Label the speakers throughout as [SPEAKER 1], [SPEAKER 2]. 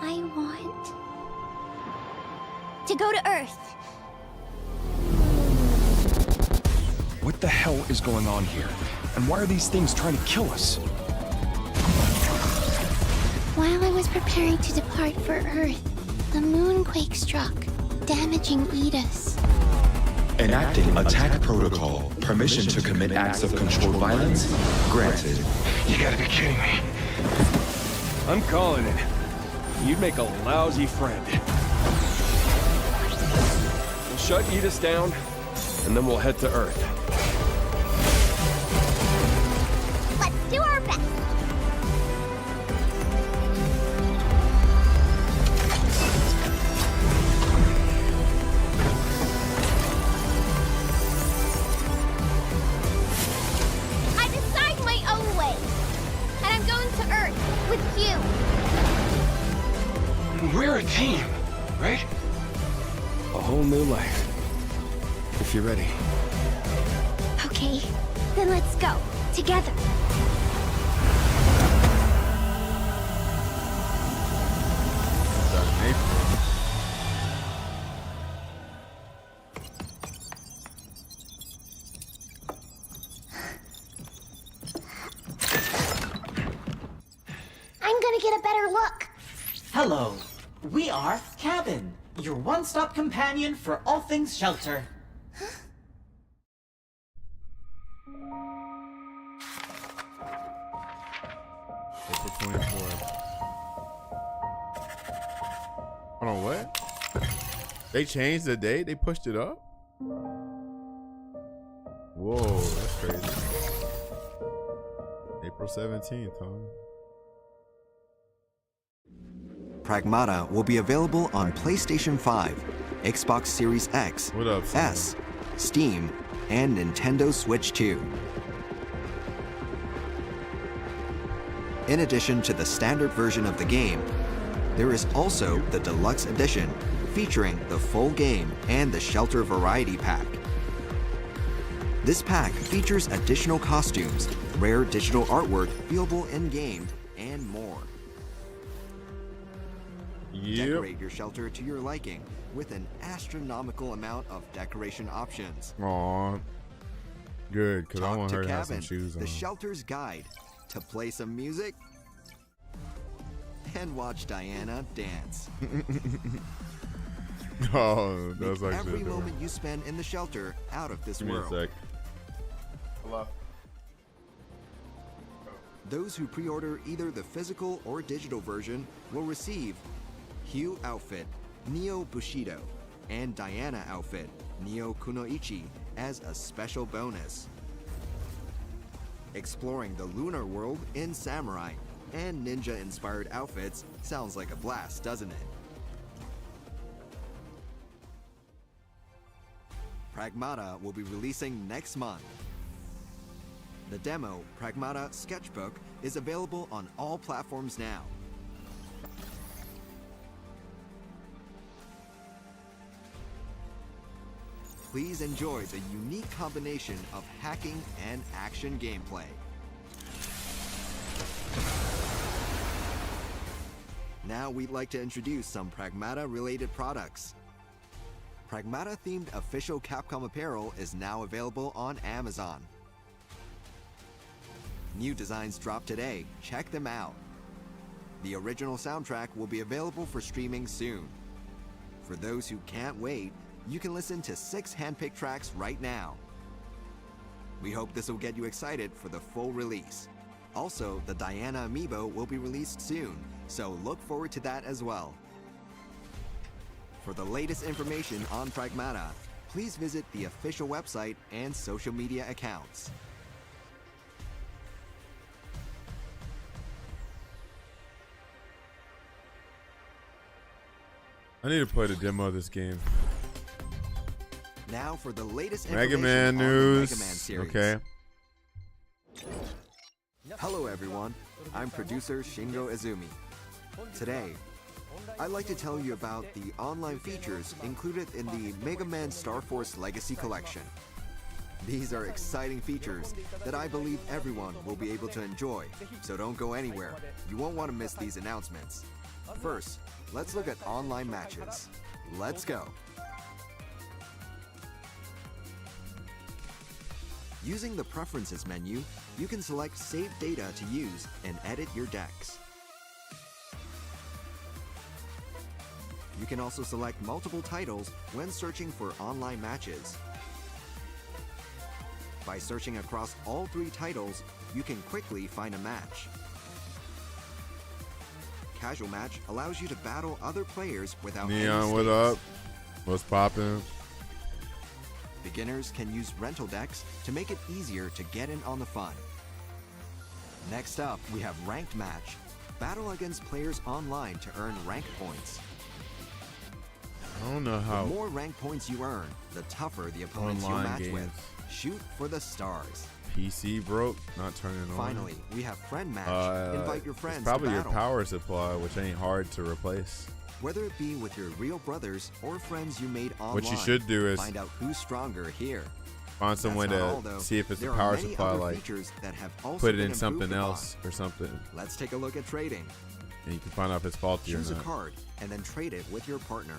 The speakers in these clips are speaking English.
[SPEAKER 1] I want to go to Earth.
[SPEAKER 2] What the hell is going on here? And why are these things trying to kill us?
[SPEAKER 1] While I was preparing to depart for Earth, the moonquake struck, damaging Edis.
[SPEAKER 3] Enacting attack protocol. Permission to commit acts of controlled violence granted.
[SPEAKER 2] You gotta be kidding me. I'm calling it. You'd make a lousy friend. We'll shut Edis down, and then we'll head to Earth.
[SPEAKER 1] Let's do our best. I decide my own way, and I'm going to Earth with you.
[SPEAKER 2] We're a team, right? A whole new life. If you're ready.
[SPEAKER 1] Okay, then let's go together. I'm gonna get a better look.
[SPEAKER 4] Hello, we are Cabin, your one-stop companion for all things shelter.
[SPEAKER 5] April 24th. Hold on, what? They changed the date? They pushed it up? Whoa, that's crazy. April 17th, huh?
[SPEAKER 6] Pragmata will be available on PlayStation 5, Xbox Series X,
[SPEAKER 5] What up, son?
[SPEAKER 6] S, Steam, and Nintendo Switch 2. In addition to the standard version of the game, there is also the Deluxe Edition, featuring the full game and the Shelter Variety Pack. This pack features additional costumes, rare digital artwork viewable in-game, and more.
[SPEAKER 5] Yep.
[SPEAKER 6] Decorate your shelter to your liking with an astronomical amount of decoration options.
[SPEAKER 5] Aw. Good, because I
[SPEAKER 6] Talk
[SPEAKER 5] want
[SPEAKER 6] to
[SPEAKER 5] her to have
[SPEAKER 6] Cabin,
[SPEAKER 5] some shoes on.
[SPEAKER 6] the shelter's guide to play some music and watch Diana dance.
[SPEAKER 5] Oh, that's
[SPEAKER 6] Make
[SPEAKER 5] actually
[SPEAKER 6] every
[SPEAKER 5] adorable.
[SPEAKER 6] moment you spend in the shelter out of this
[SPEAKER 5] Give me a
[SPEAKER 6] world.
[SPEAKER 5] sec. Hello?
[SPEAKER 6] Those who pre-order either the physical or digital version will receive Hugh outfit, Neo Bushido, and Diana outfit, Neo Kunoichi, as a special bonus. Exploring the lunar world in samurai and ninja-inspired outfits sounds like a blast, doesn't it? Pragmata will be releasing next month. The demo, Pragmata Sketchbook, is available on all platforms now. Please enjoy the unique combination of hacking and action gameplay. Now we'd like to introduce some Pragmata-related products. Pragmata-themed official Capcom apparel is now available on Amazon. New designs drop today. Check them out. The original soundtrack will be available for streaming soon. For those who can't wait, you can listen to 6 handpicked tracks right now. We hope this will get you excited for the full release. Also, the Diana amiibo will be released soon, so look forward to that as well. For the latest information on Pragmata, please visit the official website and social media accounts.
[SPEAKER 5] I need to play the demo of this game.
[SPEAKER 6] Now for the latest
[SPEAKER 5] Mega
[SPEAKER 6] information
[SPEAKER 5] Man
[SPEAKER 6] on the
[SPEAKER 5] news.
[SPEAKER 6] Mega Man series.
[SPEAKER 5] Okay.
[SPEAKER 6] Hello everyone, I'm producer Shingo Izumi. Today, I'd like to tell you about the online features included in the Mega Man Star Force Legacy Collection. These are exciting features that I believe everyone will be able to enjoy, so don't go anywhere. You won't want to miss these announcements. First, let's look at online matches. Let's go. Using the Preferences menu, you can select Save Data to use and edit your decks. You can also select multiple titles when searching for online matches. By searching across all 3 titles, you can quickly find a match. Casual match allows you to battle other players without any
[SPEAKER 5] Neon, what
[SPEAKER 6] stakes.
[SPEAKER 5] up? What's poppin'?
[SPEAKER 6] Beginners can use rental decks to make it easier to get in on the fun. Next up, we have Ranked Match. Battle against players online to earn rank points.
[SPEAKER 5] I don't know how
[SPEAKER 6] The more rank points you earn, the tougher the opponents you
[SPEAKER 5] online
[SPEAKER 6] match
[SPEAKER 5] games.
[SPEAKER 6] with. Shoot for the stars.
[SPEAKER 5] PC broke, not turning on.
[SPEAKER 6] Finally, we have Friend Match. Invite your friends
[SPEAKER 5] It's probably
[SPEAKER 6] to
[SPEAKER 5] your
[SPEAKER 6] battle.
[SPEAKER 5] power supply, which ain't hard to replace.
[SPEAKER 6] Whether it be with your real brothers or friends you made online,
[SPEAKER 5] What you should do is
[SPEAKER 6] find out who's stronger here.
[SPEAKER 5] find some way
[SPEAKER 6] That's not all,
[SPEAKER 5] to
[SPEAKER 6] though.
[SPEAKER 5] see if it's
[SPEAKER 6] There
[SPEAKER 5] a
[SPEAKER 6] are
[SPEAKER 5] power
[SPEAKER 6] many
[SPEAKER 5] supply,
[SPEAKER 6] other
[SPEAKER 5] like
[SPEAKER 6] features that have also
[SPEAKER 5] put it
[SPEAKER 6] been
[SPEAKER 5] in something
[SPEAKER 6] improved upon.
[SPEAKER 5] else or something,
[SPEAKER 6] Let's take a look at trading.
[SPEAKER 5] and you can find out if it's faulty or
[SPEAKER 6] Choose a
[SPEAKER 5] not.
[SPEAKER 6] card and then trade it with your partner.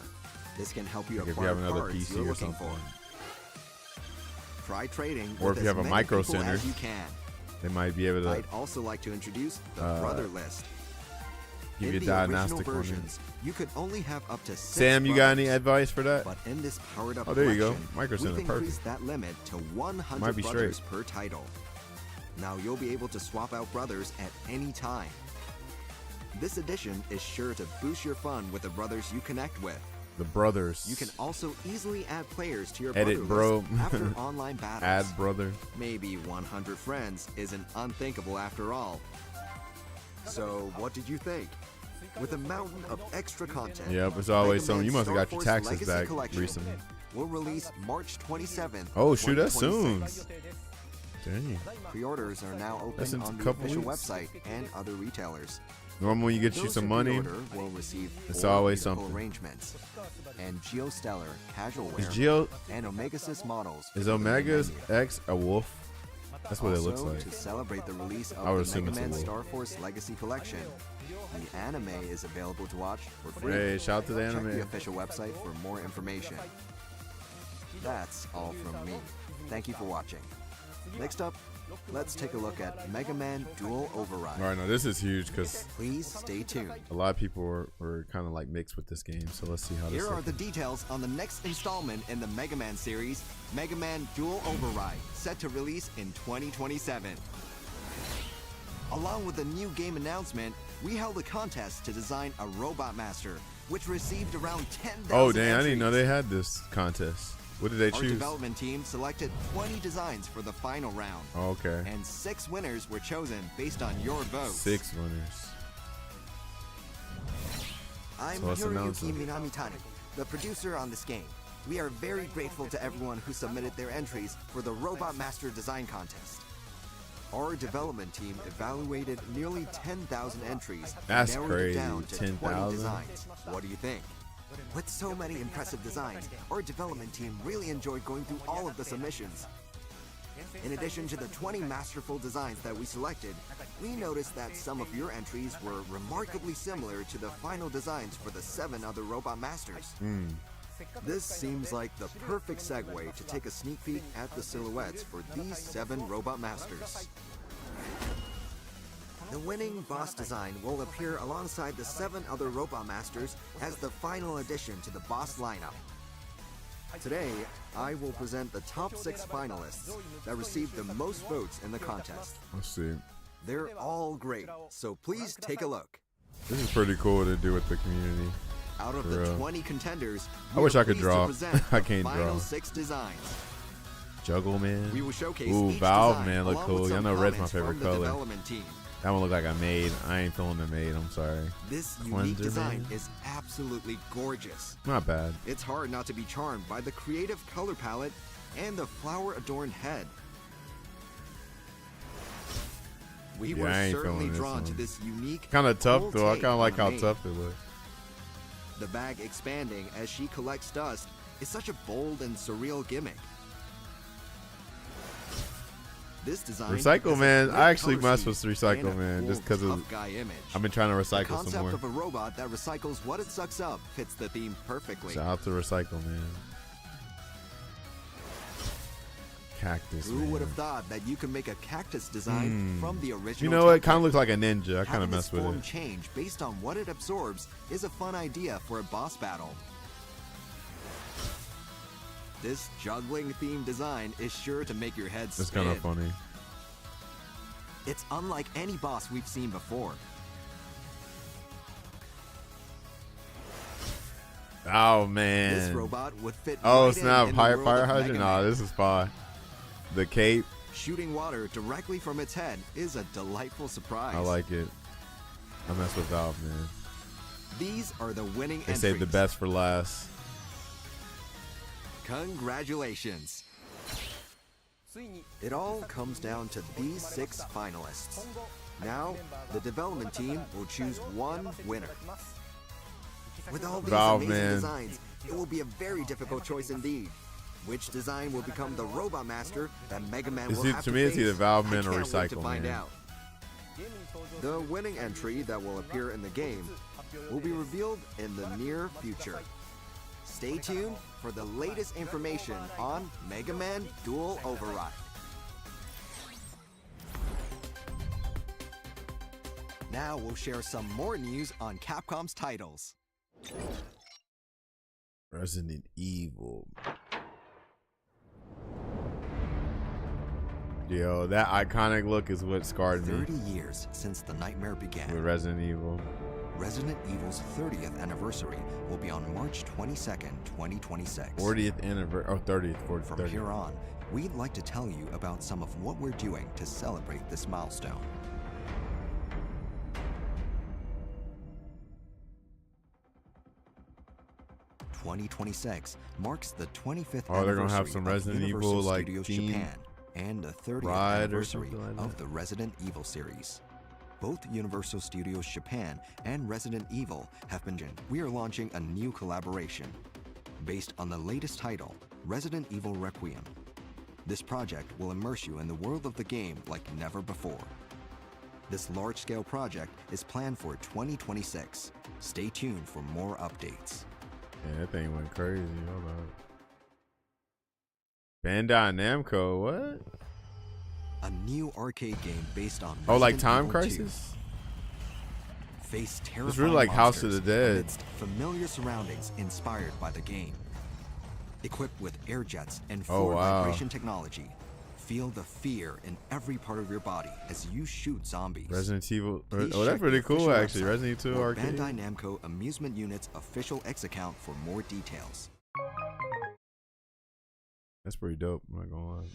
[SPEAKER 6] This can help you
[SPEAKER 5] Like if you
[SPEAKER 6] acquire
[SPEAKER 5] have another
[SPEAKER 6] cards
[SPEAKER 5] PC
[SPEAKER 6] you're
[SPEAKER 5] or
[SPEAKER 6] looking
[SPEAKER 5] something.
[SPEAKER 6] for. Try trading
[SPEAKER 5] Or
[SPEAKER 6] with
[SPEAKER 5] if you
[SPEAKER 6] as
[SPEAKER 5] have a
[SPEAKER 6] many
[SPEAKER 5] micro
[SPEAKER 6] people
[SPEAKER 5] center.
[SPEAKER 6] as you can.
[SPEAKER 5] They might be able to
[SPEAKER 6] I'd also like to introduce the brother list.
[SPEAKER 5] give
[SPEAKER 6] In
[SPEAKER 5] you a
[SPEAKER 6] the
[SPEAKER 5] diagnostic
[SPEAKER 6] original
[SPEAKER 5] on it.
[SPEAKER 6] versions, you could only have up to 6
[SPEAKER 5] Sam, you got any
[SPEAKER 6] brothers.
[SPEAKER 5] advice for that?
[SPEAKER 6] But in this powered up
[SPEAKER 5] Oh, there you go.
[SPEAKER 6] collection,
[SPEAKER 5] Micro Center,
[SPEAKER 6] we've
[SPEAKER 5] perfect.
[SPEAKER 6] increased that limit to 100
[SPEAKER 5] Might be
[SPEAKER 6] brothers
[SPEAKER 5] straight.
[SPEAKER 6] per title. Now you'll be able to swap out brothers at any time. This addition is sure to boost your fun with the brothers you connect with.
[SPEAKER 5] The brothers.
[SPEAKER 6] You can also easily add players to your
[SPEAKER 5] Edit,
[SPEAKER 6] brother
[SPEAKER 5] bro.
[SPEAKER 6] list after online battles.
[SPEAKER 5] Add brother.
[SPEAKER 6] Maybe 100 friends isn't unthinkable after all. So, what did you think? With a mountain of extra content,
[SPEAKER 5] Yep, it's always
[SPEAKER 6] Mega
[SPEAKER 5] something.
[SPEAKER 6] Man
[SPEAKER 5] You must have
[SPEAKER 6] Star
[SPEAKER 5] got your
[SPEAKER 6] Force
[SPEAKER 5] taxes
[SPEAKER 6] Legacy
[SPEAKER 5] back
[SPEAKER 6] Collection
[SPEAKER 5] recently.
[SPEAKER 6] will release March 27th.
[SPEAKER 5] Oh shoot, that's soon.
[SPEAKER 6] 2026.
[SPEAKER 5] Dang.
[SPEAKER 6] Pre-orders are now
[SPEAKER 5] That's
[SPEAKER 6] open
[SPEAKER 5] in
[SPEAKER 6] on
[SPEAKER 5] a
[SPEAKER 6] the
[SPEAKER 5] couple
[SPEAKER 6] official
[SPEAKER 5] weeks.
[SPEAKER 6] website and other retailers.
[SPEAKER 5] Normally when you get you
[SPEAKER 6] Those
[SPEAKER 5] some
[SPEAKER 6] who
[SPEAKER 5] money,
[SPEAKER 6] pre-order will receive
[SPEAKER 5] it's
[SPEAKER 6] 4
[SPEAKER 5] always
[SPEAKER 6] beautiful
[SPEAKER 5] something.
[SPEAKER 6] arrangements and Geostellar casual
[SPEAKER 5] is
[SPEAKER 6] wear
[SPEAKER 5] Geo
[SPEAKER 6] and Omega Sys models.
[SPEAKER 5] is
[SPEAKER 6] for the main
[SPEAKER 5] Omega's
[SPEAKER 6] menu.
[SPEAKER 5] X a wolf? That's what it looks
[SPEAKER 6] Also,
[SPEAKER 5] like.
[SPEAKER 6] to celebrate the release
[SPEAKER 5] I would
[SPEAKER 6] of the
[SPEAKER 5] assume
[SPEAKER 6] Mega
[SPEAKER 5] it's a
[SPEAKER 6] Man
[SPEAKER 5] wolf.
[SPEAKER 6] Star Force Legacy Collection, the anime is available to watch for free.
[SPEAKER 5] Hey, shout out to the
[SPEAKER 6] Check the
[SPEAKER 5] anime.
[SPEAKER 6] official website for more information. That's all from me. Thank you for watching. Next up, let's take a look at Mega Man Dual Override.
[SPEAKER 5] All right, now this is huge because
[SPEAKER 6] Please stay tuned.
[SPEAKER 5] a lot of people were kind of like mixed with this game. So let's see how this.
[SPEAKER 6] Here are
[SPEAKER 5] looks.
[SPEAKER 6] the details on the next installment in the Mega Man series, Mega Man Dual Override, set to release in 2027. Along with the new game announcement, we held a contest to design a Robot Master, which received around 10,000
[SPEAKER 5] Oh dang, I didn't
[SPEAKER 6] entries.
[SPEAKER 5] know they had this contest. What did they
[SPEAKER 6] Our
[SPEAKER 5] choose?
[SPEAKER 6] development team selected 20 designs for the final round,
[SPEAKER 5] Oh, okay,
[SPEAKER 6] and 6 winners were chosen based on your votes.
[SPEAKER 5] 6 winners.
[SPEAKER 6] I'm
[SPEAKER 5] So let's announce
[SPEAKER 6] Hiroyuki
[SPEAKER 5] them.
[SPEAKER 6] Minamitani, the producer on this game. We are very grateful to everyone who submitted their entries for the Robot Master Design Contest. Our development team evaluated nearly 10,000 entries
[SPEAKER 5] That's
[SPEAKER 6] and narrowed it
[SPEAKER 5] crazy,
[SPEAKER 6] down to 20
[SPEAKER 5] 10,000?
[SPEAKER 6] designs. What do you think? With so many impressive designs, our development team really enjoyed going through all of the submissions. In addition to the 20 masterful designs that we selected, we noticed that some of your entries were remarkably similar to the final designs for the 7 other Robot Masters. This seems like the perfect segue to take a sneak peek at the silhouettes for these 7 Robot Masters. The winning boss design will appear alongside the 7 other Robot Masters as the final addition to the boss lineup. Today, I will present the top 6 finalists that received the most votes in the contest.
[SPEAKER 5] Let's see.
[SPEAKER 6] They're all great, so please take a look.
[SPEAKER 5] This is pretty cool to do with the community.
[SPEAKER 6] Out of
[SPEAKER 5] For
[SPEAKER 6] the
[SPEAKER 5] real.
[SPEAKER 6] 20 contenders,
[SPEAKER 5] I wish I could
[SPEAKER 6] pleased to
[SPEAKER 5] draw.
[SPEAKER 6] present
[SPEAKER 5] I
[SPEAKER 6] the
[SPEAKER 5] can't
[SPEAKER 6] final
[SPEAKER 5] draw.
[SPEAKER 6] 6 designs.
[SPEAKER 5] Juggle man.
[SPEAKER 6] We will showcase
[SPEAKER 5] Ooh,
[SPEAKER 6] each
[SPEAKER 5] Valve
[SPEAKER 6] design
[SPEAKER 5] man look
[SPEAKER 6] along
[SPEAKER 5] cool.
[SPEAKER 6] with
[SPEAKER 5] Y'all
[SPEAKER 6] some
[SPEAKER 5] know red's my
[SPEAKER 6] comments
[SPEAKER 5] favorite
[SPEAKER 6] from the
[SPEAKER 5] color.
[SPEAKER 6] development team.
[SPEAKER 5] That one look like a maid. I ain't feeling the maid. I'm sorry.
[SPEAKER 6] This unique
[SPEAKER 5] Cleanser
[SPEAKER 6] design
[SPEAKER 5] man.
[SPEAKER 6] is absolutely gorgeous.
[SPEAKER 5] Not bad.
[SPEAKER 6] It's hard not to be charmed by the creative color palette and the flower-adorned head. We
[SPEAKER 5] Yeah,
[SPEAKER 6] were
[SPEAKER 5] I ain't
[SPEAKER 6] certainly
[SPEAKER 5] feeling this
[SPEAKER 6] drawn to
[SPEAKER 5] one.
[SPEAKER 6] this unique,
[SPEAKER 5] Kind of tough
[SPEAKER 6] cool
[SPEAKER 5] though. I
[SPEAKER 6] take
[SPEAKER 5] kind of like
[SPEAKER 6] on a
[SPEAKER 5] how
[SPEAKER 6] maid.
[SPEAKER 5] tough it looks.
[SPEAKER 6] The bag expanding as she collects dust is such a bold and surreal gimmick. This design
[SPEAKER 5] Recycle
[SPEAKER 6] has a
[SPEAKER 5] Man.
[SPEAKER 6] great
[SPEAKER 5] I actually
[SPEAKER 6] color
[SPEAKER 5] mess with
[SPEAKER 6] scheme
[SPEAKER 5] Recycle
[SPEAKER 6] and a
[SPEAKER 5] Man just
[SPEAKER 6] cool,
[SPEAKER 5] because of.
[SPEAKER 6] tough guy image.
[SPEAKER 5] I've been trying to
[SPEAKER 6] The
[SPEAKER 5] recycle some
[SPEAKER 6] concept
[SPEAKER 5] more.
[SPEAKER 6] of a robot that recycles what it sucks up fits the theme perfectly.
[SPEAKER 5] Shout out to Recycle Man. Cactus.
[SPEAKER 6] Who
[SPEAKER 5] Man.
[SPEAKER 6] would have thought that you can make a cactus design from the original?
[SPEAKER 5] You know what? It kind of
[SPEAKER 6] template?
[SPEAKER 5] looks like a ninja. I kind
[SPEAKER 6] Having
[SPEAKER 5] of
[SPEAKER 6] this
[SPEAKER 5] mess with
[SPEAKER 6] form
[SPEAKER 5] it.
[SPEAKER 6] change based on what it absorbs is a fun idea for a boss battle. This juggling themed design is sure to make your head spin.
[SPEAKER 5] It's kind of funny.
[SPEAKER 6] It's unlike any boss we've seen before.
[SPEAKER 5] Oh man.
[SPEAKER 6] This robot would fit
[SPEAKER 5] Oh
[SPEAKER 6] right
[SPEAKER 5] snap!
[SPEAKER 6] in the
[SPEAKER 5] Fire
[SPEAKER 6] world of
[SPEAKER 5] hydrant.
[SPEAKER 6] Mega
[SPEAKER 5] Nah,
[SPEAKER 6] Man.
[SPEAKER 5] this is fine. The cape.
[SPEAKER 6] Shooting water directly from its head is a delightful surprise.
[SPEAKER 5] I like it. I mess with Valve, man.
[SPEAKER 6] These are the winning
[SPEAKER 5] They
[SPEAKER 6] entries.
[SPEAKER 5] saved the best for last.
[SPEAKER 6] Congratulations. It all comes down to these 6 finalists. Now, the development team will choose one winner. With all these
[SPEAKER 5] Valve,
[SPEAKER 6] amazing
[SPEAKER 5] man.
[SPEAKER 6] designs, it will be a very difficult choice indeed. Which design will become the robot master that Mega Man will have
[SPEAKER 5] To
[SPEAKER 6] to
[SPEAKER 5] me, it's
[SPEAKER 6] face?
[SPEAKER 5] either Valve
[SPEAKER 6] I
[SPEAKER 5] Man or
[SPEAKER 6] can't wait to
[SPEAKER 5] Recycle
[SPEAKER 6] find
[SPEAKER 5] Man.
[SPEAKER 6] out. The winning entry that will appear in the game will be revealed in the near future. Stay tuned for the latest information on Mega Man Dual Override. Now we'll share some more news on Capcom's titles.
[SPEAKER 5] Resident Evil. Yo, that iconic look is what scarred me
[SPEAKER 6] 30 years since the nightmare began.
[SPEAKER 5] with Resident Evil.
[SPEAKER 6] Resident Evil's 30th anniversary will be on March 22nd, 2026.
[SPEAKER 5] 40th anniversary. Oh, 30th. 40th.
[SPEAKER 6] From
[SPEAKER 5] 30th.
[SPEAKER 6] here on, we'd like to tell you about some of what we're doing to celebrate this milestone. "2026 marks the 25th
[SPEAKER 5] Oh, they're gonna have
[SPEAKER 6] anniversary
[SPEAKER 5] some
[SPEAKER 6] of
[SPEAKER 5] Resident
[SPEAKER 6] Universal
[SPEAKER 5] Evil, like,
[SPEAKER 6] Studios
[SPEAKER 5] themed
[SPEAKER 6] Japan and the 30th
[SPEAKER 5] ride or
[SPEAKER 6] anniversary
[SPEAKER 5] something like
[SPEAKER 6] of
[SPEAKER 5] that.
[SPEAKER 6] the Resident Evil series. Both Universal Studios Japan and Resident Evil have been. We are launching a new collaboration based on the latest title, Resident Evil Requiem. This project will immerse you in the world of the game like never before. This large-scale project is planned for 2026. Stay tuned for more updates.
[SPEAKER 5] Yeah, that thing went crazy. Hold on. Bandai Namco, what?
[SPEAKER 6] A new arcade game based on
[SPEAKER 5] Oh, like
[SPEAKER 6] Resident
[SPEAKER 5] Time
[SPEAKER 6] Evil
[SPEAKER 5] Crisis?
[SPEAKER 6] 2. Face terrifying
[SPEAKER 5] really like House of
[SPEAKER 6] monsters
[SPEAKER 5] the Dead.
[SPEAKER 6] amidst familiar surroundings inspired by the game. Equipped with air jets and
[SPEAKER 5] Oh,
[SPEAKER 6] forward
[SPEAKER 5] wow.
[SPEAKER 6] vibration technology, feel the fear in every part of your body as you shoot zombies.
[SPEAKER 5] Resident Evil.
[SPEAKER 6] Please
[SPEAKER 5] Oh, that's
[SPEAKER 6] check
[SPEAKER 5] pretty
[SPEAKER 6] the
[SPEAKER 5] cool,
[SPEAKER 6] official
[SPEAKER 5] actually.
[SPEAKER 6] website
[SPEAKER 5] Resident Evil 2
[SPEAKER 6] or
[SPEAKER 5] arcade.
[SPEAKER 6] Bandai Namco Amusement Unit's official X account for more details.
[SPEAKER 5] That's pretty dope. I'm not gonna lie.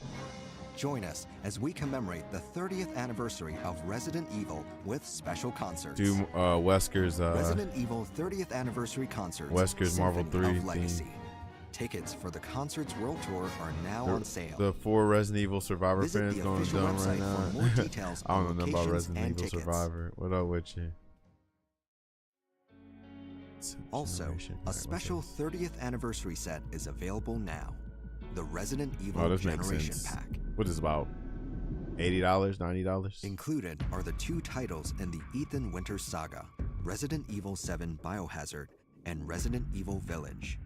[SPEAKER 6] Join us as we commemorate the 30th anniversary of Resident Evil with special concerts.
[SPEAKER 5] Do Wesker's
[SPEAKER 6] Resident Evil 30th anniversary concert.
[SPEAKER 5] Wesker's Marvel 3
[SPEAKER 6] Legacy.
[SPEAKER 5] theme.
[SPEAKER 6] Tickets for the concert's world tour are now on sale.
[SPEAKER 5] The 4 Resident Evil Survivor
[SPEAKER 6] Visit
[SPEAKER 5] fans
[SPEAKER 6] the
[SPEAKER 5] going
[SPEAKER 6] official
[SPEAKER 5] dumb right
[SPEAKER 6] website
[SPEAKER 5] now.
[SPEAKER 6] for more details
[SPEAKER 5] I
[SPEAKER 6] on
[SPEAKER 5] don't know about
[SPEAKER 6] locations
[SPEAKER 5] Resident
[SPEAKER 6] and
[SPEAKER 5] Evil
[SPEAKER 6] tickets.
[SPEAKER 5] Survivor. What up with you?
[SPEAKER 6] Also,
[SPEAKER 5] Generation.
[SPEAKER 6] a
[SPEAKER 5] What's
[SPEAKER 6] special
[SPEAKER 5] this?
[SPEAKER 6] 30th anniversary set is available now. The Resident Evil
[SPEAKER 5] Oh, this makes
[SPEAKER 6] Generation
[SPEAKER 5] sense.
[SPEAKER 6] Pack.
[SPEAKER 5] What is it about? $80, $90?
[SPEAKER 6] Included are the 2 titles in the Ethan Winters saga, Resident Evil 7 Biohazard and Resident Evil Village.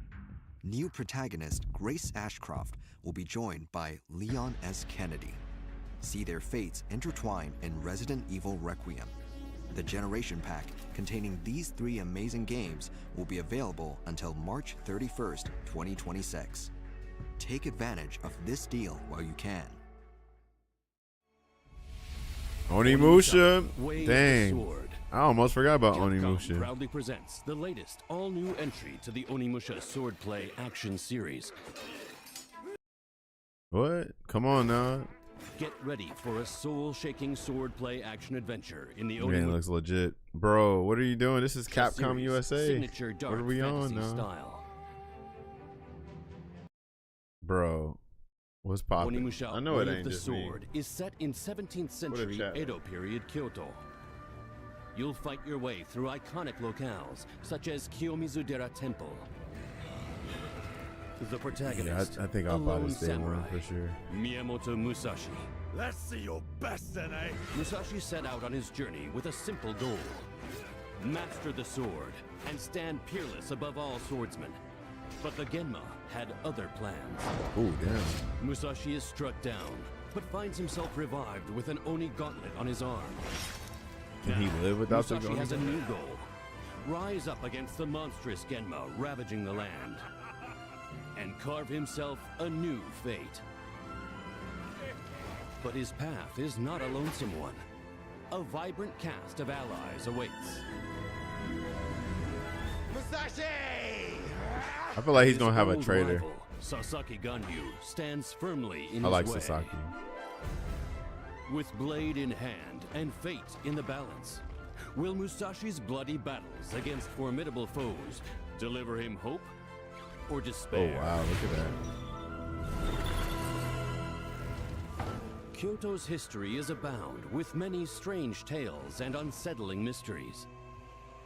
[SPEAKER 6] New protagonist Grace Ashcroft will be joined by Leon S. Kennedy. See their fates intertwine in Resident Evil Requiem. The Generation Pack containing these 3 amazing games will be available until March 31st, 2026. Take advantage of this deal while you can.
[SPEAKER 5] Onimusha?
[SPEAKER 7] Wave
[SPEAKER 5] Dang.
[SPEAKER 7] the sword.
[SPEAKER 5] I almost forgot about
[SPEAKER 7] Capcom
[SPEAKER 5] Onimusha.
[SPEAKER 7] proudly presents the latest all-new entry to the Onimusha Swordplay action series.
[SPEAKER 5] What? Come on now.
[SPEAKER 7] Get ready for a soul-shaking swordplay action adventure in the
[SPEAKER 5] Game
[SPEAKER 7] Onimusha
[SPEAKER 5] looks legit. Bro, what are you doing? This is Capcom
[SPEAKER 7] series'
[SPEAKER 5] USA.
[SPEAKER 7] signature
[SPEAKER 5] What
[SPEAKER 7] dark
[SPEAKER 5] are we on
[SPEAKER 7] fantasy
[SPEAKER 5] now?
[SPEAKER 7] style.
[SPEAKER 5] Bro, what's popping?
[SPEAKER 7] Onimusha
[SPEAKER 5] I know it
[SPEAKER 7] Wave
[SPEAKER 5] ain't
[SPEAKER 7] the
[SPEAKER 5] just
[SPEAKER 7] Sword
[SPEAKER 5] me.
[SPEAKER 7] is set in 17th century
[SPEAKER 5] chat.
[SPEAKER 7] Edo period Kyoto. You'll fight your way through iconic locales such as Kiyomizu-dera Temple. The protagonist,
[SPEAKER 5] Yeah, I think
[SPEAKER 7] a
[SPEAKER 5] I'll buy
[SPEAKER 7] lone
[SPEAKER 5] this day one
[SPEAKER 7] samurai,
[SPEAKER 5] for sure.
[SPEAKER 7] Miyamoto Musashi,
[SPEAKER 8] Let's see your best, then, eh?
[SPEAKER 7] Musashi set out on his journey with a simple goal. Master the sword and stand peerless above all swordsmen. But the Genma had other plans.
[SPEAKER 5] Oh, damn.
[SPEAKER 7] Musashi is struck down, but finds himself revived with an Oni gauntlet on his arm.
[SPEAKER 5] Can he live without the
[SPEAKER 7] Musashi
[SPEAKER 5] gauntlet?
[SPEAKER 7] has a new goal. Rise up against the monstrous Genma ravaging the land. And carve himself a new fate. But his path is not a lonesome one. A vibrant cast of allies awaits.
[SPEAKER 5] I feel like he's gonna have a
[SPEAKER 7] His
[SPEAKER 5] traitor.
[SPEAKER 7] rival, Sasaki Ganryu stands firmly in
[SPEAKER 5] I like
[SPEAKER 7] his way.
[SPEAKER 5] Sasaki.
[SPEAKER 7] With blade in hand and fate in the balance, will Musashi's bloody battles against formidable foes deliver him hope or
[SPEAKER 5] Oh
[SPEAKER 7] despair?
[SPEAKER 5] wow, look at that.
[SPEAKER 7] Kyoto's history is abound with many strange tales and unsettling mysteries.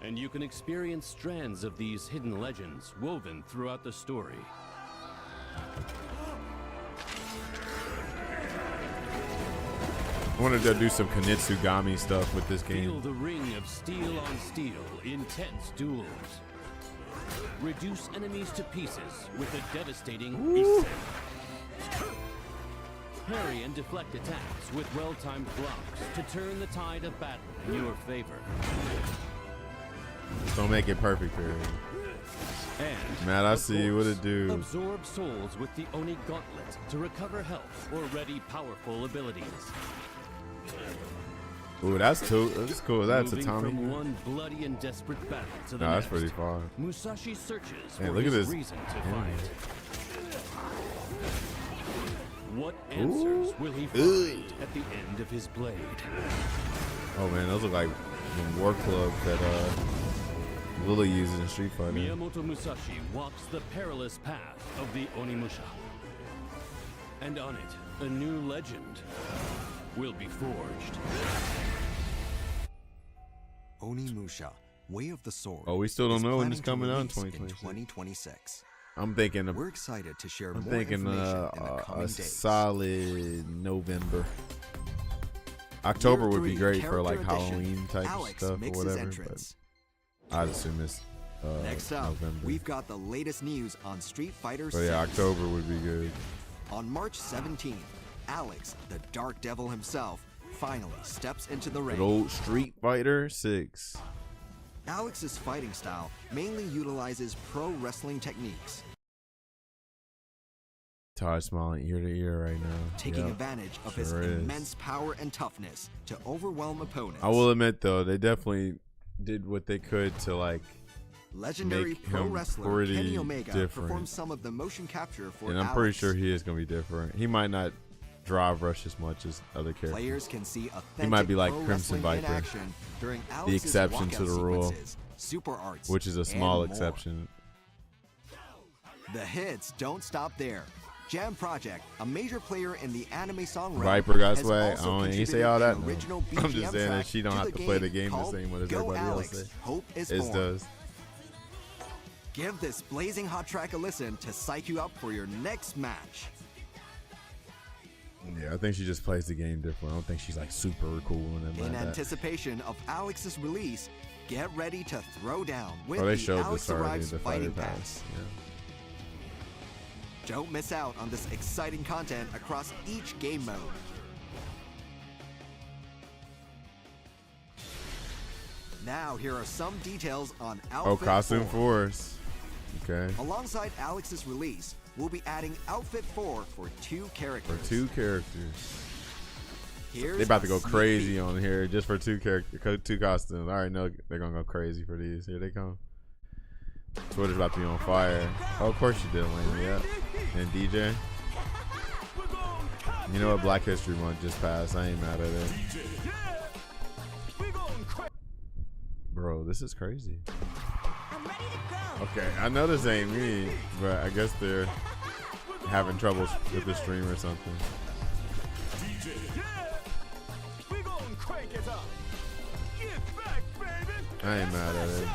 [SPEAKER 7] And you can experience strands of these hidden legends woven throughout the story.
[SPEAKER 5] I wanted to do some Kanetsugami stuff with this
[SPEAKER 7] Feel
[SPEAKER 5] game.
[SPEAKER 7] the ring of steel on steel, intense duels. Reduce enemies to pieces with a devastating reset. Parry and deflect attacks with well-timed blocks to turn the tide of battle in your favor.
[SPEAKER 5] Don't make it perfect here.
[SPEAKER 7] And
[SPEAKER 5] Matt, I
[SPEAKER 7] of
[SPEAKER 5] see what
[SPEAKER 7] course,
[SPEAKER 5] it do.
[SPEAKER 7] Absorb souls with the Oni Gauntlet to recover health or ready powerful abilities.
[SPEAKER 5] Ooh, that's cool. That's
[SPEAKER 7] Moving
[SPEAKER 5] Tatami.
[SPEAKER 7] from one bloody and desperate battle to the
[SPEAKER 5] No, that's
[SPEAKER 7] next.
[SPEAKER 5] pretty far.
[SPEAKER 7] Musashi searches
[SPEAKER 5] Hey,
[SPEAKER 7] for
[SPEAKER 5] look at
[SPEAKER 7] his
[SPEAKER 5] this.
[SPEAKER 7] reason to fight. What answers will he find at the end of his blade?
[SPEAKER 5] Oh man, those look like the war club that Lily uses in Street Fighter.
[SPEAKER 7] Miyamoto Musashi walks the perilous path of the Onimusha. And on it, a new legend will be forged.
[SPEAKER 6] Onimusha, Way of the Sword.
[SPEAKER 5] Oh, we still don't
[SPEAKER 6] is
[SPEAKER 5] know when it's
[SPEAKER 6] planning to
[SPEAKER 5] coming out in
[SPEAKER 6] release
[SPEAKER 5] 2026.
[SPEAKER 6] 2026.
[SPEAKER 5] I'm thinking
[SPEAKER 6] We're excited to share
[SPEAKER 5] I'm
[SPEAKER 6] more
[SPEAKER 5] thinking
[SPEAKER 6] information in the coming
[SPEAKER 5] a
[SPEAKER 6] days.
[SPEAKER 5] solid November. October would be
[SPEAKER 6] Year 3
[SPEAKER 5] great for like
[SPEAKER 6] character edition.
[SPEAKER 5] Halloween type
[SPEAKER 6] Alex
[SPEAKER 5] stuff or
[SPEAKER 6] makes his
[SPEAKER 5] whatever.
[SPEAKER 6] entrance.
[SPEAKER 5] But I'd assume it's
[SPEAKER 6] Next up,
[SPEAKER 5] November.
[SPEAKER 6] we've got the latest news on Street Fighter
[SPEAKER 5] But yeah,
[SPEAKER 6] 6.
[SPEAKER 5] October would be good.
[SPEAKER 6] On March 17th, Alex, the Dark Devil himself, finally steps into the ring.
[SPEAKER 5] Good old Street Fighter 6.
[SPEAKER 6] Alex's fighting style mainly utilizes pro wrestling techniques,
[SPEAKER 5] Todd smiling ear to ear right now.
[SPEAKER 6] taking
[SPEAKER 5] Yep,
[SPEAKER 6] advantage of his
[SPEAKER 5] sure is.
[SPEAKER 6] immense power and toughness to overwhelm opponents.
[SPEAKER 5] I will admit though, they definitely did what they could to like,
[SPEAKER 6] Legendary
[SPEAKER 5] make
[SPEAKER 6] pro
[SPEAKER 5] him
[SPEAKER 6] wrestler
[SPEAKER 5] pretty
[SPEAKER 6] Kenny Omega
[SPEAKER 5] different.
[SPEAKER 6] performs some of the motion capture for
[SPEAKER 5] and I'm pretty
[SPEAKER 6] Alex.
[SPEAKER 5] sure he is gonna be different. He might not drive rush as much as other characters.
[SPEAKER 6] Players can see authentic
[SPEAKER 5] He might be like
[SPEAKER 6] pro
[SPEAKER 5] Crimson
[SPEAKER 6] wrestling in
[SPEAKER 5] Viper,
[SPEAKER 6] action during Alex's
[SPEAKER 5] exception to
[SPEAKER 6] walkout
[SPEAKER 5] the rule,
[SPEAKER 6] sequences, super arts,
[SPEAKER 5] which is a
[SPEAKER 6] and
[SPEAKER 5] small
[SPEAKER 6] more.
[SPEAKER 5] exception.
[SPEAKER 6] The hits don't stop there. Jam Project, a major player in the anime song realm,
[SPEAKER 5] Viper got
[SPEAKER 6] has
[SPEAKER 5] swag. I
[SPEAKER 6] also
[SPEAKER 5] don't ain't say
[SPEAKER 6] contributed
[SPEAKER 5] all that.
[SPEAKER 6] an
[SPEAKER 5] No.
[SPEAKER 6] original
[SPEAKER 5] I'm
[SPEAKER 6] BGM
[SPEAKER 5] just saying that
[SPEAKER 6] track
[SPEAKER 5] she don't
[SPEAKER 6] to
[SPEAKER 5] have
[SPEAKER 6] the
[SPEAKER 5] to play the
[SPEAKER 6] game
[SPEAKER 5] game the
[SPEAKER 6] called
[SPEAKER 5] same way as
[SPEAKER 6] Go
[SPEAKER 5] everybody
[SPEAKER 6] Alex,
[SPEAKER 5] else.
[SPEAKER 6] Hope is
[SPEAKER 5] It
[SPEAKER 6] Born.
[SPEAKER 5] does.
[SPEAKER 6] Give this blazing hot track a listen to psych you up for your next match.
[SPEAKER 5] Yeah, I think she just plays the game different. I don't think she's like super cool and
[SPEAKER 6] In
[SPEAKER 5] like that.
[SPEAKER 6] anticipation of Alex's release, get ready to throw down with
[SPEAKER 5] Oh, they
[SPEAKER 6] the
[SPEAKER 5] showed
[SPEAKER 6] Alex
[SPEAKER 5] this already in
[SPEAKER 6] Arrives
[SPEAKER 5] the Fighter
[SPEAKER 6] Fighting
[SPEAKER 5] Pass.
[SPEAKER 6] Pass.
[SPEAKER 5] Yeah.
[SPEAKER 6] Don't miss out on this exciting content across each game mode. Now, here are some details on Outfit
[SPEAKER 5] Oh, Costume
[SPEAKER 6] 4.
[SPEAKER 5] Force. Okay.
[SPEAKER 6] Alongside Alex's release, we'll be adding Outfit 4 for 2 characters.
[SPEAKER 5] For 2 characters.
[SPEAKER 6] Here's
[SPEAKER 5] They about to
[SPEAKER 6] a
[SPEAKER 5] go
[SPEAKER 6] sneak
[SPEAKER 5] crazy
[SPEAKER 6] peek.
[SPEAKER 5] on here just for 2 costumes. I already know they're gonna go crazy for these. Here they come. Twitter's about to be on fire. Oh, of course you did, Lane. Yeah. And DJ. You know what? Black History Month just passed. I ain't mad at it. Bro, this is crazy. Okay, I know this ain't me, but I guess they're having trouble with the stream or something. I ain't mad at it.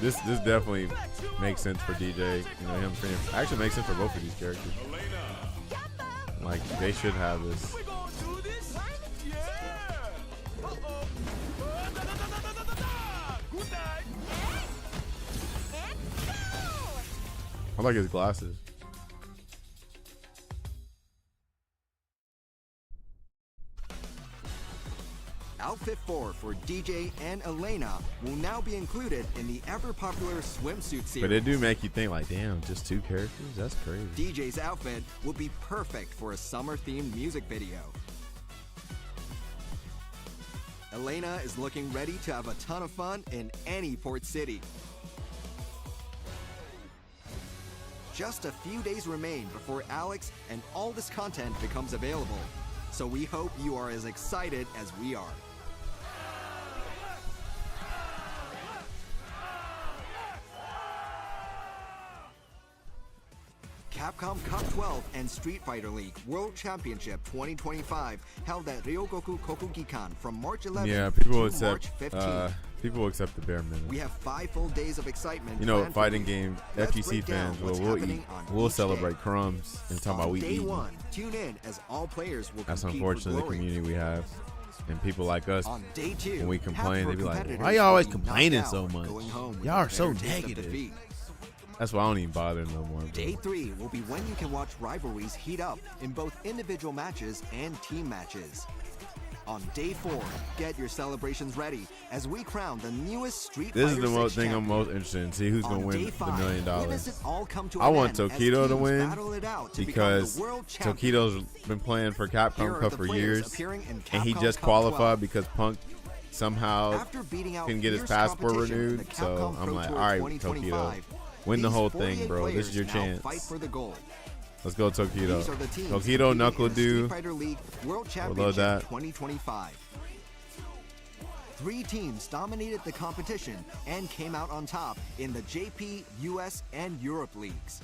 [SPEAKER 5] This definitely makes sense for DJ. You know, him streaming. Actually makes sense for both of these characters. Like they should have this.
[SPEAKER 8] We gonna do this? Yeah. Uh-oh. Good night.
[SPEAKER 5] I like his glasses.
[SPEAKER 6] Outfit 4 for DJ and Elena will now be included in the ever-popular swimsuit series.
[SPEAKER 5] But they do make you think like, damn, just 2 characters? That's crazy.
[SPEAKER 6] DJ's outfit will be perfect for a summer-themed music video. Elena is looking ready to have a ton of fun in any port city. Just a few days remain before Alex and all this content becomes available. So we hope you are as excited as we are. Capcom Cup 12 and Street Fighter League World Championship 2025 held at Ryogoku Kokugikan from March 11th
[SPEAKER 5] Yeah, people will
[SPEAKER 6] to March
[SPEAKER 5] accept
[SPEAKER 6] 15th.
[SPEAKER 5] people will accept the bare minimum.
[SPEAKER 6] We have 5 full days of excitement.
[SPEAKER 5] You know,
[SPEAKER 6] planned for
[SPEAKER 5] fighting
[SPEAKER 6] you.
[SPEAKER 5] game
[SPEAKER 6] Let's
[SPEAKER 5] FGC
[SPEAKER 6] break down
[SPEAKER 5] fans
[SPEAKER 6] what's
[SPEAKER 5] we'll
[SPEAKER 6] happening
[SPEAKER 5] eat.
[SPEAKER 6] on
[SPEAKER 5] We'll
[SPEAKER 6] each
[SPEAKER 5] celebrate
[SPEAKER 6] day.
[SPEAKER 5] crumbs and talk about
[SPEAKER 6] On
[SPEAKER 5] we
[SPEAKER 6] day
[SPEAKER 5] eat.
[SPEAKER 6] 1, tune in as all players will
[SPEAKER 5] That's
[SPEAKER 6] compete
[SPEAKER 5] unfortunately
[SPEAKER 6] for
[SPEAKER 5] the
[SPEAKER 6] glory.
[SPEAKER 5] community we have. And people like us,
[SPEAKER 6] On day 2,
[SPEAKER 5] when we complain, they be like,
[SPEAKER 6] competitors
[SPEAKER 5] why y'all always
[SPEAKER 6] will be knocked
[SPEAKER 5] complaining
[SPEAKER 6] out,
[SPEAKER 5] so much?
[SPEAKER 6] going home with
[SPEAKER 5] Y'all are
[SPEAKER 6] a
[SPEAKER 5] so
[SPEAKER 6] bitter taste of
[SPEAKER 5] negative.
[SPEAKER 6] defeat.
[SPEAKER 5] That's why I don't even bother no more. Bro.
[SPEAKER 6] Day 3 will be when you can watch rivalries heat up in both individual matches and team matches. On day 4, get your celebrations ready as we crown the newest Street
[SPEAKER 5] This is
[SPEAKER 6] Fighter
[SPEAKER 5] the most
[SPEAKER 6] 6
[SPEAKER 5] thing I'm
[SPEAKER 6] champion.
[SPEAKER 5] most interested in. See who's
[SPEAKER 6] On
[SPEAKER 5] gonna win
[SPEAKER 6] day
[SPEAKER 5] the
[SPEAKER 6] 5,
[SPEAKER 5] $1 million.
[SPEAKER 6] witness it all come to
[SPEAKER 5] I
[SPEAKER 6] an
[SPEAKER 5] want
[SPEAKER 6] end as
[SPEAKER 5] Tokido to
[SPEAKER 6] teams
[SPEAKER 5] win
[SPEAKER 6] battle it out to become
[SPEAKER 5] because
[SPEAKER 6] the world champion.
[SPEAKER 5] Tokido's been playing for
[SPEAKER 6] Here
[SPEAKER 5] Capcom
[SPEAKER 6] are
[SPEAKER 5] Cup
[SPEAKER 6] the
[SPEAKER 5] for
[SPEAKER 6] players
[SPEAKER 5] years,
[SPEAKER 6] appearing in
[SPEAKER 5] and he
[SPEAKER 6] Capcom
[SPEAKER 5] just
[SPEAKER 6] Cup
[SPEAKER 5] qualified
[SPEAKER 6] 12.
[SPEAKER 5] because Punk somehow
[SPEAKER 6] After beating out
[SPEAKER 5] couldn't get his
[SPEAKER 6] fierce
[SPEAKER 5] passport
[SPEAKER 6] competition in
[SPEAKER 5] renewed.
[SPEAKER 6] the
[SPEAKER 5] So
[SPEAKER 6] Capcom
[SPEAKER 5] I'm
[SPEAKER 6] Pro
[SPEAKER 5] like,
[SPEAKER 6] Tour
[SPEAKER 5] all right,
[SPEAKER 6] 2025,
[SPEAKER 5] Tokido, win the
[SPEAKER 6] these
[SPEAKER 5] whole thing,
[SPEAKER 6] 48
[SPEAKER 5] bro. This is your
[SPEAKER 6] players now
[SPEAKER 5] chance.
[SPEAKER 6] Fight for the gold.
[SPEAKER 5] Let's go, Tokido.
[SPEAKER 6] These are the teams
[SPEAKER 5] Tokido,
[SPEAKER 6] competing
[SPEAKER 5] Knuckle
[SPEAKER 6] in the Street
[SPEAKER 5] Do.
[SPEAKER 6] Fighter League World
[SPEAKER 5] Below
[SPEAKER 6] Championship
[SPEAKER 5] that.
[SPEAKER 6] 2025. 3 teams dominated the competition and came out on top in the JP, US, and Europe leagues.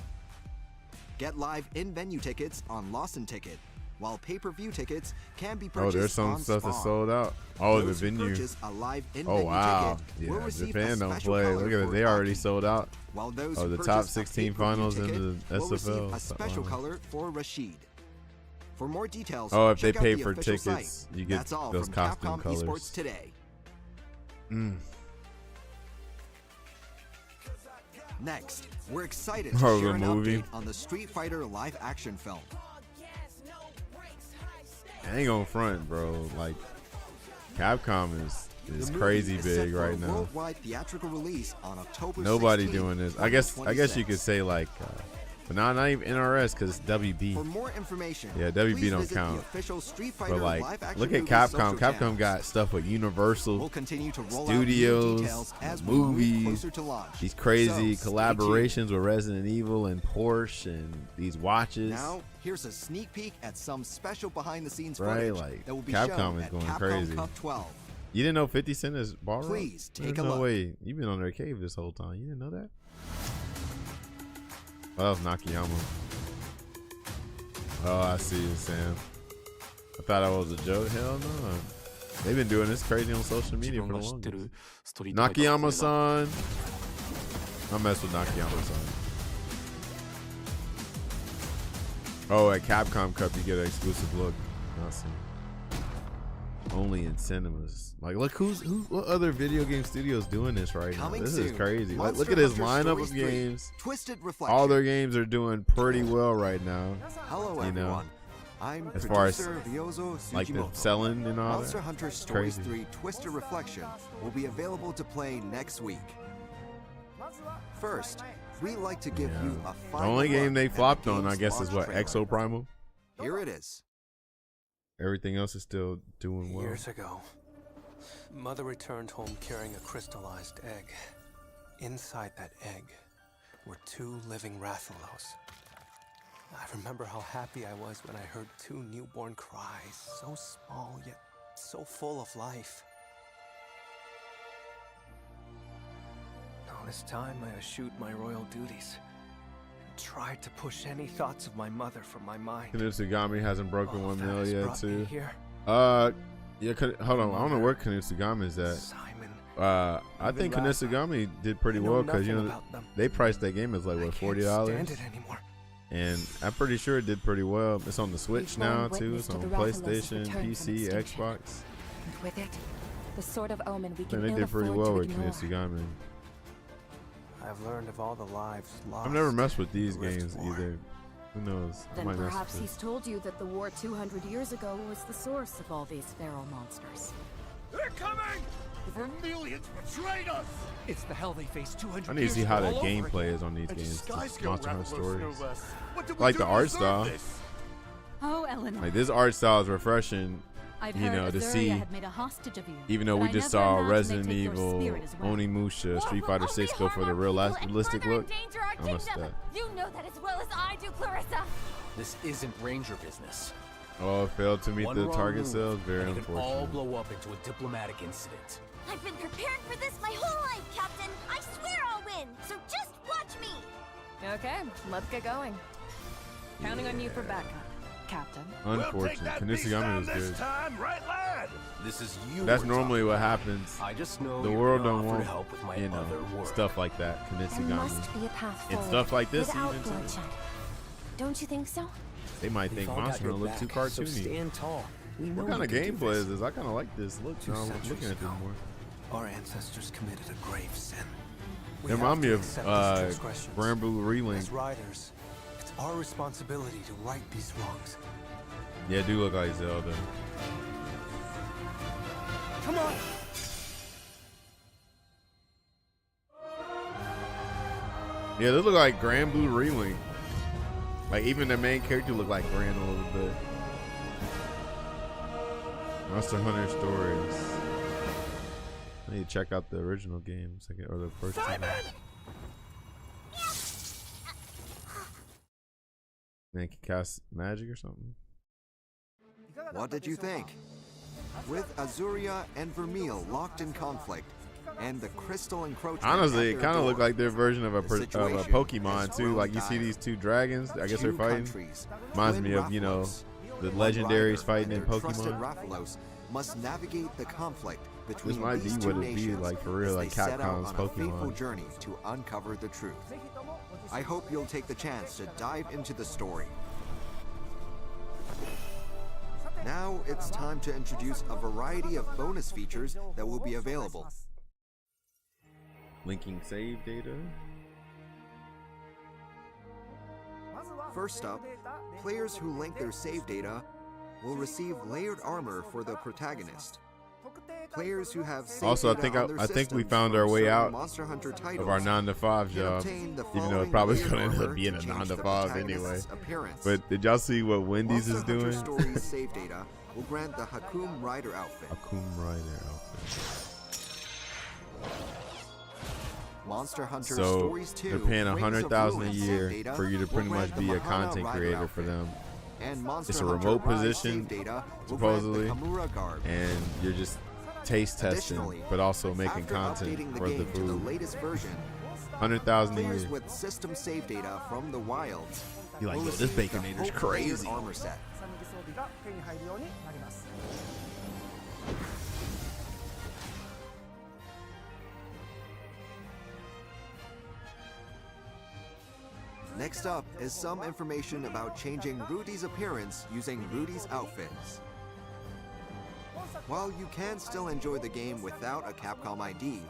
[SPEAKER 6] Get live in-venue tickets on Lawson Ticket, while pay-per-view tickets can be purchased
[SPEAKER 5] Oh, there's some
[SPEAKER 6] on
[SPEAKER 5] stuff
[SPEAKER 6] Spawn.
[SPEAKER 5] that's sold out. Oh, the
[SPEAKER 6] Those who
[SPEAKER 5] venue.
[SPEAKER 6] purchase a live
[SPEAKER 5] Oh
[SPEAKER 6] in-venue
[SPEAKER 5] wow,
[SPEAKER 6] ticket will
[SPEAKER 5] yeah.
[SPEAKER 6] receive
[SPEAKER 5] Japan
[SPEAKER 6] a
[SPEAKER 5] don't
[SPEAKER 6] special
[SPEAKER 5] play.
[SPEAKER 6] color
[SPEAKER 5] Look at it,
[SPEAKER 6] for
[SPEAKER 5] they already
[SPEAKER 6] Aki,
[SPEAKER 5] sold out.
[SPEAKER 6] while those
[SPEAKER 5] Oh,
[SPEAKER 6] who
[SPEAKER 5] the
[SPEAKER 6] purchase
[SPEAKER 5] top
[SPEAKER 6] a
[SPEAKER 5] 16
[SPEAKER 6] pay-per-view
[SPEAKER 5] finals
[SPEAKER 6] ticket
[SPEAKER 5] into the
[SPEAKER 6] will receive
[SPEAKER 5] SFL.
[SPEAKER 6] a special
[SPEAKER 5] Wow.
[SPEAKER 6] color for Rashid. For more details,
[SPEAKER 5] Oh, if they
[SPEAKER 6] check out
[SPEAKER 5] pay
[SPEAKER 6] the
[SPEAKER 5] for
[SPEAKER 6] official
[SPEAKER 5] tickets,
[SPEAKER 6] site.
[SPEAKER 5] you get
[SPEAKER 6] That's all
[SPEAKER 5] those
[SPEAKER 6] from
[SPEAKER 5] costume
[SPEAKER 6] Capcom
[SPEAKER 5] colors.
[SPEAKER 6] Esports today. Next, we're excited to
[SPEAKER 5] Oh,
[SPEAKER 6] share
[SPEAKER 5] the
[SPEAKER 6] an
[SPEAKER 5] movie?
[SPEAKER 6] update on the Street Fighter live-action film.
[SPEAKER 5] I ain't gonna front, bro. Like, Capcom is
[SPEAKER 6] The movie
[SPEAKER 5] crazy
[SPEAKER 6] is set
[SPEAKER 5] big
[SPEAKER 6] for a
[SPEAKER 5] right now.
[SPEAKER 6] worldwide theatrical release on October
[SPEAKER 5] Nobody
[SPEAKER 6] 16th,
[SPEAKER 5] doing this. I guess you
[SPEAKER 6] 2026.
[SPEAKER 5] could say like, but not even NRS because it's WB.
[SPEAKER 6] For more information,
[SPEAKER 5] Yeah, WB
[SPEAKER 6] please
[SPEAKER 5] don't
[SPEAKER 6] visit
[SPEAKER 5] count.
[SPEAKER 6] The official Street Fighter
[SPEAKER 5] But like,
[SPEAKER 6] live-action
[SPEAKER 5] look at
[SPEAKER 6] movie
[SPEAKER 5] Capcom.
[SPEAKER 6] social
[SPEAKER 5] Capcom
[SPEAKER 6] channels.
[SPEAKER 5] got stuff with Universal
[SPEAKER 6] We'll continue to roll
[SPEAKER 5] Studios,
[SPEAKER 6] out new details as we move
[SPEAKER 5] movies,
[SPEAKER 6] closer to launch.
[SPEAKER 5] these crazy
[SPEAKER 6] So, stay
[SPEAKER 5] collaborations with Resident Evil and Porsche and these watches.
[SPEAKER 6] Now, here's a sneak peek at some special behind-the-scenes
[SPEAKER 5] Right,
[SPEAKER 6] footage
[SPEAKER 5] like,
[SPEAKER 6] that will be
[SPEAKER 5] Capcom
[SPEAKER 6] shown
[SPEAKER 5] is
[SPEAKER 6] at
[SPEAKER 5] going
[SPEAKER 6] Capcom
[SPEAKER 5] crazy.
[SPEAKER 6] Cup 12.
[SPEAKER 5] You didn't know 50 Cent is bar?
[SPEAKER 6] Please take
[SPEAKER 5] There's
[SPEAKER 6] a
[SPEAKER 5] no
[SPEAKER 6] look.
[SPEAKER 5] way. You've been on their cave this whole time. You didn't know that? Oh, that was Nakayama. Oh, I see you, Sam. I thought that was a joke. Hell no. They've been doing this crazy on social media for the longest. Nakayama-san. I mess with Nakayama-san. Oh, at Capcom Cup, you get an exclusive look. I see. Only in cinemas. Like, look what other video game studios doing this right now?
[SPEAKER 6] Coming
[SPEAKER 5] This
[SPEAKER 6] soon,
[SPEAKER 5] is crazy. Like,
[SPEAKER 6] Monster
[SPEAKER 5] look at his
[SPEAKER 6] Hunter
[SPEAKER 5] lineup
[SPEAKER 6] Stories
[SPEAKER 5] of
[SPEAKER 6] 3,
[SPEAKER 5] games.
[SPEAKER 6] Twisted Reflection.
[SPEAKER 5] All their games are doing pretty well right now.
[SPEAKER 6] Hello,
[SPEAKER 5] you know,
[SPEAKER 6] everyone. I'm
[SPEAKER 5] as far as
[SPEAKER 6] producer Ryozo
[SPEAKER 5] like the
[SPEAKER 6] Tsujimoto.
[SPEAKER 5] selling and all
[SPEAKER 6] Monster
[SPEAKER 5] that.
[SPEAKER 6] Hunter
[SPEAKER 5] It's
[SPEAKER 6] Stories
[SPEAKER 5] crazy.
[SPEAKER 6] 3 Twisted Reflection will be available to play next week. First, we like to give you a
[SPEAKER 5] The
[SPEAKER 6] final
[SPEAKER 5] only game
[SPEAKER 6] look
[SPEAKER 5] they
[SPEAKER 6] at the
[SPEAKER 5] flopped on, I
[SPEAKER 6] game's
[SPEAKER 5] guess, is
[SPEAKER 6] launch
[SPEAKER 5] what,
[SPEAKER 6] trailer.
[SPEAKER 5] Exo Primal.
[SPEAKER 6] Here it is.
[SPEAKER 5] Everything else is still doing well.
[SPEAKER 9] Years ago, Mother returned home carrying a crystallized egg. Inside that egg were 2 living Rathalos. I remember how happy I was when I heard 2 newborn cries, so small yet so full of life. Now this time I eschewed my royal duties and tried to push any thoughts of my mother from my mind.
[SPEAKER 5] Kanusugami hasn't broken
[SPEAKER 9] All
[SPEAKER 5] 1
[SPEAKER 9] that
[SPEAKER 5] mil
[SPEAKER 9] has
[SPEAKER 5] yet,
[SPEAKER 9] brought me
[SPEAKER 5] too.
[SPEAKER 9] here.
[SPEAKER 5] Yeah, hold on. I don't know where Kanusugami is at.
[SPEAKER 9] Simon,
[SPEAKER 5] I think Kanusugami did pretty
[SPEAKER 9] I know
[SPEAKER 5] well because,
[SPEAKER 9] nothing
[SPEAKER 5] you know,
[SPEAKER 9] about them.
[SPEAKER 5] they priced that game as like, what,
[SPEAKER 9] I can't
[SPEAKER 5] $40?
[SPEAKER 9] stand it anymore.
[SPEAKER 5] And I'm pretty sure it did pretty well. It's on the Switch now too. It's on PlayStation, PC, Xbox.
[SPEAKER 10] And with it, the sort of omen we can
[SPEAKER 5] Man, they did pretty well with Kinesigami.
[SPEAKER 9] I've learned of all the lives lost.
[SPEAKER 5] I've never messed with these games either. Who knows? I
[SPEAKER 10] Then
[SPEAKER 5] might mess
[SPEAKER 10] perhaps
[SPEAKER 5] with
[SPEAKER 10] he's told you that the war 200 years ago was the source of all these feral monsters.
[SPEAKER 8] They're coming! The Vermilions betrayed us! It's the hell they faced 200
[SPEAKER 5] I need to see how the gameplay is on these games.
[SPEAKER 8] Sky-scale
[SPEAKER 5] Monster Hunter
[SPEAKER 8] Rathalos,
[SPEAKER 5] Stories.
[SPEAKER 8] no less. What did we
[SPEAKER 5] Like
[SPEAKER 8] do
[SPEAKER 5] the
[SPEAKER 8] to
[SPEAKER 5] art
[SPEAKER 8] deserve
[SPEAKER 5] style.
[SPEAKER 8] this?
[SPEAKER 10] Oh, Eleanor.
[SPEAKER 5] Like this art style is refreshing.
[SPEAKER 10] I've
[SPEAKER 5] You know,
[SPEAKER 10] heard
[SPEAKER 5] to
[SPEAKER 10] Azuria
[SPEAKER 5] see,
[SPEAKER 10] had made a hostage of you,
[SPEAKER 5] even though
[SPEAKER 10] but
[SPEAKER 5] we
[SPEAKER 10] I
[SPEAKER 5] just
[SPEAKER 10] never
[SPEAKER 5] saw
[SPEAKER 10] imagined they'd
[SPEAKER 5] Resident
[SPEAKER 10] take your
[SPEAKER 5] Evil,
[SPEAKER 10] spirit as well.
[SPEAKER 5] Onimusha, Street Fighter 6 go for the realistic look. I must that.
[SPEAKER 1] You know that as well as I do, Clarissa.
[SPEAKER 11] This isn't Ranger business.
[SPEAKER 5] Oh, it failed to meet
[SPEAKER 11] One
[SPEAKER 5] the
[SPEAKER 11] wrong
[SPEAKER 5] target
[SPEAKER 11] move,
[SPEAKER 5] cells. Very
[SPEAKER 11] and it could all
[SPEAKER 5] unfortunate.
[SPEAKER 11] blow up into a diplomatic incident.
[SPEAKER 1] I've been preparing for this my whole life, Captain. I swear I'll win. So just watch me.
[SPEAKER 10] Okay, let's get going. Counting on you for backup, Captain.
[SPEAKER 5] Unfortunate. Kinesigami was good.
[SPEAKER 8] Time, right, lad?
[SPEAKER 11] This is you.
[SPEAKER 5] That's
[SPEAKER 11] we're
[SPEAKER 5] normally
[SPEAKER 11] talking
[SPEAKER 5] what
[SPEAKER 11] about.
[SPEAKER 5] happens.
[SPEAKER 11] I just know
[SPEAKER 5] The
[SPEAKER 11] you're
[SPEAKER 5] world
[SPEAKER 11] gonna
[SPEAKER 5] don't
[SPEAKER 11] offer to
[SPEAKER 5] want,
[SPEAKER 11] help with my
[SPEAKER 5] you know,
[SPEAKER 11] other work.
[SPEAKER 5] stuff like that.
[SPEAKER 1] There
[SPEAKER 5] Kinesigami.
[SPEAKER 1] must be a path
[SPEAKER 5] And
[SPEAKER 1] forward.
[SPEAKER 5] stuff like this
[SPEAKER 1] without
[SPEAKER 5] even too.
[SPEAKER 1] bloodshed. Don't you think so?
[SPEAKER 5] They might
[SPEAKER 11] We've
[SPEAKER 5] think
[SPEAKER 11] all got
[SPEAKER 5] Monster
[SPEAKER 11] your
[SPEAKER 5] Hunter look
[SPEAKER 11] back,
[SPEAKER 5] too
[SPEAKER 11] so
[SPEAKER 5] cartoony.
[SPEAKER 11] stand tall. We know
[SPEAKER 5] What kind
[SPEAKER 11] we
[SPEAKER 5] of
[SPEAKER 11] can do
[SPEAKER 5] gameplay
[SPEAKER 11] this.
[SPEAKER 5] is this? I kind of like this. Look,
[SPEAKER 9] 2
[SPEAKER 5] now I'm
[SPEAKER 9] centuries
[SPEAKER 5] looking at this
[SPEAKER 9] ago,
[SPEAKER 5] more.
[SPEAKER 9] our ancestors committed a grave sin.
[SPEAKER 5] It remind me of
[SPEAKER 9] accept these transgressions.
[SPEAKER 5] Grand Blue Relink.
[SPEAKER 9] As riders, it's our responsibility to right these wrongs.
[SPEAKER 5] Yeah, it do look like Zelda.
[SPEAKER 9] Come on!
[SPEAKER 5] Yeah, this look like Grand Blue Relink. Like even the main character look like Grand a little bit. Monster Hunter Stories. I need to check out the original game, or the first time. Then can cast magic or something.
[SPEAKER 6] What did you think? With Azuria and Vermeil locked in conflict, and the crystal encroachment.
[SPEAKER 5] Honestly,
[SPEAKER 6] at
[SPEAKER 5] it
[SPEAKER 6] their
[SPEAKER 5] kind of
[SPEAKER 6] door,
[SPEAKER 5] looked like their version of a
[SPEAKER 6] the situation
[SPEAKER 5] Pokemon
[SPEAKER 6] has
[SPEAKER 5] too.
[SPEAKER 6] grown
[SPEAKER 5] Like you see
[SPEAKER 6] dire.
[SPEAKER 5] these two dragons. I guess they're
[SPEAKER 6] Two
[SPEAKER 5] fighting.
[SPEAKER 6] countries,
[SPEAKER 5] Reminds
[SPEAKER 6] twin
[SPEAKER 5] me of, you know,
[SPEAKER 6] Rathalos.
[SPEAKER 5] the
[SPEAKER 6] One
[SPEAKER 5] legendaries
[SPEAKER 6] rider
[SPEAKER 5] fighting
[SPEAKER 6] and
[SPEAKER 5] in
[SPEAKER 6] their trusted
[SPEAKER 5] Pokemon.
[SPEAKER 6] Rathalos must navigate the conflict between
[SPEAKER 5] This might be
[SPEAKER 6] these
[SPEAKER 5] what
[SPEAKER 6] two
[SPEAKER 5] it'd be
[SPEAKER 6] nations
[SPEAKER 5] like for real,
[SPEAKER 6] as
[SPEAKER 5] like
[SPEAKER 6] they set out
[SPEAKER 5] Capcom's
[SPEAKER 6] on a fateful
[SPEAKER 5] Pokemon.
[SPEAKER 6] journey to uncover the truth. I hope you'll take the chance to dive into the story. Now it's time to introduce a variety of bonus features that will be available.
[SPEAKER 5] Linking save data.
[SPEAKER 6] First up, players who link their save data will receive layered armor for the protagonist. Players who have save
[SPEAKER 5] Also,
[SPEAKER 6] data on their
[SPEAKER 5] I think we
[SPEAKER 6] systems
[SPEAKER 5] found
[SPEAKER 6] from
[SPEAKER 5] our way
[SPEAKER 6] certain
[SPEAKER 5] out
[SPEAKER 6] Monster Hunter titles
[SPEAKER 5] of our 9 to 5
[SPEAKER 6] can
[SPEAKER 5] job.
[SPEAKER 6] obtain the
[SPEAKER 5] Even though
[SPEAKER 6] following
[SPEAKER 5] it probably is
[SPEAKER 6] layered
[SPEAKER 5] going to end
[SPEAKER 6] armor
[SPEAKER 5] up being
[SPEAKER 6] to
[SPEAKER 5] a
[SPEAKER 6] change
[SPEAKER 5] 9 to
[SPEAKER 6] the
[SPEAKER 5] 5 anyway.
[SPEAKER 6] protagonist's appearance.
[SPEAKER 5] But did y'all see what Wendy's
[SPEAKER 6] Monster
[SPEAKER 5] is doing?
[SPEAKER 6] Hunter Stories save data will grant the Hakum Rider outfit.
[SPEAKER 5] Hakum Rider outfit.
[SPEAKER 6] Monster Hunter
[SPEAKER 5] So
[SPEAKER 6] Stories 2
[SPEAKER 5] they're paying
[SPEAKER 6] Wings of
[SPEAKER 5] $100,000 a
[SPEAKER 6] Ruin
[SPEAKER 5] year
[SPEAKER 6] save data
[SPEAKER 5] for you to
[SPEAKER 6] will
[SPEAKER 5] pretty
[SPEAKER 6] grant
[SPEAKER 5] much
[SPEAKER 6] the
[SPEAKER 5] be a
[SPEAKER 6] Mahana
[SPEAKER 5] content
[SPEAKER 6] Rider
[SPEAKER 5] creator
[SPEAKER 6] outfit.
[SPEAKER 5] for them.
[SPEAKER 6] And Monster
[SPEAKER 5] It's a
[SPEAKER 6] Hunter
[SPEAKER 5] remote
[SPEAKER 6] Rise
[SPEAKER 5] position,
[SPEAKER 6] save data will grant the
[SPEAKER 5] supposedly,
[SPEAKER 6] Kamura garb.
[SPEAKER 5] and you're just taste testing,
[SPEAKER 6] Additionally,
[SPEAKER 5] but also making
[SPEAKER 6] after
[SPEAKER 5] content
[SPEAKER 6] updating the
[SPEAKER 5] for the
[SPEAKER 6] game to the
[SPEAKER 5] food.
[SPEAKER 6] latest version,
[SPEAKER 5] 100,000 a
[SPEAKER 6] players
[SPEAKER 5] year.
[SPEAKER 6] with system save data from the wilds
[SPEAKER 5] You're like,
[SPEAKER 6] will
[SPEAKER 5] yo, this
[SPEAKER 6] receive the
[SPEAKER 5] Baconator's
[SPEAKER 6] Hope layered
[SPEAKER 5] crazy.
[SPEAKER 6] armor set. Next up is some information about changing Rudy's appearance using Rudy's outfits. While you can still enjoy the game without a Capcom ID,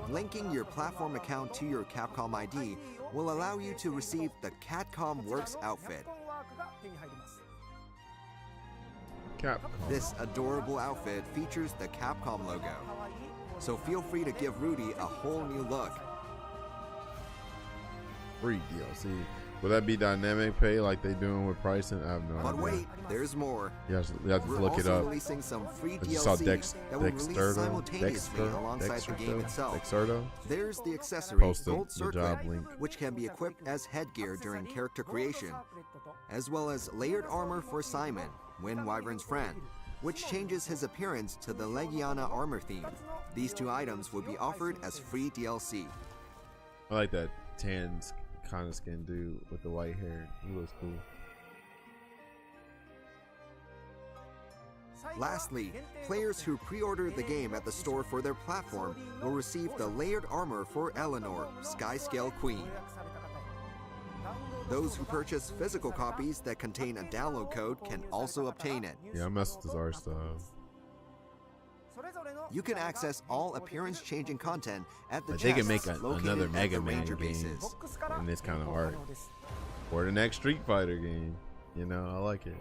[SPEAKER 6] linking your platform account to your Capcom ID will allow you to receive the Catcom Works outfit.
[SPEAKER 5] Capcom.
[SPEAKER 6] This adorable outfit features the Capcom logo, so feel free to give Rudy a whole new look.
[SPEAKER 5] Free DLC. Will that be dynamic pay like they doing with pricing? I have no
[SPEAKER 6] But
[SPEAKER 5] idea.
[SPEAKER 6] wait, there's more.
[SPEAKER 5] You have to
[SPEAKER 6] We're
[SPEAKER 5] look it
[SPEAKER 6] also
[SPEAKER 5] up.
[SPEAKER 6] releasing some free
[SPEAKER 5] I just saw
[SPEAKER 6] DLC that will release simultaneously
[SPEAKER 5] Dexterdo,
[SPEAKER 6] alongside the game itself.
[SPEAKER 5] Dexterdo.
[SPEAKER 6] There's the accessory
[SPEAKER 5] Post
[SPEAKER 6] Gold
[SPEAKER 5] the job
[SPEAKER 6] Circlet,
[SPEAKER 5] link.
[SPEAKER 6] which can be equipped as headgear during character creation, as well as layered armor for Simon, Wind Wyvern's friend, which changes his appearance to the Legiana armor theme. These two items will be offered as free DLC.
[SPEAKER 5] I like that tan kind of skin dude with the white hair. He looks cool.
[SPEAKER 6] Lastly, players who pre-order the game at the store for their platform will receive the layered armor for Eleanor, Skyscale Queen. Those who purchase physical copies that contain a download code can also obtain it.
[SPEAKER 5] Yeah, I mess with this art style.
[SPEAKER 6] You can access all appearance-changing content at the
[SPEAKER 5] But they can
[SPEAKER 6] chests
[SPEAKER 5] make
[SPEAKER 6] located
[SPEAKER 5] another
[SPEAKER 6] at
[SPEAKER 5] Mega
[SPEAKER 6] the
[SPEAKER 5] Man
[SPEAKER 6] Ranger
[SPEAKER 5] game
[SPEAKER 6] bases.
[SPEAKER 5] in this kind of art. Or the next Street Fighter game. You know, I like it.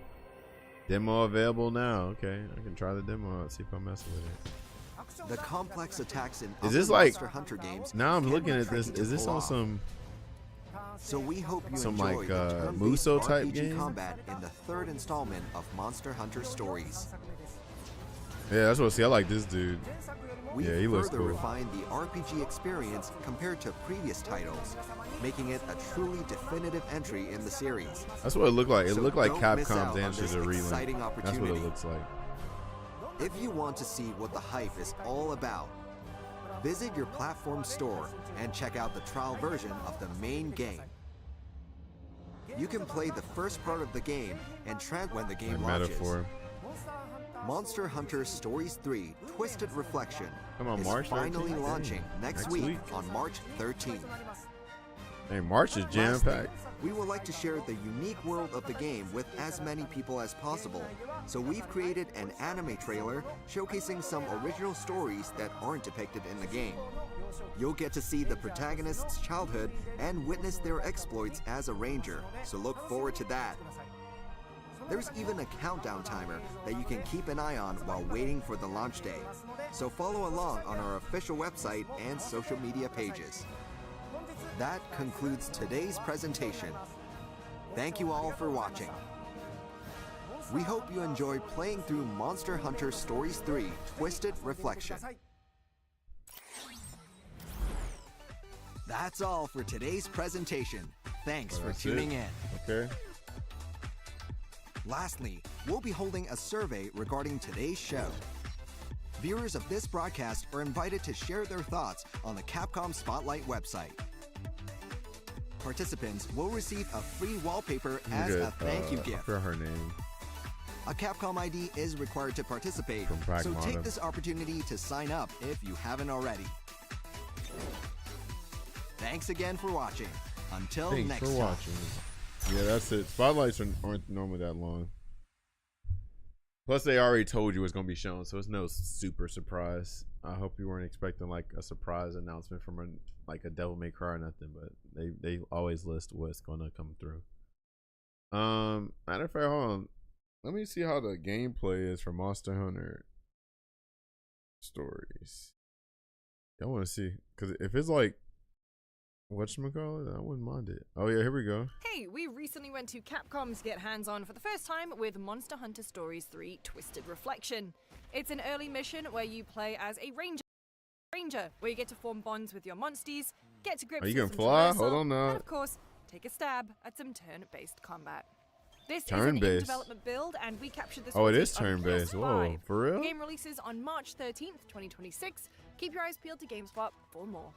[SPEAKER 5] Demo available now. Okay, I can try the demo out, see if I mess with it.
[SPEAKER 6] The complex attacks in
[SPEAKER 5] Is this
[SPEAKER 6] other
[SPEAKER 5] like
[SPEAKER 6] Monster Hunter games
[SPEAKER 5] now I'm
[SPEAKER 6] can
[SPEAKER 5] looking
[SPEAKER 6] be
[SPEAKER 5] at this?
[SPEAKER 6] tricky to
[SPEAKER 5] Is this
[SPEAKER 6] pull
[SPEAKER 5] on
[SPEAKER 6] off.
[SPEAKER 5] some
[SPEAKER 6] So we hope you
[SPEAKER 5] some
[SPEAKER 6] enjoy
[SPEAKER 5] like
[SPEAKER 6] the turn-based
[SPEAKER 5] Muso type
[SPEAKER 6] RPG
[SPEAKER 5] game?
[SPEAKER 6] combat in the third installment of Monster Hunter Stories.
[SPEAKER 5] Yeah, that's what. See, I like this dude.
[SPEAKER 6] We
[SPEAKER 5] Yeah, he looks
[SPEAKER 6] further
[SPEAKER 5] cool.
[SPEAKER 6] refined the RPG experience compared to previous titles, making it a truly definitive entry in the series.
[SPEAKER 5] That's what it looked like. It
[SPEAKER 6] So
[SPEAKER 5] looked like
[SPEAKER 6] don't miss
[SPEAKER 5] Capcom's
[SPEAKER 6] out on
[SPEAKER 5] answer
[SPEAKER 6] this
[SPEAKER 5] to
[SPEAKER 6] exciting
[SPEAKER 5] Relink. That's what
[SPEAKER 6] opportunity.
[SPEAKER 5] it looks like.
[SPEAKER 6] If you want to see what the hype is all about, visit your platform store and check out the trial version of the main game. You can play the first part of the game and when the game
[SPEAKER 5] Like
[SPEAKER 6] launches.
[SPEAKER 5] metaphor.
[SPEAKER 6] Monster Hunter Stories 3 Twisted Reflection
[SPEAKER 5] Come on,
[SPEAKER 6] is
[SPEAKER 5] March
[SPEAKER 6] finally
[SPEAKER 5] 13th?
[SPEAKER 6] launching
[SPEAKER 5] Dang,
[SPEAKER 6] next
[SPEAKER 5] next
[SPEAKER 6] week
[SPEAKER 5] week.
[SPEAKER 6] on March 13th.
[SPEAKER 5] Hey, March is jam
[SPEAKER 6] Lastly,
[SPEAKER 5] packed.
[SPEAKER 6] we would like to share the unique world of the game with as many people as possible, so we've created an anime trailer showcasing some original stories that aren't depicted in the game. You'll get to see the protagonist's childhood and witness their exploits as a ranger, so look forward to that. There's even a countdown timer that you can keep an eye on while waiting for the launch day, so follow along on our official website and social media pages. That concludes today's presentation. Thank you all for watching. We hope you enjoy playing through Monster Hunter Stories 3 Twisted Reflection. That's all for today's presentation. Thanks for
[SPEAKER 5] That's
[SPEAKER 6] tuning
[SPEAKER 5] it.
[SPEAKER 6] in.
[SPEAKER 5] Okay.
[SPEAKER 6] Lastly, we'll be holding a survey regarding today's show. Viewers of this broadcast are invited to share their thoughts on the Capcom Spotlight website. Participants will receive a free wallpaper as a thank you
[SPEAKER 5] I
[SPEAKER 6] gift.
[SPEAKER 5] forgot her name.
[SPEAKER 6] A Capcom ID is required to participate,
[SPEAKER 5] From
[SPEAKER 6] so
[SPEAKER 5] Pragmata.
[SPEAKER 6] take this opportunity to sign up if you haven't already. Thanks again for watching. Until
[SPEAKER 5] Thanks
[SPEAKER 6] next
[SPEAKER 5] for
[SPEAKER 6] time.
[SPEAKER 5] watching. Yeah, that's it. Spotlights aren't normally that long. Plus, they already told you it's going to be shown, so it's no super surprise. I hope you weren't expecting like a surprise announcement from a Devil May Cry or nothing, but they always list what's going to come through. Matter of fact, hold on. Let me see how the gameplay is for Monster Hunter Stories. I want to see, because if it's like whatchamacallit, I wouldn't mind it. Oh yeah, here we go.
[SPEAKER 10] Hey, we recently went to Capcom to get hands-on for the first time with Monster Hunter Stories 3 Twisted Reflection. It's an early mission where you play as a ranger, where you get to form bonds with your monsties, get to grips
[SPEAKER 5] Oh, you
[SPEAKER 10] with
[SPEAKER 5] can
[SPEAKER 10] some
[SPEAKER 5] fly?
[SPEAKER 10] traversal,
[SPEAKER 5] Hold on now.
[SPEAKER 10] and of course, take a stab at some turn-based combat. This is an
[SPEAKER 5] Turn-based.
[SPEAKER 10] in-development build, and we captured this
[SPEAKER 5] Oh, it
[SPEAKER 10] footage
[SPEAKER 5] is
[SPEAKER 10] on
[SPEAKER 5] turn-based.
[SPEAKER 10] PS5.
[SPEAKER 5] Whoa, for real?
[SPEAKER 10] The game releases on March 13th, 2026. Keep your eyes peeled to GameSpot for more.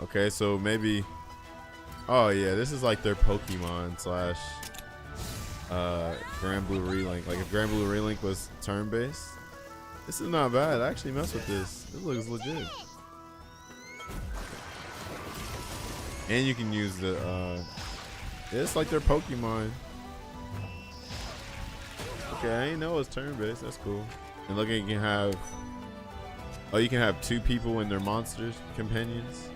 [SPEAKER 5] Okay, so maybe. Oh yeah, this is like their Pokemon slash Grand Blue Relink. Like if Grand Blue Relink was turn-based, this is not bad. I actually mess with this. This looks legit. And you can use the it's like their Pokemon. Okay, I didn't know it was turn-based. That's cool. And look, you can have 2 people in their monsters companions.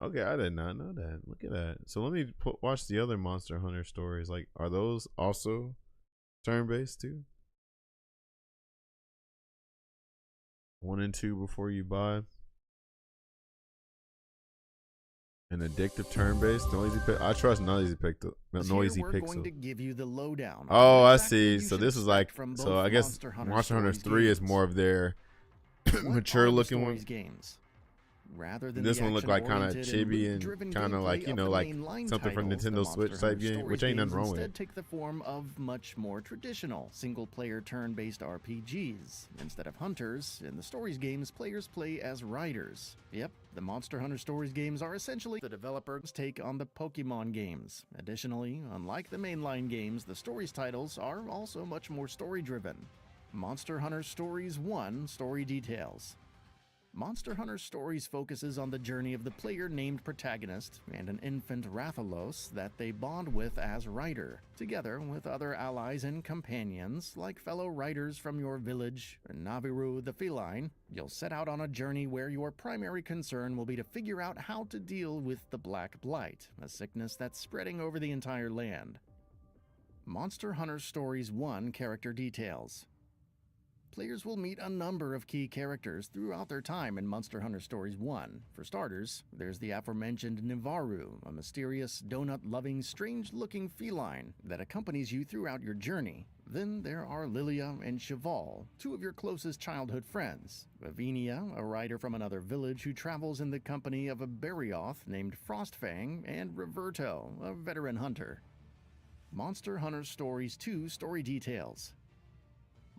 [SPEAKER 5] Okay, I did not know that. Look at that. So let me watch the other Monster Hunter stories. Like, are those also turn-based too? 1 and 2 before you buy. An addictive turn-based noisy pick. I trust noisy pixel. Noisy
[SPEAKER 12] Here we're going
[SPEAKER 5] pixel.
[SPEAKER 12] to give you the lowdown.
[SPEAKER 5] Oh,
[SPEAKER 12] on
[SPEAKER 5] I
[SPEAKER 12] exactly
[SPEAKER 5] see.
[SPEAKER 12] you
[SPEAKER 5] So
[SPEAKER 12] should
[SPEAKER 5] this is like,
[SPEAKER 12] expect from
[SPEAKER 5] so
[SPEAKER 12] both
[SPEAKER 5] I guess Monster Hunter
[SPEAKER 12] Stories
[SPEAKER 5] 3 is
[SPEAKER 12] games.
[SPEAKER 5] more of their
[SPEAKER 12] What
[SPEAKER 5] mature
[SPEAKER 12] are the
[SPEAKER 5] looking
[SPEAKER 12] Stories
[SPEAKER 5] one.
[SPEAKER 12] games? Rather than
[SPEAKER 5] This
[SPEAKER 12] the
[SPEAKER 5] one looked like kind of
[SPEAKER 12] action-oriented and
[SPEAKER 5] chibi
[SPEAKER 12] loot-driven
[SPEAKER 5] and kind of
[SPEAKER 12] gameplay
[SPEAKER 5] like, you
[SPEAKER 12] of
[SPEAKER 5] know,
[SPEAKER 12] the
[SPEAKER 5] like
[SPEAKER 12] mainline
[SPEAKER 5] something from
[SPEAKER 12] titles, the
[SPEAKER 5] Nintendo Switch
[SPEAKER 12] Monster
[SPEAKER 5] type
[SPEAKER 12] Hunter
[SPEAKER 5] game, which
[SPEAKER 12] Stories
[SPEAKER 5] ain't nothing
[SPEAKER 12] games
[SPEAKER 5] wrong with
[SPEAKER 12] instead
[SPEAKER 5] it.
[SPEAKER 12] take the form of much more traditional single-player turn-based RPGs. Instead of hunters, in the Stories games, players play as riders. Yep, the Monster Hunter Stories games are essentially the developer's take on the Pokemon games. Additionally, unlike the mainline games, the Stories titles are also much more story-driven. Monster Hunter Stories 1 Story Details. Monster Hunter Stories focuses on the journey of the player named protagonist and an infant Rathalos that they bond with as Rider, together with other allies and companions like fellow riders from your village, Naviru the feline. You'll set out on a journey where your primary concern will be to figure out how to deal with the Black Blight, a sickness that's spreading over the entire land. Monster Hunter Stories 1 character details. Players will meet a number of key characters throughout their time in Monster Hunter Stories 1. For starters, there's the aforementioned Nivaru, a mysterious, donut-loving, strange-looking feline that accompanies you throughout your journey. Then there are Lilia and Cheval, two of your closest childhood friends. Avinia, a rider from another village who travels in the company of a Berioth named Frostfang, and Roberto, a veteran hunter. Monster Hunter Stories 2 story details.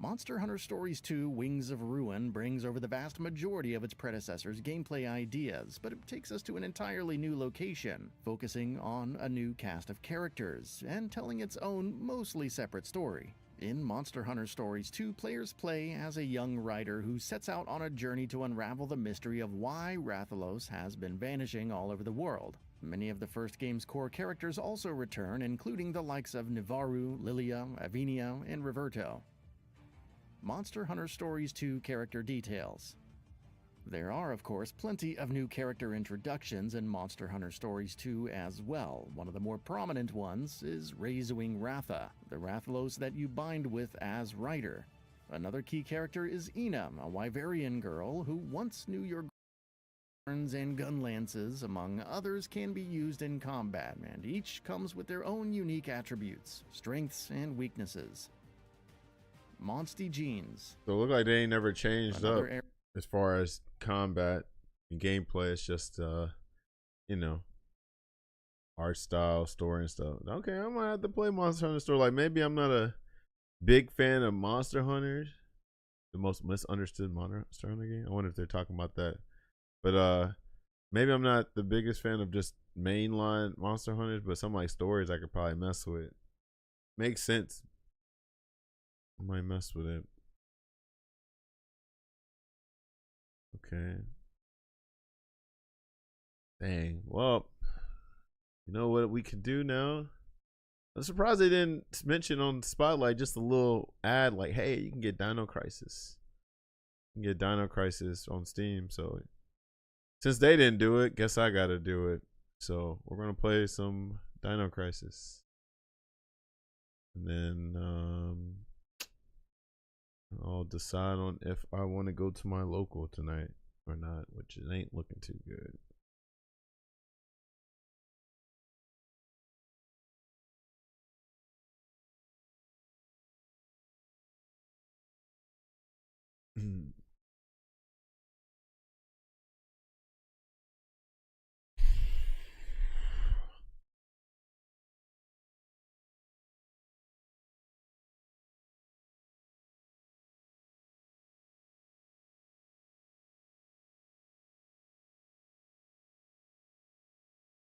[SPEAKER 12] Monster Hunter Stories 2 Wings of Ruin brings over the vast majority of its predecessor's gameplay ideas, but it takes us to an entirely new location, focusing on a new cast of characters, and telling its own, mostly separate story. In Monster Hunter Stories 2, players play as a young rider who sets out on a journey to unravel the mystery of why Rathalos has been vanishing all over the world. Many of the first game's core characters also return, including the likes of Nivaru, Lilia, Avinia, and Roberto. Monster Hunter Stories 2 character details. There are, of course, plenty of new character introductions in Monster Hunter Stories 2 as well. One of the more prominent ones is Razewing Ratha, the Rathalos that you bind with as Rider. Another key character is Ina, a Wyverian girl who once knew your guns and gun lances, among others, can be used in combat, and each comes with their own unique attributes, strengths, and weaknesses. Monsty Jeans.
[SPEAKER 5] So it looked like they ain't never changed up as far as combat and gameplay. It's just you know, art style, story and stuff. Okay, I might have to play Monster Hunter Story. Like, maybe I'm not a big fan of Monster Hunters, the most misunderstood Monster Hunter game. I wonder if they're talking about that. But maybe I'm not the biggest fan of just mainline Monster Hunters, but some like stories I could probably mess with. Makes sense. I might mess with it. Okay. Dang. Well, you know what we can do now? I'm surprised they didn't mention on Spotlight just a little ad like, hey, you can get Dino Crisis. You can get Dino Crisis on Steam. So since they didn't do it, guess I gotta do it. So we're gonna play some Dino Crisis. And then I'll decide on if I want to go to my local tonight or not, which it ain't looking too good.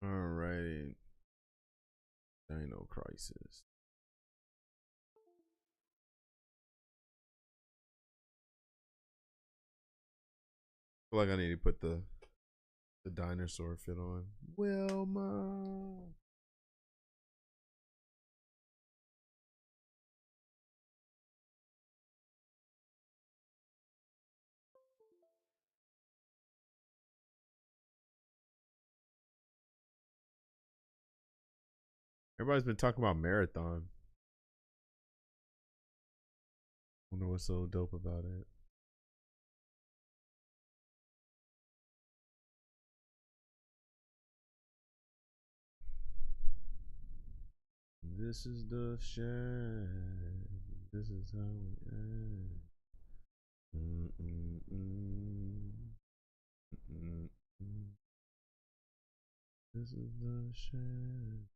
[SPEAKER 5] Alrighty. Dino Crisis. I feel like I need to put the dinosaur fit on. Wilma. Everybody's been talking about Marathon. Wonder what's so dope about it. This is the shag. This is how we end. This is the shag.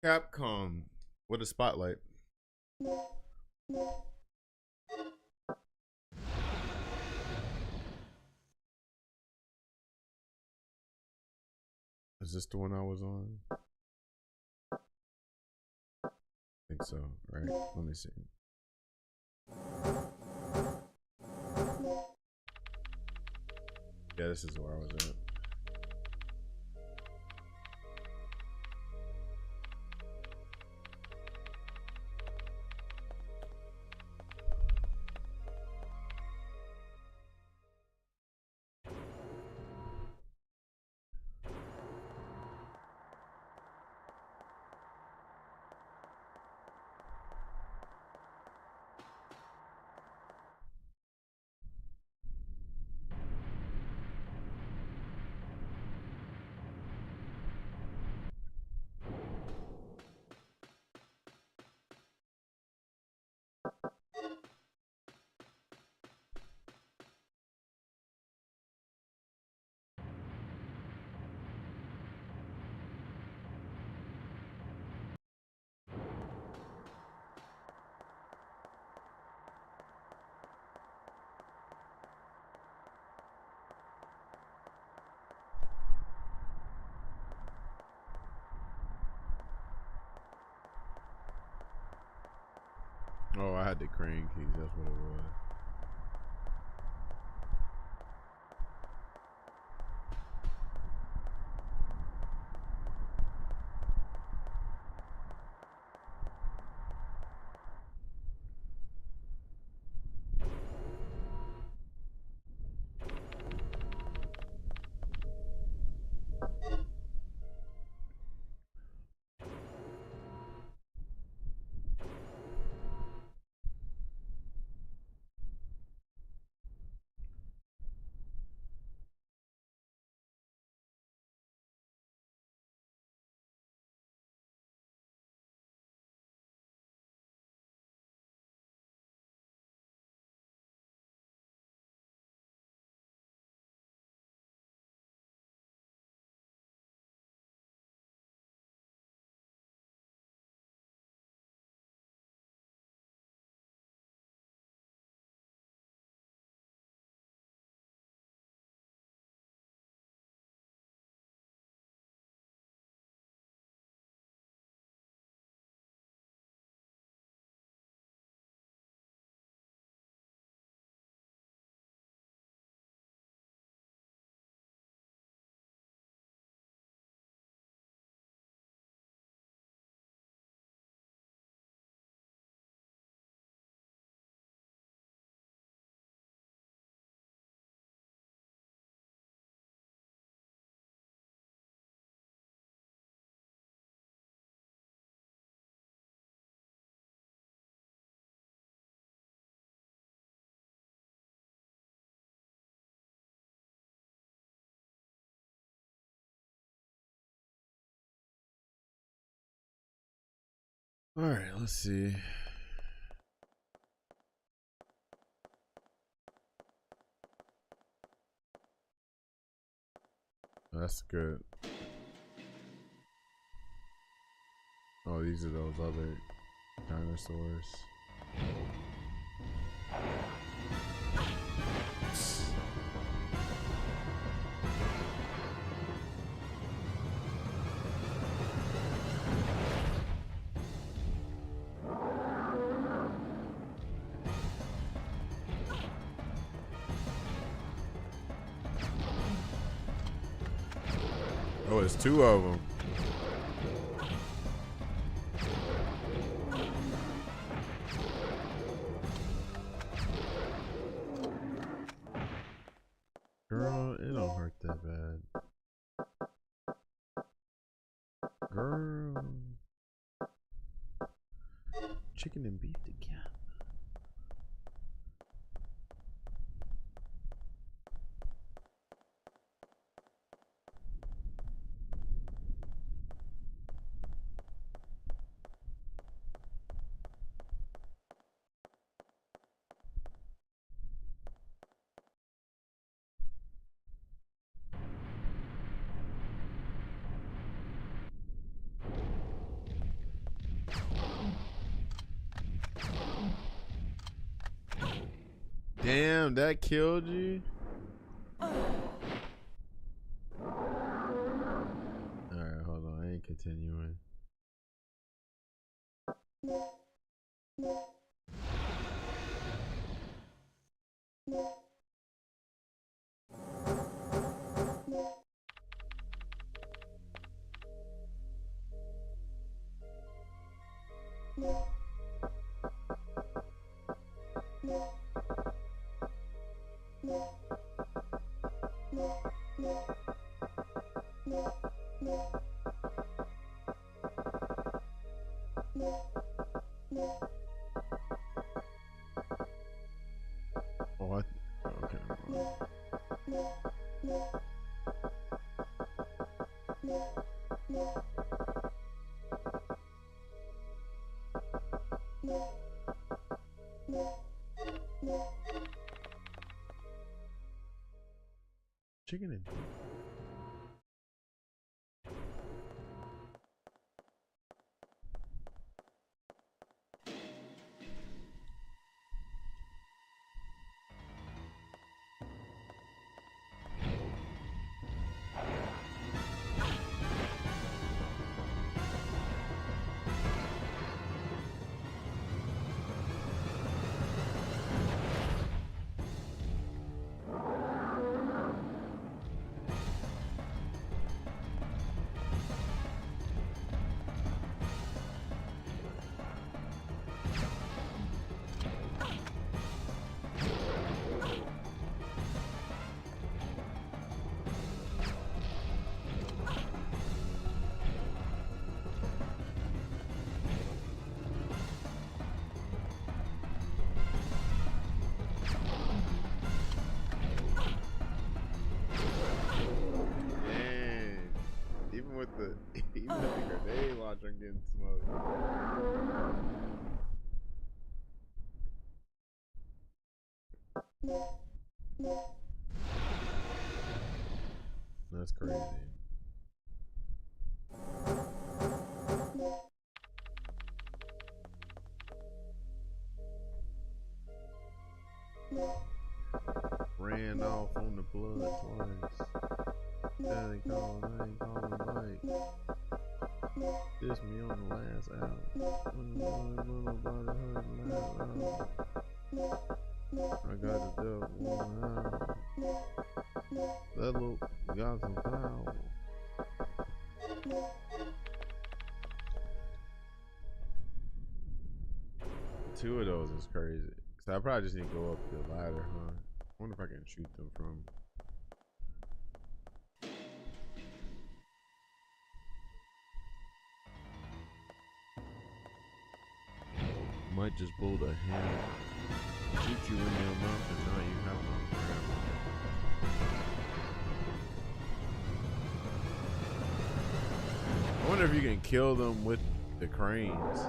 [SPEAKER 5] Capcom with a spotlight. Is this the one I was on? I think so, right? Let me see. Yeah, this is where I was at. Oh, I had the crane keys. That's what it was. All right, let's see. That's good. Oh, these are those other dinosaurs. Oh, it's two of them. Girl, it don't hurt that bad. Girl. Chicken and beef together. Damn, that killed you? Alright, hold on. I ain't continuing. What? Okay. Chicken and even with the grenade launcher getting smoked. That's crazy. Ran off on the blood twice. Daddy called, I ain't calling Mike. Diss me on the last album. I got the devil one out. That look got some power. Two of those is crazy. So I probably just need to go up the ladder, huh? I wonder if I can shoot them from. Might just blow the hand, shoot you in your mouth, and now you have no ground. I wonder if you can kill them with the cranes.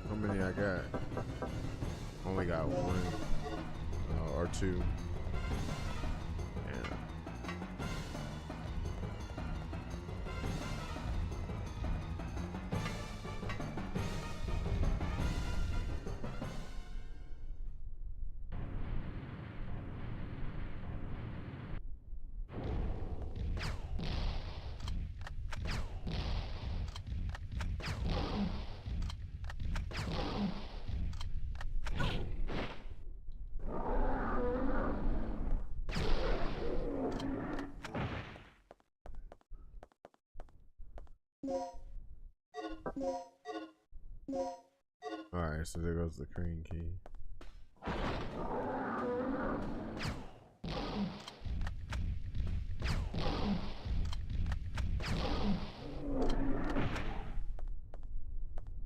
[SPEAKER 5] How many I got? Only got one or two. Yeah. Alright, so there goes the crane key.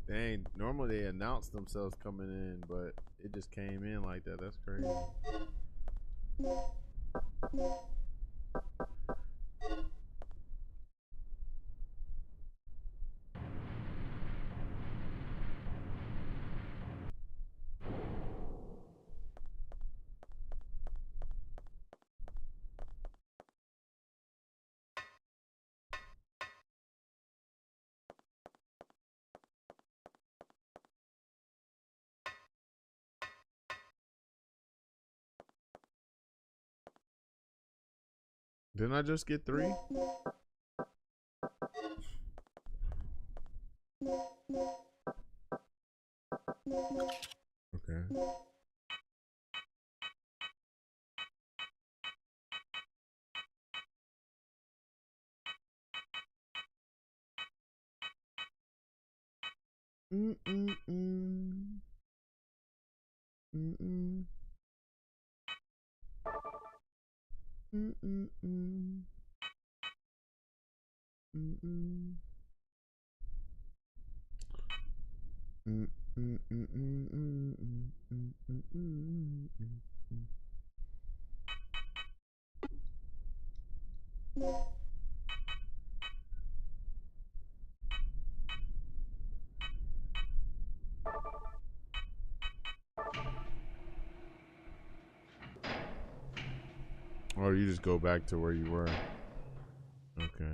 [SPEAKER 5] Dang, normally they announce themselves coming in, but it just came in like that. That's crazy. Didn't I just get 3? Okay. Mm-mm-mm. Mm-mm. Mm-mm-mm. Mm-mm. Or you just go back to where you were. Okay.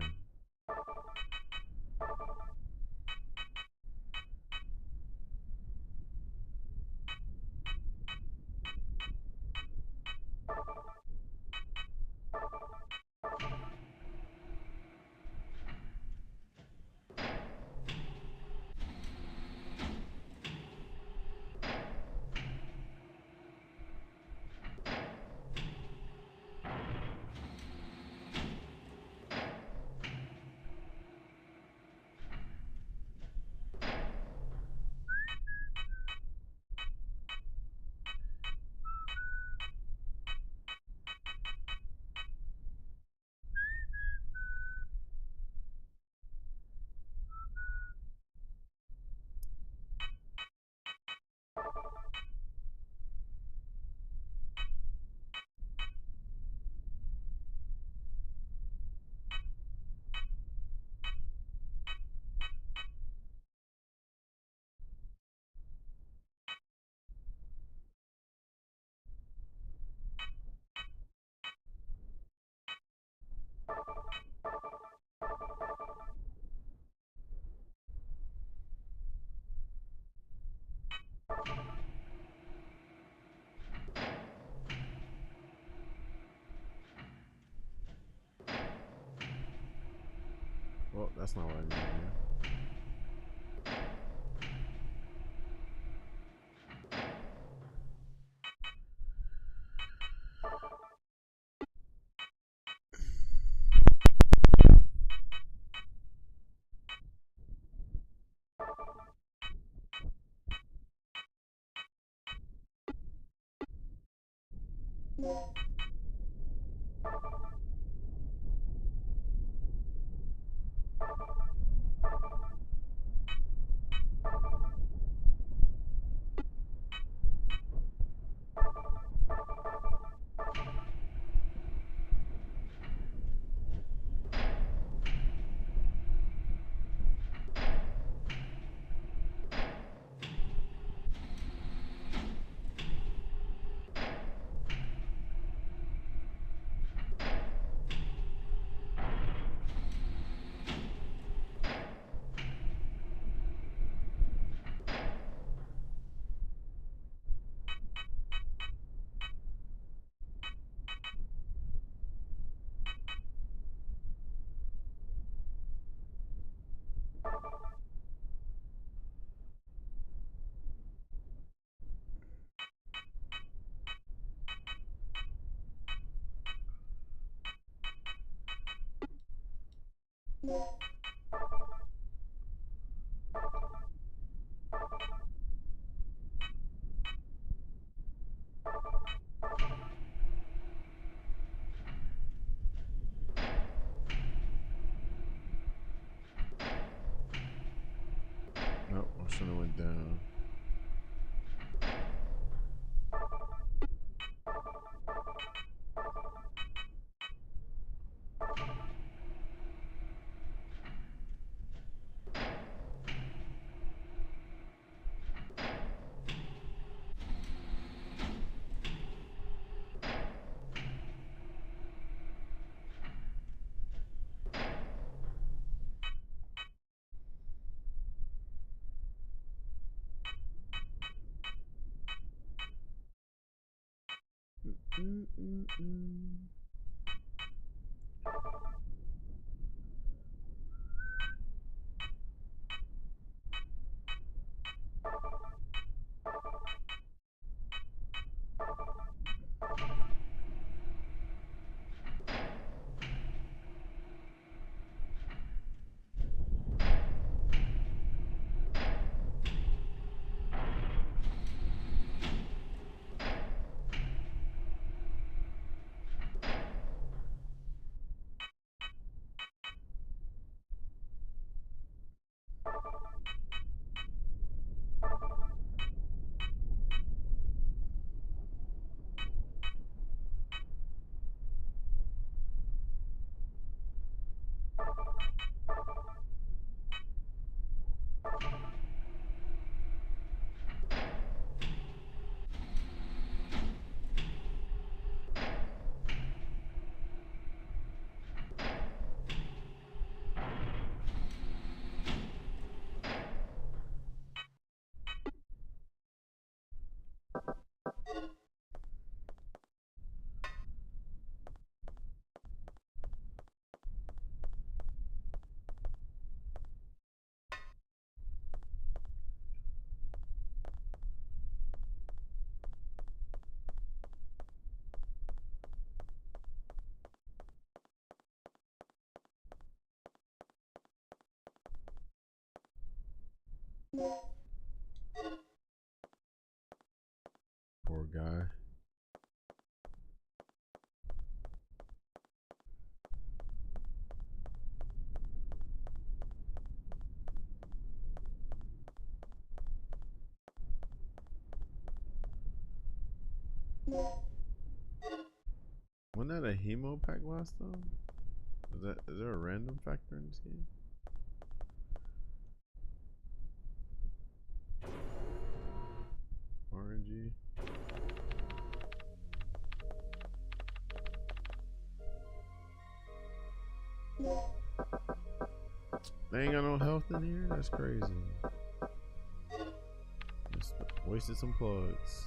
[SPEAKER 5] Well, that's not what I need to do. Nope, I should have went down. Poor guy. Wasn't that a hemo pack last time? Is there a random factor in this game? RNG. They ain't got no health in here? That's crazy. Just wasted some plugs.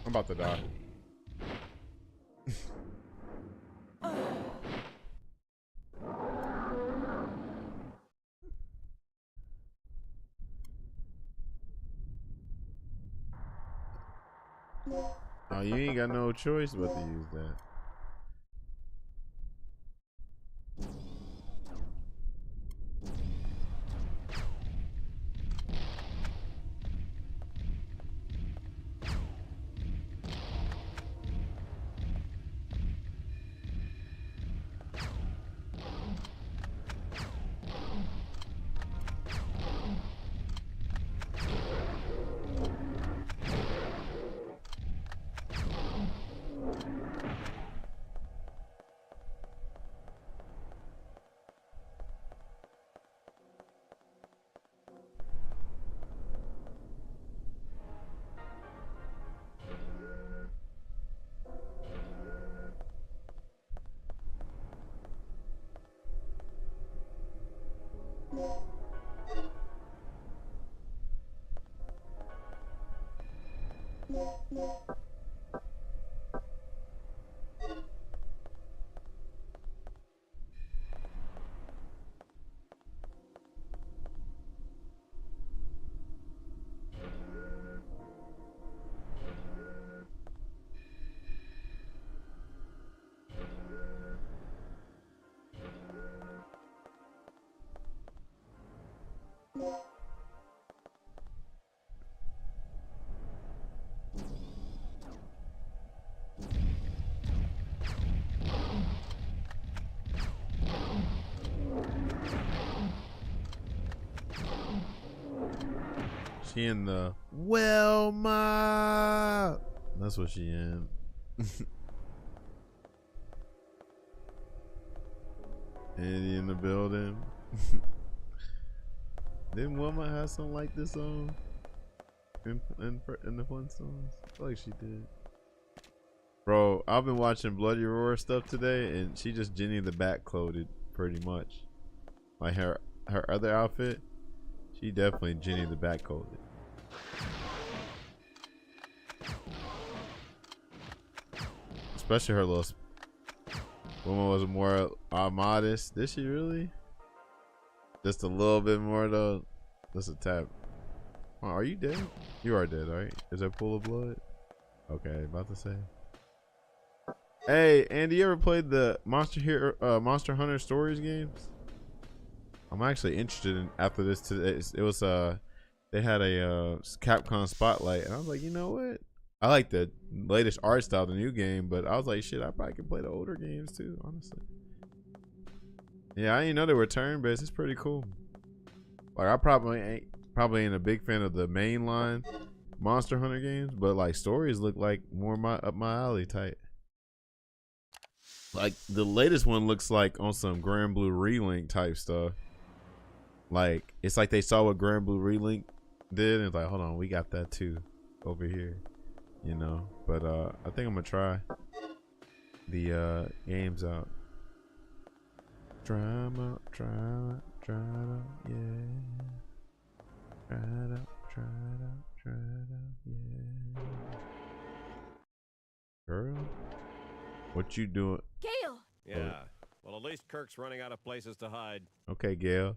[SPEAKER 5] I'm about to die. Oh, you ain't got no choice but to use that. She in the Wilma. That's what she in. Andy in the building. Didn't Wilma have something like this on in the Flintstones? I feel like she did. Bro, I've been watching Bloody Roar stuff today, and she just Jenny the Bat clothed pretty much. Like her other outfit, she definitely Jenny the Bat clothed. Especially her little woman was more modest. Did she really? Just a little bit more though. Just a tap. Oh, are you dead? You are dead, right? Is there a pool of blood? Okay, about to say. Hey, Andy, you ever played the Monster Hunter Stories games? I'm actually interested in after this today. It was they had a Capcom Spotlight, and I was like, you know what? I like the latest art style, the new game, but I was like, shit, I probably can play the older games too, honestly. Yeah, I didn't know they were turn-based. It's pretty cool. Like, I probably ain't a big fan of the mainline Monster Hunter games, but like stories look like more up my alley type. Like the latest one looks like on some Grand Blue Relink type stuff. Like it's like they saw what Grand Blue Relink did and it's like, hold on, we got that too. over here, you know. But I think I'm gonna try the games out. Try them out, try it out, yeah. Try it out, try it out, try it out, yeah. Girl, what you doing?
[SPEAKER 13] Gale!
[SPEAKER 14] Yeah, well, at least Kirk's running out of places to hide.
[SPEAKER 5] Okay, Gail.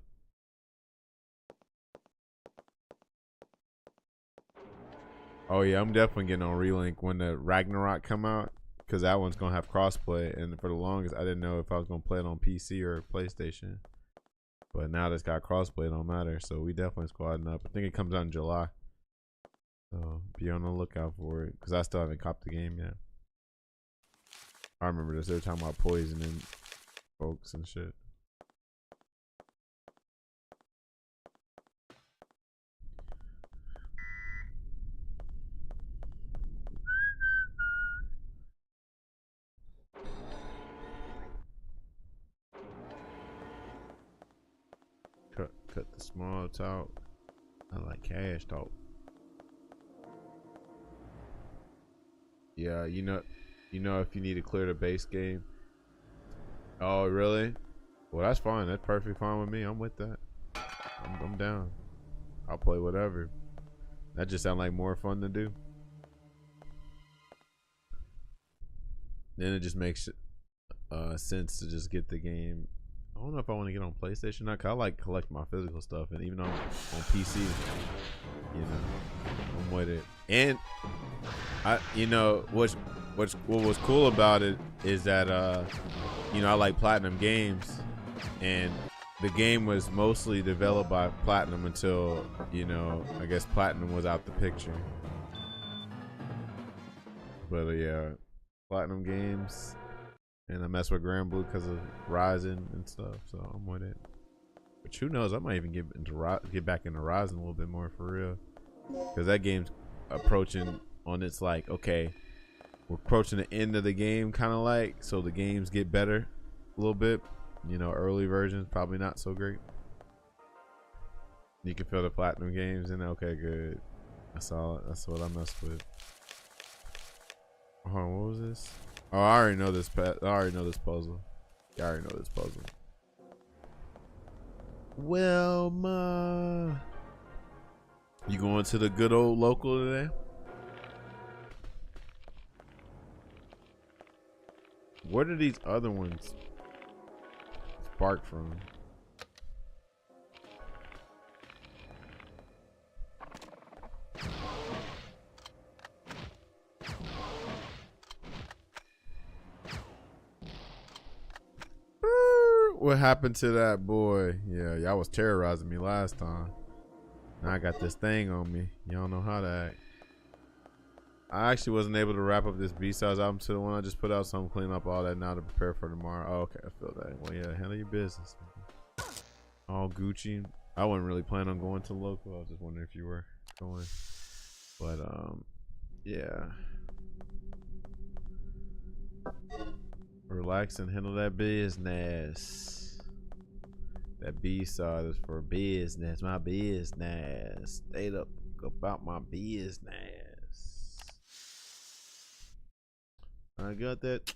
[SPEAKER 5] Oh yeah, I'm definitely getting on Relink when the Ragnarok come out, because that one's gonna have crossplay. And for the longest, I didn't know if I was gonna play it on PC or PlayStation. But now that's got crossplay, it don't matter. So we definitely squadding up. I think it comes out in July. So be on the lookout for it, because I still haven't copped the game yet. I remember this. They were talking about poisoning folks and shit. Cut the small talk. I like cash talk. Yeah, you know if you need to clear the base game. Oh really? Well, that's fine. That's perfectly fine with me. I'm with that. I'm down. I'll play whatever. That just sounds like more fun to do. Then it just makes sense to just get the game. I don't know if I want to get on PlayStation or not, 'cause I like collect my physical stuff, and even on PC, you know, I'm with it. And what was cool about it is that I like Platinum Games, and the game was mostly developed by Platinum until I guess Platinum was out the picture. But yeah, Platinum Games. And I mess with Grand Blue because of Ryzen and stuff, so I'm with it. But who knows? I might even get back into Ryzen a little bit more for real, because that game's approaching on its like, okay, we're approaching the end of the game, kind of like, so the games get better a little bit. Early versions probably not so great. You can feel the Platinum Games, and okay, good. That's all. That's what I messed with. Hold on, what was this? Oh, I already know this. I already know this puzzle. I already know this puzzle. Well, ma, you going to the good old local today? Where did these other ones spark from? What happened to that boy? Yeah, y'all was terrorizing me last time. Now I got this thing on me. Y'all know how to act. I actually wasn't able to wrap up this B-sides album to the one I just put out, so I'm cleaning up all that now to prepare for tomorrow. Oh, okay, I feel that. Well, yeah, handle your business. All Gucci. I wasn't really planning on going to the local. I was just wondering if you were going. But yeah. Relax and handle that business. That B-side is for business. My business. Stayed up about my business. I got that.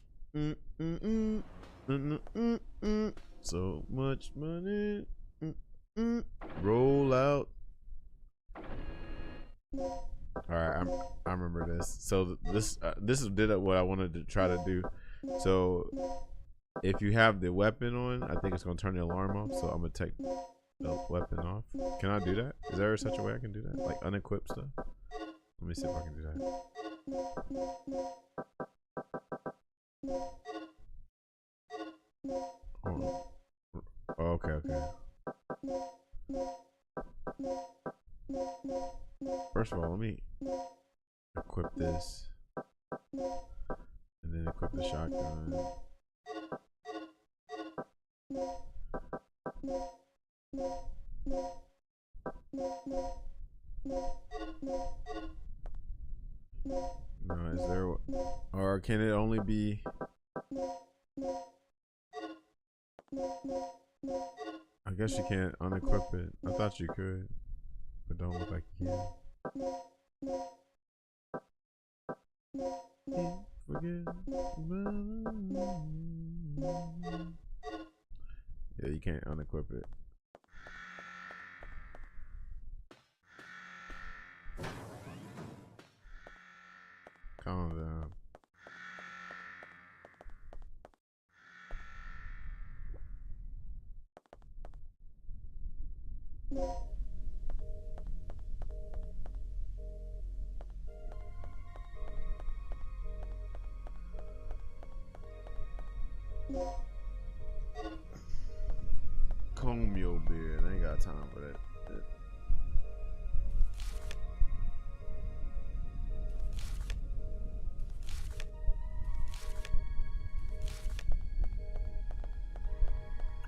[SPEAKER 5] So much money. Roll out. All right, I remember this. So this did what I wanted to try to do. So if you have the weapon on, I think it's gonna turn the alarm off. So I'm gonna take the weapon off. Can I do that? Is there such a way I can do that? Like unequip stuff? Let me see if I can do that. Oh, okay. First of all, let me equip this. And then equip the shotgun. No, is there, or can it only be? I guess you can't unequip it. I thought you could, but don't look like you can. Yeah, you can't unequip it. Calm down. Comb your beard. I ain't got time for that.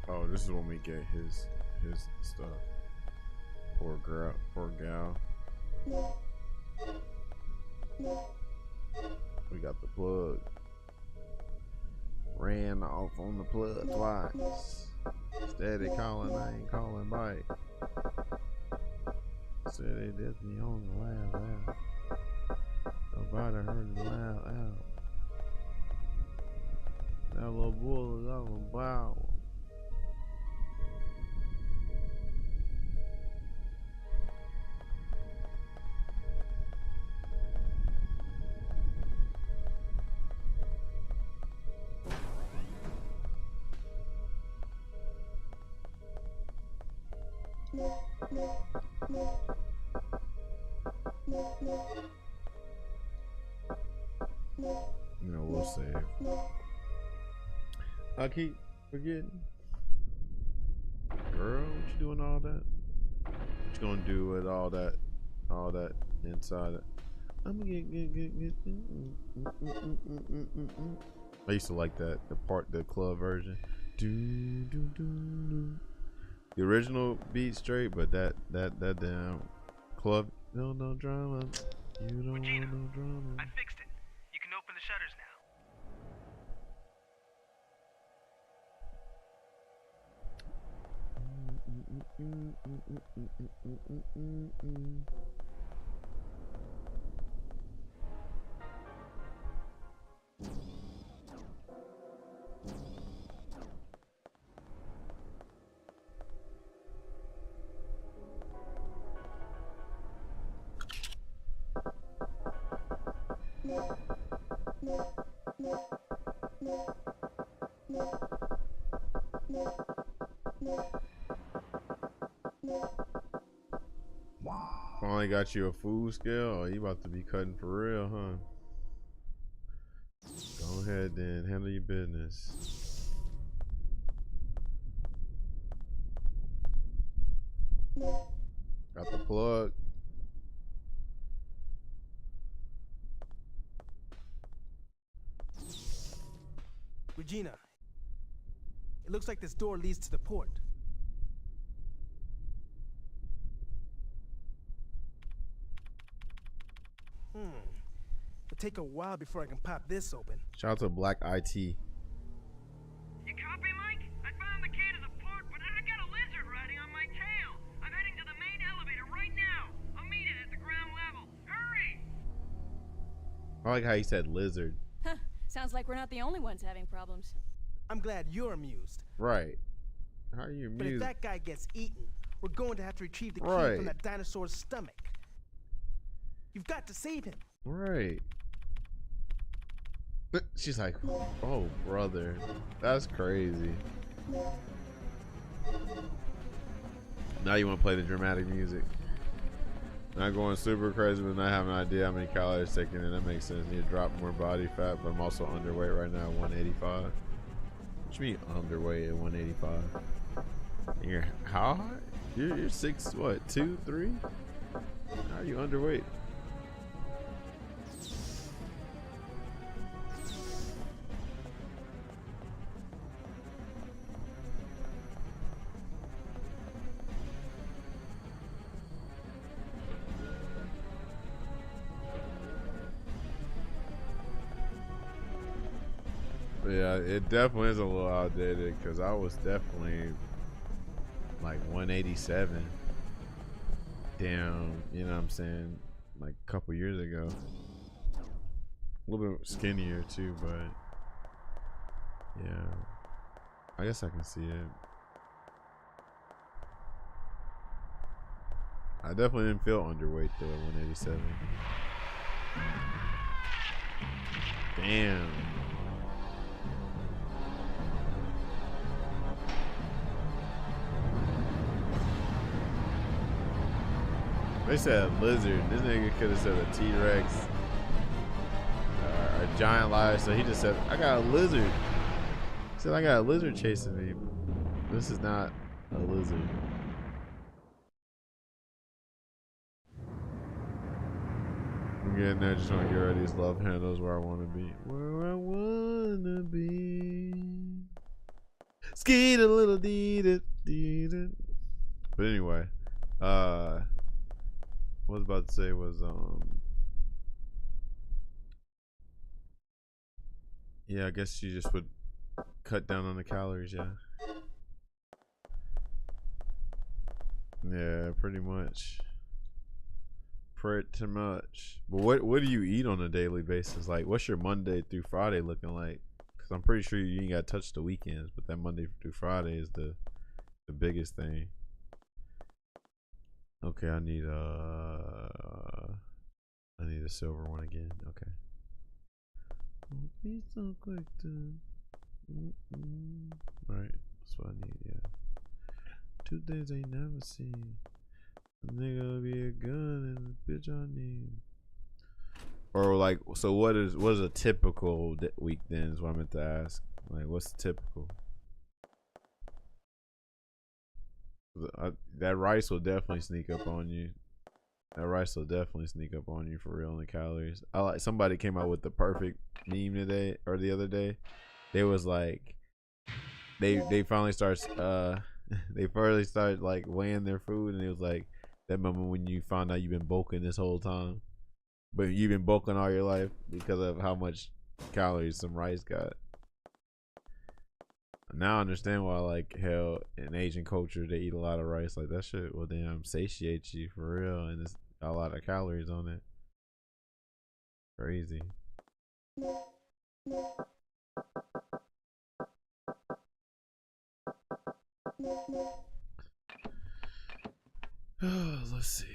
[SPEAKER 5] Oh, this is when we get his stuff. Poor girl, poor gal. We got the plug. Ran off on the plug twice. Steady calling, I ain't calling back. Said they did me on the laugh out. Nobody heard the laugh out. That little bull is on the bow. You know, we'll save. I keep forgetting. Girl, what you doing all that? What you gonna do with all that inside it? I'm gonna get. I used to like that, the club version. The original beat straight, but that damn club, no drama. You don't
[SPEAKER 13] Regina,
[SPEAKER 5] want no drama.
[SPEAKER 13] I fixed it. You can open the shutters now.
[SPEAKER 5] Finally got you a food scale? Oh, you about to be cutting for real, huh? Go ahead then, handle your business. Got the plug.
[SPEAKER 13] Regina, it looks like this door leads to the port. It'll take a while before I can pop this open.
[SPEAKER 5] Shout out to Black IT.
[SPEAKER 13] You copy, Mike? I found the key to the port, but I got a lizard riding on my tail. I'm heading to the main elevator right now. I'll meet it at the ground level. Hurry!
[SPEAKER 5] I like how he said lizard.
[SPEAKER 15] Huh. Sounds like we're not the only ones having problems.
[SPEAKER 13] I'm glad you're amused.
[SPEAKER 5] Right. How are you amused?
[SPEAKER 13] But if that guy gets eaten, we're going to have to retrieve the key
[SPEAKER 5] Right.
[SPEAKER 13] from that dinosaur's stomach. You've got to save him.
[SPEAKER 5] Right. She's like, oh, brother. That's crazy. Now you want to play the dramatic music. Not going super crazy, but not having an idea how many calories taken in. That makes sense. Need to drop more body fat, but I'm also underweight right now, 185. What you mean underweight at 185? And you're how high? You're 6, what, 2, 3? How are you underweight? Yeah, it definitely is a little outdated because I was definitely like 187 down, you know what I'm saying, like a couple years ago. A little bit skinnier too, but yeah, I guess I can see it. I definitely didn't feel underweight though at 187. Damn. They said lizard. This nigga could have said a T-Rex or a giant lion. So he just said, I got a lizard. He said, I got a lizard chasing me. This is not a lizard. I'm getting there. Just want to get rid of these love handles where I want to be. Where I want to be. Skeet a little dee. But anyway, what I was about to say was yeah, I guess you just would cut down on the calories. Yeah, pretty much. But what do you eat on a daily basis? Like, what's your Monday through Friday looking like? Because I'm pretty sure you ain't got to touch the weekends, but that Monday through Friday is the biggest thing. Okay, I need a silver one again. Okay. Don't be so quick to. Right, that's what I need. Yeah. 2 things I ain't never seen. A nigga be a gun and a bitch I need. Or like, so what is a typical week then? Is what I meant to ask. Like, what's typical? That rice will definitely sneak up on you. That rice will definitely sneak up on you for real in the calories. Somebody came out with the perfect meme today or the other day. They was like, they finally started like weighing their food, and it was like that moment when you found out you've been bulking this whole time, but you've been bulking all your life because of how much calories some rice got. Now I understand why, like, hell, in Asian culture they eat a lot of rice. Like, that shit will damn satiate you for real, and it's a lot of calories on it. Crazy. Let's see.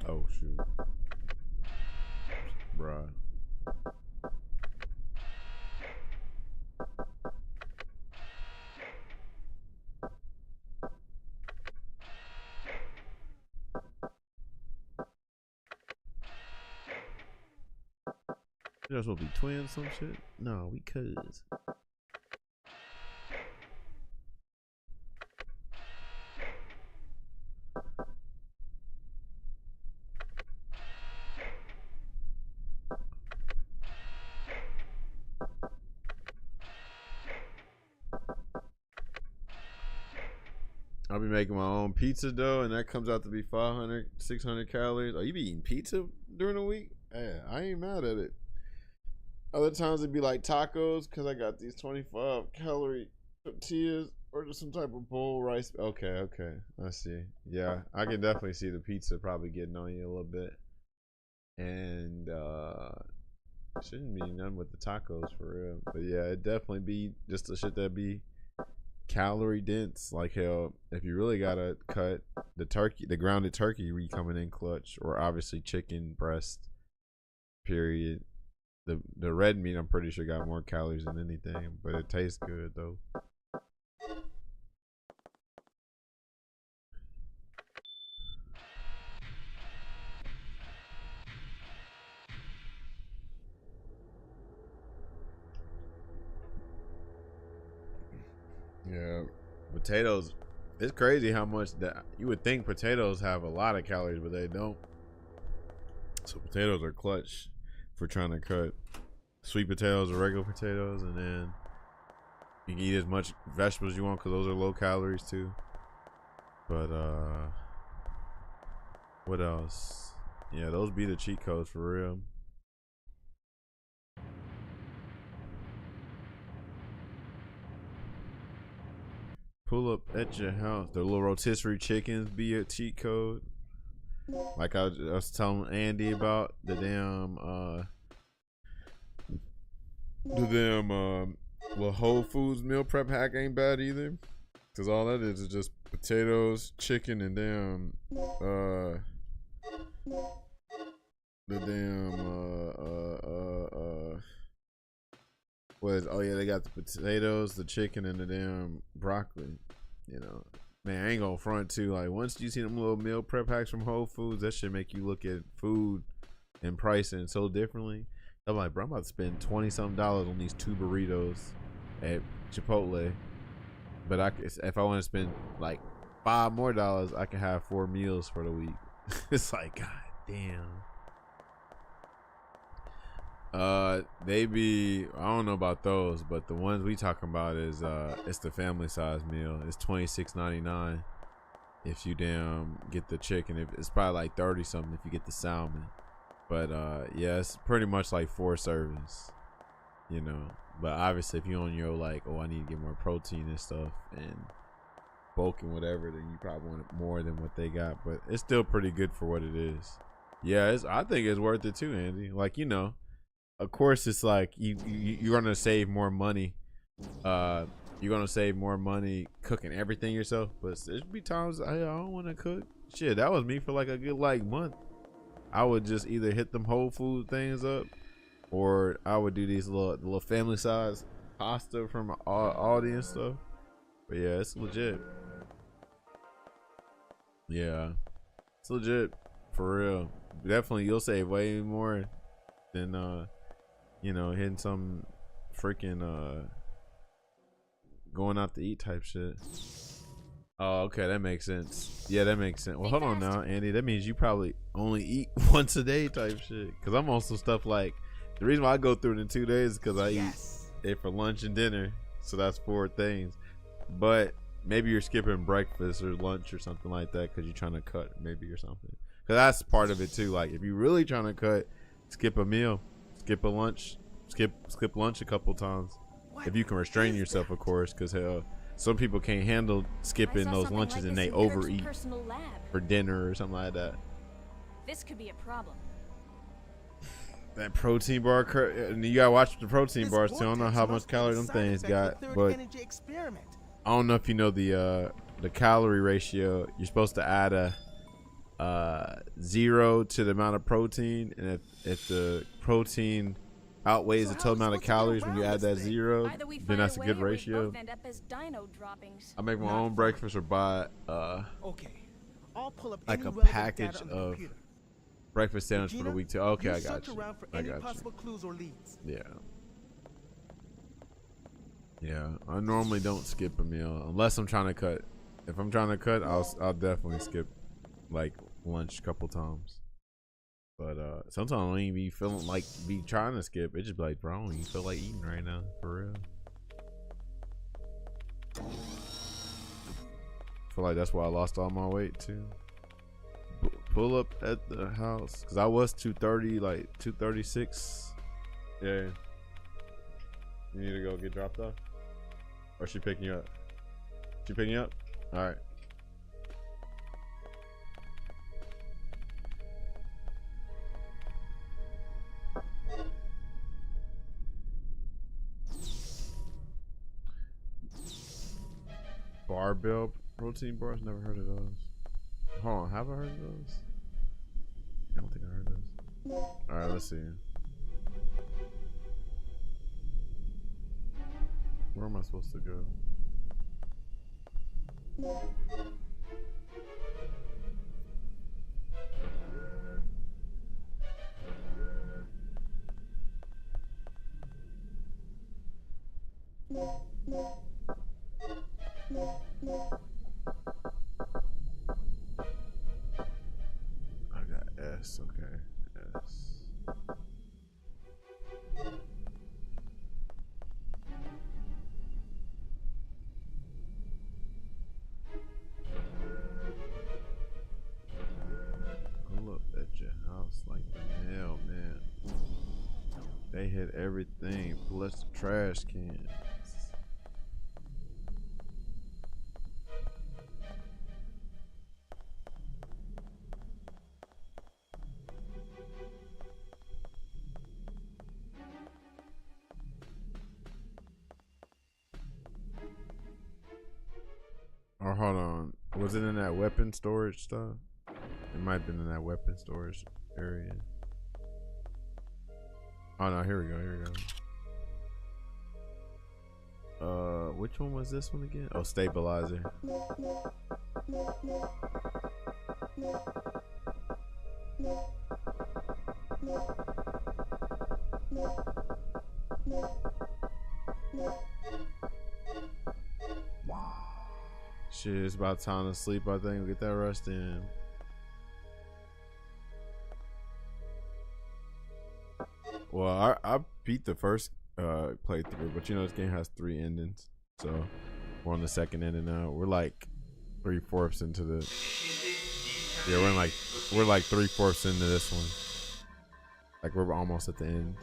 [SPEAKER 5] Oh shoot, bruh. You guys will be twins, some shit? No, we cuz. I'll be making my own pizza dough, and that comes out to be 500, 600 calories. Are you be eating pizza during the week? Yeah, I ain't mad at it. Other times it'd be like tacos, because I got these 25 calorie tortillas or just some type of bowl rice. Okay, I see. Yeah, I can definitely see the pizza probably getting on you a little bit. And shouldn't be none with the tacos for real. But yeah, it definitely be just the shit that be calorie dense. Like, hell, if you really gotta cut the turkey, the grounded turkey, we coming in clutch, or obviously chicken breast, period. The red meat, I'm pretty sure, got more calories than anything, but it tastes good though. Yeah, potatoes. It's crazy how much that you would think potatoes have a lot of calories, but they don't. So potatoes are clutch for trying to cut sweet potatoes or regular potatoes, and then you can eat as much vegetables you want because those are low calories too. But what else? Yeah, those be the cheat codes for real. pull up at your house. The little rotisserie chickens be a cheat code. Like I was telling Andy about the damn well, Whole Foods meal prep hack ain't bad either. Cause all that is just potatoes, chicken, and damn oh yeah, they got the potatoes, the chicken, and the damn broccoli. You know, man, I ain't gonna front too. Like once you see them little meal prep hacks from Whole Foods, that should make you look at food and pricing so differently. I'm like, bro, I'm about to spend $20-something on these 2 burritos at Chipotle. But if I want to spend like $5 more, I can have 4 meals for the week. It's like, god damn. They be, I don't know about those, but the ones we talking about is it's the family size meal. It's $26.99 if you damn get the chicken. It's probably like 30 something if you get the salmon. But yeah, it's pretty much like 4 servings, you know. But obviously if you're on your like, oh, I need to get more protein and stuff and bulk and whatever, then you probably want more than what they got. But it's still pretty good for what it is. Yeah, I think it's worth it too, Andy. Like, you know, of course it's like you're gonna save more money. You're gonna save more money cooking everything yourself. But there's be times I don't want to cook. Shit, that was me for like a good like month. I would just either hit them Whole Food things up, or I would do these little family size pasta from Aldi and stuff. But yeah, it's legit. Yeah, it's legit for real. Definitely, you'll save way more than you know, hitting some freaking going out to eat type shit. Oh, okay, that makes sense. Yeah, that makes sense. Well, hold on now, Andy. That means you probably only eat once a day type shit. Cause I'm on some stuff like, the reason why I go through it in 2 days is because I eat it for lunch and dinner. So that's 4 things. But maybe you're skipping breakfast or lunch or something like that because you're trying to cut maybe or something. Cause that's part of it too. Like if you're really trying to cut, skip a meal, skip a lunch, skip lunch a couple times. If you can restrain yourself, of course, because hell, some people can't handle skipping those lunches and they overeat for dinner or something like that.
[SPEAKER 15] This could be a problem.
[SPEAKER 5] That protein bar, and you gotta watch the protein bars too. I don't know how much calories them things got, but I don't know if you know the calorie ratio. You're supposed to add a 0 to the amount of protein, and if the protein outweighs the total amount of calories when you add that 0, then that's a good ratio. I make my own breakfast or buy like a package of breakfast sandwich for the week too. Okay, I got you. I got you. Yeah, I normally don't skip a meal unless I'm trying to cut. If I'm trying to cut, I'll definitely skip like lunch a couple times. But sometimes I don't even be feeling like be trying to skip. It just be like, bro, I don't even feel like eating right now, for real. I feel like that's why I lost all my weight too. Pull up at the house, cause I was 230, like 236. Yeah. You need to go get dropped off, or is she picking you up? She picking you up? All right. Barbell protein bars, never heard of those. Hold on, have I heard of those? I don't think I heard those. Alright, let's see. Where am I supposed to go? I got S, okay. S. Pull up at your house like the mailman. They hit everything, plus the trash cans. Was it in that weapon storage stuff? It might have been in that weapon storage area. Oh no, here we go, here we go. Which one was this one again? Oh, stabilizer. Shit, it's about time to sleep, I think. Get that rest in. Well, I beat the first playthrough, but you know this game has 3 endings, so we're on the second ending now. We're like 3/4 into the. Yeah, we're like 3/4 into this one. Like we're almost at the end.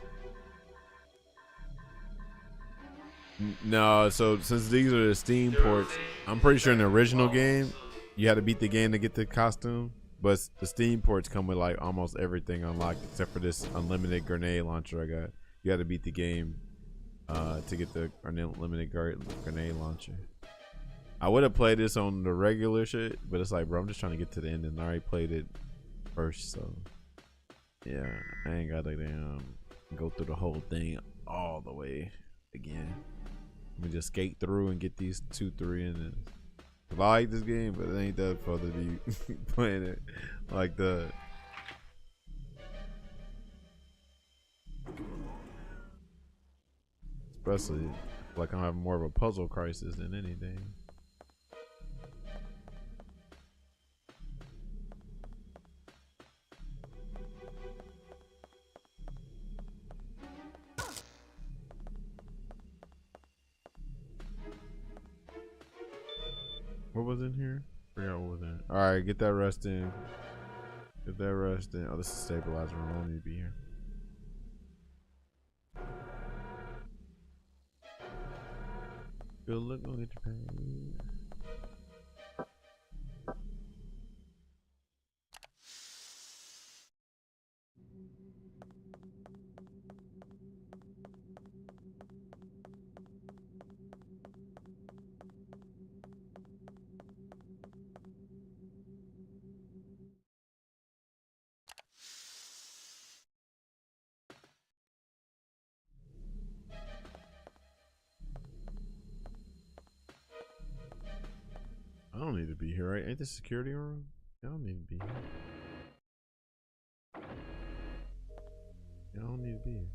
[SPEAKER 5] No, so since these are the Steam ports, I'm pretty sure in the original game you had to beat the game to get the costume, but the Steam ports come with like almost everything unlocked except for this unlimited grenade launcher I got. You had to beat the game to get the unlimited grenade launcher. I would have played this on the regular shit, but it's like, bro, I'm just trying to get to the end, and I already played it first, so yeah, I ain't gotta go through the whole thing all the way again. Let me just skate through and get these 2-3 endings. I like this game, but it ain't that fun to be playing it like that. Especially like I'm having more of a puzzle crisis than anything. What was in here? Forgot what was in. All right, get that rest in. Get that rest in. Oh, this is stabilizer room. I don't need to be here. Good luck on it, Japan. I don't need to be here, right? Ain't this security room? I don't need to be here. I don't need to be here.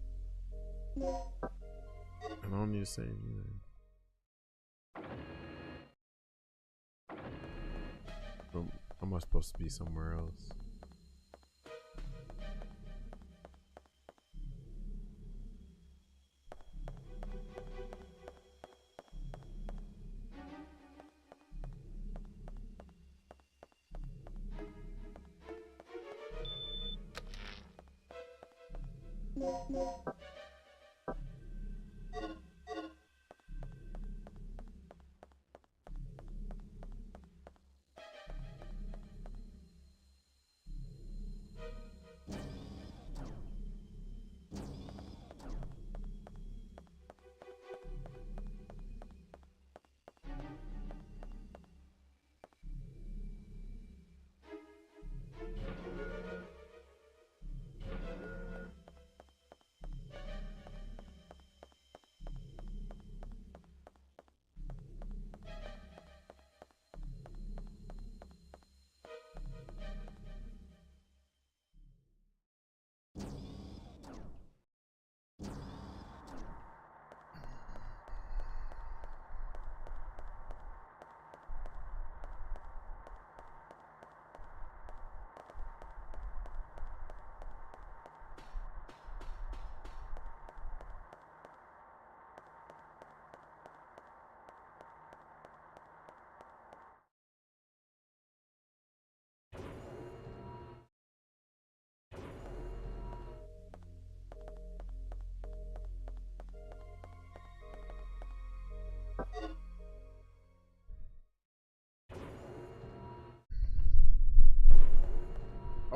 [SPEAKER 5] I don't need to save either. But am I supposed to be somewhere else?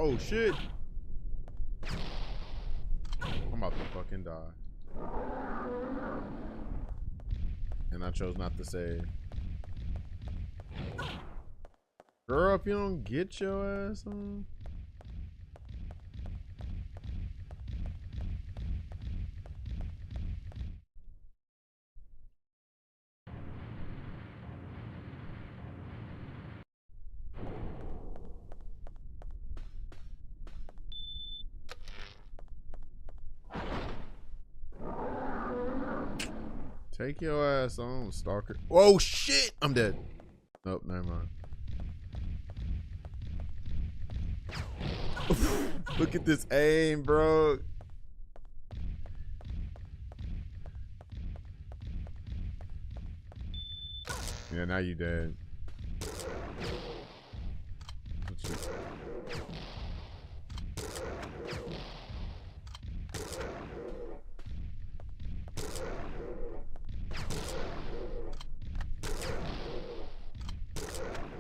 [SPEAKER 5] Oh shit! I'm about to fucking die. And I chose not to save. Girl, if you don't get your ass on. Take your ass on, stalker. Oh shit! I'm dead. Nope, never mind. Look at this aim, bro. Yeah, now you dead.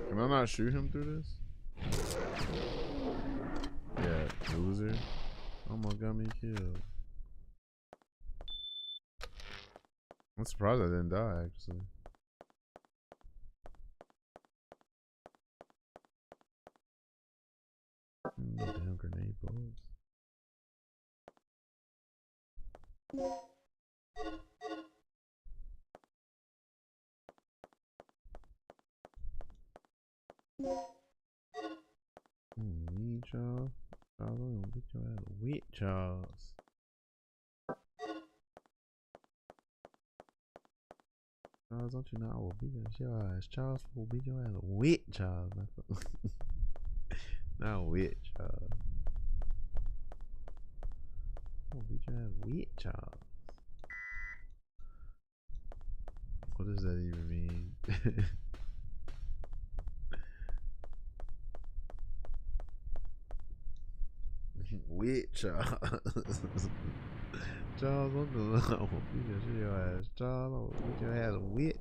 [SPEAKER 5] Can I not shoot him through this? Yeah, loser. Almost got me killed. I'm surprised I didn't die, actually. Damn grenade bullets. Weed Charles. Charles, I'm gonna beat your ass with Charles. Charles, don't you know I will beat your ass? Charles will beat your ass with Charles. Not with Charles. I'm gonna beat your ass with Charles. What does that even mean? With Charles. Charles, I'm gonna beat your ass. Charles, I'm gonna beat your ass with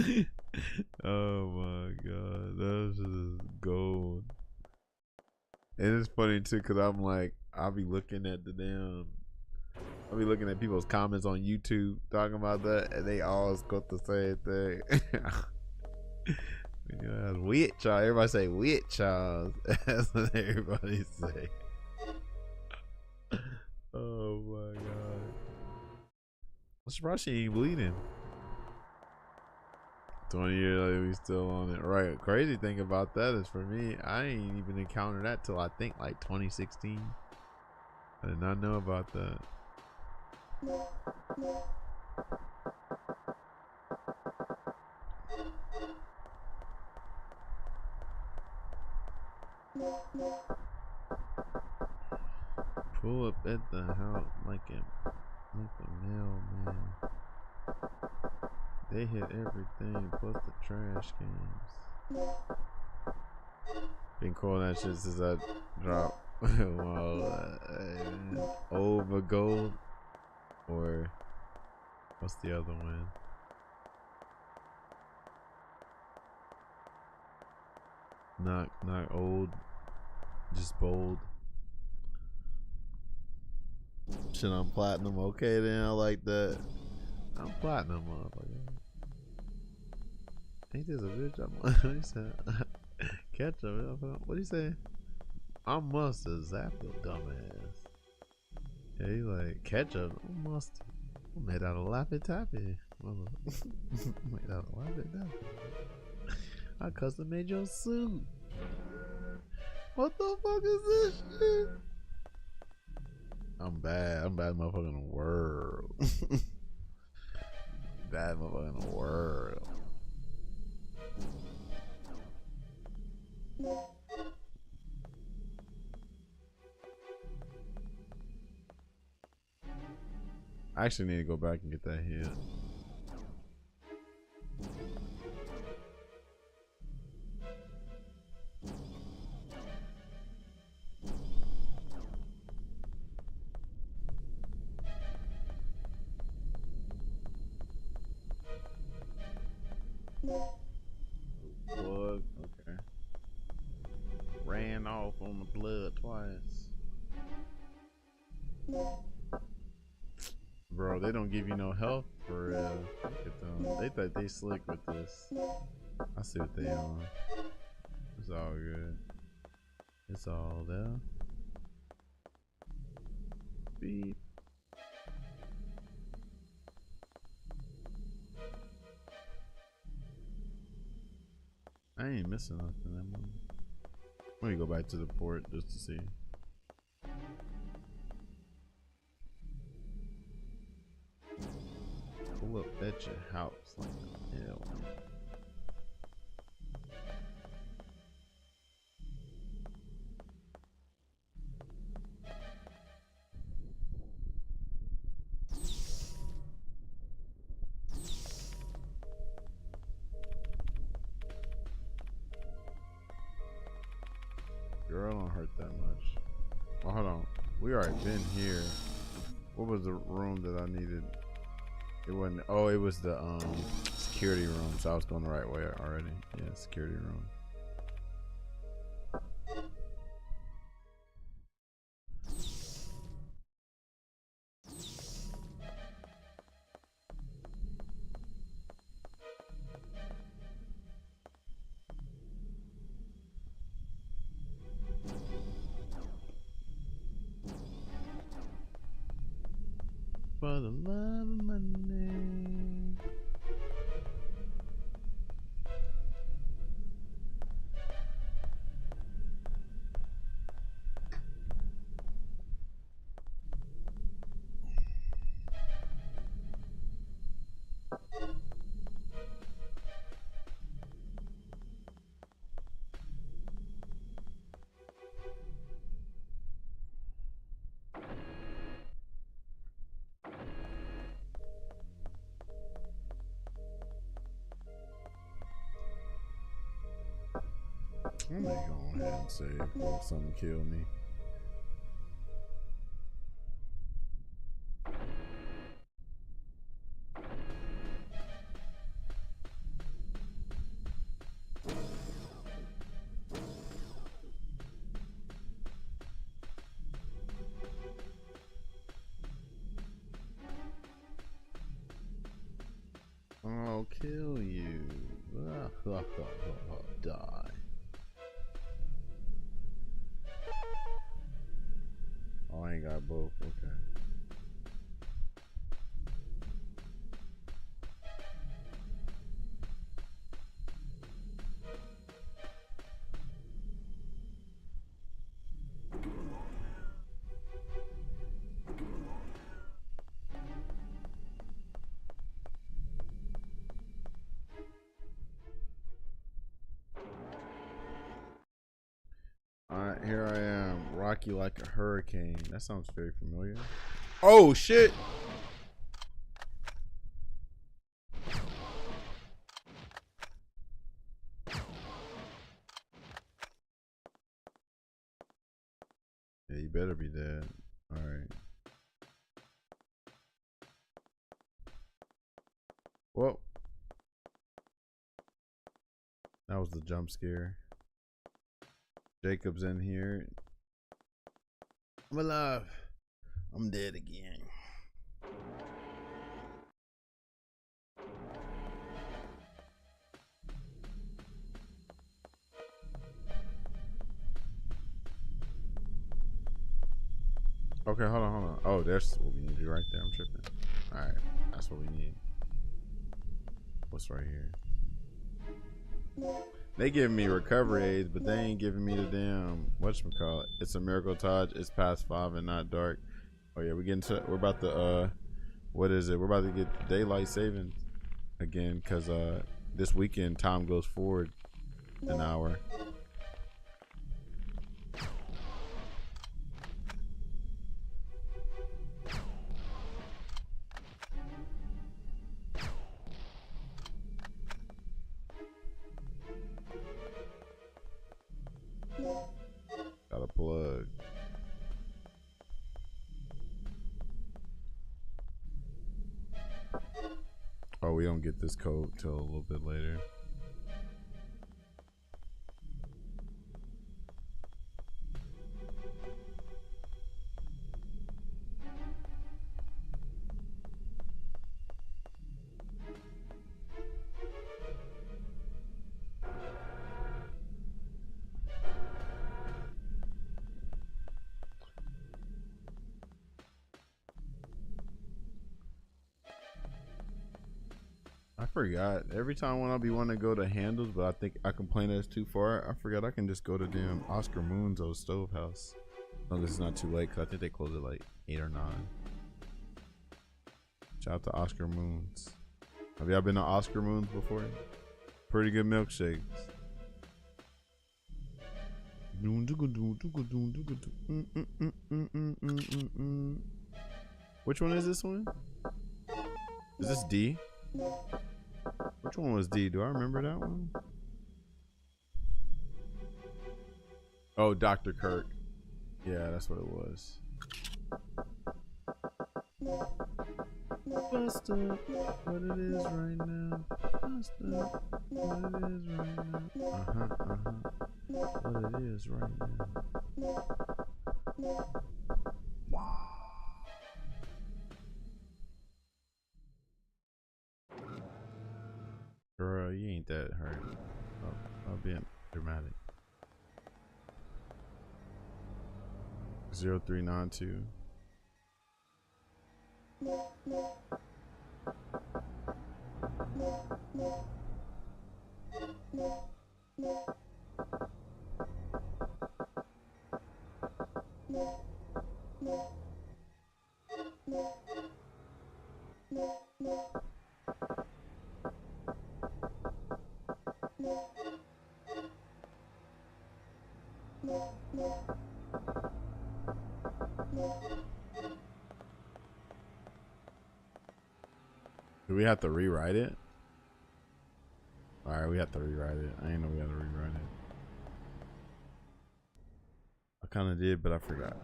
[SPEAKER 5] Charles. Oh my god, that just gold. And it's funny too, cause I'm like, I'll be looking at people's comments on YouTube talking about that, and they always got the same thing. With Charles, everybody say with Charles. That's what everybody say. Oh my god. I'm surprised she ain't bleeding. 20 years later, we still on it. Right. Crazy thing about that is, for me, I ain't even encountered that till I think like 2016. I did not know about that. Pull up at the house like a mailman. They hit everything plus the trash cans. Been calling that shit since I dropped over gold, or what's the other one? Not old, just bold. Shit, I'm platinum. Okay, then I like that. I'm platinum, motherfucker. Ain't this a bitch? What he said? Ketchup. What he say? I must have zapped your dumbass. Yeah, he like ketchup. I'm mustard. I'm made out of Laffy Taffy. Made out of Laffy Taffy. I custom made your suit. What the fuck is this shit? I'm bad. I'm bad motherfucker in the world. Bad motherfucker in the world. I actually need to go back and get that hit. Blood, okay. Ran off on the blood twice. Bro, they don't give you no health for real. Look at them. They thought they slick with this. I see what they on. It's all good. It's all there. Beep. I ain't missing nothing. Let me go back to the port just to see. Pull up at your house like hell. Girl, don't hurt that much. Oh, hold on. We already been here. What was the room that I needed? It wasn't. Oh, it was the security room. So I was going the right way already. Yeah, security room. For the love of money. I'm gonna go ahead and save before something kill me. I'll kill you. Die. Oh, I ain't got both. Okay. Alright, here I am. Rocky like a hurricane. That sounds very familiar. Oh, shit! Yeah, you better be dead. Alright. Whoa. That was the jump scare. Jacob's in here. I'm alive. I'm dead again. Okay, hold on. Oh, that's what we need to do right there. I'm tripping. Alright, that's what we need. What's right here? They giving me recovery aids, but they ain't giving me the damn whatchamacallit. It's a miracle Taj. It's past 5 and not dark. Oh yeah, we're about to what is it? We're about to get daylight savings again, cause this weekend time goes forward an hour. Got a plug. Oh, we don't get this code till a little bit later. forgot. Every time when I be wanting to go to Handles, but I think I complain that it's too far. I forgot I can just go to damn Oscar Moon's old stove house. As long as it's not too late, because I think they close at like 8 or 9. Shout out to Oscar Moon's. Have y'all been to Oscar Moon's before? Pretty good milkshakes. Which one is this one? Is this D? Which one was D? Do I remember that one? Oh, Dr. Kirk. Yeah, that's what it was. Bust up what it is right now. Bust up what it is right now. What it is right now. Wow. Girl, you ain't that hurt. I'm being dramatic. 0392. Do we have to rewrite it? Alright, we have to rewrite it. I didn't know we had to rewrite it. I kind of did, but I forgot.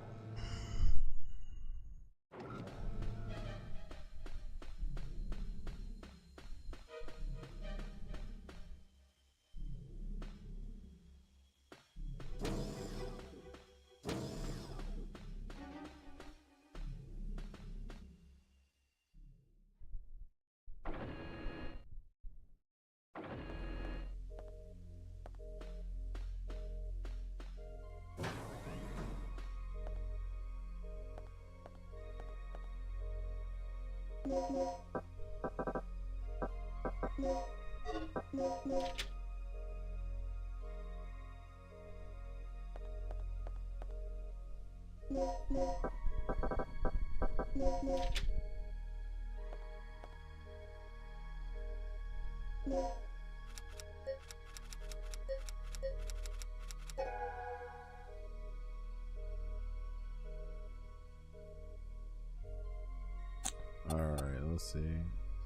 [SPEAKER 5] Alright, let's see.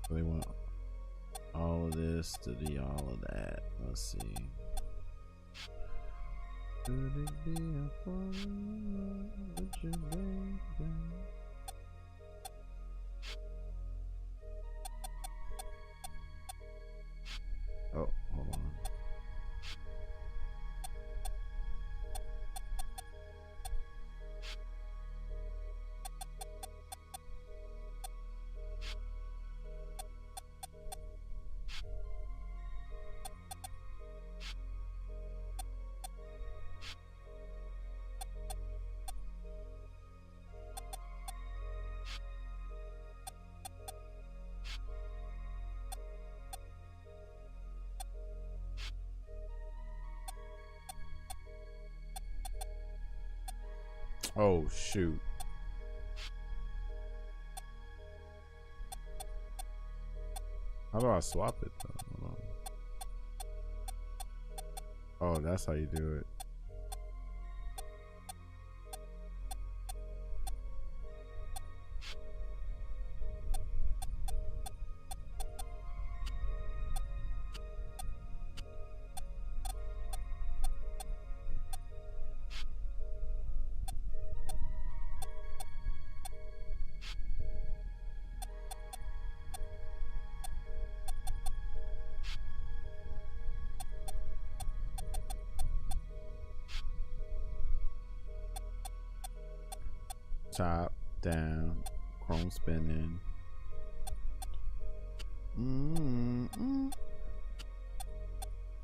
[SPEAKER 5] So they want all of this to be all of that. Let's see. Could it be a falling with your baby? Oh, hold on. Oh shoot. How do I swap it though? Hold on. Oh, that's how you do it. Top, down, chrome spinning.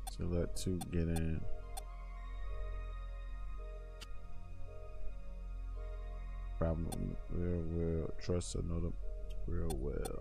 [SPEAKER 5] So let 2 get in. Problem real well. Trust another real well.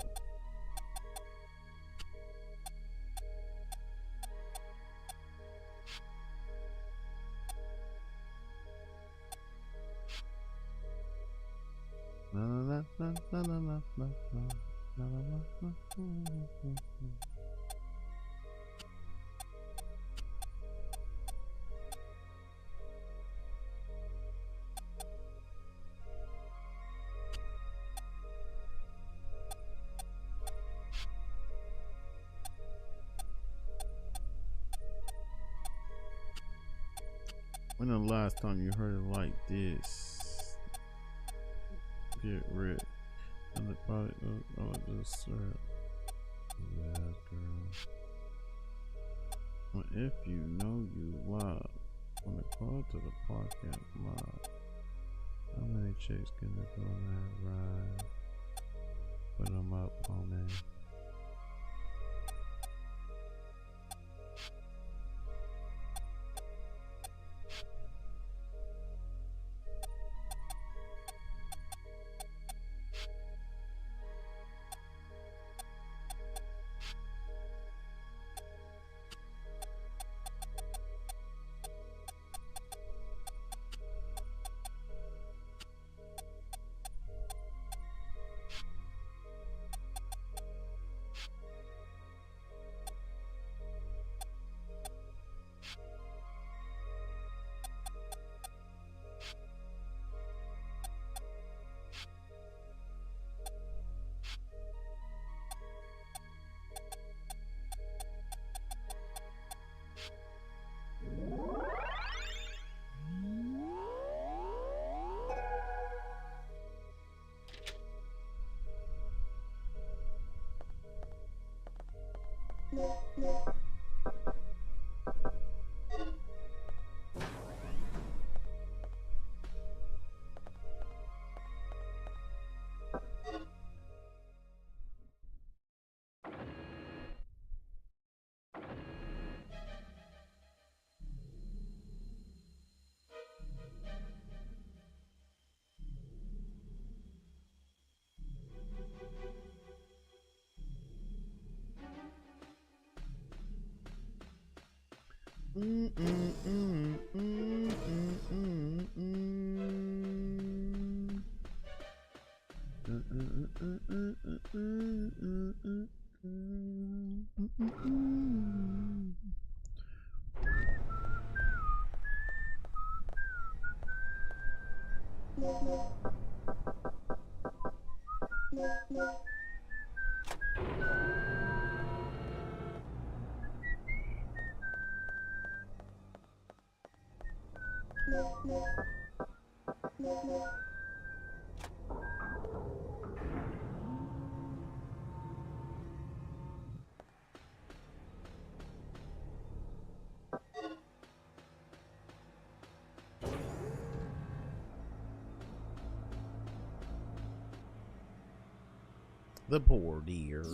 [SPEAKER 5] When the last time you heard it like this? Get rid of the product of the syrup. Yes, girl. Well, if you know you love, when the call to the podcast live, how many chicks can they go on that ride? Put them up, homie. The poor dear.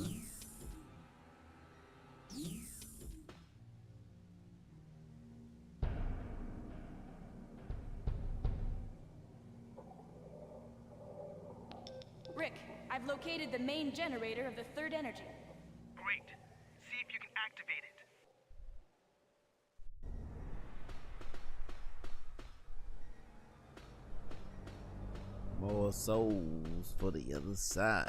[SPEAKER 15] Rick, I've located the main generator of the third energy.
[SPEAKER 13] Great. See if you can activate it.
[SPEAKER 5] More souls for the other side.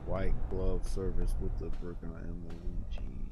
[SPEAKER 5] White glove service with the Broken Luigi.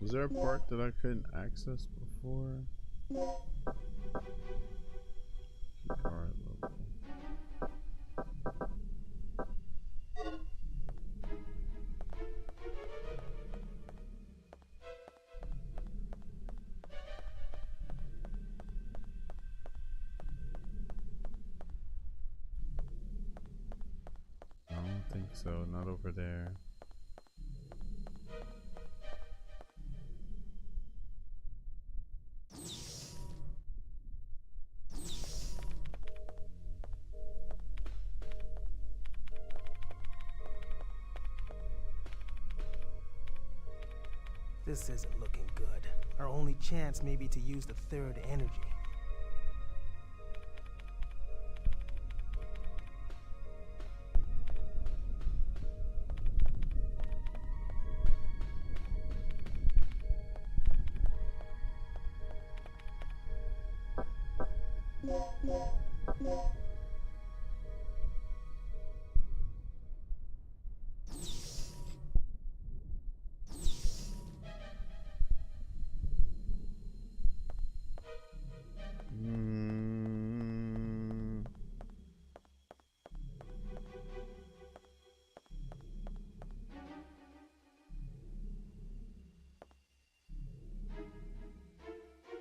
[SPEAKER 5] Was there a part that I couldn't access before? Card level. I don't think so, not over there.
[SPEAKER 16] This isn't looking good. Our only chance may be to use the third energy.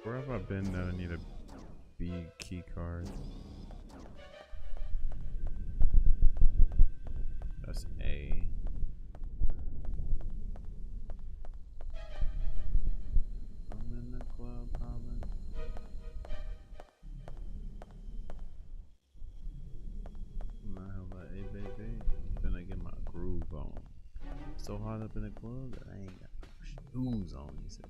[SPEAKER 16] Where have I been that I need a B key card? That's A. I'm in the club, Nah, hell that A, baby. I'm finna get my groove on. So hard up in the club that I ain't got no shoes on, he said.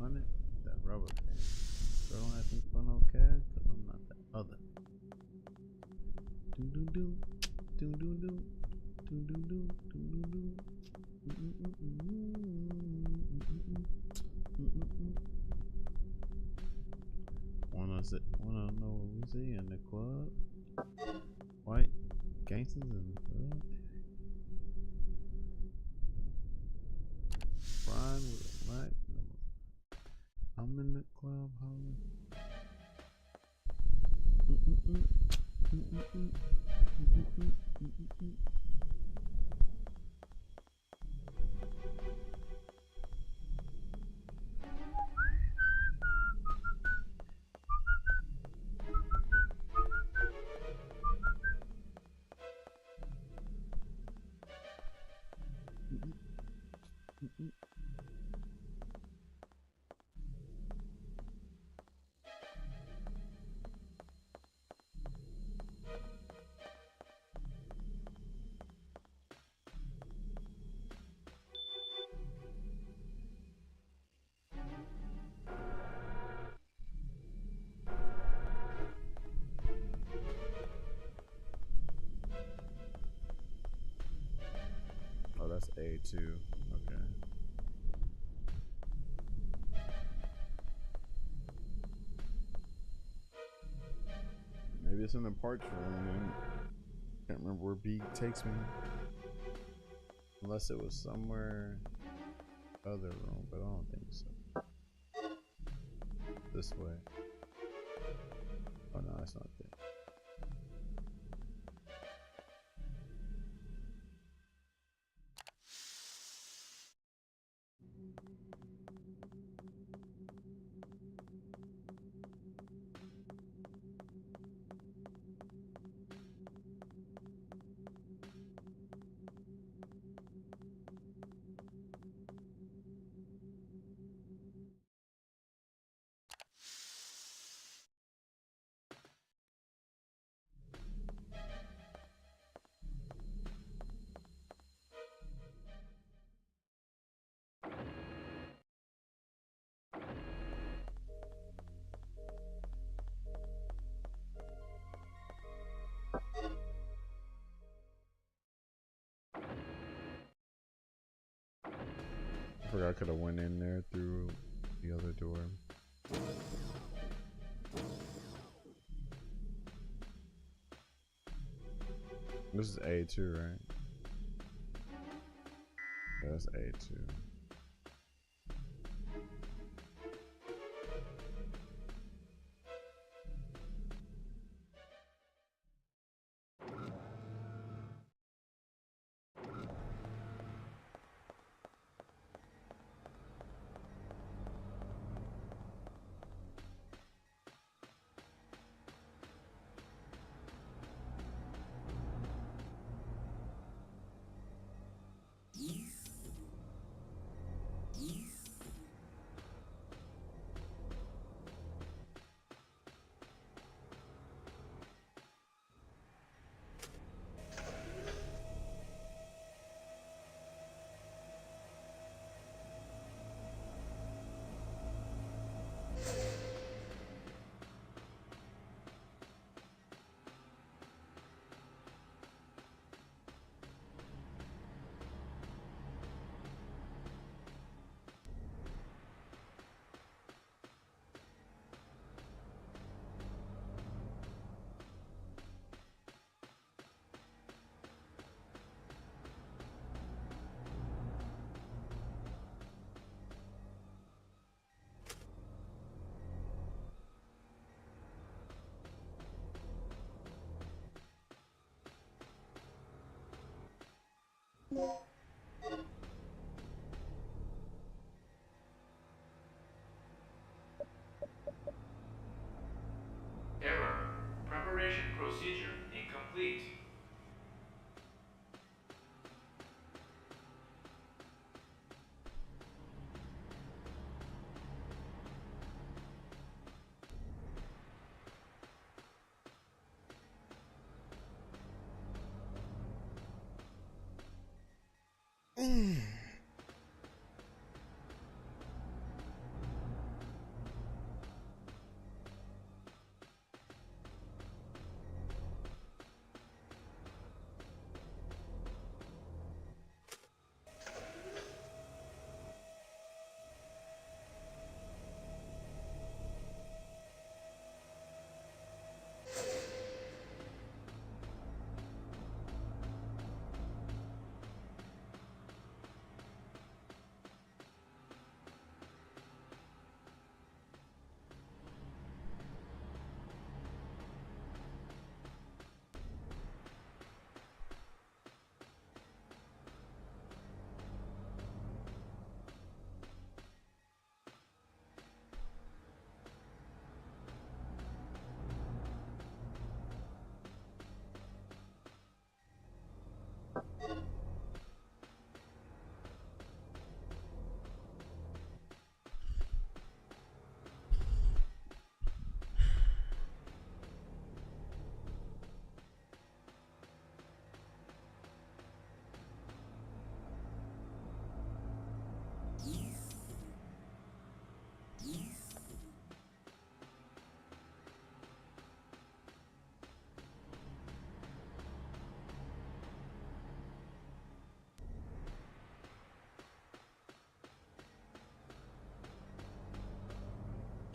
[SPEAKER 16] 100, that rubber band. So don't have me for no cash, cause I'm not that other. Do do do, do do do, do do do, do do do. Wanna know what we see in the club? White gangsters in the club. Frying with a black. I'm in the club, homie. Oh, that's A2. Okay. Maybe it's in the parts room. Man. Can't remember where B takes me. Unless it was somewhere other room, but I don't think so. This way. Oh no, that's not there. I forgot I could have went in there through the other door. This is A2, right? Yeah, that's A2.
[SPEAKER 17] Error. Preparation procedure incomplete.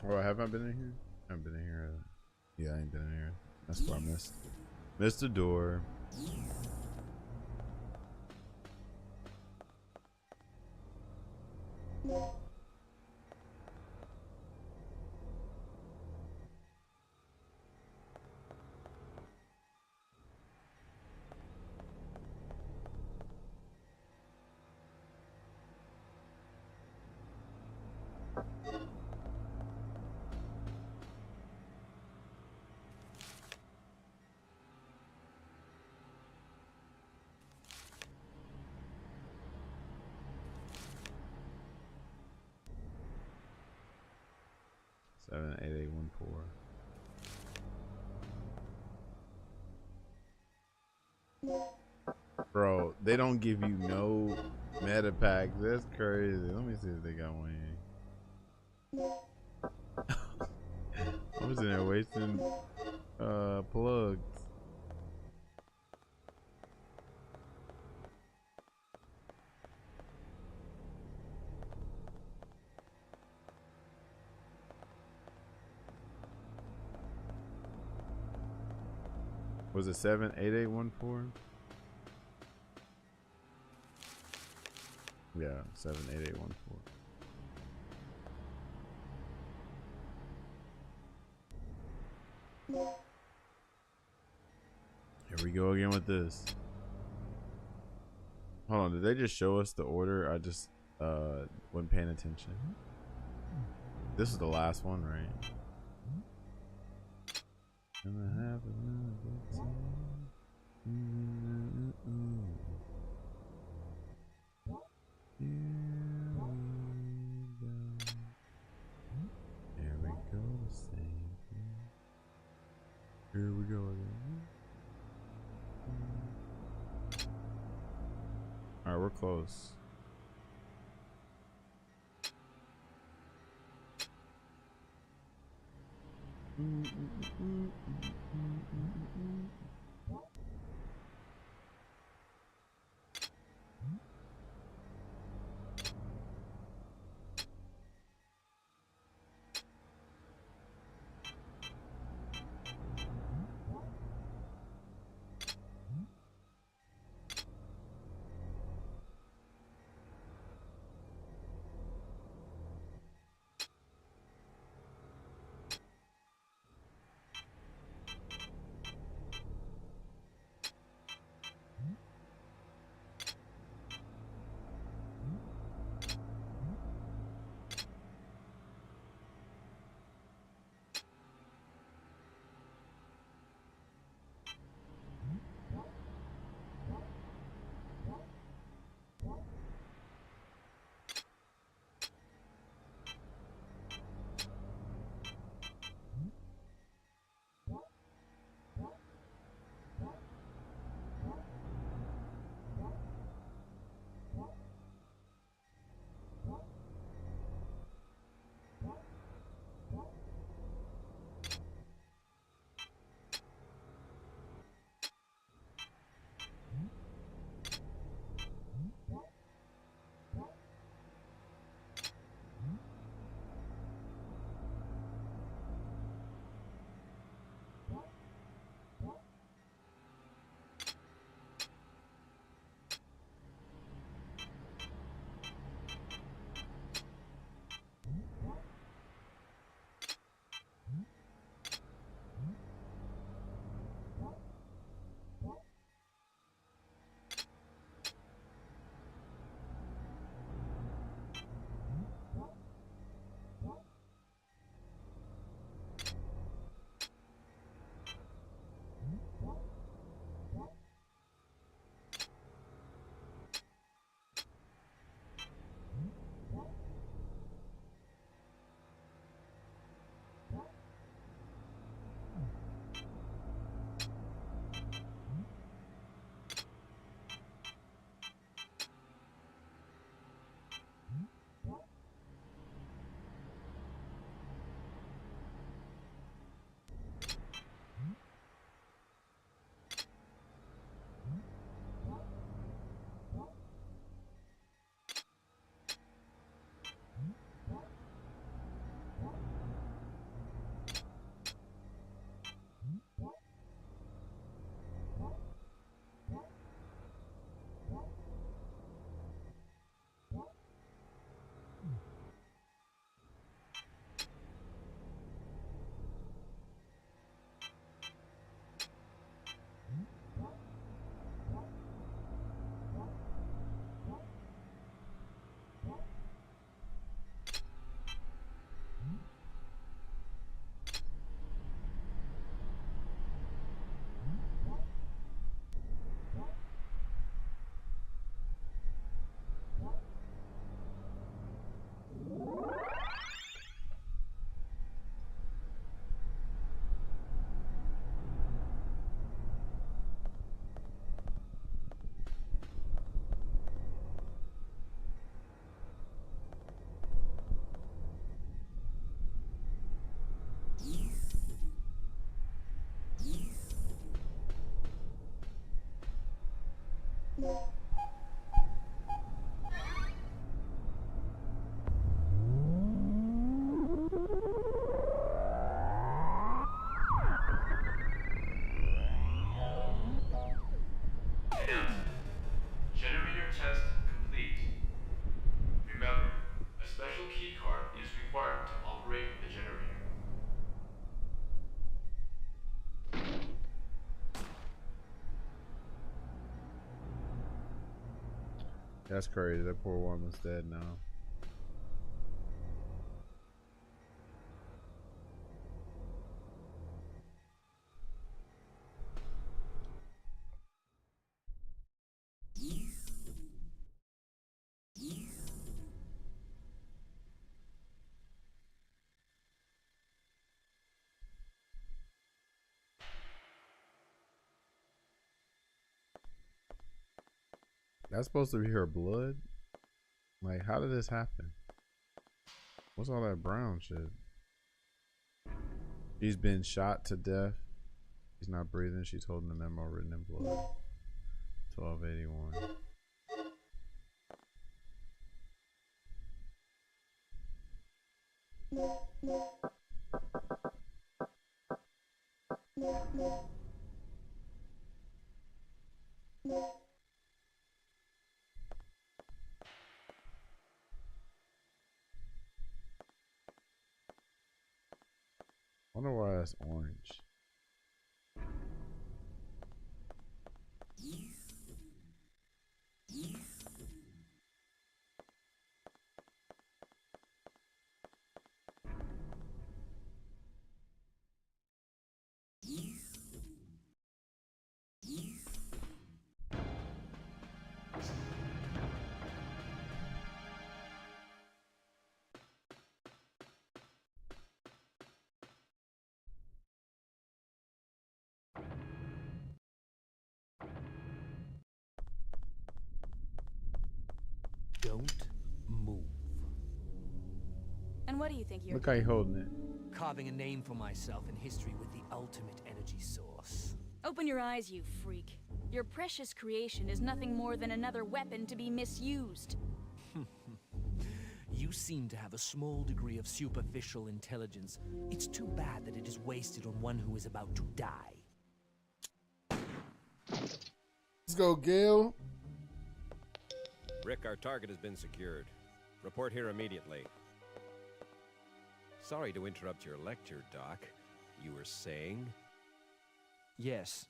[SPEAKER 5] Oh, have I been in here? I haven't been in here. Yeah, I ain't been in here. That's what I missed. Missed the door. Seven, 8, 8, 1, 4. Bro, they don't give you no meta packs. That's crazy. Let me see if they got one here. I was in there wasting plugs. Was it 7, 8, 8, 1, 4? Yeah, 7, 8, 8, 1, 4. Here we go again with this. Hold on, did they just show us the order? I just wasn't paying attention. This is the last one, right? Here we go, same thing. Here we go again. Alright, we're close. That's crazy. That poor woman's dead now. That's supposed to be her blood? Like, how did this happen? What's all that brown shit? She's been shot to death. She's not breathing. She's holding a memo written in blood. 1281. Wonder why that's orange.
[SPEAKER 11] Don't move.
[SPEAKER 15] And what do you think you're
[SPEAKER 5] Look how you holding it.
[SPEAKER 11] Carving a name for myself in history with the ultimate energy source.
[SPEAKER 15] Open your eyes, you freak. Your precious creation is nothing more than another weapon to be misused.
[SPEAKER 11] You seem to have a small degree of superficial intelligence. It's too bad that it is wasted on one who is about to die.
[SPEAKER 5] Let's go, Gil.
[SPEAKER 14] Rick, our target has been secured. Report here immediately. Sorry to interrupt your lecture, Doc. You were saying?
[SPEAKER 11] Yes,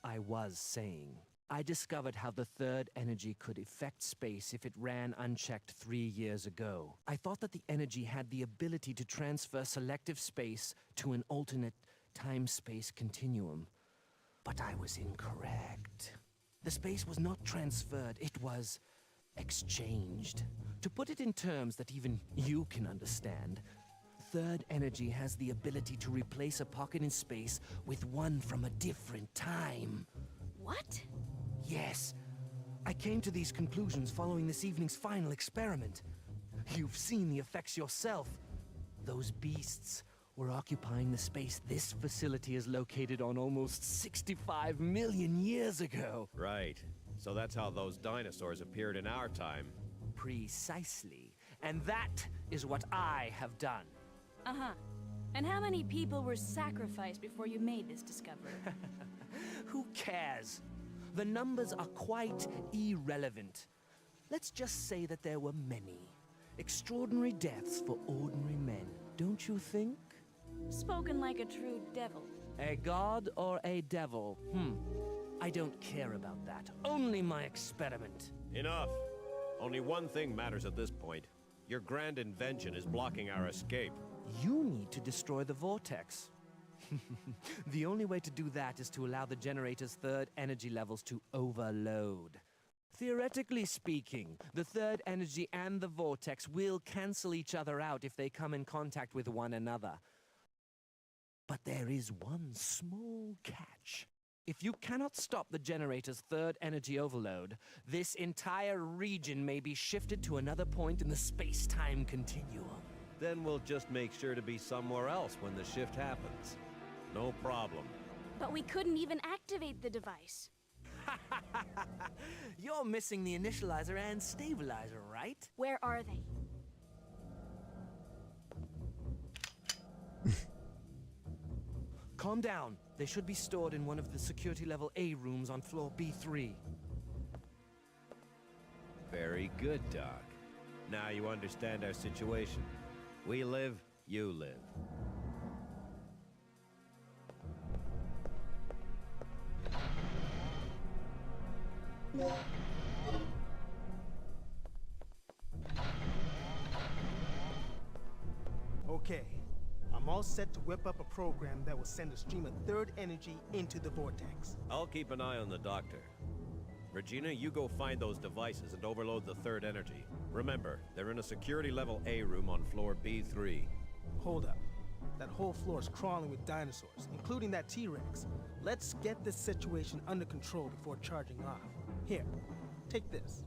[SPEAKER 11] I was saying. I discovered how the third energy could affect space if it ran unchecked 3 years ago. I thought that the energy had the ability to transfer selective space to an alternate time-space continuum. But I was incorrect. The space was not transferred, it was exchanged. To put it in terms that even you can understand, third energy has the ability to replace a pocket in space with one from a different time.
[SPEAKER 15] What?
[SPEAKER 11] Yes. I came to these conclusions following this evening's final experiment. You've seen the effects yourself. Those beasts were occupying the space this facility is located on almost 65 million years ago.
[SPEAKER 14] Right. So that's how those dinosaurs appeared in our time.
[SPEAKER 11] Precisely. And that is what I have done.
[SPEAKER 15] Uh-huh. And how many people were sacrificed before you made this discovery?
[SPEAKER 11] Who cares? The numbers are quite irrelevant. Let's just say that there were many. Extraordinary deaths for ordinary men, don't you think?
[SPEAKER 15] Spoken like a true devil.
[SPEAKER 11] A god or a devil? I don't care about that. Only my experiment.
[SPEAKER 14] Enough. Only one thing matters at this point. Your grand invention is blocking our escape.
[SPEAKER 11] You need to destroy the vortex. The only way to do that is to allow the generator's third energy levels to overload. Theoretically speaking, the third energy and the vortex will cancel each other out if they come in contact with one another. But there is one small catch. If you cannot stop the generator's third energy overload, this entire region may be shifted to another point in the space-time continuum.
[SPEAKER 14] Then we'll just make sure to be somewhere else when the shift happens. No problem.
[SPEAKER 15] But we couldn't even activate the device.
[SPEAKER 11] You're missing the initializer and stabilizer, right?
[SPEAKER 15] Where are they?
[SPEAKER 11] Calm down. They should be stored in one of the security level A rooms on floor B3.
[SPEAKER 14] Very good, Doc. Now you understand our situation. We live, you live.
[SPEAKER 18] Okay. I'm all set to whip up a program that will send a stream of third energy into the vortex.
[SPEAKER 14] I'll keep an eye on the doctor. Regina, you go find those devices and overload the third energy. Remember, they're in a security level A room on floor B3.
[SPEAKER 18] Hold up. That whole floor is crawling with dinosaurs, including that T-Rex. Let's get this situation under control before charging off. Here, take this.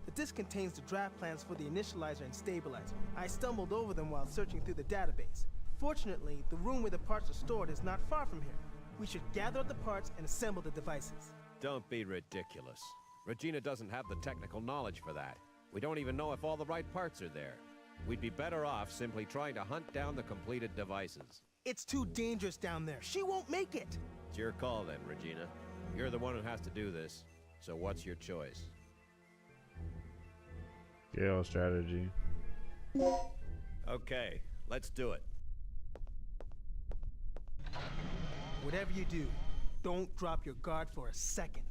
[SPEAKER 18] The disk contains the draft plans for the initializer and stabilizer. I stumbled over them while searching through the database. Fortunately, the room where the parts are stored is not far from here. We should gather up the parts and assemble the devices.
[SPEAKER 14] Don't be ridiculous. Regina doesn't have the technical knowledge for that. We don't even know if all the right parts are there. We'd be better off simply trying to hunt down the completed devices.
[SPEAKER 18] It's too dangerous down there. She won't make it.
[SPEAKER 14] It's your call then, Regina. You're the one who has to do this. So what's your choice?
[SPEAKER 16] Gale strategy.
[SPEAKER 14] Okay, let's do it.
[SPEAKER 18] Whatever you do, don't drop your guard for a second.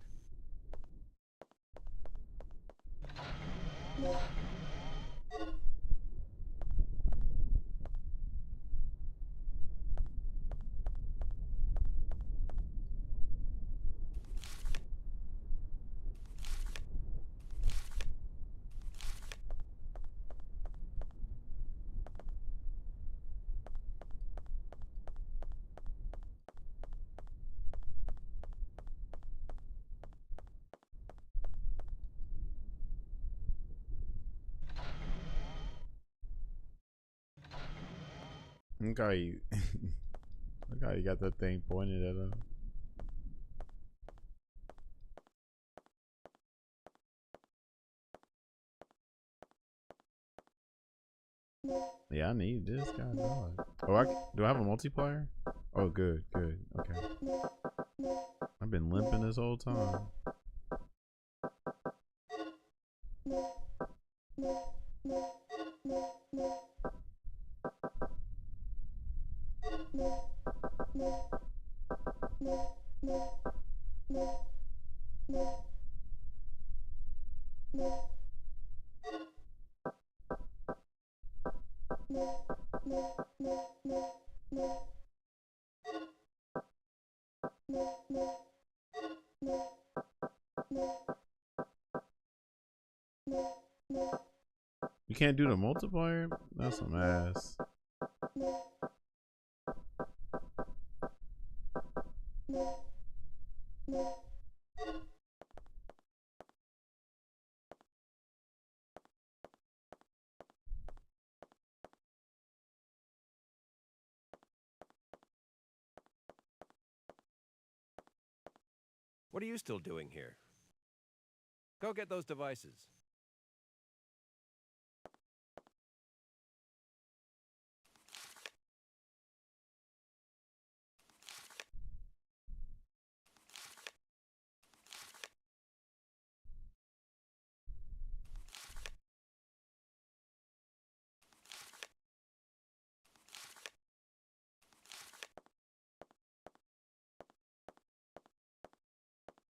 [SPEAKER 16] Look how you, look how you got that thing pointed at him. Yeah, I need this guy. Dog. Oh, do I have a multiplier? Oh, good, good. Okay. I've been limping this whole time. You can't do the multiplier? That's some ass.
[SPEAKER 14] What are you still doing here? Go get those devices.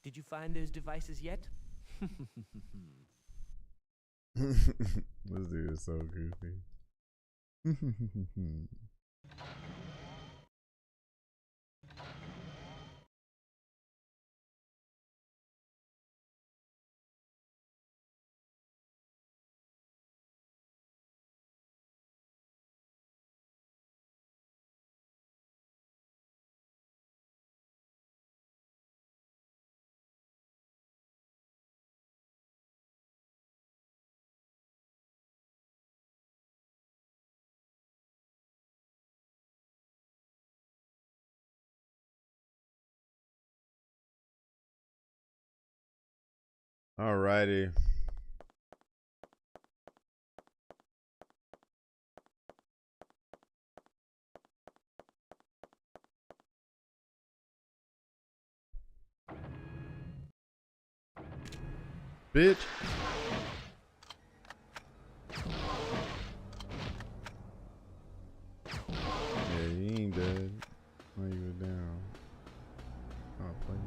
[SPEAKER 11] Did you find those devices yet?
[SPEAKER 16] This dude is so goofy. Alrighty. Bitch. Yeah, you ain't dead. Why you were down? Oh, play me.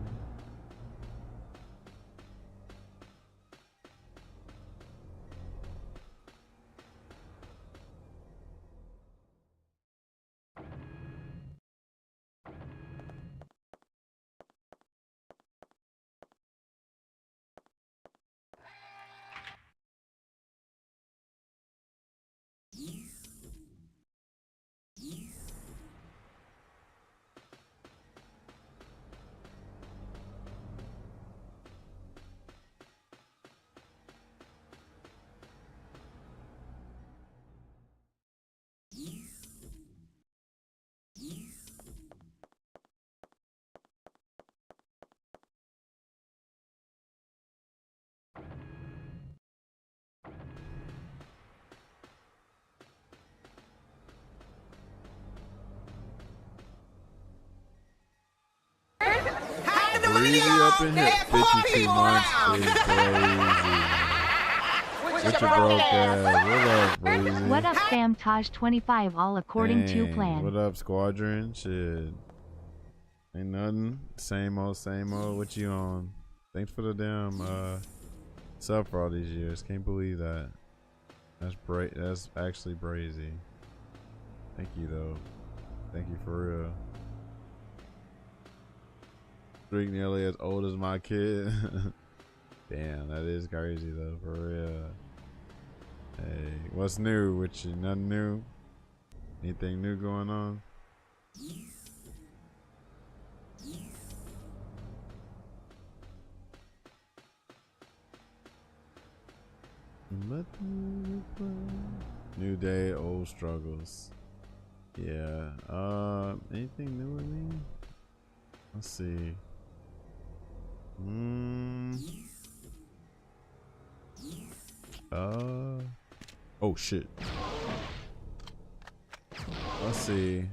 [SPEAKER 5] breezy up in here. 52 months is crazy. Get your broke ass. What up, breezy?
[SPEAKER 19] What up, fam? Taj25, all according to plan.
[SPEAKER 5] What up, squadron? Shit. Ain't nothing. Same old, same old. What you on? Thanks for the damn sub for all these years. Can't believe that. That's actually brazy. Thank you though. Thank you for real. Streak nearly as old as my kid. Damn, that is crazy though, for real. Hey, what's new with you? Nothing new? Anything new going on? New day, old struggles. Yeah. Anything new with me? Let's see. Oh shit. Let's see.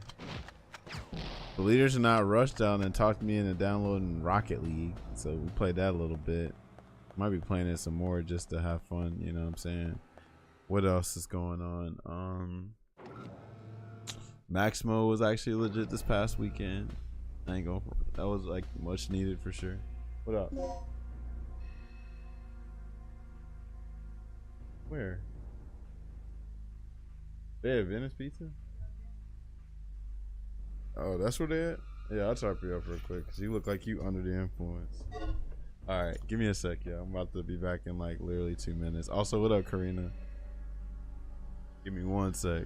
[SPEAKER 5] The leaders are not rushed down and talked me into downloading Rocket League, so we played that a little bit. Might be playing it some more just to have fun, you know what I'm saying? What else is going on? Maximo was actually legit this past weekend. I ain't going for it. That was like much needed for sure. What up? Where? They have Venice Pizza? Oh, that's where they at? Yeah, I'll chop you up real quick because you look like you under the influence. All right, give me a sec, yeah. I'm about to be back in like literally 2 minutes. Also, what up, Karina? Give me 1 sec.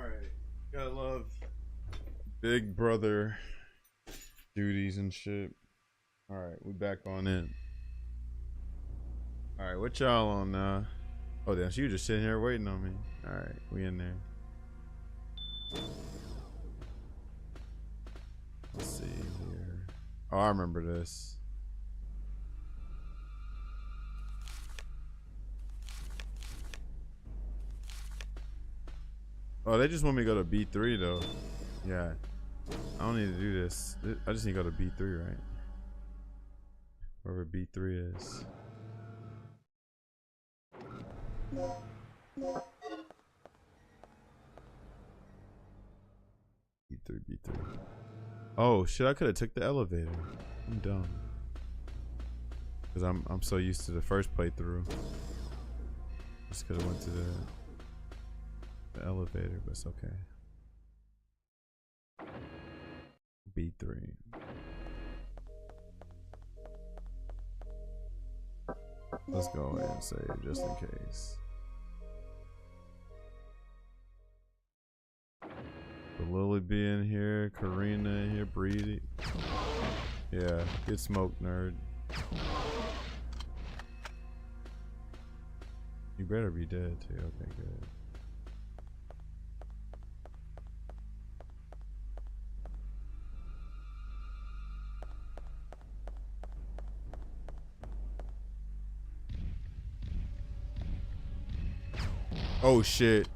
[SPEAKER 16] Alright. Gotta love Big Brother duties and shit. Alright, we back on in. Alright, what y'all on oh damn, she was just sitting here waiting on me. Alright, we in there. Let's see here. Oh, I remember this. Oh, they just want me to go to B3 though. Yeah. I don't need to do this. I just need to go to B3, right? Wherever B3 is. B3. Oh shit, I could have took the elevator. I'm dumb. Cause I'm so used to the first playthrough. Just could have went to the elevator, but it's okay. B3. Let's go ahead and save just in case. The Lily be in here, Karina in here, Breedy. Yeah, get smoked, nerd. You better be dead too. Okay, good. Oh shit.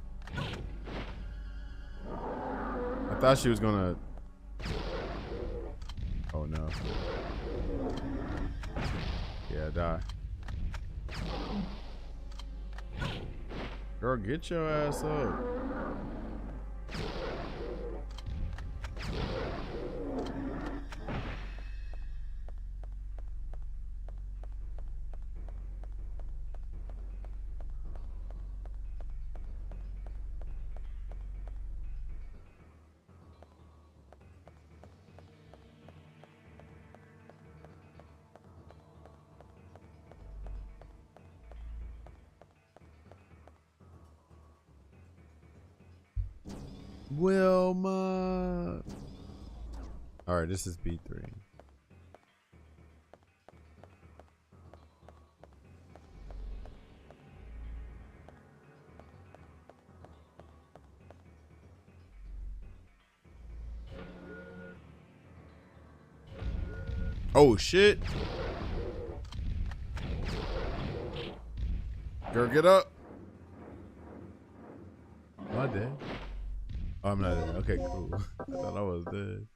[SPEAKER 16] I thought she was gonna. Oh no. Yeah, die. Girl, get your ass up. Wilma. All right, this is B3. Oh shit. Girl, get up. Am I dead? Oh, I'm not dead. Okay, cool. I thought I was dead.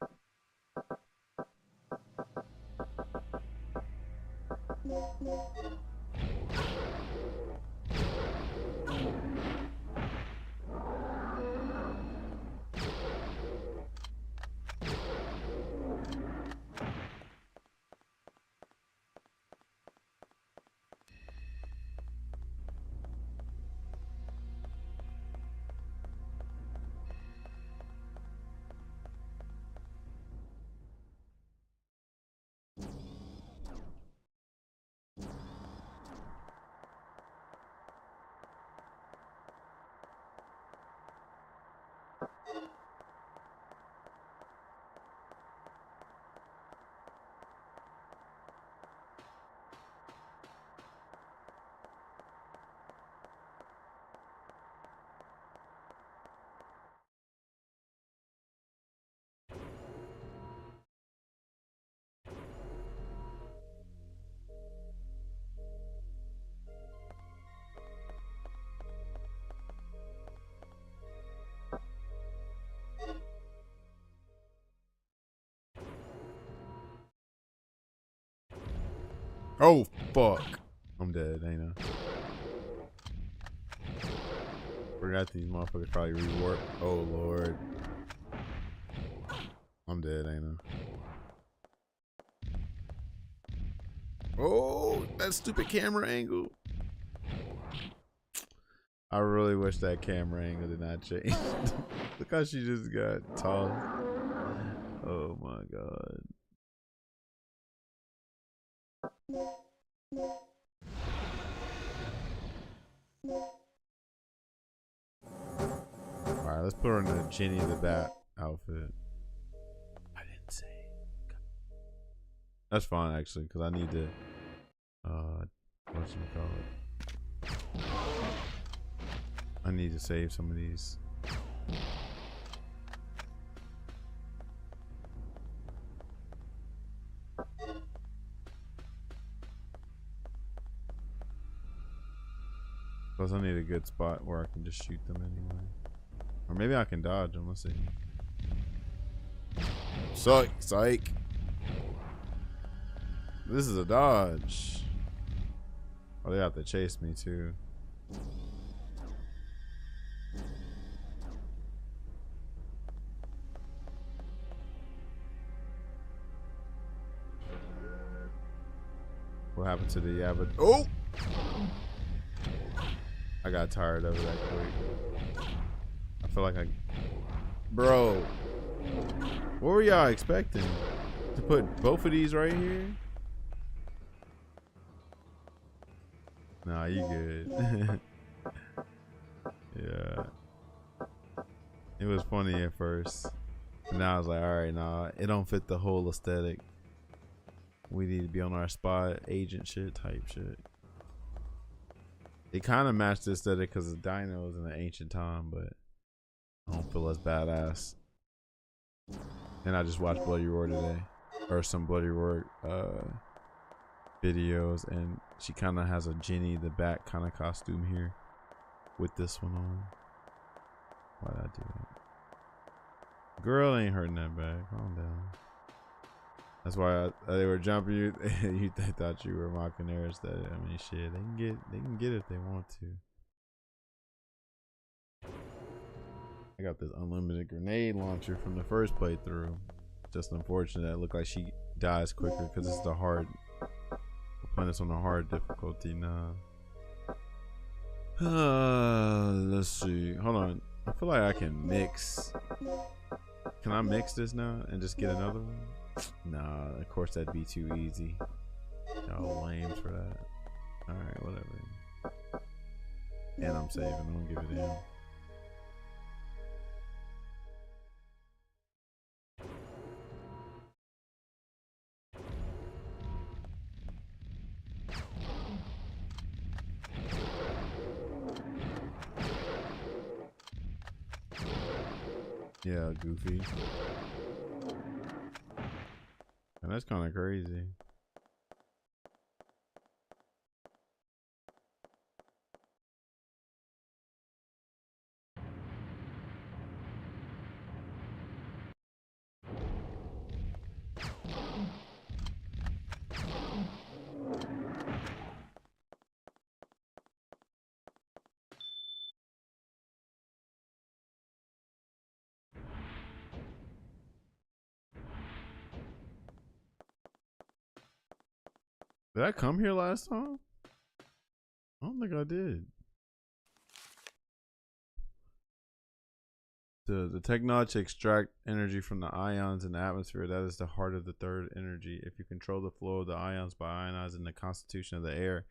[SPEAKER 16] Oh fuck. I'm dead, ain't I? Forgot these motherfuckers probably rework. Oh lord. I'm dead, ain't I? Oh, that stupid camera angle. I really wish that camera angle did not change. Look how she just got tossed. Oh my god. Alright, let's put her in a Jenny the Bat outfit. I didn't say. That's fine actually, because I need to whatchamacallit? I need to save some of these. Plus I need a good spot where I can just shoot them anyway. Or maybe I can dodge them. Let's see. Psych. This is a dodge. Oh, they have to chase me too. What happened to the Yabba? Oh! I got tired of it that quick. I feel like Bro. What were y'all expecting? To put both of these right here? Nah, you good. Yeah. It was funny at first. But now I was like, alright, nah, it don't fit the whole aesthetic. We need to be on our spot, agent shit, type shit. They kind of match the aesthetic because of dinos in the ancient time, but I don't feel as badass. And I just watched Bloody Roar today, or some Bloody Roar videos, and she kind of has a Jenny the Bat kind of costume here with this one on. Why'd I do that? Girl ain't hurting that bad. Calm down. That's why they were jumping you. They thought you were mocking theirs. That I mean, shit, they can get it if they want to. I got this unlimited grenade launcher from the first playthrough. Just unfortunate. It looked like she dies quicker because it's the hard. We're playing this on the hard difficulty now. Let's see. Hold on. I feel like I can mix. Can I mix this now and just get another one? Nah, of course that'd be too easy. Y'all lame for that. Alright, whatever. And I'm saving. I don't give a damn. Yeah, Goofy. And that's kind of crazy. Did I come here last time? I don't think I did. The technology to extract energy from the ions in the atmosphere, that is the heart of the third energy. If you control the flow of the ions by ionizing the constitution of the air,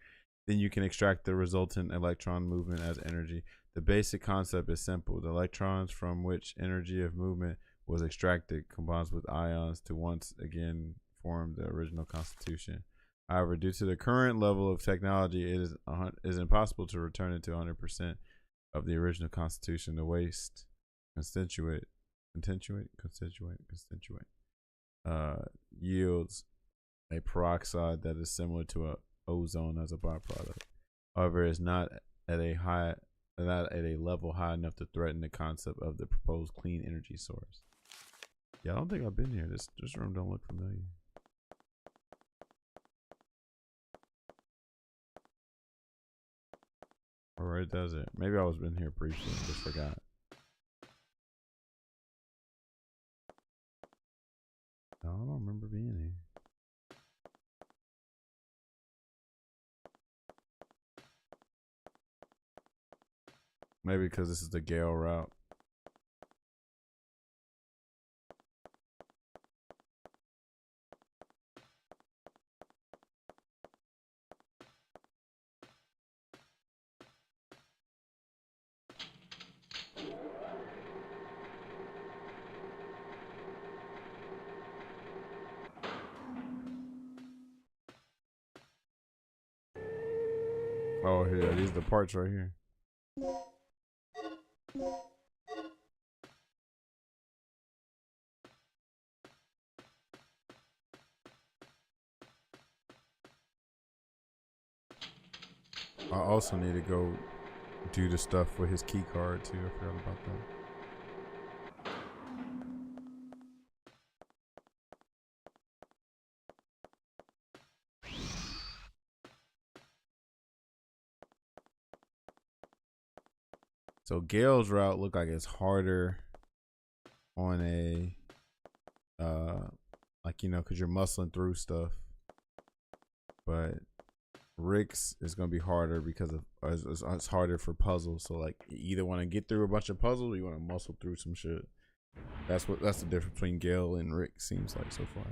[SPEAKER 16] then you can extract the resultant electron movement as energy. The basic concept is simple. The electrons from which energy of movement was extracted combines with ions to once again form the original constitution. However, due to the current level of technology, it is impossible to return it to 100% of the original constitution. The waste constituent yields a peroxide that is similar to a ozone as a byproduct. However, it's not at a level high enough to threaten the concept of the proposed clean energy source. Yeah, I don't think I've been here. This room don't look familiar. Or it does it. Maybe I was been here briefly and just forgot. No, I don't remember being here. Maybe because this is the Gale route. Oh, here, these are the parts right here. I also need to go do the stuff with his key card too. I forgot about that. So Gale's route look like it's harder on a like, you know, because you're muscling through stuff, but Rick's is gonna be harder because of it's harder for puzzles. So like, you either want to get through a bunch of puzzles or you want to muscle through some shit. That's the difference between Gale and Rick, seems like so far.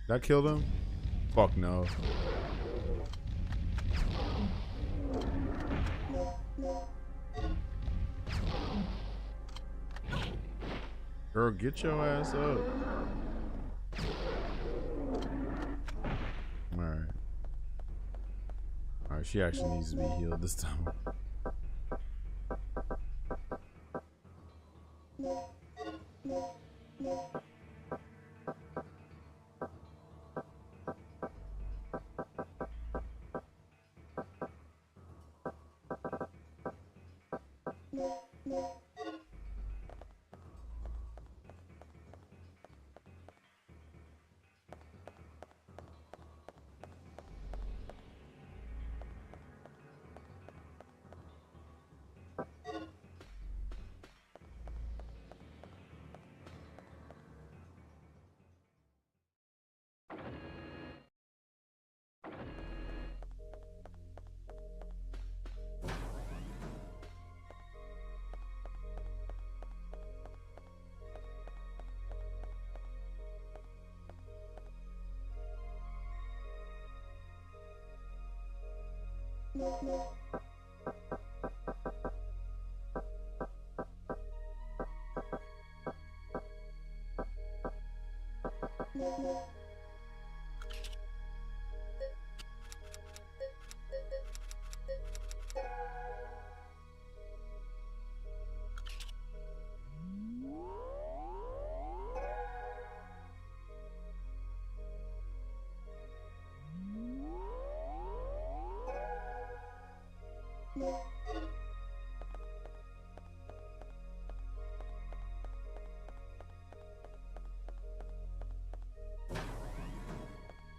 [SPEAKER 16] That killed him? Fuck no. Girl, get your ass up. Alright. Alright, she actually needs to be healed this time.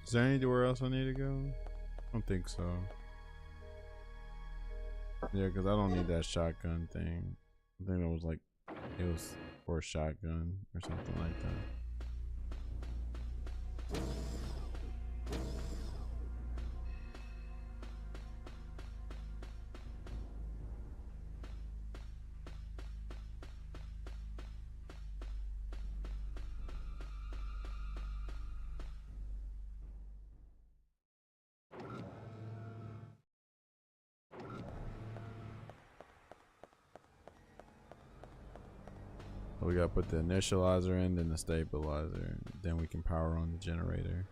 [SPEAKER 16] Is there anywhere else I need to go? I don't think so. Yeah, because I don't need that shotgun thing. I think that was like, it was for or a shotgun or something like that. We gotta put the initializer in, then the stabilizer, then we can power on the generator.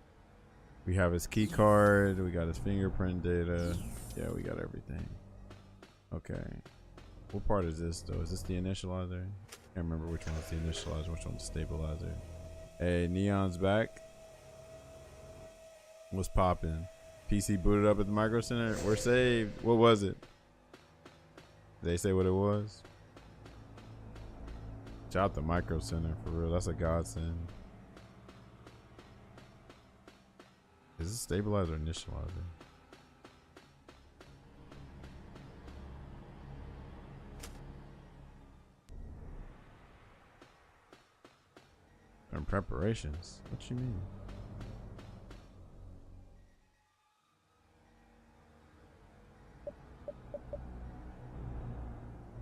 [SPEAKER 16] We have his key card, we got his fingerprint data. Yeah, we got everything. Okay. What part is this though? Is this the initializer? Can't remember which one's the initializer, which one's the stabilizer. Hey, Neon's back. What's poppin'? PC booted up at the Micro Center. We're saved. What was it? Did they say what it was? Shout out the Micro Center for real. That's a godsend. Is this stabilizer or initializer? And preparations. What you mean?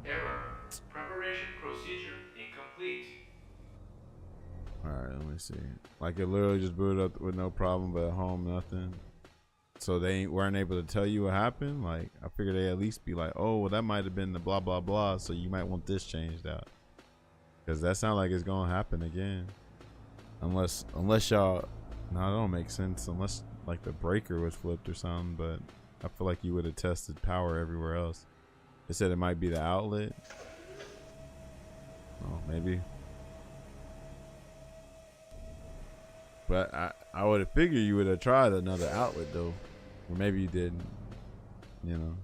[SPEAKER 17] Error. Preparation procedure incomplete.
[SPEAKER 16] Alright, let me see. Like it literally just booted up with no problem, but at home nothing. So they weren't able to tell you what happened. Like I figured they at least be like, oh, well that might have been the blah blah blah. So you might want this changed out. Cause that sounds like it's gonna happen again. Unless y'all, no, it don't make sense. Unless like the breaker was flipped or something. But I feel like you would have tested power everywhere else. They said it might be the outlet. Oh, maybe. But I would have figured you would have tried another outlet though. Or maybe you didn't. You know.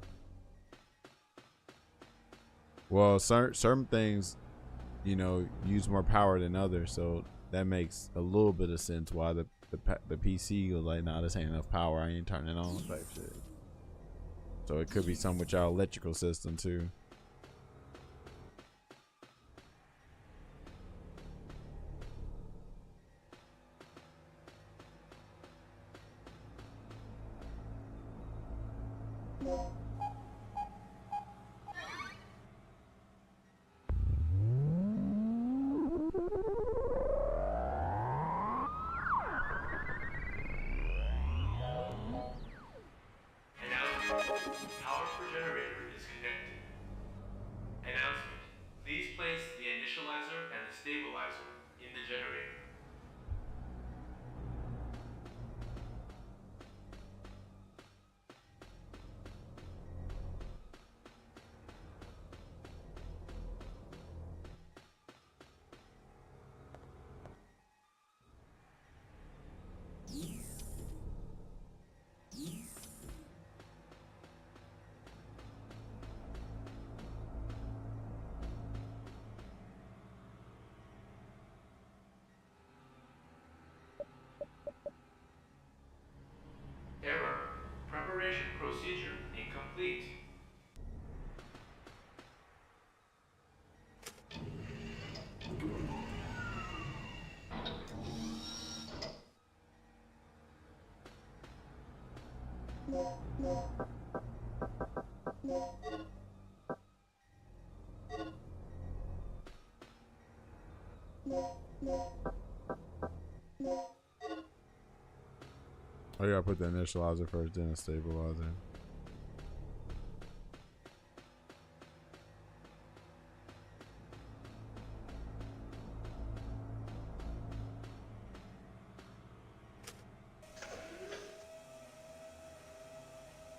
[SPEAKER 16] Well, certain things, you know, use more power than others. So that makes a little bit of sense why the PC was like, nah, this ain't enough power. I ain't turning it on type shit. So it could be something with y'all electrical system too.
[SPEAKER 17] Power for generator is connected. Announcement. Please place the initializer and the stabilizer in the generator. Error. Preparation procedure incomplete.
[SPEAKER 16] Oh, you gotta put the initializer first, then the stabilizer.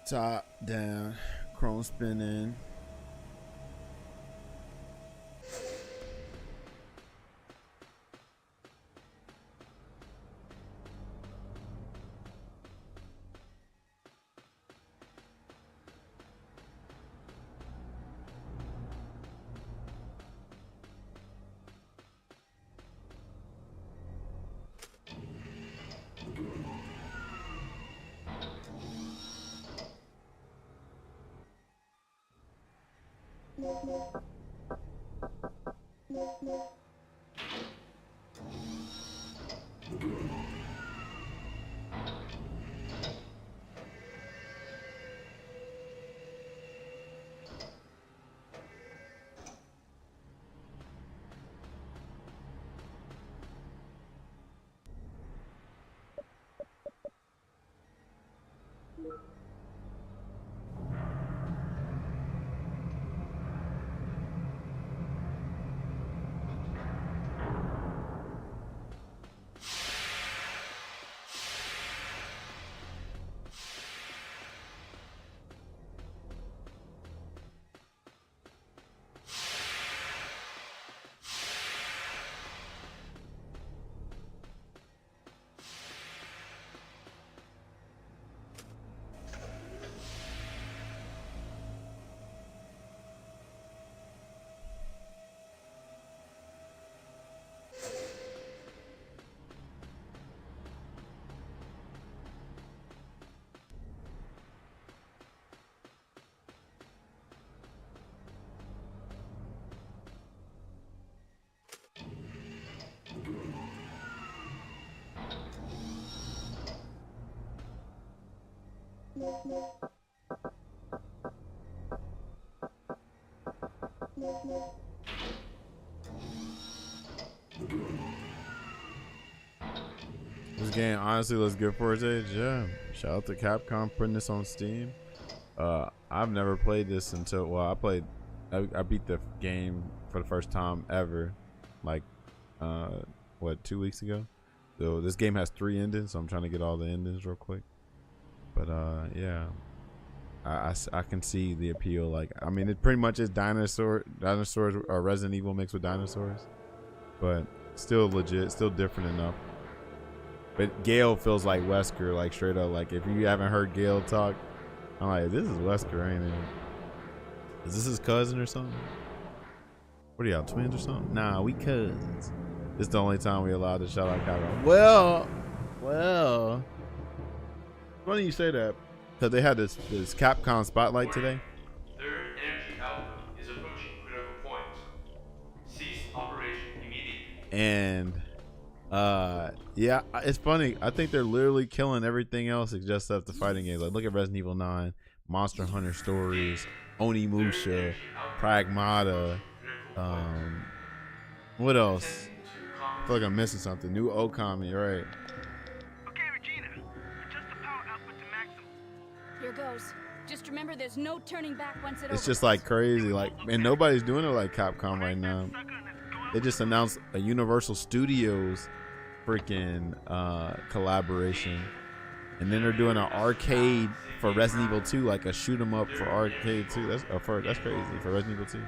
[SPEAKER 16] Top down, chrome spinning. This game honestly looks good for its age. Yeah. Shout out to Capcom putting this on Steam. I've never played this until, well, I beat the game for the first time ever, like, what, 2 weeks ago? So this game has 3 endings, so I'm trying to get all the endings real quick. But yeah, I can see the appeal. Like, I mean, it pretty much is dinosaurs or Resident Evil mixed with dinosaurs, but still legit, still different enough. But Gale feels like Wesker, like straight up. Like, if you haven't heard Gale talk, I'm like, this is Wesker, ain't it? Is this his cousin or something? What are y'all, twins or something? Nah, we cousins. This is the only time we allowed to shout out Capcom. Well, funny you say that, because they had this Capcom spotlight today.
[SPEAKER 17] Third energy output is approaching critical point. Cease operation immediately.
[SPEAKER 16] And yeah, it's funny. I think they're literally killing everything else except the fighting games. Like, look at Resident Evil 9, Monster Hunter Stories, Onimusha, Pragmata. What else? I feel like I'm missing something. New Okami, right?
[SPEAKER 13] Okay, Regina. Adjust the power output to maximum.
[SPEAKER 15] Here goes. Just remember there's no turning back once it
[SPEAKER 16] It's just like crazy. Like, and nobody's doing it like Capcom right now. They just announced a Universal Studios freaking collaboration, and then they're doing an arcade for Resident Evil 2, like a shoot 'em up for arcade 2. That's crazy for Resident Evil 2.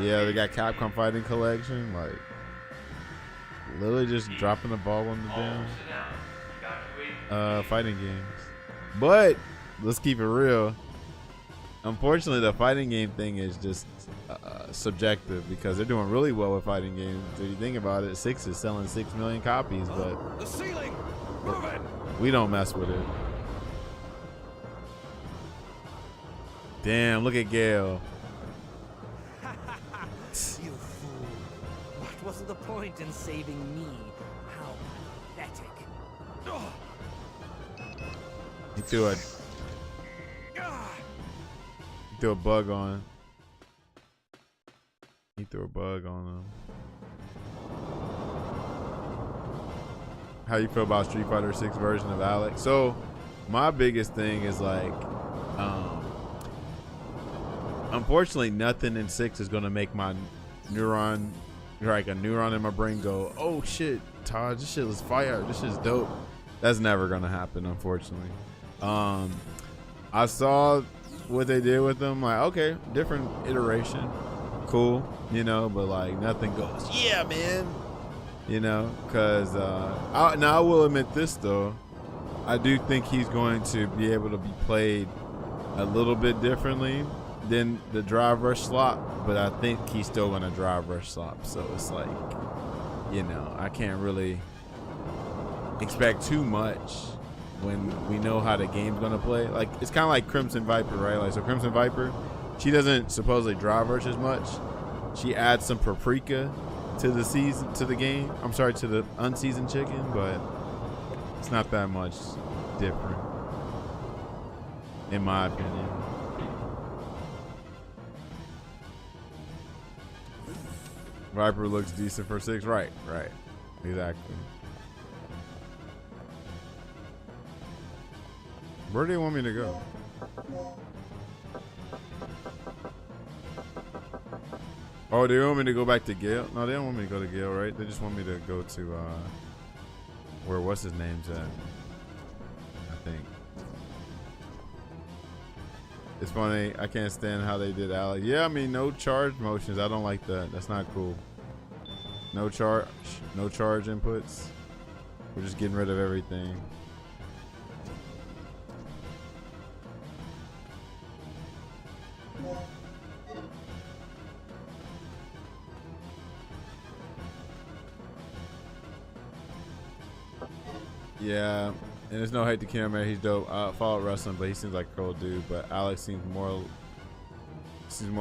[SPEAKER 16] Yeah, they got Capcom Fighting Collection, like literally just dropping the ball on the damn fighting games. But let's keep it real. Unfortunately, the fighting game thing is just subjective, because they're doing really well with fighting games. If you think about it, 6 is selling 6 million copies, but
[SPEAKER 8] The ceiling! Move it!
[SPEAKER 16] we don't mess with it. Damn, look at Gale.
[SPEAKER 11] You fool. What was the point in saving me? How pathetic.
[SPEAKER 16] He threw a bug on. He threw a bug on him. How you feel about Street Fighter 6 version of Alex? So my biggest thing is like, unfortunately, nothing in 6 is gonna make my neuron, like a neuron in my brain, go, oh shit, Todd, this shit was fire, this shit's dope. That's never gonna happen, unfortunately. I saw what they did with them, like, okay, different iteration, cool, you know, but like nothing goes, yeah, man, you know, because now I will admit this though, I do think he's going to be able to be played a little bit differently than the drive rush slot, but I think he's still gonna drive rush slot, so it's like, you know, I can't really expect too much when we know how the game's gonna play. Like, it's kind of like Crimson Viper, right? Like, so Crimson Viper, she doesn't supposedly drive rush as much. She adds some paprika to the season, to the game. I'm sorry, to the unseasoned chicken, but it's not that much different, in my opinion. Viper looks decent for 6. Right, exactly. Where do they want me to go? Oh, they want me to go back to Gale? No, they don't want me to go to Gale, right? They just want me to go to where what's his name's at, I think. It's funny, I can't stand how they did Alex. Yeah, I mean, no charge motions. I don't like that. That's not cool. No charge inputs. We're just getting rid of everything. Yeah, and there's no hate to Kim, man. He's dope. I follow wrestling, but he seems like a cool dude. But Alex seems more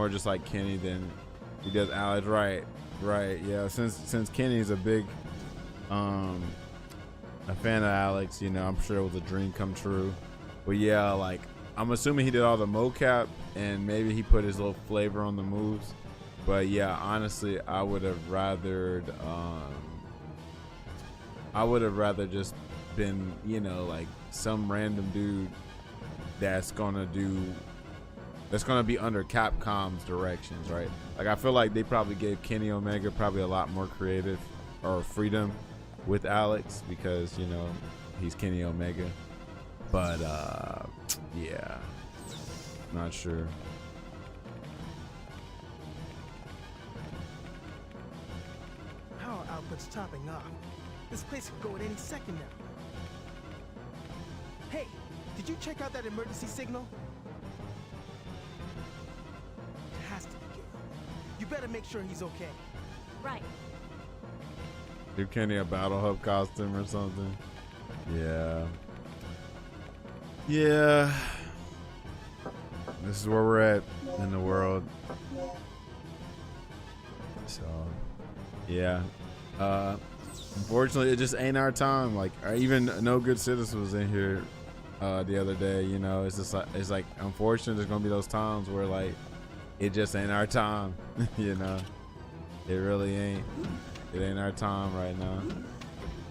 [SPEAKER 16] just like Kenny than he does Alex. Right. Yeah, since Kenny's a big a fan of Alex, you know, I'm sure it was a dream come true. But yeah, like I'm assuming he did all the mocap and maybe he put his little flavor on the moves. But yeah, honestly, I would have rather just been, you know, like some random dude that's gonna be under Capcom's directions, right? Like I feel like they probably gave Kenny Omega probably a lot more creative or freedom with Alex because, you know, he's Kenny Omega. But yeah, not sure.
[SPEAKER 18] Power output's topping off. This place could go at any second now. Hey, did you check out that emergency signal? It has to be Gale. You better make sure he's okay.
[SPEAKER 15] Right.
[SPEAKER 16] Give Kenny a Battle Hub costume or something. Yeah. This is where we're at in the world. So, yeah. Unfortunately, it just ain't our time. Like, even No Good Citizen was in here the other day. You know, it's just like, it's like unfortunate. There's gonna be those times where like it just ain't our time. You know, it really ain't. It ain't our time right now.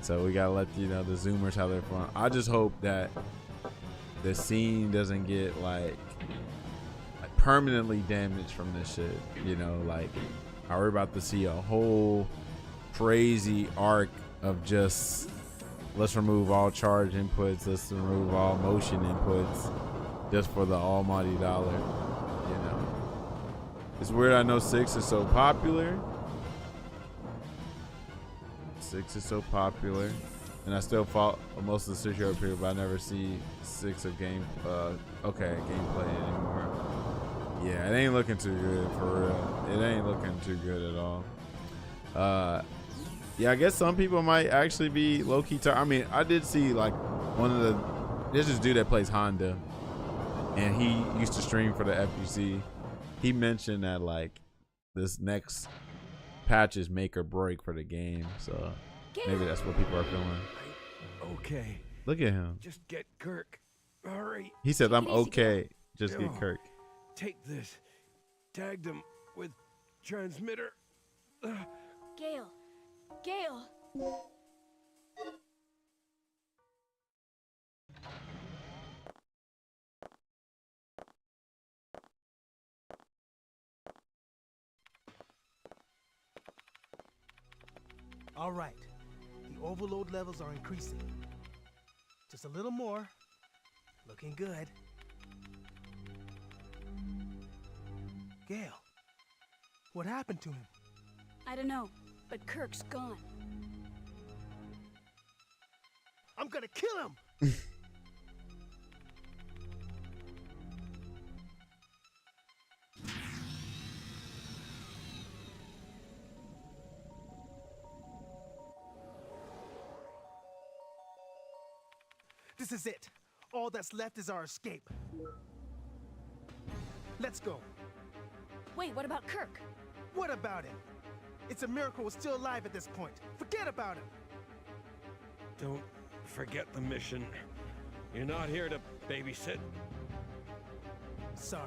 [SPEAKER 16] So we gotta let the Zoomers have their fun. I just hope that the scene doesn't get like permanently damaged from this shit. You know, like we're about to see a whole crazy arc of just let's remove all charge inputs, let's remove all motion inputs just for the almighty dollar. You know, it's weird. I know 6 is so popular. 6 is so popular, and I still follow most of the superhero people, but I never see 6 of gameplay anymore. Yeah, it ain't looking too good for real. It ain't looking too good at all. Yeah, I guess some people might actually be low-key. I mean, I did see like there's this dude that plays Honda, and he used to stream for the FGC. He mentioned that like this next patch is make or break for the game, so maybe that's what people are feeling.
[SPEAKER 8] Okay.
[SPEAKER 16] Look at him.
[SPEAKER 8] Just get Kirk. All right.
[SPEAKER 16] He said, "I'm okay. Just get Kirk."
[SPEAKER 8] Take this. Tagged him with transmitter.
[SPEAKER 15] Gale.
[SPEAKER 18] All right. The overload levels are increasing. Just a little more. Looking good. Gale, what happened to him?
[SPEAKER 15] I don't know, but Kirk's gone.
[SPEAKER 18] I'm gonna kill him! This is it. All that's left is our escape. Let's go.
[SPEAKER 15] Wait, what about Kirk?
[SPEAKER 18] What about him? It's a miracle we're still alive at this point. Forget about it.
[SPEAKER 14] Don't forget the mission. You're not here to babysit.
[SPEAKER 18] Sorry,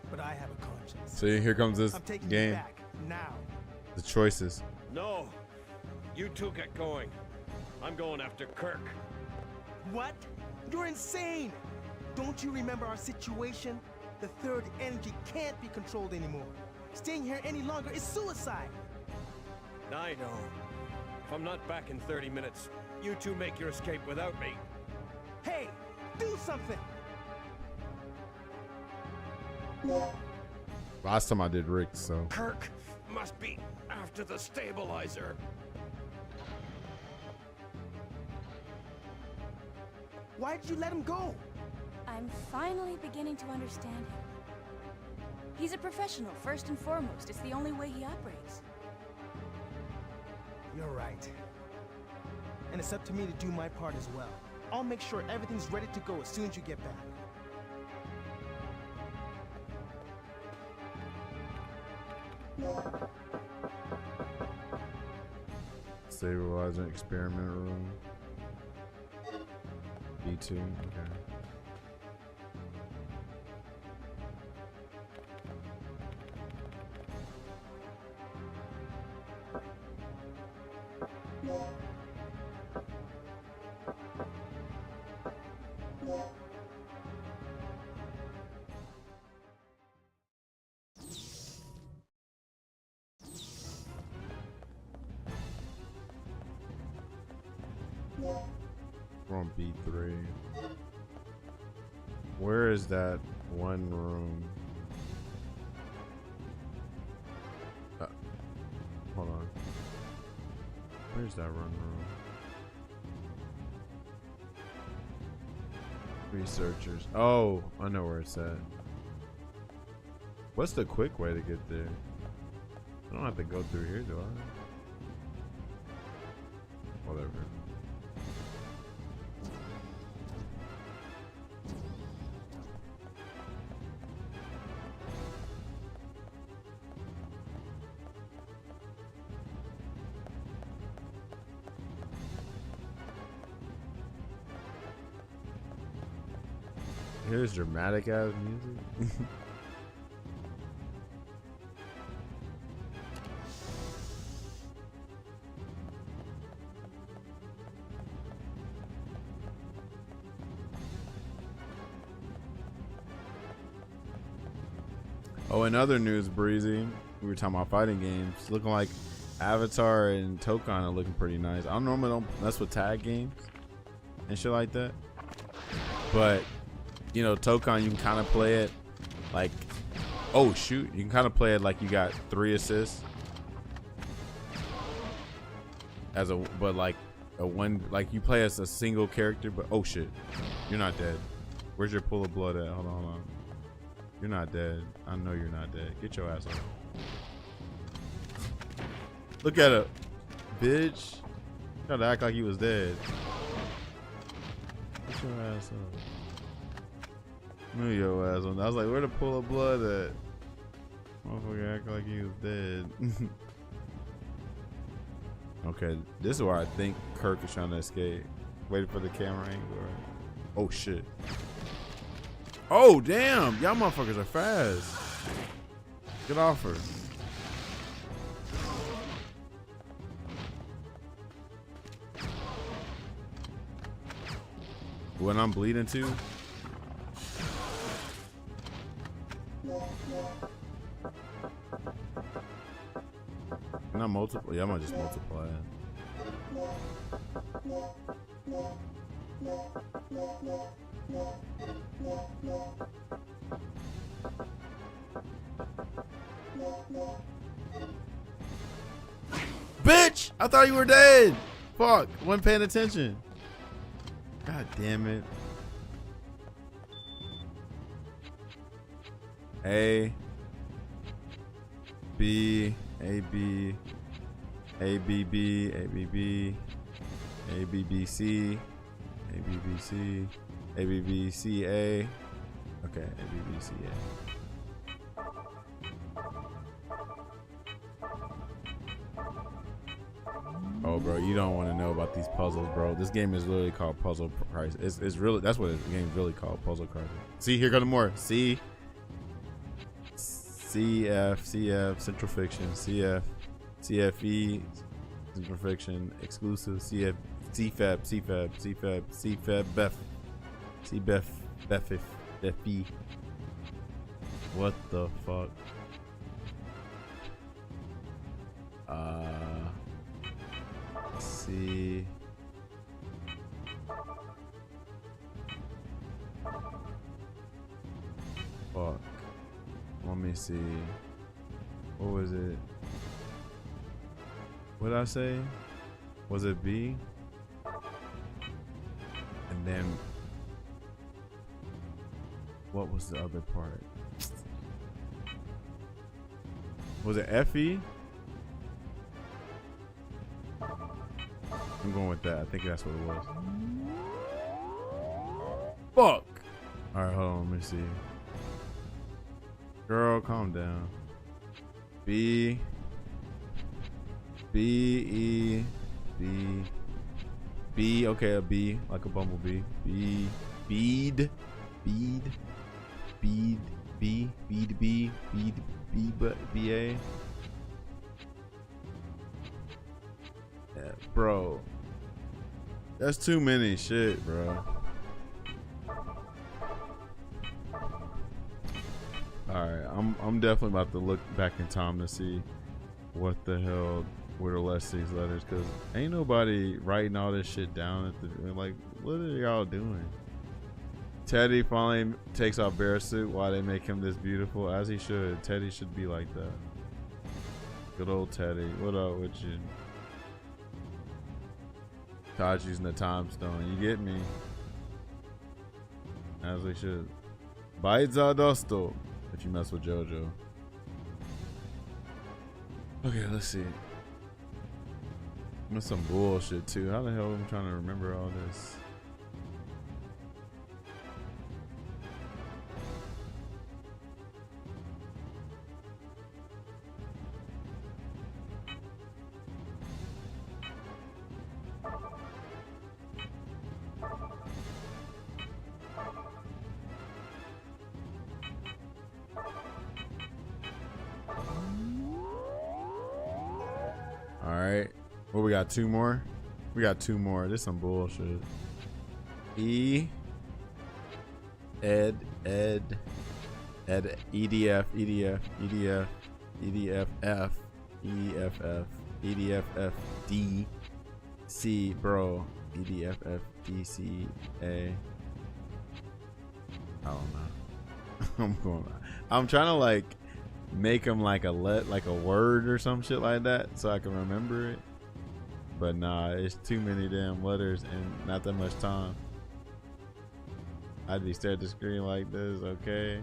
[SPEAKER 18] but I have a conscience.
[SPEAKER 16] See, here comes this
[SPEAKER 18] I'm taking
[SPEAKER 16] game.
[SPEAKER 18] you back now.
[SPEAKER 16] The choices.
[SPEAKER 14] No. You two get going. I'm going after Kirk.
[SPEAKER 18] What? You're insane! Don't you remember our situation? The third energy can't be controlled anymore. Staying here any longer is suicide.
[SPEAKER 14] I know. If I'm not back in 30 minutes, you two make your escape without me.
[SPEAKER 18] Hey, do something!
[SPEAKER 16] Last time I did Rick, so.
[SPEAKER 14] Kirk must be after the stabilizer.
[SPEAKER 18] Why did you let him go?
[SPEAKER 15] I'm finally beginning to understand him. He's a professional, first and foremost. It's the only way he operates.
[SPEAKER 18] You're right. And it's up to me to do my part as well. I'll make sure everything's ready to go as soon as you get back.
[SPEAKER 16] Stabilizer experiment room. B2, okay. We're on B3. Where is that one room? Hold on. Where's that one room? Researchers. Oh, I know where it's at. What's the quick way to get there? I don't have to go through here, do I? Whatever. Here's dramatic ass music. Oh, in other news, Breezy, we were talking about fighting games. It's looking like Avatar and Tokan are looking pretty nice. I normally don't mess with tag games and shit like that, but you know, Tokan, you can kind of play it like, oh shoot, you can kind of play it like you got 3 assists as a, but like a one, like you play as a single character, but oh shit, you're not dead. Where's your pool of blood at? Hold on, hold on. You're not dead. I know you're not dead. Get your ass up. Look at it, bitch. You gotta act like he was dead. Get your ass up. Move your ass on. I was like, where the pool of blood at? Motherfucker act like he was dead. Okay, this is where I think Kirk is trying to escape. Waiting for the camera angle. Oh shit. Oh damn, y'all motherfuckers are fast. Get off her. When I'm bleeding too. Can I multiple? Yeah, I might just multiply Bitch! I thought you were dead! Fuck, wasn't paying attention. God damn it. A B A B A B B A B B A B B C A B B C A B B C A. Okay, A B B C A. Oh, bro, you don't want to know about these puzzles, bro. This game is literally called Puzzle Crisis. It's really, that's what the game's really called, Puzzle Crisis. See, here go the more. C, CF, Central Fiction, CF, CFE, Central Fiction, Exclusive, CF, CFEB, Bef, Befy. What the fuck? See. Fuck. Let me see. What was it? What did I say? Was it B? And then what was the other part? Was it FE? I'm going with that. I think that's what it was. Fuck! Alright, hold on. Let me see. Girl, calm down. B. B. E. B. B. Okay, a B. Like a bumblebee. B. Bead. Bead. Bead. B. Bead. B. Bead. B. B. A. Yeah, bro. That's too many shit, bro. Alright, I'm definitely about to look back in time to see what the hell were the last 6 letters, because ain't nobody writing all this shit down at the, like, what are y'all doing? Teddy finally takes off bear suit while they make him this beautiful, as he should. Teddy should be like that. Good old Teddy. What up with you? Todd's using the time stone. You get me? As we should. Baidza Dosto. If you mess with JoJo. Okay, let's see. That's some bullshit too. How the hell am I trying to remember all this? Alright. Well, we got 2 more. We got 2 more. This is some bullshit. E. Ed. EDF. EDFF. EDFF. D. C. Bro. EDFF. DC. A. I don't know. I'm trying to like make them like a word or some shit like that so I can remember it, but nah, it's too many damn letters and not that much time. I'd be staring at the screen like this. Okay,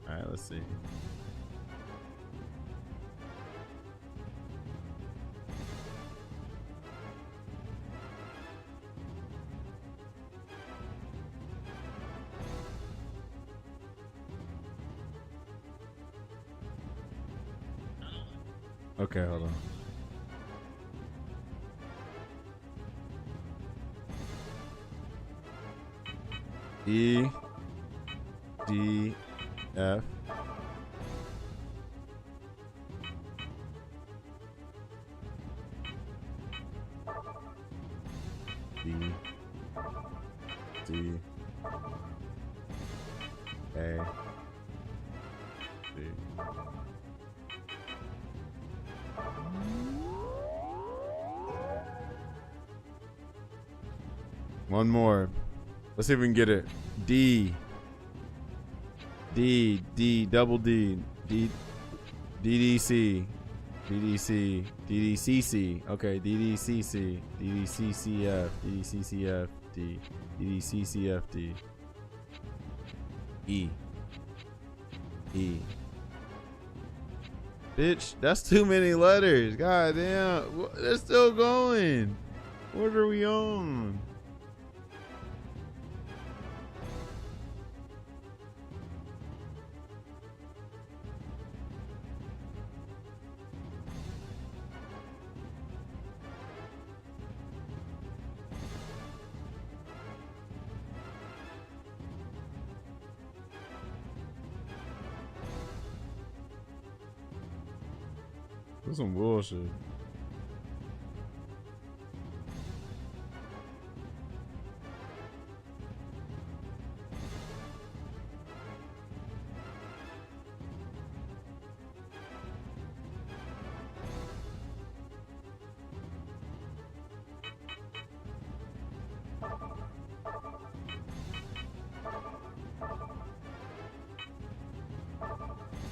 [SPEAKER 16] all right, let's see. Okay, hold on. E. D. F. B. D. A. C. One more. Let's see if we can get it. D. Double D. DDC. DDCC. Okay, DDCC. DDCCF. DDCCF. D. DDCCF. D. E. Bitch, that's too many letters. God damn. They're still going. What are we on? That's some bullshit.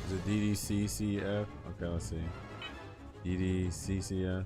[SPEAKER 16] Is it DDCCF? Okay, let's see. DDCCF.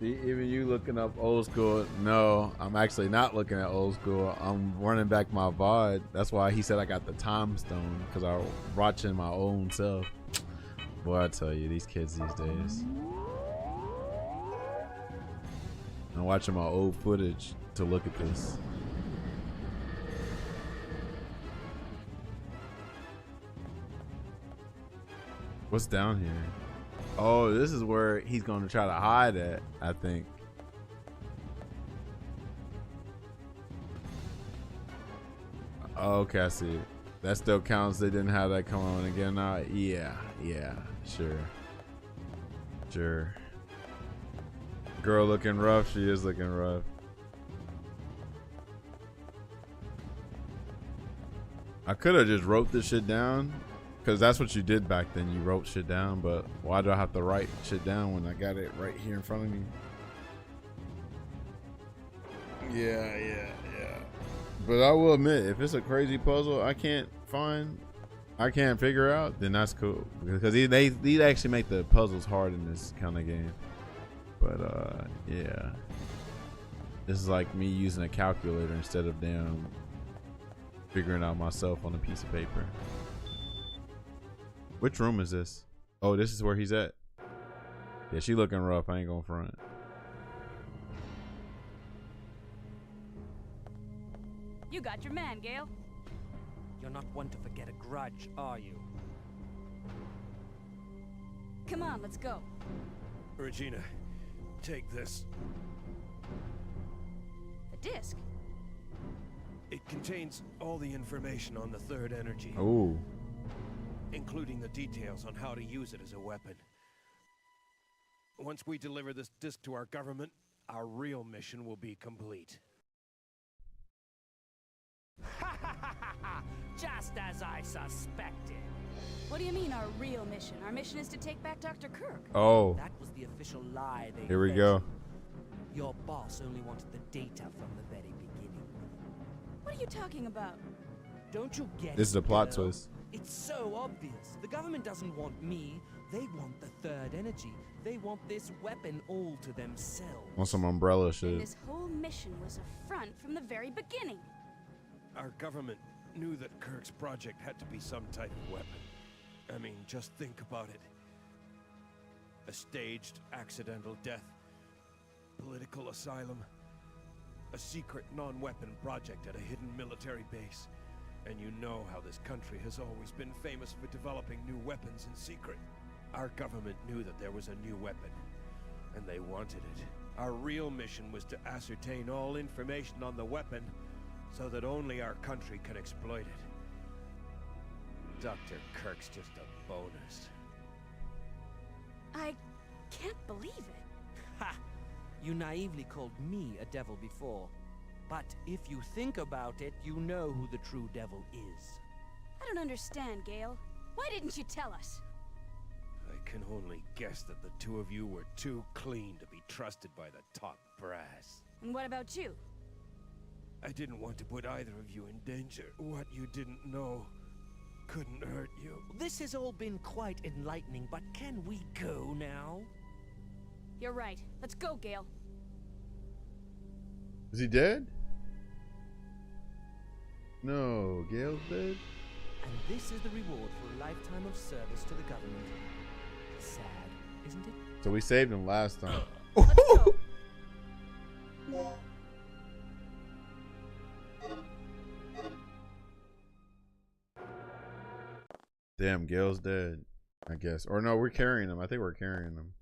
[SPEAKER 16] See, even you looking up old school. No, I'm actually not looking at old school. I'm running back my VOD. That's why he said I got the time stone, because I'm watching my own self. Boy, I tell you, these kids these days. I'm watching my old footage to look at this. What's down here? Oh, this is where he's going to try to hide at, I think. Okay, I see it. That still counts. They didn't have that come on again now. Yeah, sure. Girl looking rough. She is looking rough. I could have just wrote this shit down, because that's what you did back then. You wrote shit down, but why do I have to write shit down when I got it right here in front of me? Yeah. But I will admit, if it's a crazy puzzle I can't figure out, then that's cool. Because they actually make the puzzles hard in this kind of game. But yeah. This is like me using a calculator instead of damn figuring out myself on a piece of paper. Which room is this? Oh, this is where he's at. Yeah, she looking rough. I ain't gonna front.
[SPEAKER 15] You got your man, Gale.
[SPEAKER 11] You're not one to forget a grudge, are you?
[SPEAKER 15] Come on, let's go.
[SPEAKER 14] Regina, take this.
[SPEAKER 15] The disc?
[SPEAKER 14] It contains all the information on the third energy.
[SPEAKER 16] Oh.
[SPEAKER 14] Including the details on how to use it as a weapon. Once we deliver this disc to our government, our real mission will be complete.
[SPEAKER 11] Just as I suspected.
[SPEAKER 15] What do you mean, our real mission? Our mission is to take back Dr. Kirk.
[SPEAKER 16] Oh.
[SPEAKER 11] That was the official lie they
[SPEAKER 16] Here we
[SPEAKER 11] fed
[SPEAKER 16] go.
[SPEAKER 11] you. Your boss only wanted the data from the very beginning.
[SPEAKER 15] What are you talking about?
[SPEAKER 11] Don't you get
[SPEAKER 16] This is a plot
[SPEAKER 11] girl?
[SPEAKER 16] twist.
[SPEAKER 11] It's so obvious. The government doesn't want me. They want the third energy. They want this weapon all to themselves.
[SPEAKER 16] On some umbrella
[SPEAKER 15] And
[SPEAKER 16] shit.
[SPEAKER 15] this whole mission was a front from the very beginning.
[SPEAKER 14] Our government knew that Kirk's project had to be some type of weapon. I mean, just think about it. A staged accidental death, political asylum, a secret non-weapon project at a hidden military base. And you know how this country has always been famous for developing new weapons in secret. Our government knew that there was a new weapon, and they wanted it. Our real mission was to ascertain all information on the weapon so that only our country can exploit it. Dr. Kirk's just a bonus.
[SPEAKER 15] I can't believe it.
[SPEAKER 11] Ha! You naively called me a devil before. But if you think about it, you know who the true devil is.
[SPEAKER 15] I don't understand, Gale. Why didn't you tell us?
[SPEAKER 14] I can only guess that the two of you were too clean to be trusted by the top brass.
[SPEAKER 15] And what about you?
[SPEAKER 14] I didn't want to put either of you in danger. What you didn't know couldn't hurt you.
[SPEAKER 11] This has all been quite enlightening, but can we go now?
[SPEAKER 15] You're right. Let's go, Gale.
[SPEAKER 16] Is he dead? No, Gale's dead.
[SPEAKER 11] And this is the reward for a lifetime of service to the government. Sad, isn't it?
[SPEAKER 16] So we saved him last time. Damn, Gale's dead, I guess. Or no, we're carrying him. I think we're carrying him.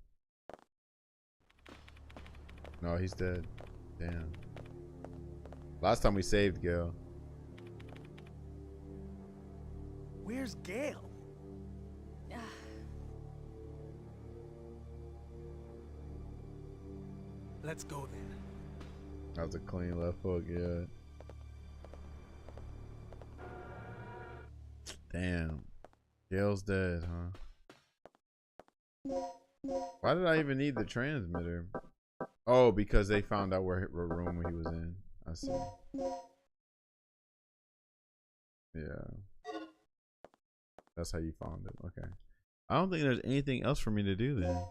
[SPEAKER 16] No, he's dead. Damn. Last time we saved Gale.
[SPEAKER 18] Where's Gale? Let's go then.
[SPEAKER 16] That was a clean left hook, yeah. Damn. Gale's dead, huh? Why did I even need the transmitter? Oh, because they found out what room he was in. I see. Yeah. That's how you found it. Okay. I don't think there's anything else for me to do then.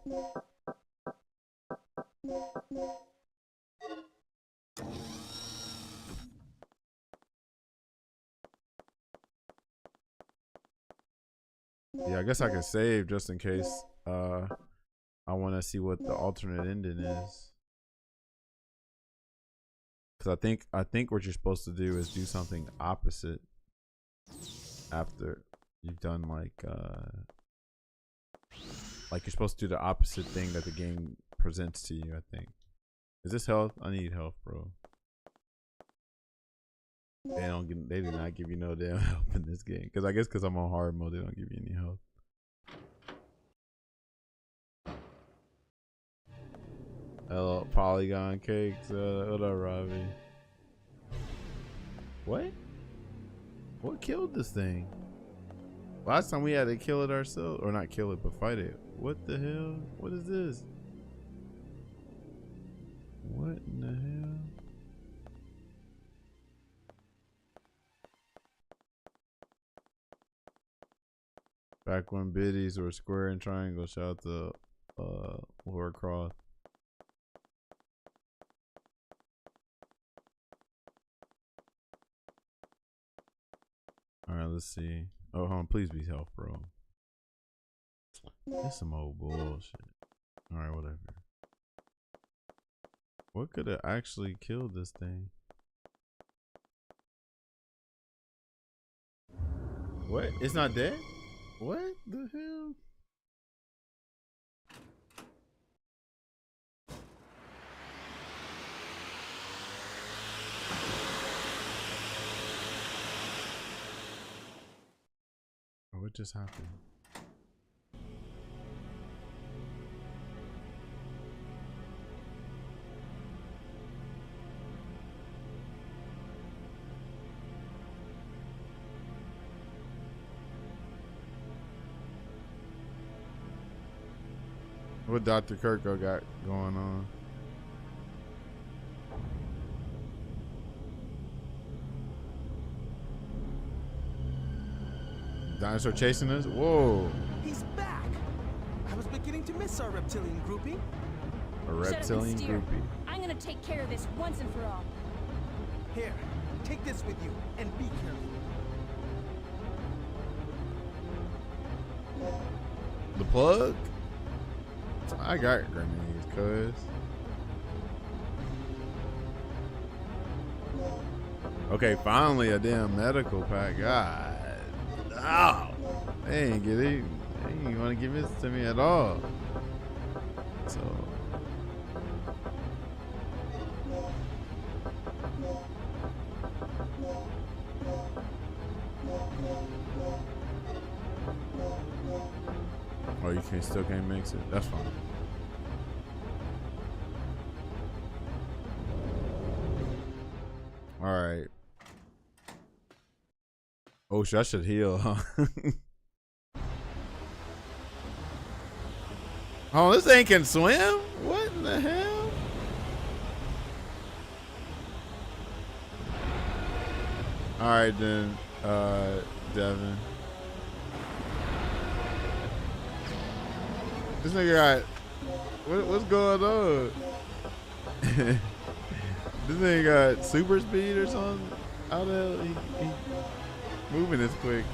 [SPEAKER 16] Yeah, I guess I can save just in case I want to see what the alternate ending is. Cuz I think what you're supposed to do is do something opposite after you've done like you're supposed to do the opposite thing that the game presents to you, I think. Is this health? I need health, bro. They do not give you no damn help in this game. Cause I guess cause I'm on hard mode, they don't give you any help. Hello, Polygon Cakes. What up, Robbie? What? What killed this thing? Last time we had to kill it ourselves, or not kill it, but fight it. What the hell? What is this? What in the hell? Back when biddies were square and triangle, shout out to Laura Croft. Alright, let's see. Oh, hold on, please be health, bro. This some old bullshit. Alright, whatever. What could have actually killed this thing? What? It's not dead? What the hell? Oh, what just happened? What Dr. Kirko got going on? Dinosaur chasing us? Whoa.
[SPEAKER 18] He's back. I was beginning to miss our reptilian groupie.
[SPEAKER 16] A reptilian groupie.
[SPEAKER 15] I'm gonna take care of this once and for all.
[SPEAKER 18] Here, take this with you and be careful.
[SPEAKER 16] The plug? I got grenades, cuz. Okay, finally a damn medical pack. God. Oh, they ain't get it. They ain't want to give this to me at all. So. Oh, you still can't mix it. That's fine. All right. Oh, I should heal, huh? Oh, this thing can swim? What in the hell? All right, then, Devin. This nigga got, what's going on? This nigga got super speed or something? How the hell he moving this quick?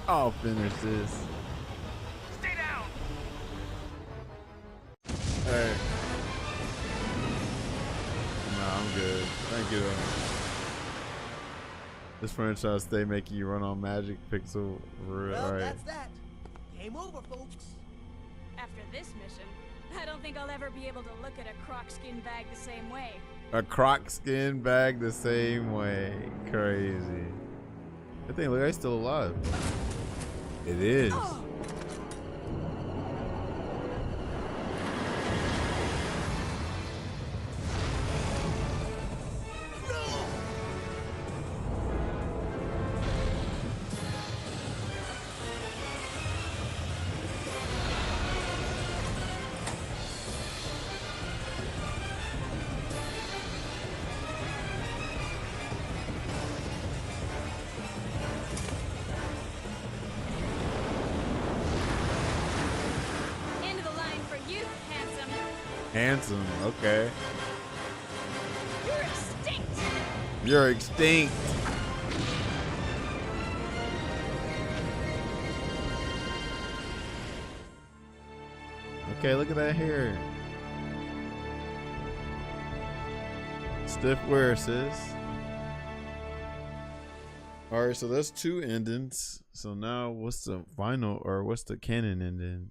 [SPEAKER 16] I'll finish this.
[SPEAKER 8] Stay down.
[SPEAKER 16] Hey. Nah, I'm good. Thank you, though. This franchise stay making you run on magic pixel.
[SPEAKER 20] Well,
[SPEAKER 16] Right.
[SPEAKER 20] that's that. Game over, folks.
[SPEAKER 15] After this mission, I don't think I'll ever be able to look at a croc skin bag the same way.
[SPEAKER 16] A croc skin bag the same way. Crazy. I think look, he's still alive. It is.
[SPEAKER 15] Oh.
[SPEAKER 16] Handsome, okay.
[SPEAKER 15] You're extinct.
[SPEAKER 16] You're extinct. Okay, look at that hair. Stiff wear, sis. Alright, so that's 2 endings. So now what's the final, or what's the canon ending?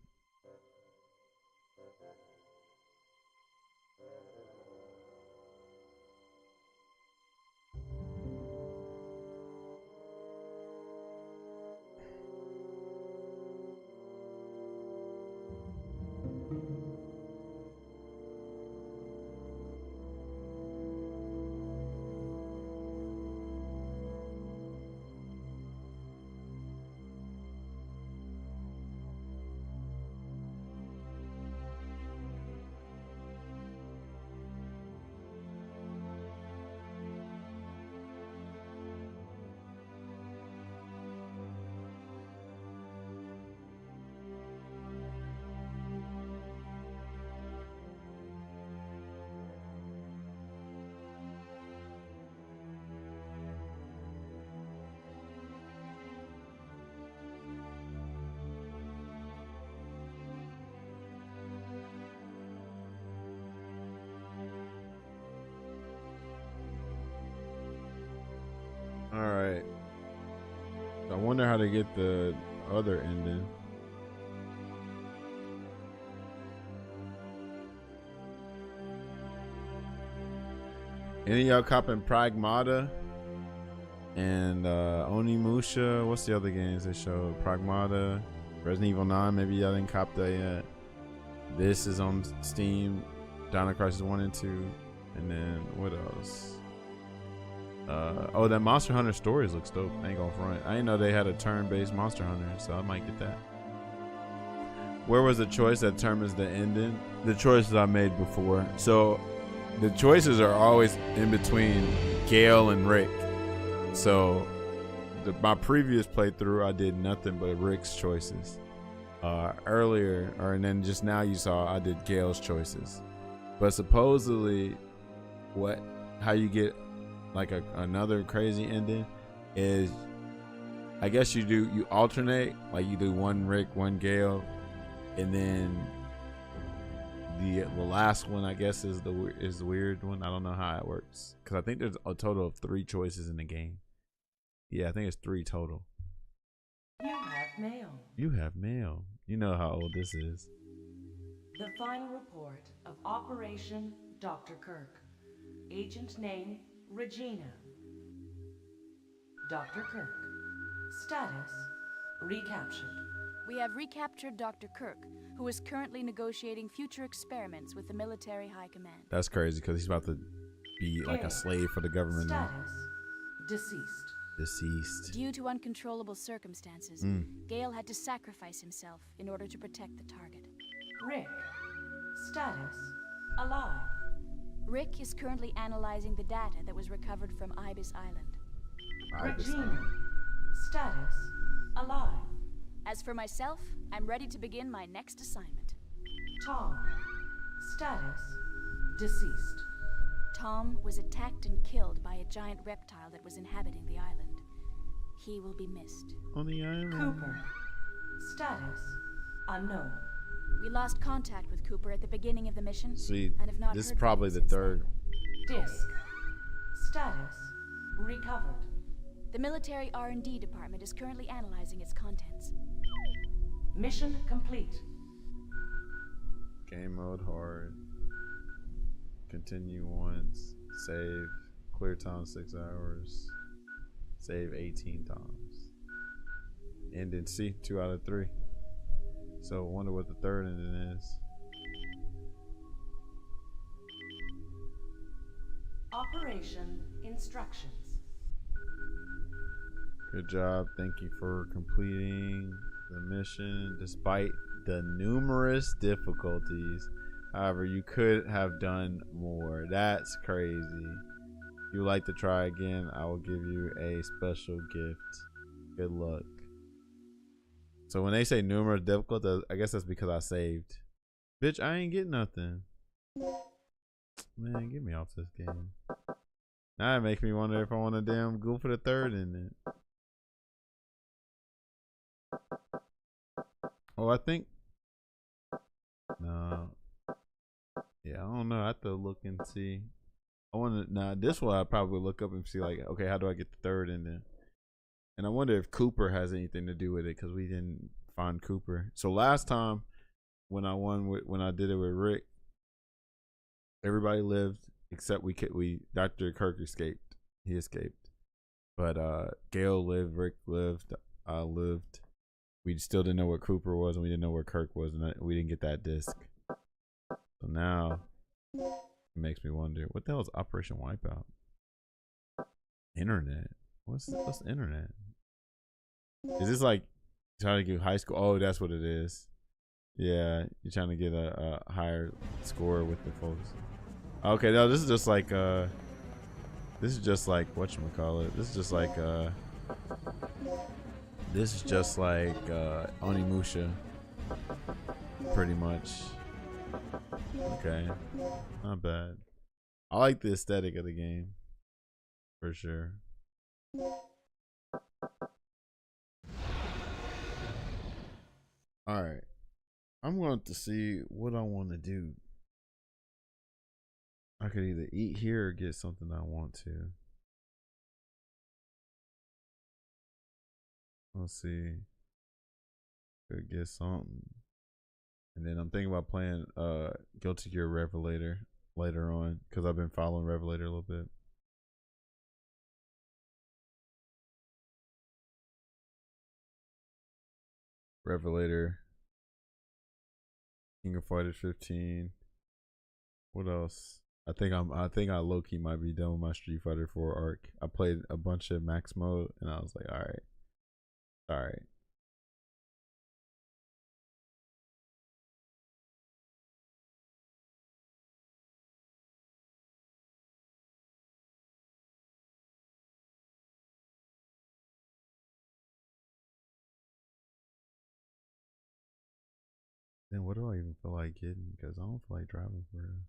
[SPEAKER 16] Alright. I wonder how to get the other ending. Any of y'all copping Pragmata and Onimusha? What's the other games they showed? Pragmata, Resident Evil 9, maybe y'all didn't cop that yet. This is on Steam, Dino Crisis 1 and 2, and then what else? Oh, that Monster Hunter Stories looks dope. I ain't gonna front. I didn't know they had a turn-based Monster Hunter, so I might get that. Where was the choice that determines the ending? The choices I made before. So the choices are always in between Gale and Rick. So my previous playthrough, I did nothing but Rick's choices. Earlier, and then just now you saw I did Gale's choices. But supposedly, how you get like another crazy ending is, I guess you alternate, like you do one Rick, one Gale, and then the last one I guess is the weird one. I don't know how it works because I think there's a total of 3 choices in the game. Yeah, I think it's 3 total.
[SPEAKER 21] You have mail.
[SPEAKER 16] You have mail. You know how old this is.
[SPEAKER 21] The final report of Operation Dr. Kirk. Agent name Regina. Dr. Kirk. Status recaptured.
[SPEAKER 15] We have recaptured Dr. Kirk, who is currently negotiating future experiments with the military high command.
[SPEAKER 16] That's crazy because he's about to be like a slave for the government now.
[SPEAKER 21] Status deceased.
[SPEAKER 15] Due to uncontrollable circumstances, Gale had to sacrifice himself in order to protect the target.
[SPEAKER 21] Rick. Status alive.
[SPEAKER 15] Rick is currently analyzing the data that was recovered from Ibis Island.
[SPEAKER 21] Regina. Status alive.
[SPEAKER 15] As for myself, I'm ready to begin my next assignment.
[SPEAKER 21] Tom. Status deceased.
[SPEAKER 15] Tom was attacked and killed by a giant reptile that was inhabiting the island. He will be missed.
[SPEAKER 16] On the island.
[SPEAKER 21] Cooper. Status unknown.
[SPEAKER 15] We lost contact with Cooper at the beginning of the mission.
[SPEAKER 16] See,
[SPEAKER 15] and have not
[SPEAKER 16] this is
[SPEAKER 15] heard
[SPEAKER 16] probably
[SPEAKER 15] from
[SPEAKER 16] the
[SPEAKER 15] him since
[SPEAKER 16] third.
[SPEAKER 21] Disk. Status recovered.
[SPEAKER 15] The military R&D department is currently analyzing its contents.
[SPEAKER 21] Mission complete.
[SPEAKER 16] Game mode hard. Continue once. Save. Clear time 6 hours. Save 18 times. End in C, 2 out of 3. So I wonder what the third ending is.
[SPEAKER 21] Operation instructions.
[SPEAKER 16] Good job. Thank you for completing the mission despite the numerous difficulties. However, you could have done more. That's crazy. If you would like to try again, I will give you a special gift. Good luck. So when they say numerous difficulties, I guess that's because I saved. Bitch, I ain't getting nothing. Man, get me off this game. Now it makes me wonder if I want to damn go for the third in it. Oh, I think. No. Yeah, I don't know. I have to look and see. I want to. Nah, this one I'll probably look up and see, like, okay, how do I get the third in there? And I wonder if Cooper has anything to do with it because we didn't find Cooper. So last time when I did it with Rick, everybody lived except Dr. Kirk escaped. He escaped. But Gail lived, Rick lived, I lived. We still didn't know where Cooper was and we didn't know where Kirk was, and we didn't get that disc. So now it makes me wonder, what the hell is Operation Wipeout? Internet. What's internet? Is this like trying to get high school? Oh, that's what it is. Yeah, you're trying to get a higher score with the folks. Okay, no, this is just like whatchamacallit. This is just like Onimusha, pretty much. Okay, not bad. I like the aesthetic of the game, for sure. All right, I'm going to see what I want to do. I could either eat here or get something I want to. Let's see. Could get something. And then I'm thinking about playing Guilty Gear Revelator later on, because I've been following Revelator a little bit. Revelator, King of Fighters 15. What else? I think I low-key might be done with my Street Fighter 4 arc. I played a bunch of max mode and I was like, all right. Then what do I even feel like getting? Because I don't feel like driving for real.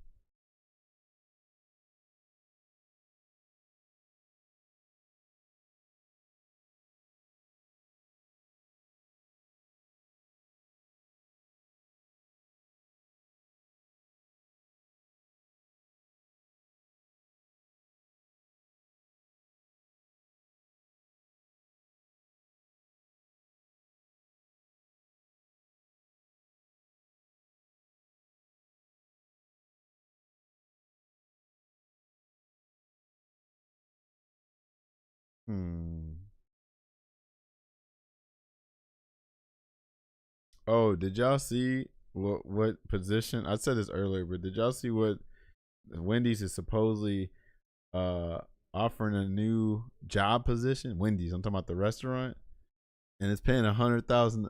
[SPEAKER 16] Oh, did y'all see what position? I said this earlier, but did y'all see what Wendy's is supposedly offering a new job position? Wendy's, I'm talking about the restaurant, and it's paying 100,000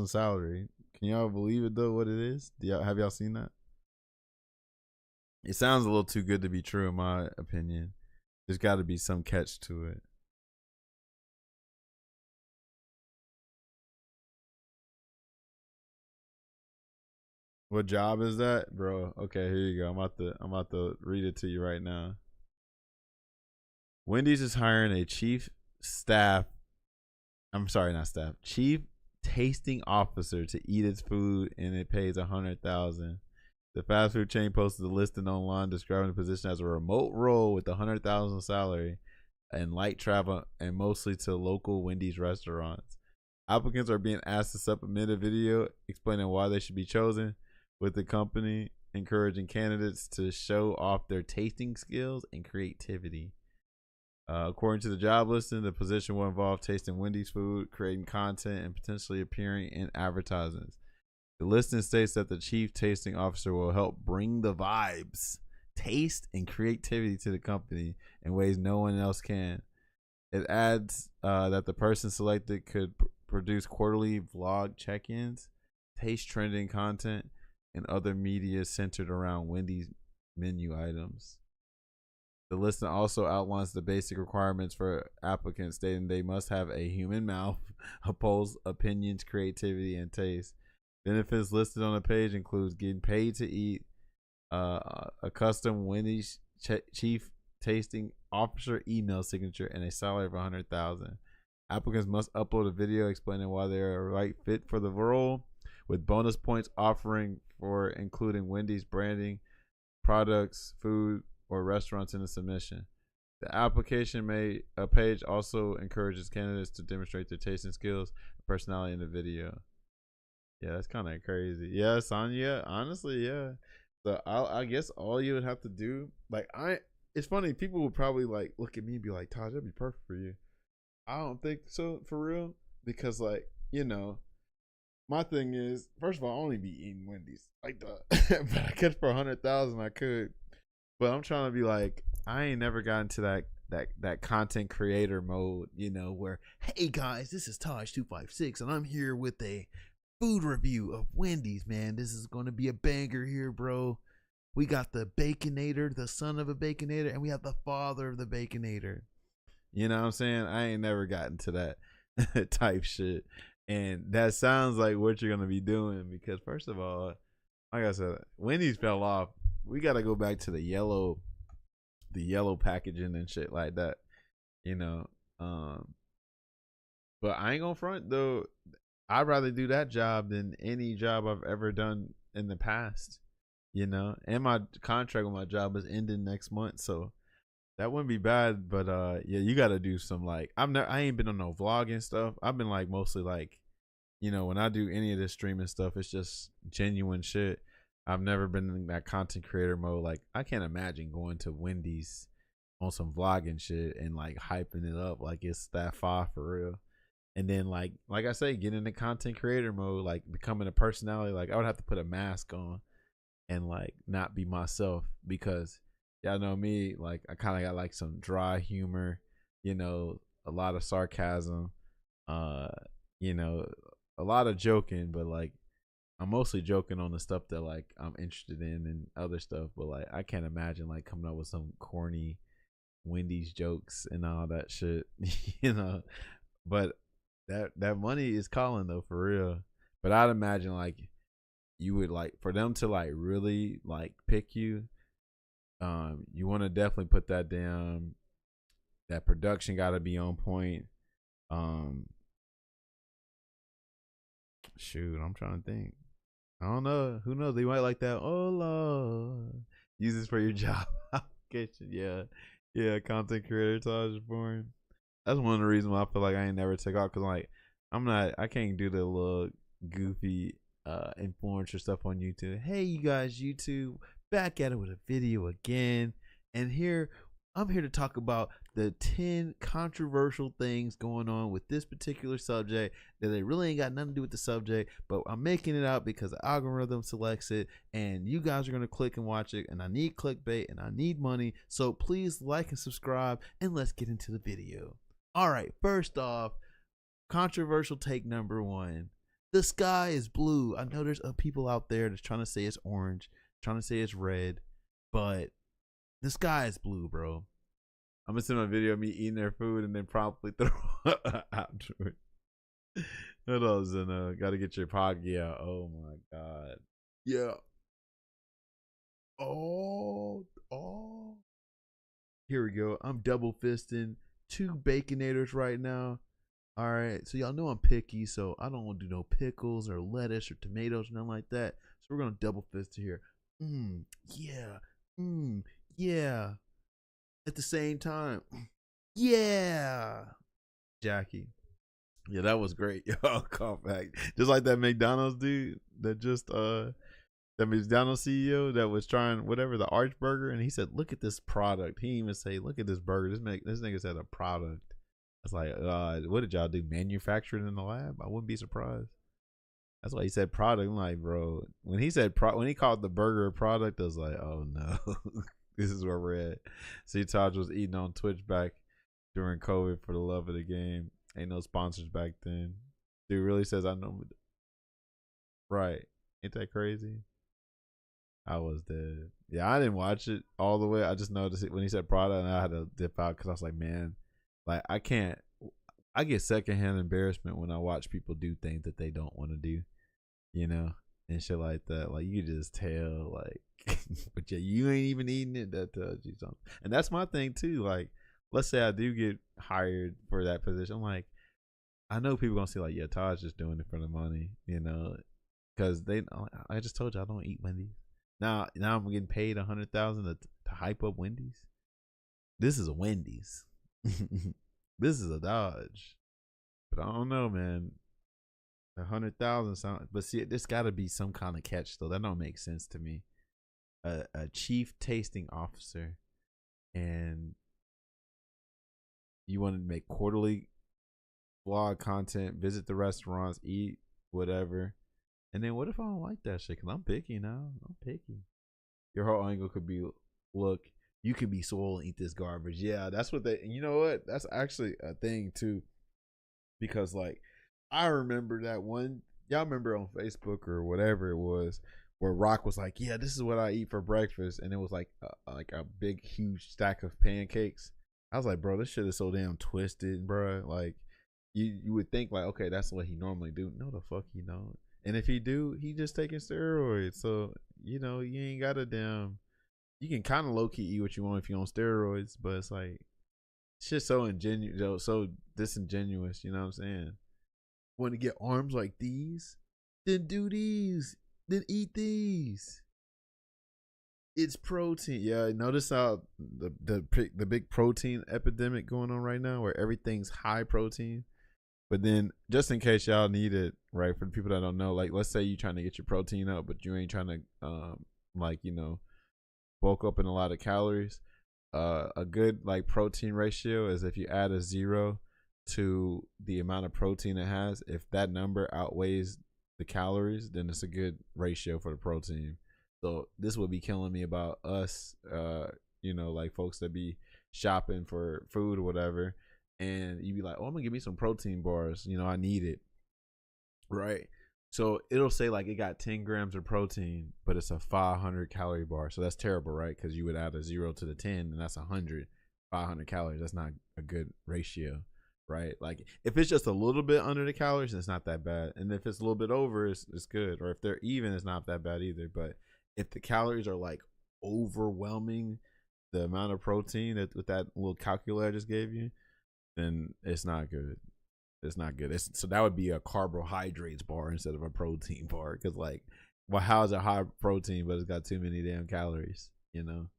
[SPEAKER 16] salary. Can y'all believe it though? What it is? Have y'all seen that? It sounds a little too good to be true, in my opinion. There's got to be some catch to it. What job is that, bro? Okay, here you go. I'm about to read it to you right now. Wendy's is hiring a chief tasting officer to eat its food, and it pays $100,000. The fast food chain posted a listing online describing the position as a remote role with $100,000 salary and light travel, and mostly to local Wendy's restaurants. Applicants are being asked to submit a video explaining why they should be chosen, with the company encouraging candidates to show off their tasting skills and creativity. According to the job listing, the position will involve tasting Wendy's food, creating content, and potentially appearing in advertisements. The listing states that the chief tasting officer will help bring the vibes, taste, and creativity to the company in ways no one else can. It adds that the person selected could produce quarterly vlog check-ins, taste trending content, and other media centered around Wendy's menu items. The listing also outlines the basic requirements for applicants, stating they must have a human mouth, oppose opinions, creativity, and taste. Benefits listed on the page includes getting paid to eat, a custom Wendy's chief tasting officer email signature, and a salary of $100,000. Applicants must upload a video explaining why they are a right fit for the role, with bonus points offering for including Wendy's branding, products, food, or restaurants in the submission. The application page also encourages candidates to demonstrate their tasting skills and personality in the video. Yeah, that's kind of crazy. Yeah, Sonya, honestly, yeah. So I guess all you would have to do, it's funny, people would probably like look at me and be like, Taj, that'd be perfect for you. I don't think so, for real, because my thing is, first of all, I only be eating Wendy's like that, but I could for $100,000, I could. But I'm trying to be like, I ain't never gotten to that content creator mode, where, hey guys, this is Taj256, and I'm here with a food review of Wendy's, man. This is going to be a banger here, bro. We got the Baconator, the son of a Baconator, and we have the father of the Baconator. You know what I'm saying? I ain't never gotten to that type shit. And that sounds like what you're going to be doing, because first of all, like I said, Wendy's fell off. We got to go back to the yellow packaging and shit like that, but I ain't gonna front though. I'd rather do that job than any job I've ever done in the past, and my contract with my job is ending next month, so that wouldn't be bad. But yeah, you got to do some I ain't been on no vlogging stuff. I've been mostly when I do any of this streaming stuff, it's just genuine shit. I've never been in that content creator mode. I can't imagine going to Wendy's on some vlogging shit and hyping it up like it's that far for real. And then like I say, get in the content creator mode, becoming a personality. I would have to put a mask on and not be myself, because y'all know me, I kind of got some dry humor, a lot of sarcasm, a lot of joking, but I'm mostly joking on the stuff that I'm interested in and other stuff, but I can't imagine coming up with some corny Wendy's jokes and all that shit, But that money is calling though, for real. But I'd imagine you would for them to really pick you. You want to definitely put that down. That production got to be on point. Shoot, I'm trying to think. I don't know. Who knows? They might like that. Oh Lord, use this for your job application. Yeah. Content creator Taj is born. That's one of the reasons why I feel like I ain't never take off, because I can't do the little goofy influencer stuff on YouTube. Hey, you guys, YouTube, back at it with a video again, and I'm here to talk about the 10 controversial things going on with this particular subject that they really ain't got nothing to do with the subject, but I'm making it out because the algorithm selects it, and you guys are going to click and watch it, and I need clickbait and I need money, so please like and subscribe, and let's get into the video. All right, first off, controversial take number 1. The sky is blue. I know there's people out there that's trying to say it's orange, trying to say it's red, but the sky is blue, bro. I'm gonna send my video of me eating their food and then promptly throw after it. What else? And gotta get your pod. Yeah. Oh my god. Yeah. Oh. Here we go. I'm double fisting 2 Baconators right now. All right. So y'all know I'm picky, so I don't want to do no pickles or lettuce or tomatoes, nothing like that. So we're gonna double fist it here. Yeah. Yeah. At the same time. Yeah. Jackie. Yeah, that was great. Yo, call back. Just like that McDonald's dude that just the McDonald's CEO that was trying whatever the Arch Burger, and he said, "Look at this product." He didn't even say, "Look at this burger." This nigga said a product. I was like, what did y'all do? Manufacture it in the lab? I wouldn't be surprised. That's why he said product. I'm like, bro, when he said when he called the burger a product, I was like, oh no, this is where we're at. See, Taj was eating on Twitch back during COVID for the love of the game. Ain't no sponsors back then. Dude really says I know. Right? Ain't that crazy? I was dead. Yeah, I didn't watch it all the way. I just noticed it when he said product, and I had to dip out because I was like, man, like I can't. I get secondhand embarrassment when I watch people do things that they don't want to do, you know, and shit like that. Like you can just tell, like, but yeah, you ain't even eating it. That tells you something. And that's my thing too. Like, let's say I do get hired for that position. I'm like, I know people gonna say like, yeah, Todd's just doing it for the money, you know, because I just told you I don't eat Wendy's. Now I'm getting paid $100,000 to hype up Wendy's. This is a Wendy's. This is a Dodge. But I don't know, man. 100,000 sound, but see, there's got to be some kind of catch though. That don't make sense to me. A chief tasting officer, and you want to make quarterly vlog content, visit the restaurants, eat whatever. And then what if I don't like that shit? Cause I'm picky now. I'm picky. Your whole angle could be, look, you could be swole and eat this garbage. Yeah, that's what they. And you know what? That's actually a thing too. Because like, I remember that one. Y'all remember on Facebook or whatever it was, where Rock was like, "Yeah, this is what I eat for breakfast," and it was like a big, huge stack of pancakes. I was like, bro, this shit is so damn twisted, bro. Like, you would think like, okay, that's what he normally do. No, the fuck he don't. And if he do, he just taking steroids. So, you know, you ain't got a damn. You can kind of low key eat what you want if you're on steroids, but it's like shit's so ingenuous, so disingenuous. You know what I'm saying? Want to get arms like these? Then do these. Then eat these. It's protein. Yeah, notice how the big protein epidemic going on right now, where everything's high protein. But then, just in case y'all need it, right, for the people that don't know, like, let's say you're trying to get your protein up, but you ain't trying to, like, you know, bulk up in a lot of calories. A good, like, protein ratio is if you add a 0 to the amount of protein it has. If that number outweighs the calories, then it's a good ratio for the protein. So this would be killing me about us, you know, like folks that be shopping for food or whatever. And you be like, oh, I'm gonna give me some protein bars. You know, I need it. Right. So it'll say like it got 10 grams of protein, but it's a 500 calorie bar. So that's terrible, right? Because you would add a 0 to the 10, and that's 100, 500 calories. That's not a good ratio, right? Like if it's just a little bit under the calories, it's not that bad. And if it's a little bit over, it's good. Or if they're even, it's not that bad either. But if the calories are like overwhelming the amount of protein that with that little calculator I just gave you, then it's not good. It's not good. So that would be a carbohydrates bar instead of a protein bar. Because like, well, how is it high protein but it's got too many damn calories? You know.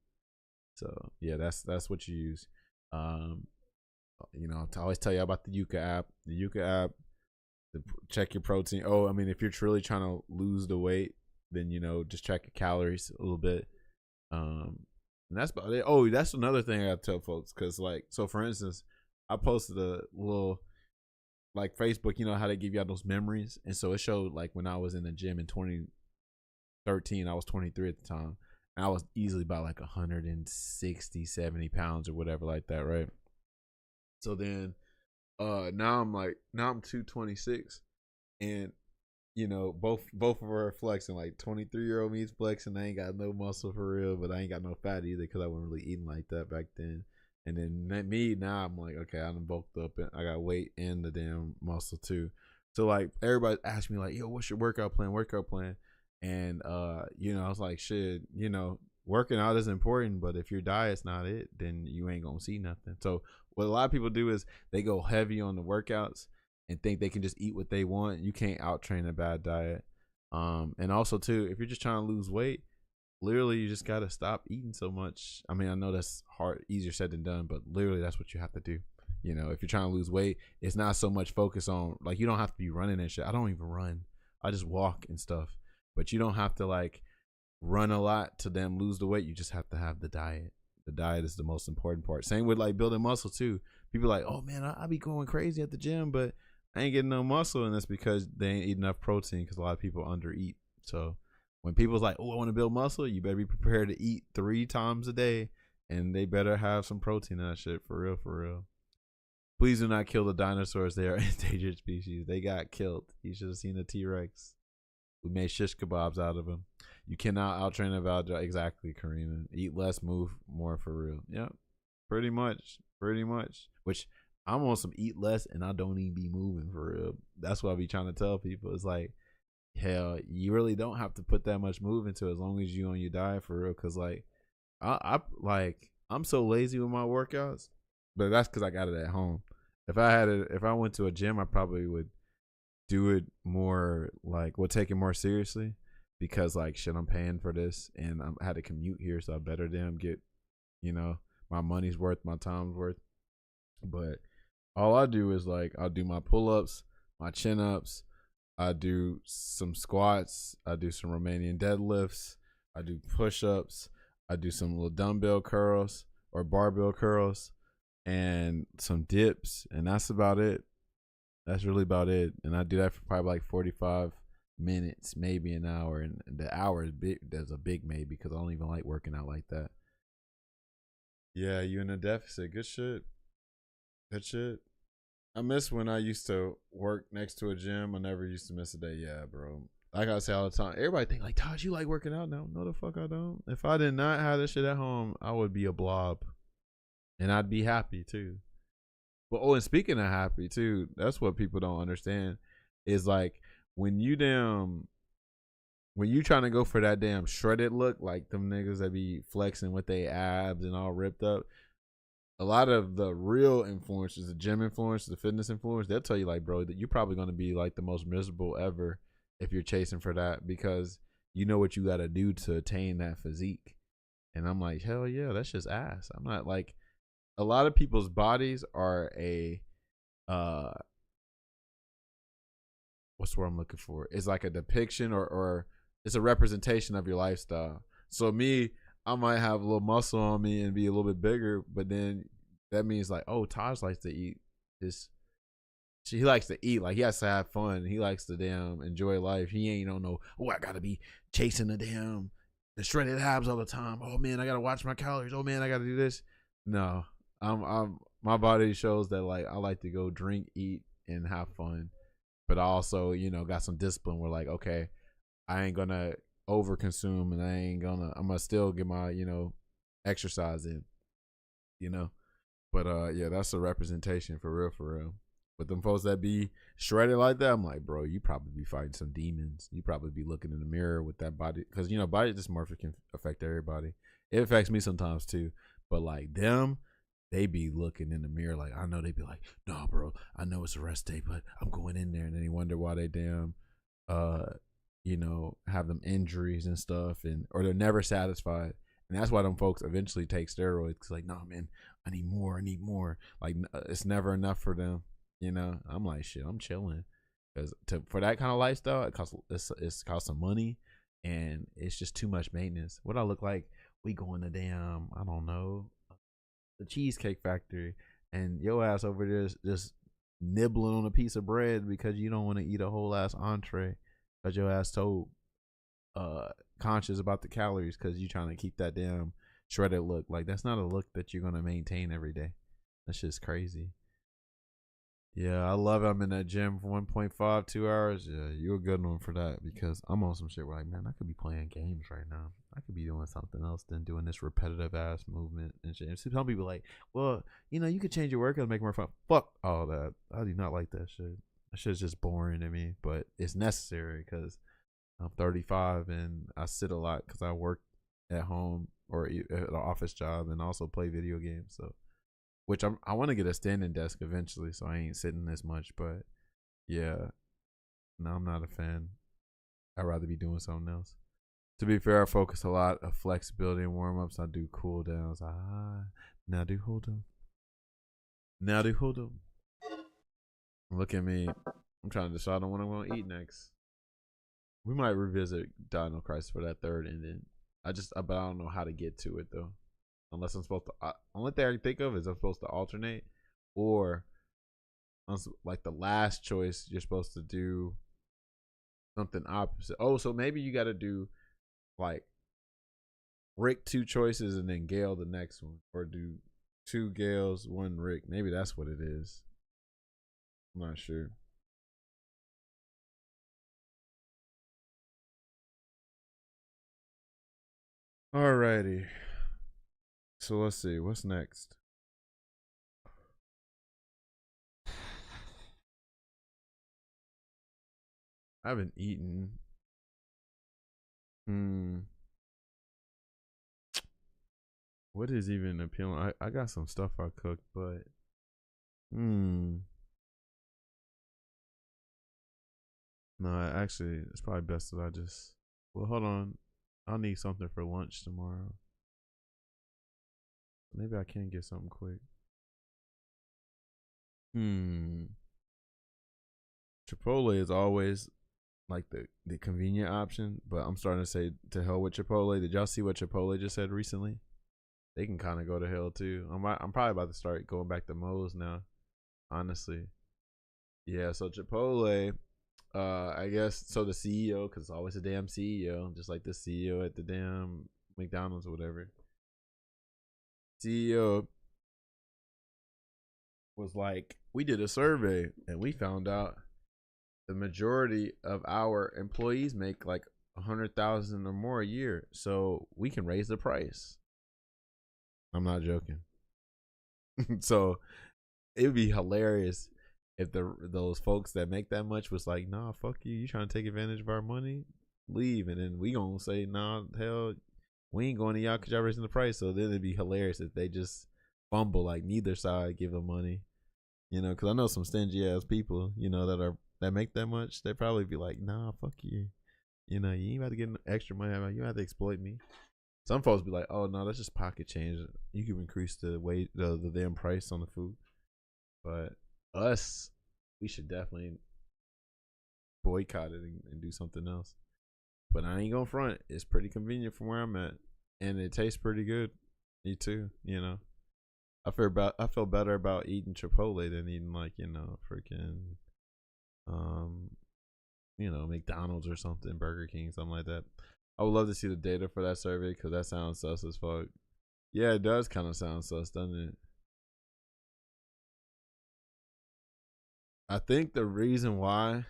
[SPEAKER 16] So yeah, that's what you use. You know, I always tell you about the Yuka app. The Yuka app, check your protein. Oh, I mean, if you're truly trying to lose the weight, then you know, just check your calories a little bit. And that's about it. Oh, that's another thing I gotta tell folks, because like, so for instance, I posted a little, like, Facebook, you know how they give you all those memories, and so it showed like when I was in the gym in 2013, I was 23 at the time, and I was easily about like 160-70 pounds or whatever like that, right? So then now I'm 226, and you know, both of her are flexing. Like 23-year-old me's flexing. I ain't got no muscle for real, but I ain't got no fat either because I wasn't really eating like that back then. And then me now, I'm like, okay, I'm bulked up and I got weight and the damn muscle too. So like everybody asked me like, yo, what's your workout plan? And you know, I was like, shit, you know, working out is important, but if your diet's not it, then you ain't gonna see nothing. So what a lot of people do is they go heavy on the workouts and think they can just eat what they want. You can't out train a bad diet. And also too, if you're just trying to lose weight, literally you just gotta stop eating so much. I mean, I know that's hard, easier said than done, but literally that's what you have to do. You know, if you're trying to lose weight, it's not so much focus on, like, you don't have to be running and shit. I don't even run. I just walk and stuff. But you don't have to like run a lot to then lose the weight. You just have to have the diet. The diet is the most important part. Same with like building muscle too. People are like, oh man, I be going crazy at the gym, but I ain't getting no muscle. And that's because they ain't eat enough protein, because a lot of people undereat. So when people's like, oh, I want to build muscle, you better be prepared to eat 3 times a day, and they better have some protein in that shit, for real, for real. Please do not kill the dinosaurs. They are endangered species. They got killed. You should have seen the T-Rex. We made shish kebabs out of them. You cannot out-train a Valdra. Exactly, Karina. Eat less, move more, for real. Yep. Pretty much. Pretty much. Which, I'm on some eat less and I don't even be moving, for real. That's what I be trying to tell people. It's like, hell, you really don't have to put that much move into it as long as you on your diet, for real. Because like, I'm so lazy with my workouts, but that's because I got it at home. If I went to a gym, I probably would do it more, like, would take it more seriously, because like, shit, I'm paying for this and I had to commute here, so I better damn get, you know, my money's worth, my time's worth. But all I do is like, I'll do my pull-ups, my chin-ups, I do some squats, I do some Romanian deadlifts, I do push-ups, I do some little dumbbell curls or barbell curls, and some dips, and that's about it. That's really about it. And I do that for probably like 45 minutes, maybe an hour. And the hour is big. There's a big maybe, because I don't even like working out like that. Yeah, you in a deficit. Good shit. Good shit. I miss when I used to work next to a gym. I never used to miss a day. Yeah, bro. Like I say all the time, everybody think like, Todd, you like working out now? No, the fuck I don't. If I did not have this shit at home, I would be a blob. And I'd be happy too. But and speaking of happy too, that's what people don't understand, is like, when you trying to go for that damn shredded look, like them niggas that be flexing with their abs and all ripped up, a lot of the real influencers, the gym influencers, the fitness influencers, they'll tell you like, bro, that you're probably going to be like the most miserable ever if you're chasing for that, because you know what you got to do to attain that physique. And I'm like, hell yeah, that's just ass. I'm not like, a lot of people's bodies are what's the word I'm looking for? It's like a depiction or it's a representation of your lifestyle. So me, I might have a little muscle on me and be a little bit bigger, but then that means like, oh, Taj likes to eat this. He likes to eat, like he has to have fun. He likes to damn enjoy life. He ain't no, oh, I gotta be chasing the shredded abs all the time. Oh man, I gotta watch my calories. Oh man, I gotta do this. No, my body shows that like I like to go drink, eat, and have fun. But I also, you know, got some discipline where like, okay, I ain't gonna over consume, and I'm gonna still get my, you know, exercise in, you know. But yeah, that's a representation for real, for real. But them folks that be shredded like that, I'm like, bro, you probably be fighting some demons. You probably be looking in the mirror with that body, because you know, body dysmorphia can affect everybody. It affects me sometimes too. But like them, they be looking in the mirror like, I know they be like, no, bro, I know it's a rest day, but I'm going in there, and then they wonder why they damn, you know, have them injuries and stuff, or they're never satisfied. And that's why them folks eventually take steroids, because like, nah, man, I need more. Like, it's never enough for them. You know, I'm like, shit, I'm chilling, because for that kind of lifestyle, it costs some money, and it's just too much maintenance. What I look like, we going to damn, I don't know, the Cheesecake Factory, and your ass over there just nibbling on a piece of bread because you don't want to eat a whole ass entree, because your ass told conscious about the calories, because you trying to keep that damn shredded look. Like, that's not a look that you're gonna maintain every day. That's just crazy. Yeah, I love it. I'm in that gym for 1.5, 2 hours. Yeah, you're a good one for that, because I'm on some shit where like, man, I could be playing games right now. I could be doing something else than doing this repetitive ass movement and shit. And some people like, well, you know, you could change your workout and make it more fun. Fuck all that. I do not like that shit. That shit's just boring to me, but it's necessary because I'm 35 and I sit a lot because I work at home or at an office job and also play video games. So, which I want to get a standing desk eventually, so I ain't sitting this much. But yeah, no, I'm not a fan. I'd rather be doing something else. To be fair, I focus a lot of flexibility and warm ups. I do cool downs. Now do hold up. Now do hold up. Look at me. I'm trying to decide on what I'm going to eat next. We might revisit Dino Crisis for that third ending. But I don't know how to get to it though. Unless I'm supposed to. Only thing I can think of is I'm supposed to alternate, or like the last choice, you're supposed to do something opposite. Oh, so maybe you got to do like Rick 2 choices and then Gale the next one, or do 2 Gales, 1 Rick. Maybe that's what it is. I'm not sure. Alrighty. So let's see. What's next? I haven't eaten. What is even appealing? I got some stuff I cooked, but no, actually, it's probably best that I just. Well, hold on. I'll need something for lunch tomorrow. Maybe I can get something quick. Chipotle is always like the convenient option, but I'm starting to say to hell with Chipotle. Did y'all see what Chipotle just said recently? They can kind of go to hell too. I'm probably about to start going back to Moe's now, honestly. Yeah, so Chipotle, I guess so the CEO, because it's always a damn CEO, just like the CEO at the damn McDonald's or whatever. CEO was like, we did a survey and we found out the majority of our employees make like 100,000 or more a year, so we can raise the price. I'm not joking. So it would be hilarious if those folks that make that much was like, nah, fuck you, you trying to take advantage of our money, leave. And then we gonna say, nah, hell, we ain't going to y'all because y'all raising the price. So then it'd be hilarious if they just fumble, like neither side give them money, you know, because I know some stingy ass people, you know, that make that much. They probably be like, nah, fuck you, you know, you ain't about to get extra money, you have to exploit me. Some folks be like, oh no, that's just pocket change, you can increase the weight, the damn price on the food. But us, we should definitely boycott it and do something else. But I ain't gonna front, it's pretty convenient from where I'm at, and it tastes pretty good. Me too, you know. I feel better about eating Chipotle than eating like, you know, freaking you know, McDonald's or something, Burger King, something like that. I would love to see the data for that survey because that sounds sus as fuck. Yeah, it does kind of sound sus, doesn't it? I think the reason why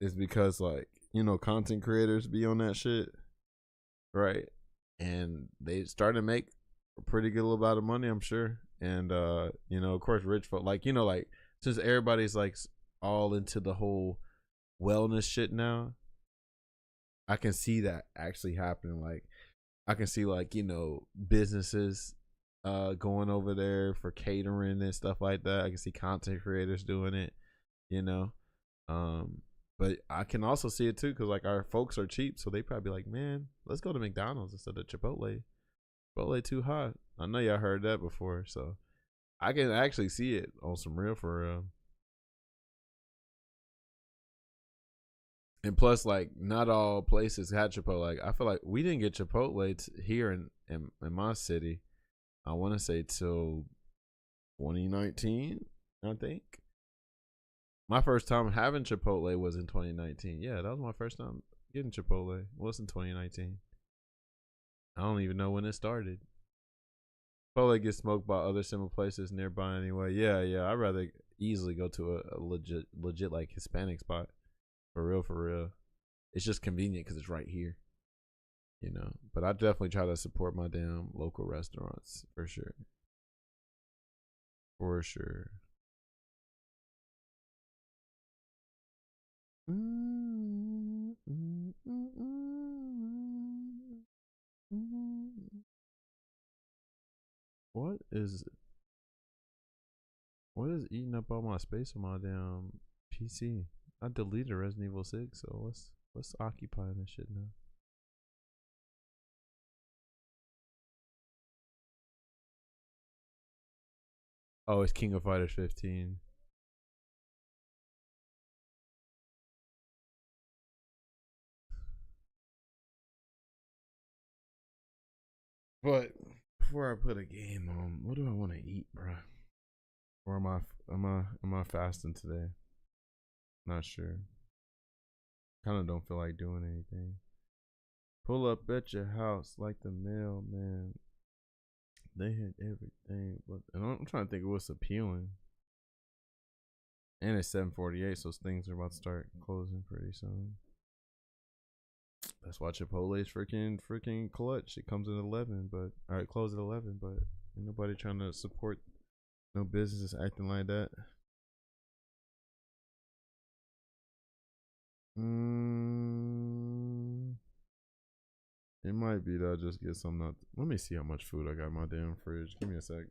[SPEAKER 16] is because, like, you know, content creators be on that shit, right? And they start to make a pretty good little amount of money, I'm sure. And you know, of course, rich folk, like, you know, like, since everybody's like all into the whole wellness shit now, I can see that actually happening. Like, I can see, like, you know, businesses going over there for catering and stuff like that. I can see content creators doing it, you know. But I can also see it too, because like our folks are cheap, so they probably like, man, let's go to McDonald's instead of Chipotle. Chipotle too hot. I know y'all heard that before, so I can actually see it on some real for real. And plus, like, not all places had Chipotle. Like, I feel like we didn't get Chipotle here in my city, I want to say till 2019, I think. My first time having Chipotle was in 2019. Yeah, that was my first time getting Chipotle. It was in 2019. I don't even know when it started. Chipotle gets smoked by other similar places nearby anyway. Yeah. I'd rather easily go to a legit like Hispanic spot. For real. It's just convenient because it's right here, you know. But I definitely try to support my damn local restaurants for sure. For sure. What is eating up all my space on my damn PC? I deleted Resident Evil 6, so what's occupying this shit now? Oh, it's King of Fighters 15. But before I put a game on, what do I want to eat, bro? Or am I fasting today? Not sure. Kind of don't feel like doing anything. Pull up at your house like the mailman. They hit everything, but and I'm trying to think of what's appealing. And it's 7:48, so things are about to start closing pretty soon. That's why Chipotle's freaking clutch. It comes at 11, but alright, close at 11, but ain't nobody trying to support no businesses acting like that. It might be that I just get something out. Let me see how much food I got in my damn fridge. Give me a sec.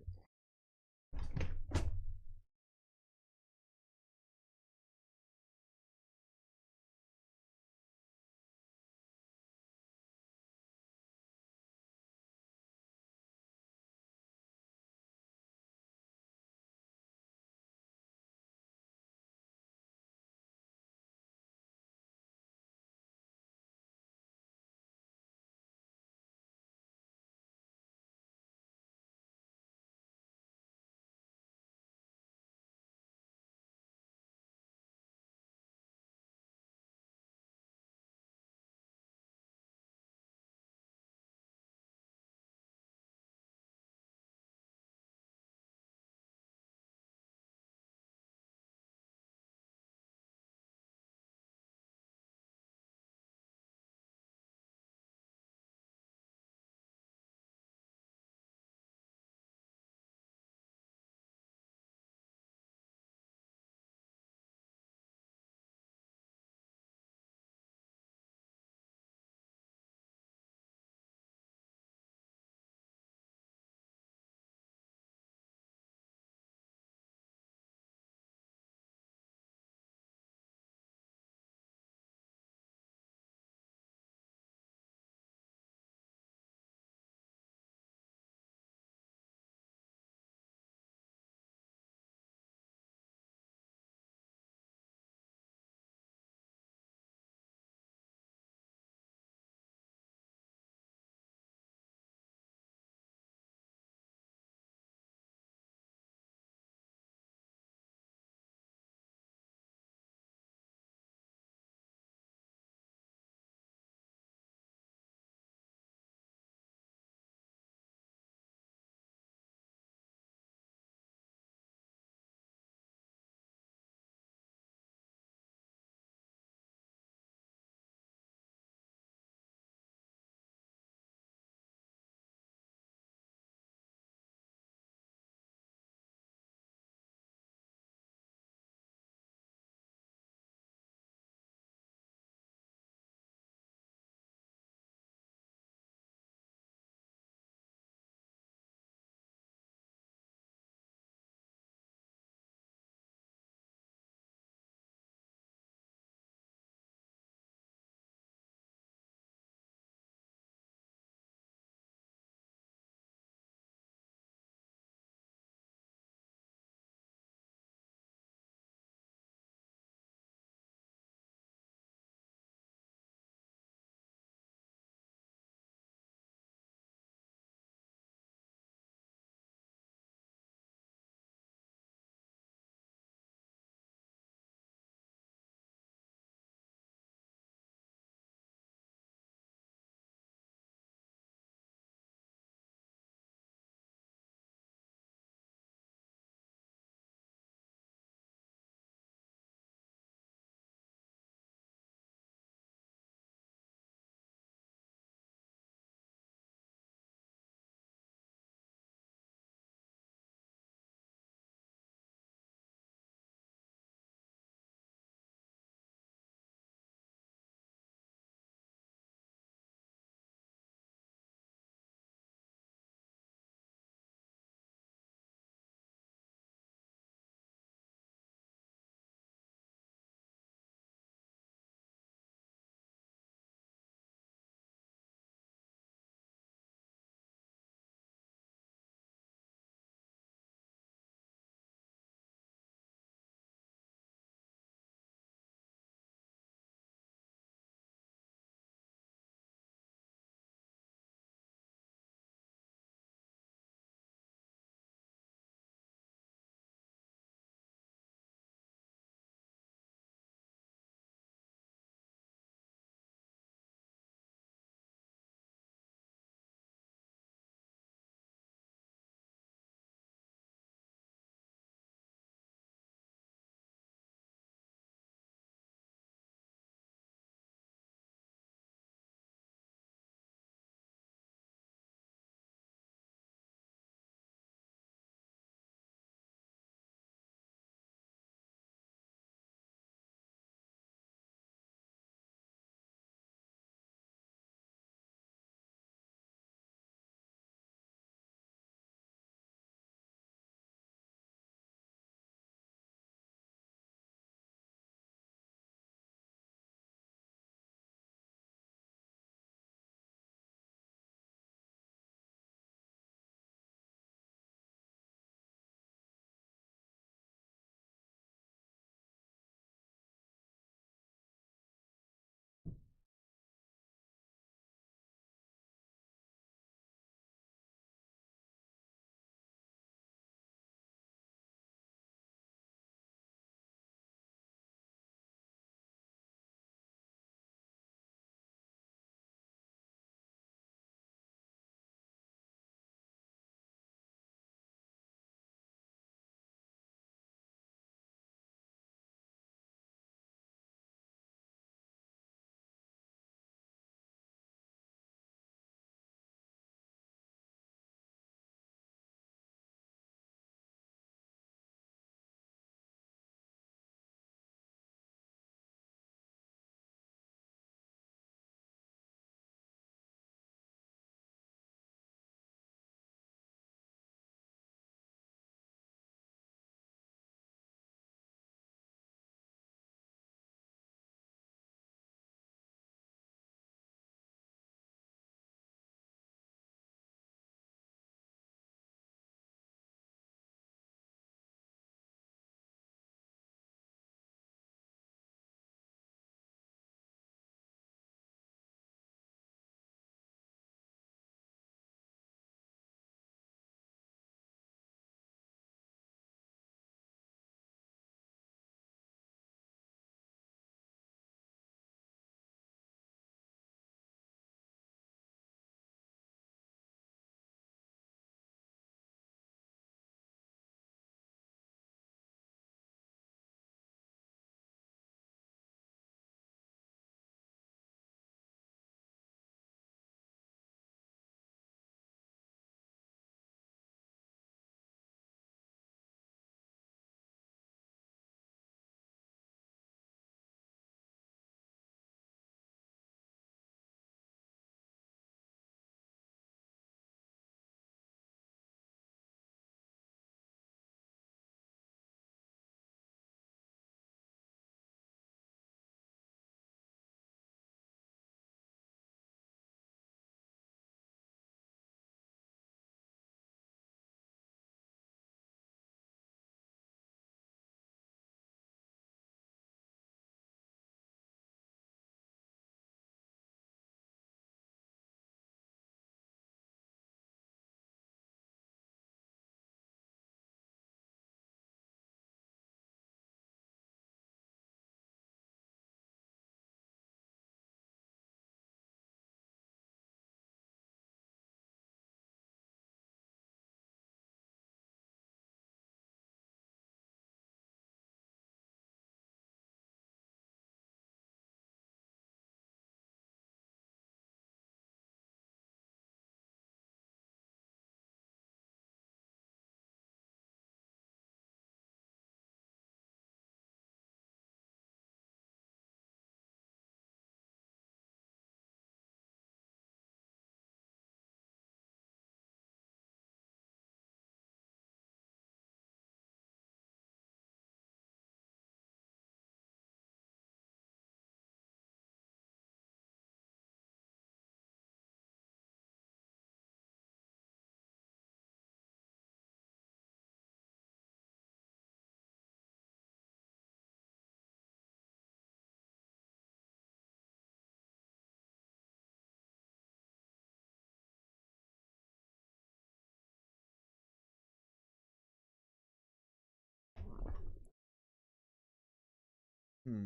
[SPEAKER 16] Have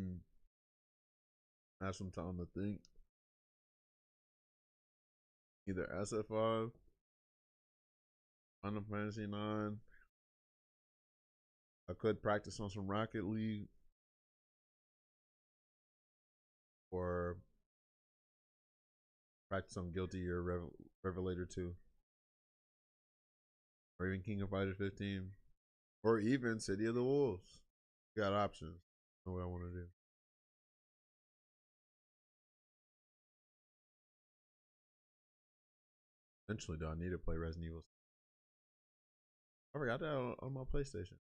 [SPEAKER 16] some time to think. Either SF5, Final Fantasy 9. I could practice on some Rocket League. Or practice on Guilty or Revelator 2. Or even King of Fighters 15. Or even City of the Wolves. Got options. Know what I want to do. Eventually, though, I need to play Resident Evil. I forgot that on my PlayStation.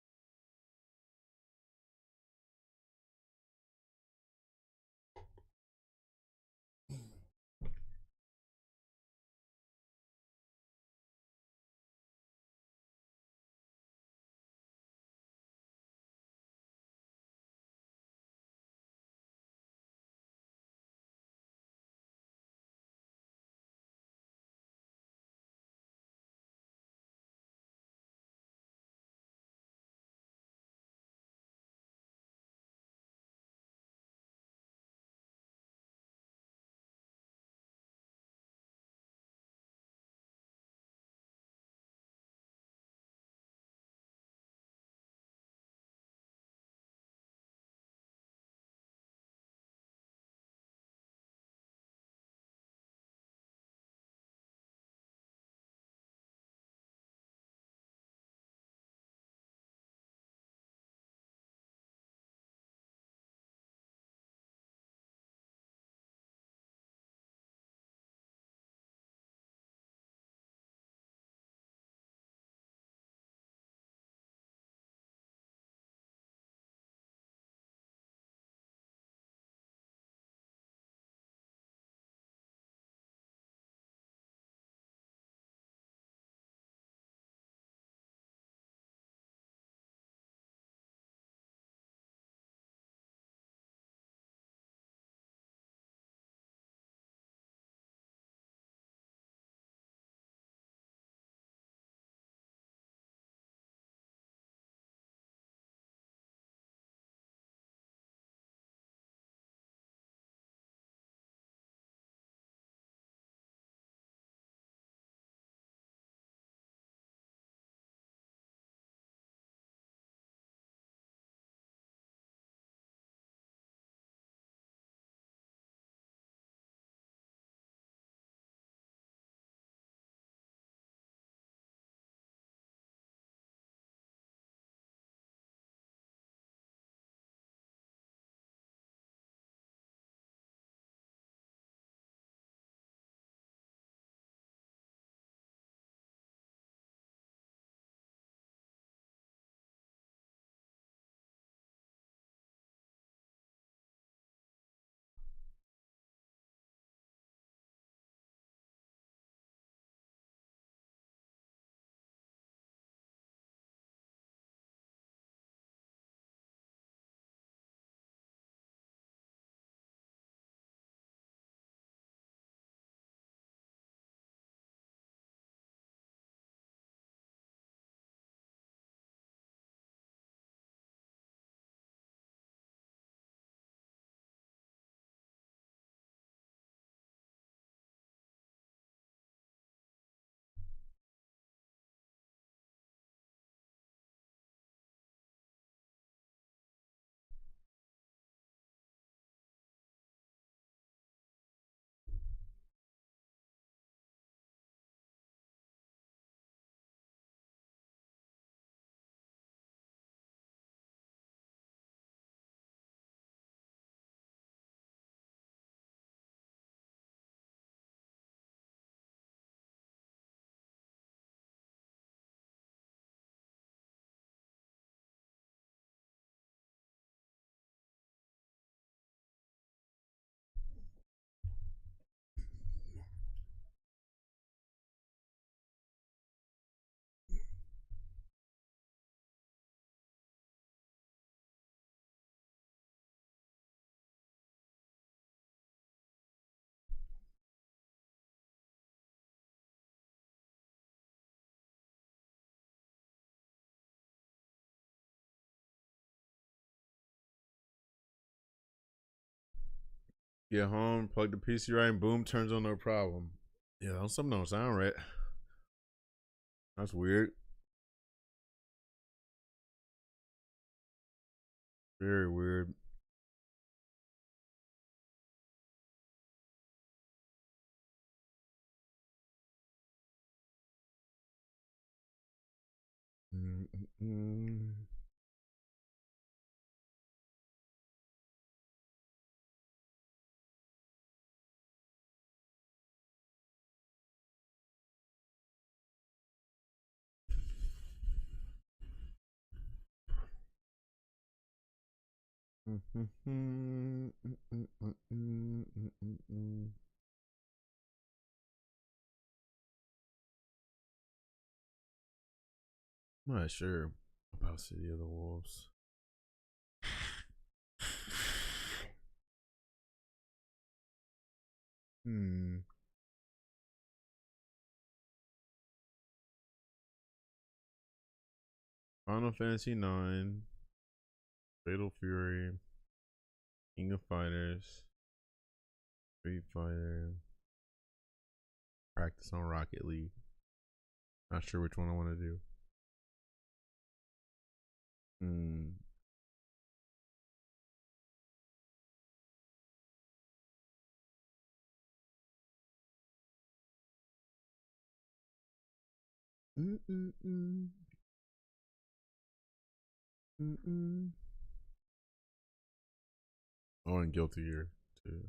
[SPEAKER 16] Get home, plug the PC right, and boom, turns on no problem. Yeah, something don't sound right. That's weird. Very weird. I'm not sure about City of the Wolves. Final Fantasy IX, Fatal Fury, King of Fighters, Street Fighter, practice on Rocket League. Not sure which one I want to do. Oh, and Guilty Gear too.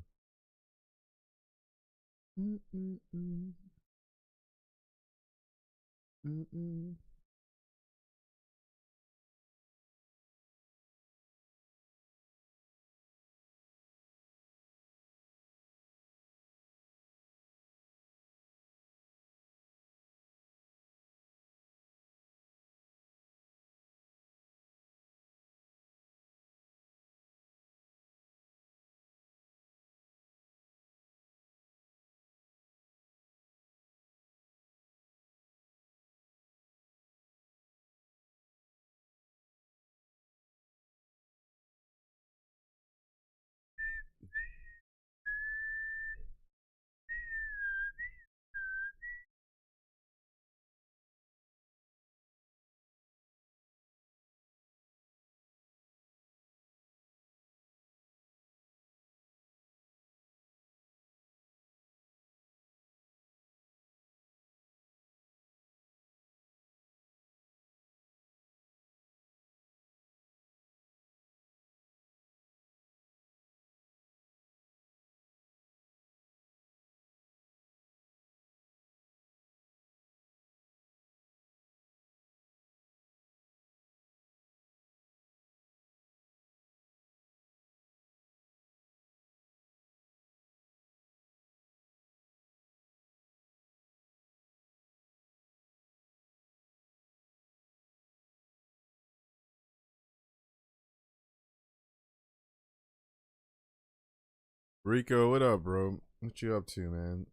[SPEAKER 16] Rico, what up, bro? What you up to, man?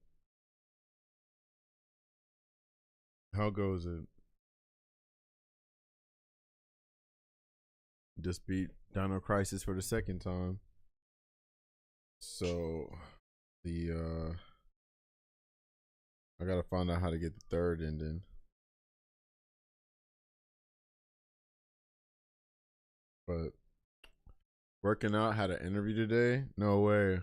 [SPEAKER 16] How goes it? Just beat Dino Crisis for the second time. So the I gotta find out how to get the third ending. But working out, had an interview today. No way.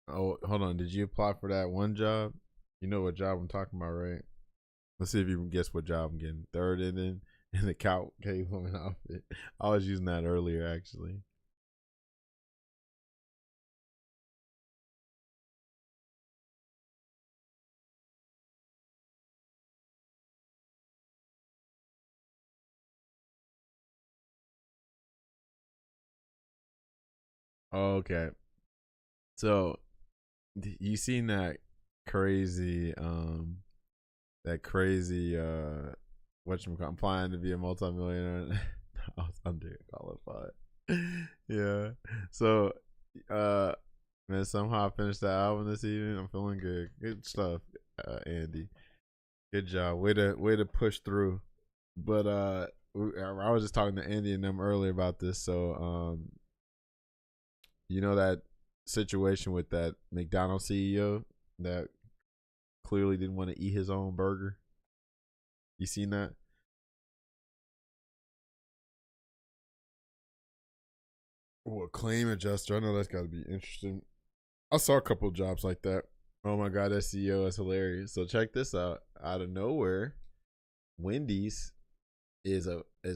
[SPEAKER 16] Oh, hold on. Did you apply for that one job? You know what job I'm talking about, right? Let's see if you can guess what job I'm getting. Third ending in the cave woman outfit. I was using that earlier, actually. Okay. So you seen that crazy whatchamacallit, I'm applying to be a multimillionaire. I was underqualified. Yeah. So man, somehow I finished that album this evening. I'm feeling good. Good stuff, Andy. Good job. Way to push through. But I was just talking to Andy and them earlier about this. So you know that situation with that McDonald's CEO that clearly didn't want to eat his own burger. You seen that? Oh, a claim adjuster. I know that's got to be interesting. I saw a couple of jobs like that. Oh my God, that CEO is hilarious. So check this out. Out of nowhere, Wendy's is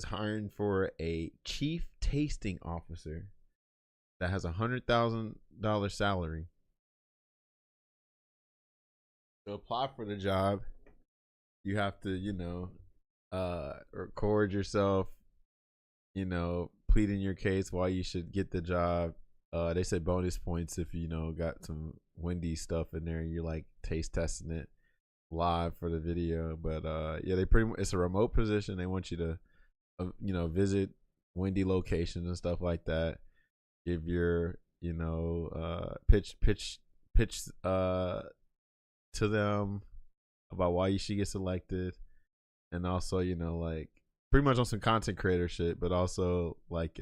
[SPEAKER 16] hiring for a chief tasting officer that has $100,000 salary. To apply for the job, you have to, record yourself, pleading your case why you should get the job. They said bonus points if got some Wendy's stuff in there. You're like taste testing it live for the video. But yeah, it's a remote position. They want you to visit Wendy locations and stuff like that. Give your pitch to them about why you should get selected, and also like pretty much on some content creator shit, but also like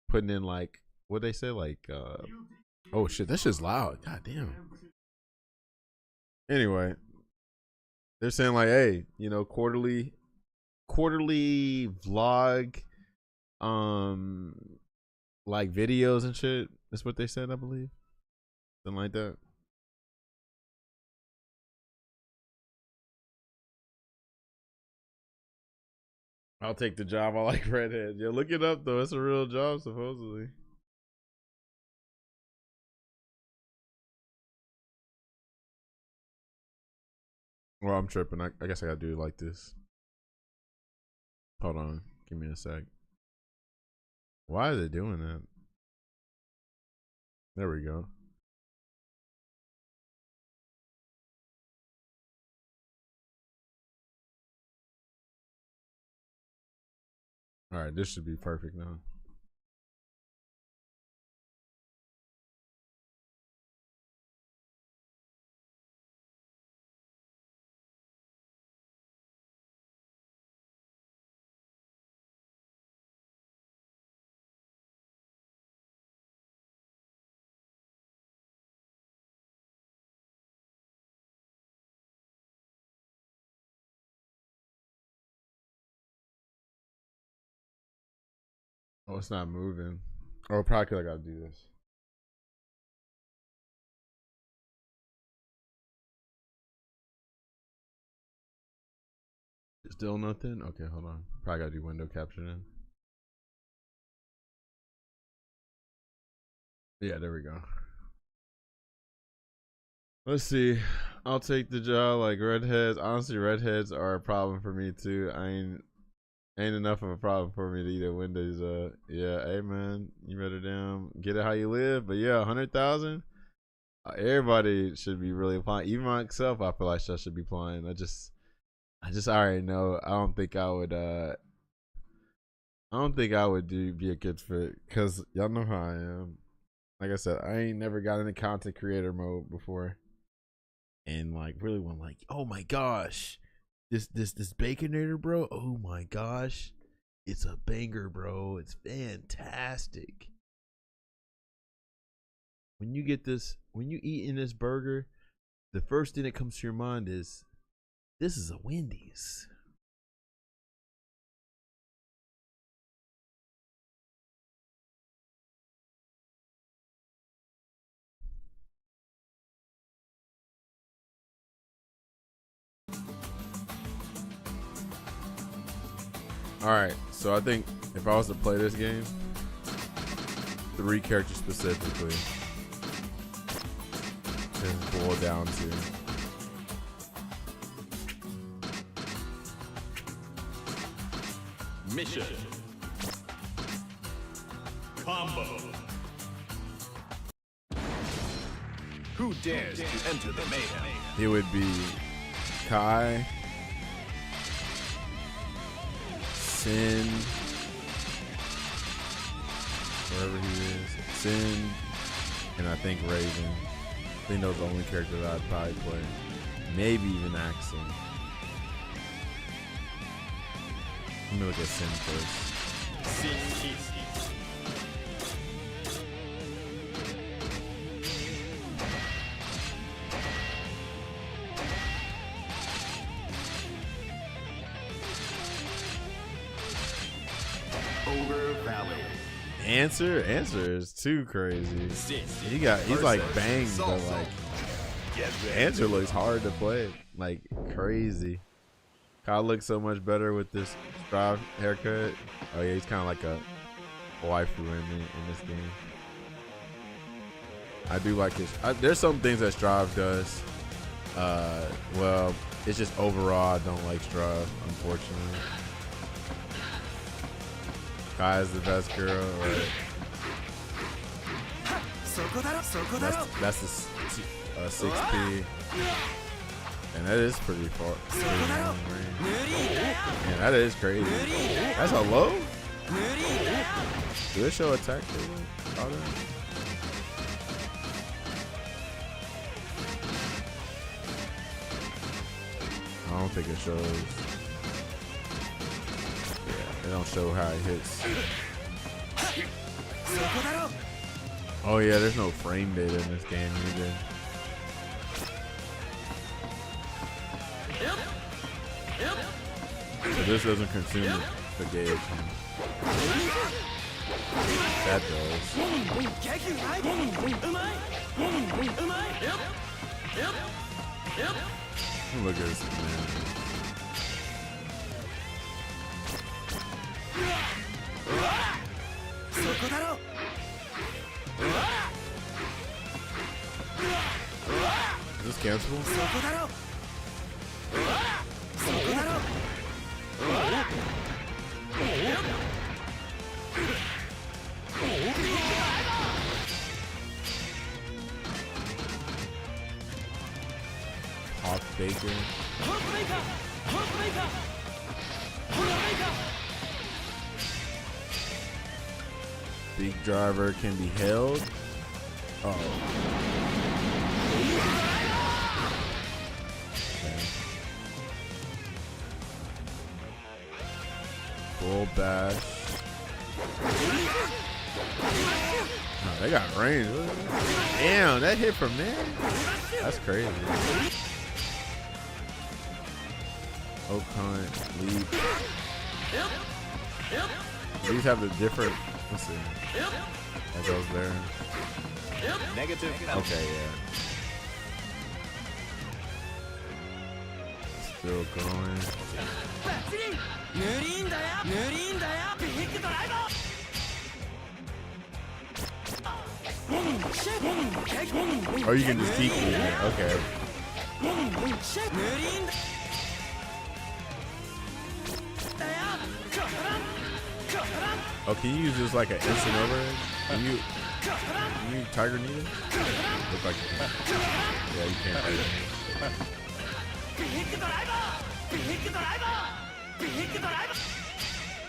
[SPEAKER 16] putting in like what they say, like oh shit, that shit's loud. God damn. Anyway, they're saying like, hey, quarterly vlog, like videos and shit. That's what they said, I believe. Something like that. I'll take the job. I like redheads. Yeah, look it up though. It's a real job supposedly. Well, I'm tripping. I guess I gotta do it like this. Hold on. Give me a sec. Why is it doing that? There we go. All right, this should be perfect now. Oh, it's not moving. Oh, probably 'cause I gotta do this. Still nothing? Okay, hold on. Probably gotta do window capture then. Yeah, there we go. Let's see. I'll take the job. Like redheads. Honestly, redheads are a problem for me too. Ain't enough of a problem for me to eat at Wendy's. Yeah, hey man, you better damn get it how you live. But yeah, 100,000. Everybody should be really applying. Even myself, I feel like I should be applying. I just already know. I don't think I would. Be a good fit because y'all know how I am. Like I said, I ain't never got into content creator mode before, and like really went like, oh my gosh. This Baconator, bro. Oh my gosh, it's a banger, bro. It's fantastic. When you get this, when you eat in this burger, the first thing that comes to your mind is, this is a Wendy's. Alright, so I think if I was to play this game, 3 characters specifically, just boil down to
[SPEAKER 8] Mission. Combo. Who dares to enter the mayhem?
[SPEAKER 16] it would be Kai, Sin, wherever he is, Sin, and I think Raven. I think those are the only characters I'd probably play. Maybe even Axel. Let me look at Sin first.
[SPEAKER 8] Sin is
[SPEAKER 6] Ogre Valley.
[SPEAKER 5] Answer is too crazy. He's like banged, but like Answer looks hard to play, like crazy. Kyle looks so much better with this Strive haircut. Oh yeah, he's kind of like a waifu in this game. I do like his. There's some things that Strive does. Well, it's just overall I don't like Strive, unfortunately. Kai is the best girl. Right? That's the 6P. And that is pretty far. Man, that is crazy. That's a low? Do it show attack? I don't think it shows. Yeah, it don't show how it hits. Oh yeah, there's no frame data in this game either. So this doesn't consume the gauge. That does. Look at this man. Is this cancelable? Hawk Baker. Big driver can be held. Oh. Okay. Full bash. Oh, they got range. Damn, that hit from there? That's crazy. Oak hunt, leap. These have the different. Let's see. That goes there.
[SPEAKER 6] Negative.
[SPEAKER 5] Okay, yeah. Still going. Or you can just keep doing it. Okay. Oh, can you use this like an instant overhead? Can you Tiger Knee it? Look like you can. Yeah, you can't.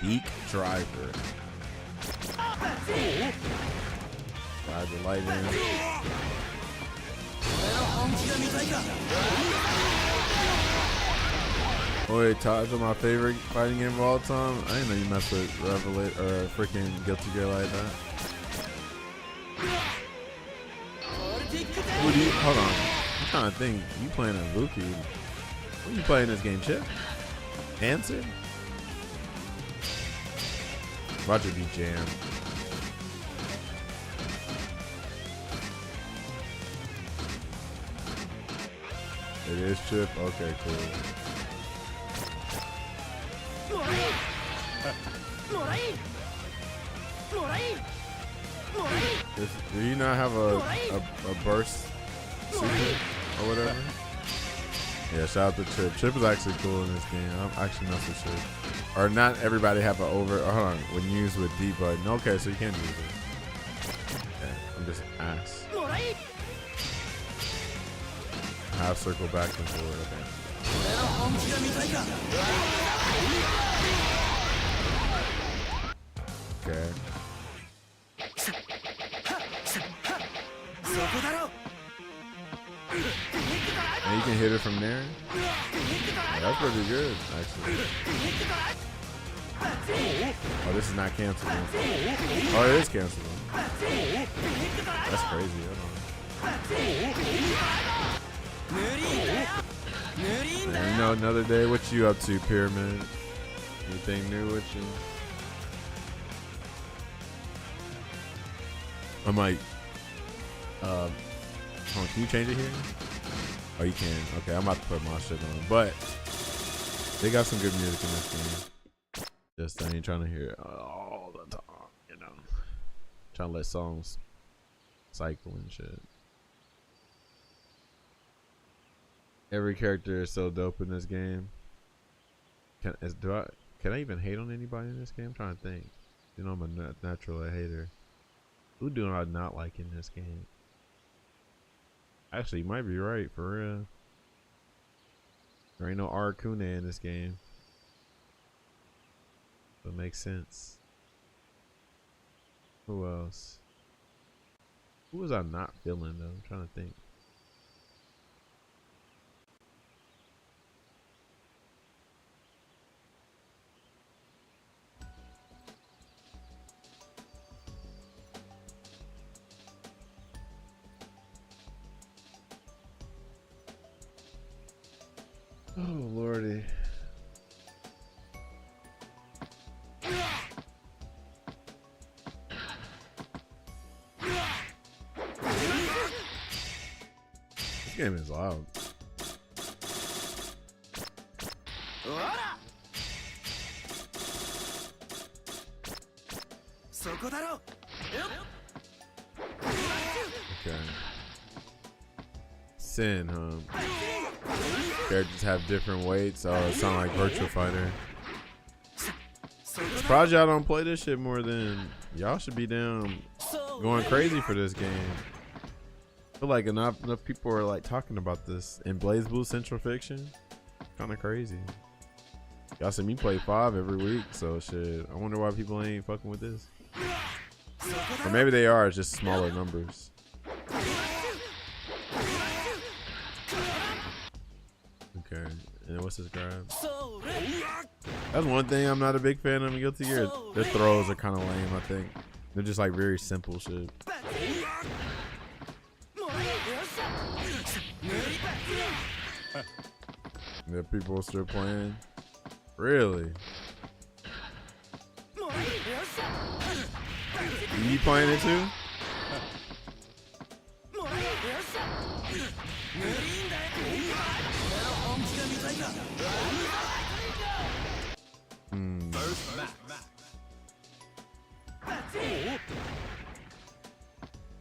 [SPEAKER 5] Beak driver. Ride the light in. Oh wait, Todd's my favorite fighting game of all time. I didn't know you mess with Revelate or freaking Guilty Gear like that. Who do you, hold on. I'm trying to think. You playing Ibuki. What are you playing this game, Chip? Answer? Roger be jammed. It is Chip? Okay, cool. Do you not have a burst super or whatever? Yeah, shout out to Chip. Chip is actually cool in this game. I'm actually mess with Chip. Or not everybody have an over. Hold on, when used with D button. Okay, so you can use it. Okay, I'm just ass. Half circle back and forward. Okay. Okay. And you can hit it from there. Yeah, that's pretty good, actually. Oh, this is not cancelable. Oh, it is cancelable. That's crazy. And you know, another day. What you up to, Pyramid? Anything new with you?
[SPEAKER 16] I'm like, hold on, can you change it here? Oh, you can. Okay, I'm about to put my shit on. But they got some good music in this game. Just I ain't trying to hear it all the time, you know. Trying to let songs cycle and shit. Every character is so dope in this game. Can I even hate on anybody in this game? I'm trying to think. You know, I'm a natural hater. Who do I not like in this game? Actually, you might be right, for real. There ain't no Aracune in this game. So it makes sense. Who else? Who was I not feeling, though? I'm trying to think. Oh, lordy. This game is loud. Okay. Sin, huh? Characters have different weights. Oh, it sounds like Virtua Fighter. Surprised y'all don't play this shit more than y'all should be down going crazy for this game. I feel like enough people are like talking about this in Blaze Blue Central Fiction. Kind of crazy. Y'all see me play 5 every week, so shit. I wonder why people ain't fucking with this. Or maybe they are, it's just smaller numbers. Okay, and what's this grab? That's one thing I'm not a big fan of in Guilty Gear. Their throws are kind of lame, I think. They're just like very simple shit. Yeah, people are still playing. Really? You playing it too?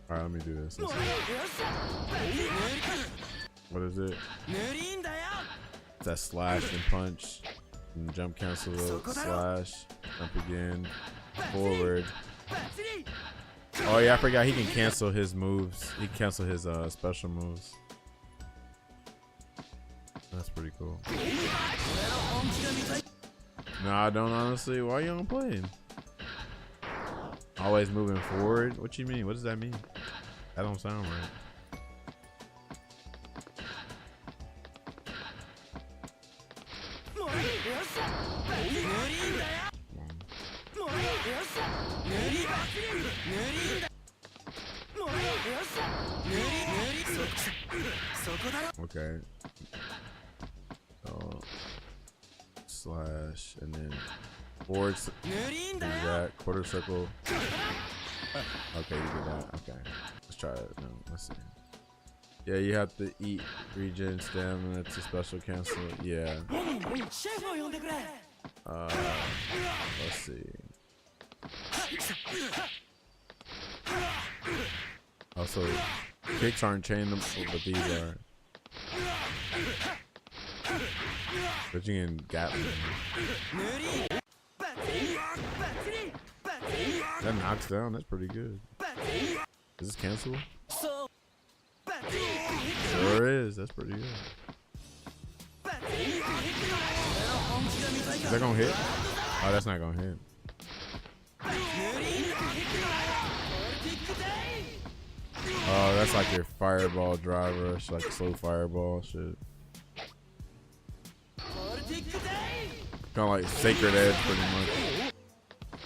[SPEAKER 16] Alright, let me do this. What is it? It's that slash and punch. And jump cancel, slash, jump again, forward. Oh yeah, I forgot he can cancel his moves. He can cancel his special moves. That's pretty cool. No, I don't honestly. Why you on playing? Always moving forward? What you mean? What does that mean? That don't sound right. Okay. So slash and then forward exact quarter circle. Okay, you did that. Okay. Let's try it. No, let's see. Yeah, you have to eat regen stamina to special cancel. Yeah. Let's see. Also, kicks aren't chainable, but these are. But you can Gatling. That knocks down. That's pretty good. Is this cancelable? Sure is. That's pretty good. Is that gonna hit? Oh, that's not gonna hit. Oh, that's like your fireball driver. It's like slow fireball shit. Kind of like Sacred Edge, pretty much.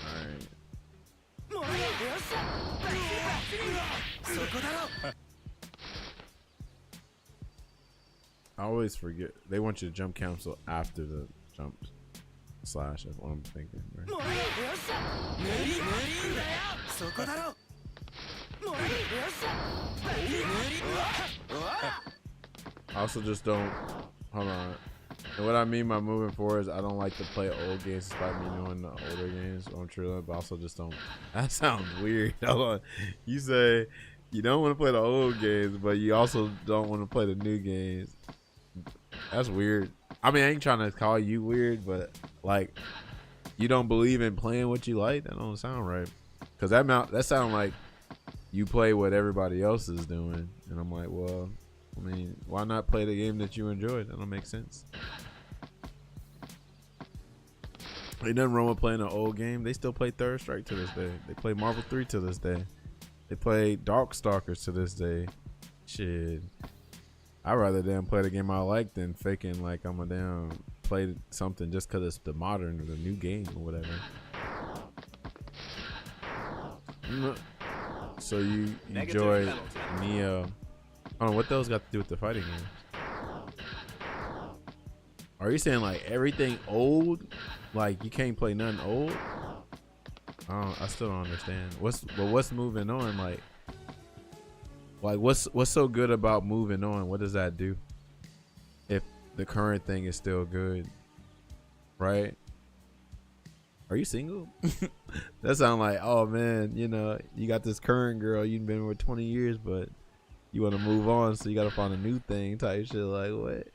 [SPEAKER 16] Alright. I always forget. They want you to jump cancel after the jump slash. That's what I'm thinking. Right? I also just don't. Hold on. And what I mean by moving forward is I don't like to play old games despite me knowing the older games. I'm true, but also just don't. That sounds weird. Hold on. You say you don't want to play the old games, but you also don't want to play the new games. That's weird. I mean, I ain't trying to call you weird, but like, you don't believe in playing what you like? That don't sound right. Cause that sound like you play what everybody else is doing, and I'm like, well, I mean, why not play the game that you enjoy? That don't make sense. Ain't nothing wrong with playing an old game. They still play Third Strike to this day. They play Marvel 3 to this day. They play Darkstalkers to this day. Shit. I'd rather damn play the game I like than faking like I'm a damn play something just because it's the modern or the new game or whatever. So you enjoy Neo. I don't know what those got to do with the fighting games. Are you saying like everything old? Like you can't play nothing old? I still don't understand. What's moving on? Like what's so good about moving on? What does that do? If the current thing is still good, right? Are you single? That sounds like, oh man, you know, you got this current girl you've been with 20 years, but you want to move on, so you got to find a new thing type shit. Like what?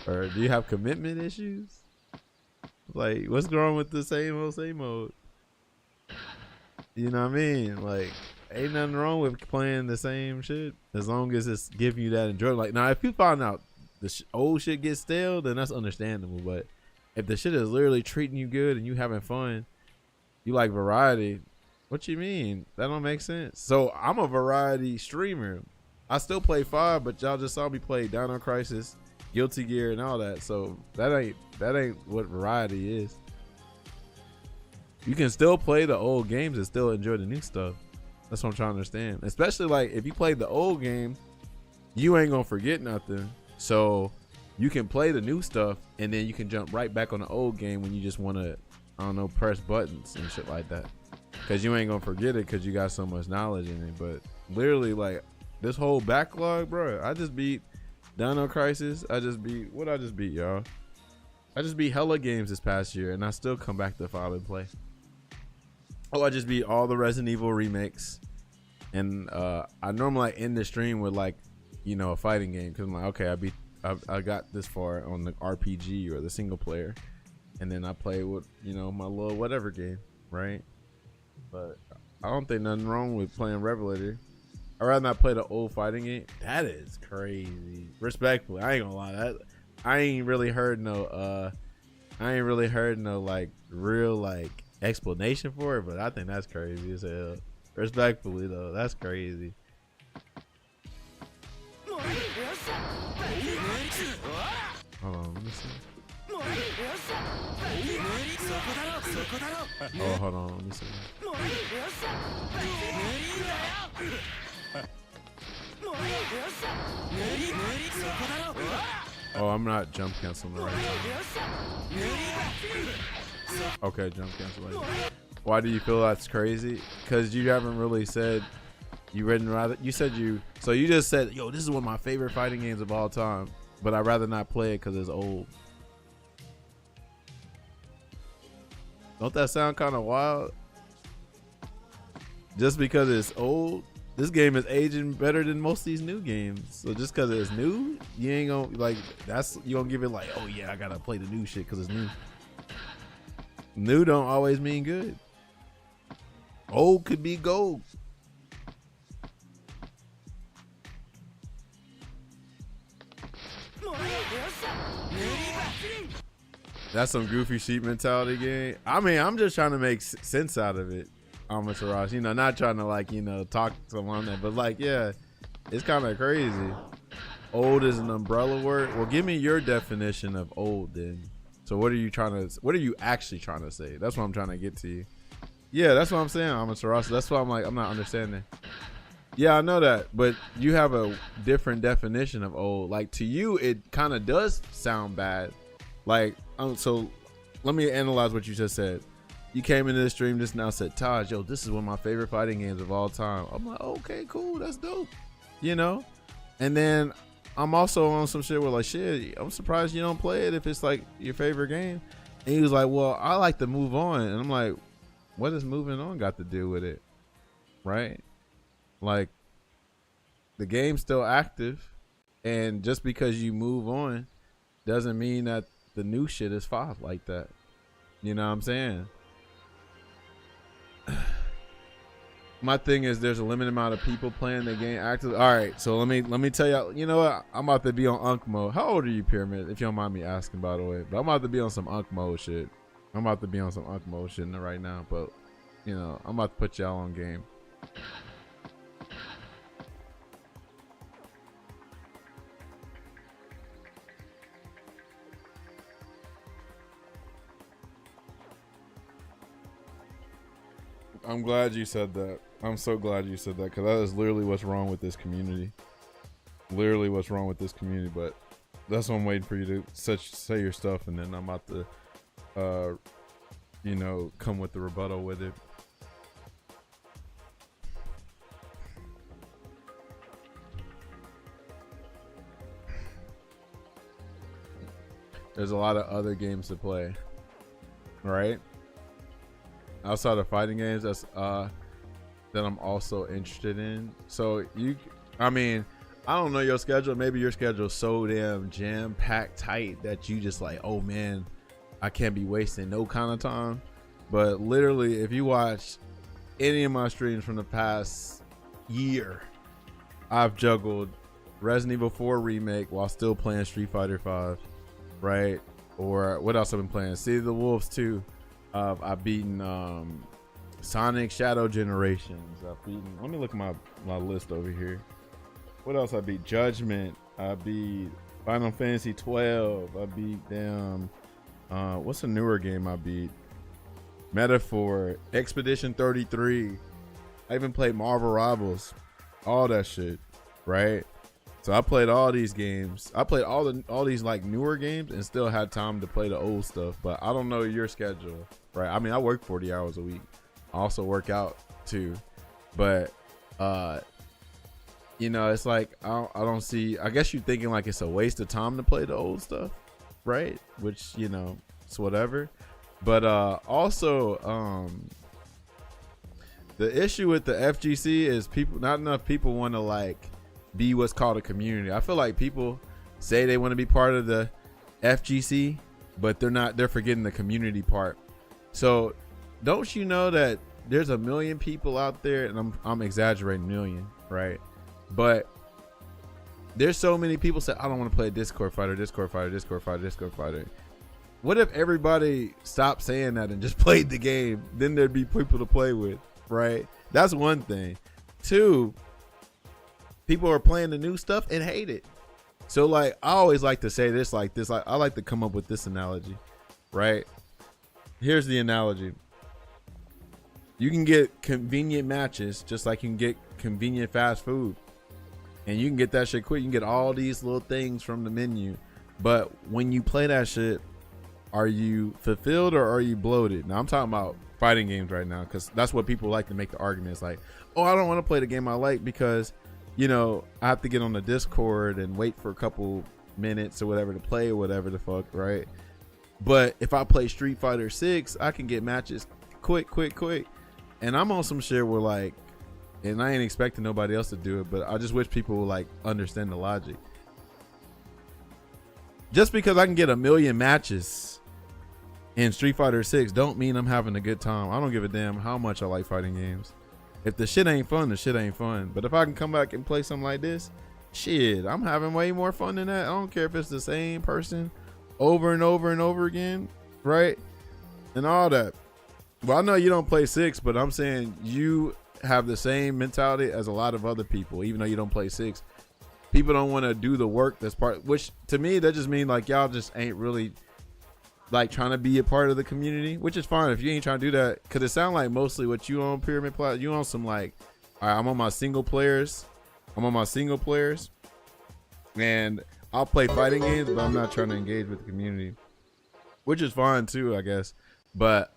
[SPEAKER 16] Or do you have commitment issues? Like, what's wrong with the same old? You know what I mean? Like, ain't nothing wrong with playing the same shit as long as it's giving you that enjoyment. Like, now if you find out the old shit gets stale, then that's understandable. But if the shit is literally treating you good and you having fun, you like variety. What you mean? That don't make sense. So I'm a variety streamer. I still play 5, but y'all just saw me play Dino Crisis, Guilty Gear, and all that. So that ain't what variety is. You can still play the old games and still enjoy the new stuff. That's what I'm trying to understand. Especially like if you played the old game, you ain't gonna forget nothing. So you can play the new stuff and then you can jump right back on the old game when you just want to, I don't know, press buttons and shit like that. Cause you ain't gonna forget it because you got so much knowledge in it. But literally, like this whole backlog, bro. I just beat Dino Crisis. I just beat y'all. I just beat hella games this past year, and I still come back to 5 and play. Oh, I just beat all the Resident Evil remakes, and I normally end the stream with like, you know, a fighting game because I'm like, okay, I got this far on the RPG or the single player, and then I play with, you know, my little whatever game, right? But I don't think nothing wrong with playing Revelator. I'd rather not play the old fighting game. That is crazy. Respectfully, I ain't gonna lie. I ain't really heard no like real like explanation for it, but I think that's crazy as hell. Respectfully though, that's crazy. Hold on, let me see. Oh, hold on, let me see. Oh, I'm not jump canceling the right time. Okay, jump cancel. Why do you feel that's crazy? Because you haven't really said you said so you just said, yo, this is one of my favorite fighting games of all time, but I'd rather not play it because it's old. Don't that sound kind of wild? Just because it's old, this game is aging better than most of these new games. So just because it's new, you ain't gonna like you gonna give it like, oh yeah, I gotta play the new shit because it's new. New don't always mean good. Old could be gold. That's some goofy sheep mentality game. I mean, I'm just trying to make sense out of it. Amaterasu, you know, not trying to like, you know, talk to someone on that, but like, yeah, it's kind of crazy. Old is an umbrella word. Well, give me your definition of old then. So what are you actually trying to say? That's what I'm trying to get to you. Yeah, that's what I'm saying, Amaterasu. That's why I'm like, I'm not understanding. Yeah, I know that, but you have a different definition of old. Like to you, it kind of does sound bad. Like, so let me analyze what you just said. you came into the stream just now, said, Taj, yo, this is one of my favorite fighting games of all time. I'm like, okay, cool, that's dope, you know. And then I'm also on some shit where like, shit, I'm surprised you don't play it if it's like your favorite game. And he was like, well, I like to move on. And I'm like, what does moving on got to do with it? Right? Like, the game's still active, and just because you move on doesn't mean that the new shit is fire like that. You know what I'm saying? My thing is there's a limited amount of people playing the game actively. All right, so let me tell y'all, you know what? I'm about to be on Unk mode. How old are you, Pyramid? If you don't mind me asking, by the way. But I'm about to be on some Unk mode shit. I'm about to be on some Unk mode shit right now, but you know, I'm about to put y'all on game. I'm glad you said that. I'm so glad you said that, because that is literally what's wrong with this community. Literally what's wrong with this community. But that's what I'm waiting for you to say your stuff, and then I'm about to, you know, come with the rebuttal with it. There's a lot of other games to play, right? Outside of fighting games, that's that I'm also interested in. So I mean, I don't know your schedule. Maybe your schedule's so damn jam-packed tight that you just like, oh man, I can't be wasting no kind of time. But literally, if you watch any of my streams from the past year, I've juggled Resident Evil 4 remake while still playing Street Fighter 5, right? Or what else I've been playing? City of the Wolves 2. I've beaten Sonic Shadow Generations. I've beaten, let me look at my list over here. What else I beat? Judgment. I beat Final Fantasy 12. I beat what's a newer game I beat? Metaphor. Expedition 33. I even played Marvel Rivals. All that shit, right? So I played all these games. I played all these like newer games and still had time to play the old stuff. But I don't know your schedule, right? I mean, I work 40 hours a week. I also work out too. But you know, it's like I don't see. I guess you're thinking like it's a waste of time to play the old stuff, right? Which, you know, it's whatever. But also the issue with the FGC is not enough people want to like be what's called a community. I feel like people say they want to be part of the FGC, but they're forgetting the community part. So don't you know that there's a million people out there, and I'm exaggerating, million, right? But there's so many people say, I don't want to play a Discord fighter. What if everybody stopped saying that and just played the game? Then there'd be people to play with, right? That's one thing. Two, people are playing the new stuff and hate it. So like, I always like to say this like this. I like to come up with this analogy, right? Here's the analogy. You can get convenient matches just like you can get convenient fast food. And you can get that shit quick. You can get all these little things from the menu. But when you play that shit, are you fulfilled or are you bloated? Now I'm talking about fighting games right now, because that's what people like to make the arguments like, oh, I don't want to play the game I like because, you know, I have to get on the Discord and wait for a couple minutes or whatever to play or whatever the fuck, right? But if I play Street Fighter 6, I can get matches quick. And I'm on some shit where like, and I ain't expecting nobody else to do it, but I just wish people would like understand the logic. Just because I can get a million matches in Street Fighter 6 don't mean I'm having a good time. I don't give a damn how much I like fighting games. If the shit ain't fun, the shit ain't fun. But if I can come back and play something like this, shit, I'm having way more fun than that. I don't care if it's the same person over and over and over again, right? And all that. Well, I know you don't play 6, but I'm saying you have the same mentality as a lot of other people, even though you don't play 6. People don't want to do the work that's part, which to me, that just means like y'all just ain't really like trying to be a part of the community, which is fine if you ain't trying to do that. Cause it sounds like mostly what you on Pyramid Plot, you on some like, all right, I'm on my single players and I'll play fighting games, but I'm not trying to engage with the community, which is fine too, I guess. But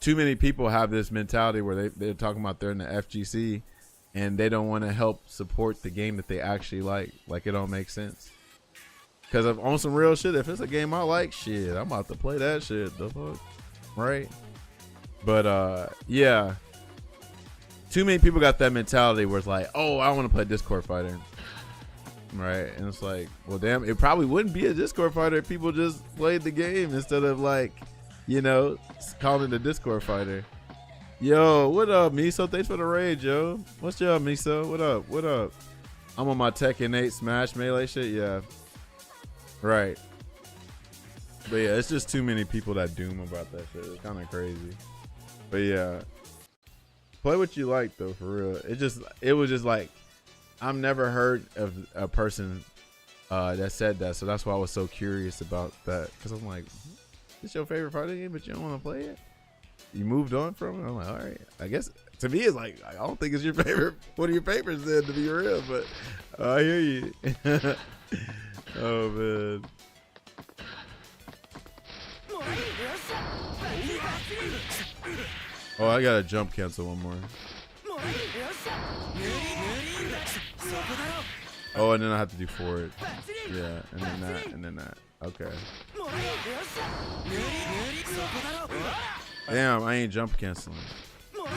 [SPEAKER 16] too many people have this mentality where they're talking about they're in the FGC and they don't want to help support the game that they actually like. Like, it don't make sense. Because on some real shit, if it's a game I like, shit, I'm about to play that shit. The fuck? Right? But, yeah. Too many people got that mentality where it's like, oh, I want to play Discord Fighter. Right? And it's like, well, damn, it probably wouldn't be a Discord Fighter if people just played the game instead of, like, you know, calling it a Discord Fighter. Yo, what up, Miso? Thanks for the raid, yo. What's up, Miso? What up? What up? I'm on my Tekken 8 Smash Melee shit. Yeah. Right. But yeah, it's just too many people that doom about that shit. It's kind of crazy. But yeah. Play what you like, though, for real. It was just like, I've never heard of a person that said that. So that's why I was so curious about that. Because I'm like, it's your favorite fighting game, but you don't want to play it? You moved on from it? I'm like, all right. I guess to me, it's like, I don't think it's your favorite. One of your favorites then, to be real. But I hear you. Oh, man. Oh, I got to jump cancel one more. Oh, and then I have to do forward. Yeah, and then that, and then that. Okay. Damn, I ain't jump canceling. Oh,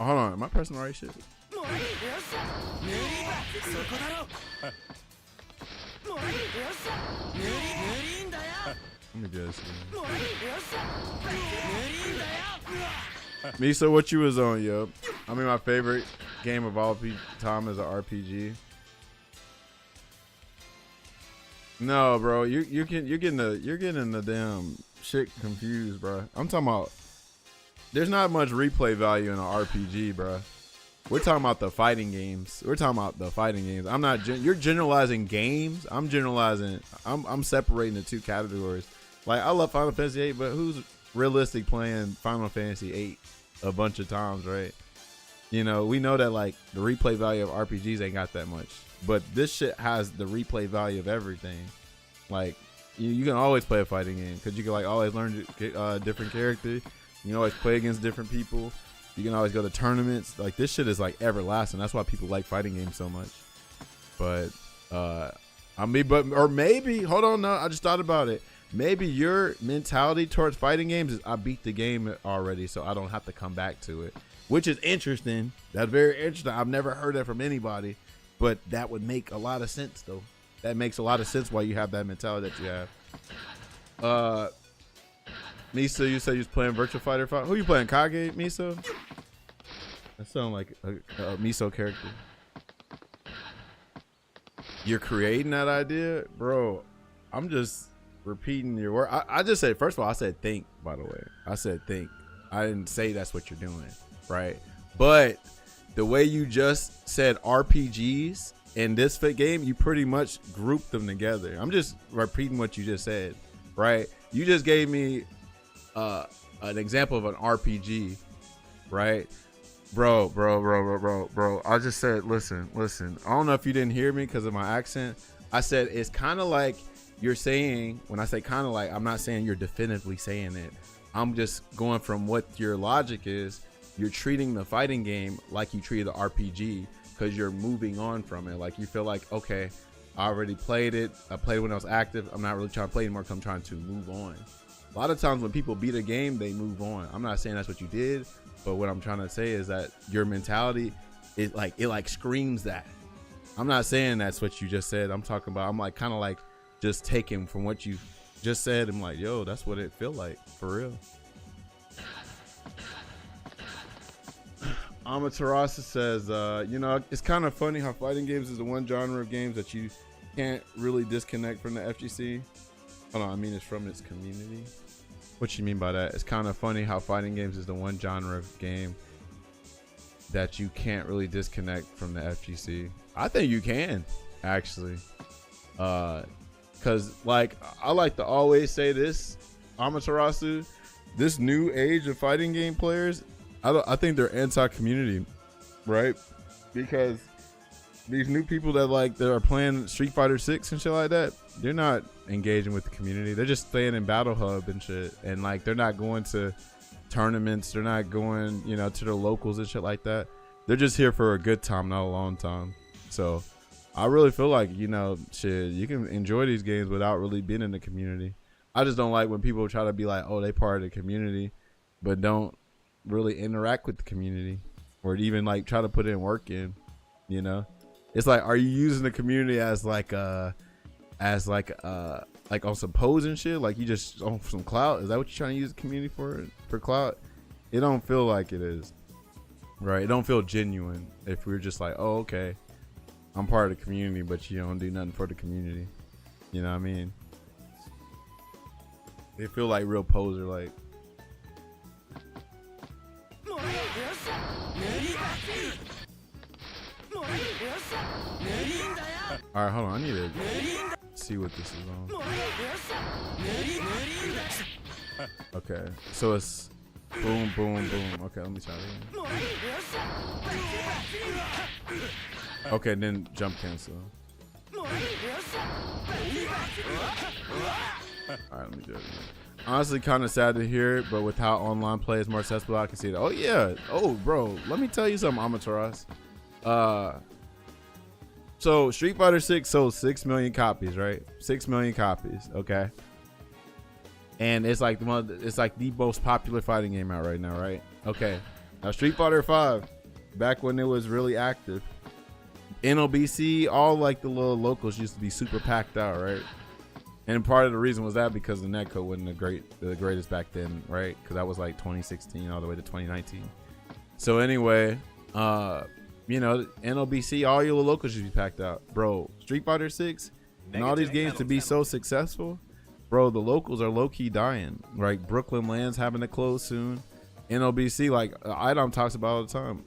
[SPEAKER 16] hold on, am I pressing the right shit? Let me guess. Miso, what you was on, yo? I mean, my favorite game of all time is an RPG. No, bro, you're getting the damn shit confused, bro. I'm talking about. There's not much replay value in an RPG, bro. We're talking about the fighting games. I'm not. You're generalizing games. I'm generalizing. I'm separating the two categories. Like, I love Final Fantasy 8, but who's realistic playing Final Fantasy 8 a bunch of times, right? You know, we know that, like, the replay value of RPGs ain't got that much, but this shit has the replay value of everything. Like, you can always play a fighting game because you can, like, always learn different characters. You can always play against different people. You can always go to tournaments. Like, this shit is, like, everlasting. That's why people like fighting games so much. But maybe hold on, no, I just thought about it. Maybe your mentality towards fighting games is, I beat the game already, so I don't have to come back to it, which is interesting. That's very interesting. I've never heard that from anybody, but that would make a lot of sense, though. That makes a lot of sense why you have that mentality that you have. Miso, you said you was playing Virtua Fighter 5. Who you playing, Kage, Miso? That sounds like a Miso character. You're creating that idea? Bro, I'm just repeating your word. I just said, first of all, I said think, by the way. I said think. I didn't say that's what you're doing, right? But the way you just said RPGs in this game, you pretty much grouped them together. I'm just repeating what you just said, right? You just gave me an example of an RPG, right? Bro. I just said, listen. I don't know if you didn't hear me because of my accent. I said it's kind of like you're saying, when I say kind of like, I'm not saying you're definitively saying it. I'm just going from what your logic is. You're treating the fighting game like you treated the RPG because you're moving on from it. Like, you feel like, okay, I already played it. I played it when I was active. I'm not really trying to play anymore because I'm trying to move on. A lot of times when people beat a game, they move on. I'm not saying that's what you did, but what I'm trying to say is that your mentality is like, it like screams that. I'm not saying that's what you just said. I'm talking about, I'm like kind of like just taking from what you just said. I'm like, yo, that's what it feel like for real. Amaterasu says, you know, it's kind of funny how fighting games is the one genre of games that you can't really disconnect from the FGC. Hold on, I mean it's from its community. What you mean by that? It's kind of funny how fighting games is the one genre of game that you can't really disconnect from the FGC. I think you can, actually. Because, like, I like to always say this, Amaterasu, this new age of fighting game players, I think they're anti-community, right? Because these new people that like that are playing Street Fighter 6 and shit like that, they're not engaging with the community. They're just staying in Battle Hub and shit, and like they're not going to tournaments. They're not going, you know, to the locals and shit like that. They're just here for a good time, not a long time. So I really feel like, you know, shit, you can enjoy these games without really being in the community. I just don't like when people try to be like, oh, they part of the community, but don't really interact with the community or even like try to put in work in, you know. It's like, are you using the community as like on some pose and shit? Like you just on some clout? Is that what you're trying to use the community for clout? It don't feel like it is, right? It don't feel genuine if we're just like, oh, okay, I'm part of the community, but you don't do nothing for the community. You know what I mean? They feel like real poser, like. All right, hold on. I need to see what this is on. Okay, so it's boom, boom, boom. Okay, let me try it again. Okay, then jump cancel. All right, let me do it again. Honestly, kind of sad to hear it, but with how online play is more accessible, I can see it. Oh yeah. Oh, bro, let me tell you something, Amaterasu. So Street Fighter 6 sold 6 million copies, right? 6 million copies, okay. And it's like the most popular fighting game out right now, right? Okay. Now Street Fighter 5, back when it was really active, NOBC, all like the little locals used to be super packed out, right? And part of the reason was that because the netcode wasn't the greatest back then, right? Because that was like 2016 all the way to 2019. So anyway, you know, NOBC, all your locals should be packed out, bro. Street Fighter 6 and all these games to be so successful, bro. The locals are low key dying. Right, Brooklyn Land's having to close soon. NOBC, like Idom talks about all the time.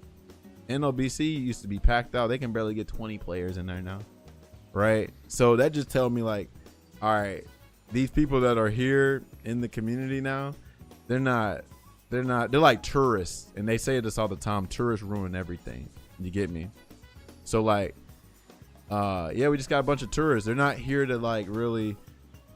[SPEAKER 16] NOBC used to be packed out. They can barely get 20 players in there now, right? So that just tells me like, all right, these people that are here in the community now, they're like tourists, and they say this all the time. Tourists ruin everything. You get me? So like, yeah, we just got a bunch of tourists. They're not here to like really,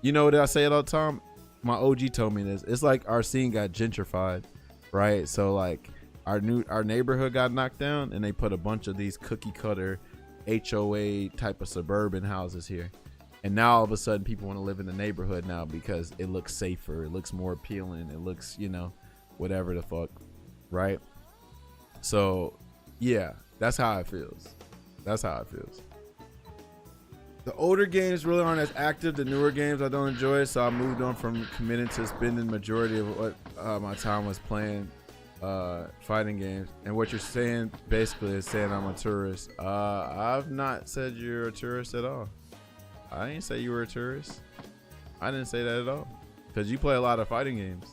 [SPEAKER 16] you know what I say it all the time? My OG told me this. It's like our scene got gentrified, right? So like our neighborhood got knocked down, and they put a bunch of these cookie cutter HOA type of suburban houses here. And now all of a sudden people want to live in the neighborhood now because it looks safer, it looks more appealing, it looks, you know, whatever the fuck, right? So yeah, that's how it feels. That's how it feels. The older games really aren't as active. The newer games I don't enjoy it, so I moved on from committing to spending majority of what my time was playing fighting games. And what you're saying basically is saying I'm a tourist. I've not said you're a tourist at all. I didn't say you were a tourist. I didn't say that at all, because you play a lot of fighting games,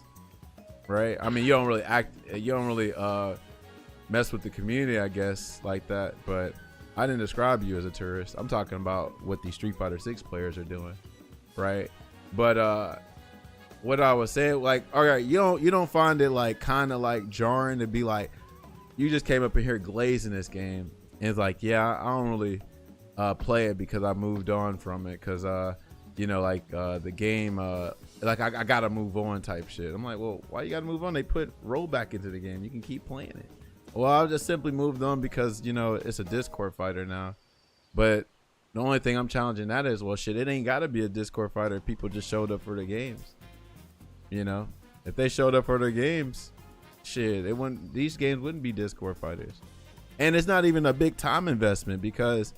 [SPEAKER 16] right? I mean, you don't really mess with the community, I guess, like that, but I didn't describe you as a tourist. I'm talking about what these Street Fighter 6 players are doing, right? But what I was saying, like, all right, you don't find it like kind of like jarring to be like, you just came up in here glazing this game, and it's like, yeah, I don't really play it because I moved on from it, because you know, like the game, like I gotta move on type shit. I'm like, well, why you gotta move on? They put rollback into the game. You can keep playing it. Well, I just simply moved on because, you know, it's a Discord fighter now. But the only thing I'm challenging that is, well, shit, it ain't gotta be a Discord fighter if people just showed up for the games. You know, if they showed up for their games, shit, these games wouldn't be Discord fighters. And it's not even a big time investment, because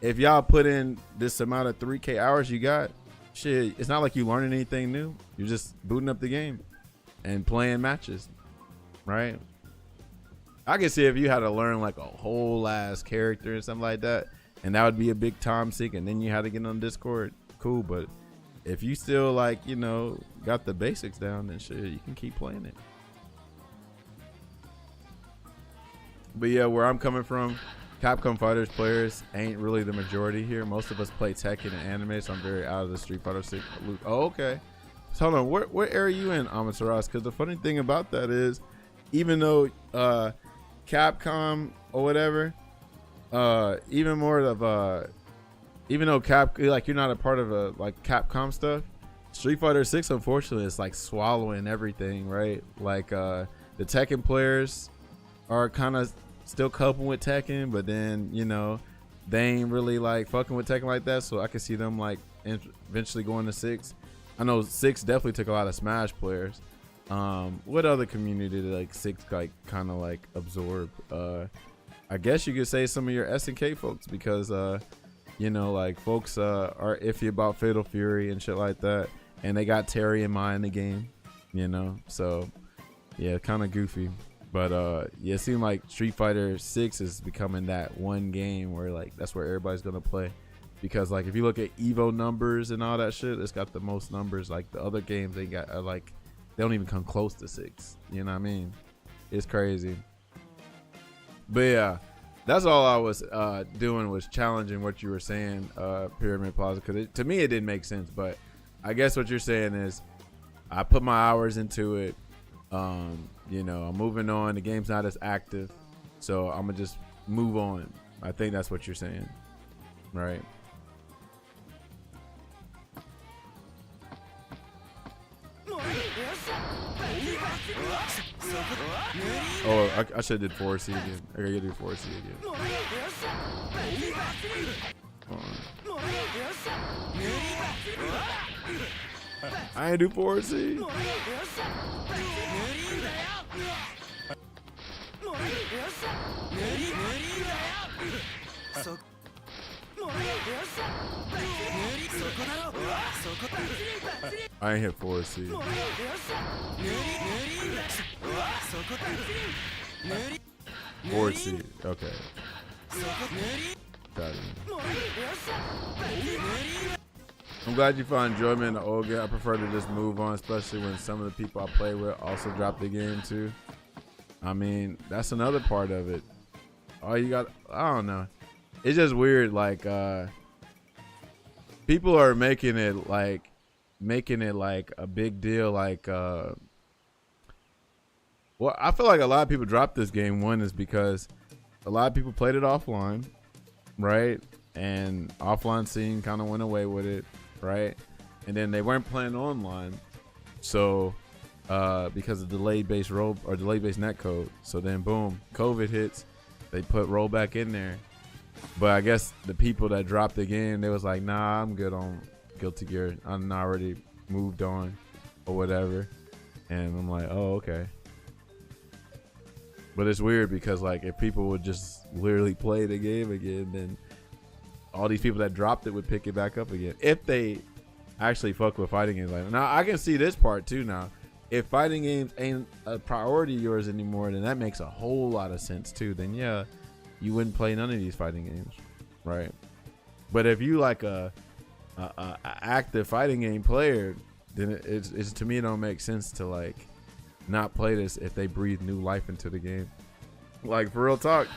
[SPEAKER 16] if y'all put in this amount of 3K hours you got, shit, it's not like you learning anything new. You're just booting up the game and playing matches, right? I can see if you had to learn like a whole ass character and something like that, and that would be a big time sink, and then you had to get on Discord, cool. But if you still, like, you know, got the basics down, then shit, you can keep playing it. But yeah, where I'm coming from, Capcom Fighters players ain't really the majority here. Most of us play Tekken and anime, so I'm very out of the Street Fighter 6 loop. Oh, okay. So hold on, what area are you in, Amaterasu? Because the funny thing about that is, even though Capcom or whatever, even more of even though you're not a part of like Capcom stuff, Street Fighter 6 unfortunately is like swallowing everything, right? Like the Tekken players are kind of still coping with Tekken, but then they ain't really like fucking with Tekken like that, so I can see them like eventually going to 6. I know 6 definitely took a lot of Smash players. What other community did like 6 like kind of like absorb? I guess you could say some of your SNK folks, because like folks are iffy about Fatal Fury and shit like that, and they got Terry and Mai in the game, so yeah, kind of goofy. But yeah, it seemed like Street Fighter 6 is becoming that one game where like that's where everybody's gonna play, because like if you look at Evo numbers and all that shit, it's got the most numbers. Like the other games they got are like they don't even come close to 6. You know what I mean? It's crazy. But yeah, that's all I was doing, was challenging what you were saying, Pyramid Plaza, because to me it didn't make sense. But I guess what you're saying is I put my hours into it. I'm moving on. The game's not as active, so I'm gonna just move on. I think that's what you're saying, right? Oh, I should have did 4C again. I gotta do 4C again. I ain't do 4C. I ain't hit 4C. 4C. Okay. Got it. I'm glad you found enjoyment in the old game. I prefer to just move on, especially when some of the people I play with also drop the game too. I mean, that's another part of it. All you got, I don't know. It's just weird. Like, people are making it like a big deal. Like, well, I feel like a lot of people dropped this game. One is because a lot of people played it offline, right? And offline scene kind of went away with it, right? And then they weren't playing online, so because of delayed based netcode. So then boom, COVID hits, they put rollback in there. But I guess the people that dropped the game, they was like, nah, I'm good on Guilty Gear. I'm already moved on or whatever. And I'm like, oh, okay. But it's weird because like if people would just literally play the game again, then all these people that dropped it would pick it back up again. If they actually fuck with fighting games. Like, now I can see this part too now. If fighting games ain't a priority of yours anymore, then that makes a whole lot of sense too. Then yeah, you wouldn't play none of these fighting games, right? But if you like a active fighting game player, then it's to me it don't make sense to like not play this if they breathe new life into the game. Like, for real talk,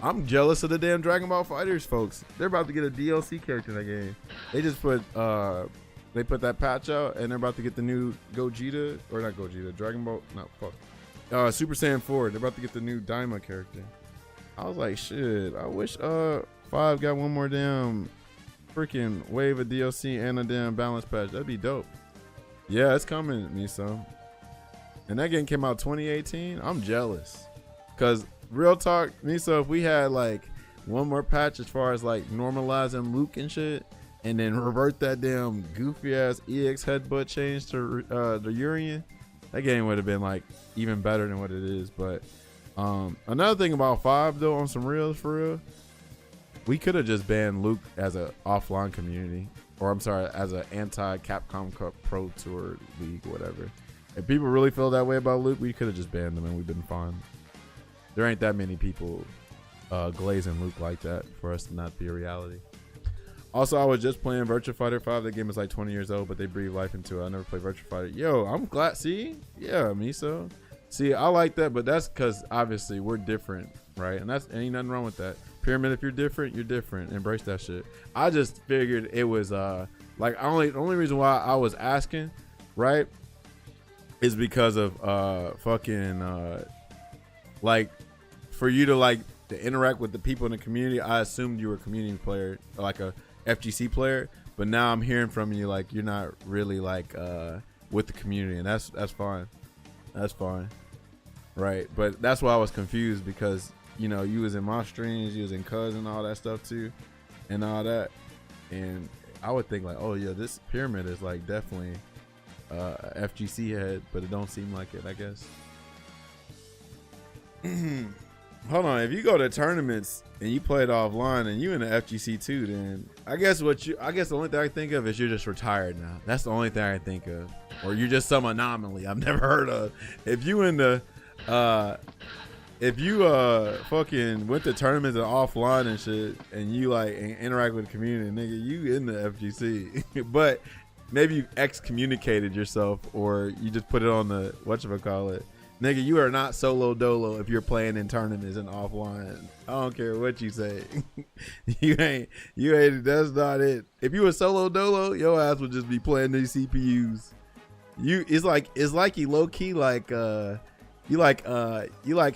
[SPEAKER 16] I'm jealous of the damn Dragon Ball Fighters folks. They're about to get a DLC character in that game. They just put that patch out, and they're about to get the new Gogeta, or not Gogeta, Dragon Ball, no, fuck, Super Saiyan 4. They're about to get the new Daima character. I was like, shit, I wish 5 got one more damn freaking wave of DLC and a damn balance patch. That'd be dope. Yeah, it's coming, Miso. And that game came out 2018. I'm jealous. Cause real talk, Miso, if we had like one more patch as far as like normalizing Luke and shit, and then revert that damn goofy ass EX headbutt change to the Urian, that game would have been like even better than what it is. But another thing about 5 though, on some reals for real, we could have just banned Luke as a offline community, or I'm sorry, as an anti-Capcom Cup Pro Tour League, whatever. If people really feel that way about Luke, we could have just banned them and we've been fine. There ain't that many people glazing Luke like that for us to not be a reality. Also, I was just playing Virtua Fighter 5. The game is like 20 years old, but they breathe life into it. I never played Virtua Fighter. Yo, I'm glad. See? Yeah, Miso. See, I like that, but that's because obviously we're different, right? And that's ain't nothing wrong with that. Pyramid, if you're different, you're different. Embrace that shit. I just figured it was like the only reason why I was asking, right, is because of fucking like for you to like to interact with the people in the community, I assumed you were a community player, or like a FGC player. But now I'm hearing from you like you're not really like with the community, and that's fine. That's fine, right? But that's why I was confused, because you know you was in my streams, you was in Cuz and all that stuff too, and all that, and I would think like, oh yeah, this pyramid is like definitely a FGC head, but it don't seem like it, I guess. Hold on, if you go to tournaments and you play it offline and you in the FGC too, then I guess the only thing I think of is you're just retired now. That's the only thing I think of, or you're just some anomaly I've never heard of. If you in the fucking went to tournaments and offline and shit, and you like interact with the community, nigga, you in the FGC. But maybe you excommunicated yourself, or you just put it on the whatchamacallit. Nigga, you are not solo dolo if you're playing in tournaments and offline. I don't care what you say. you ain't, that's not it. If you were solo dolo, your ass would just be playing these CPUs. It's like you low key like, you like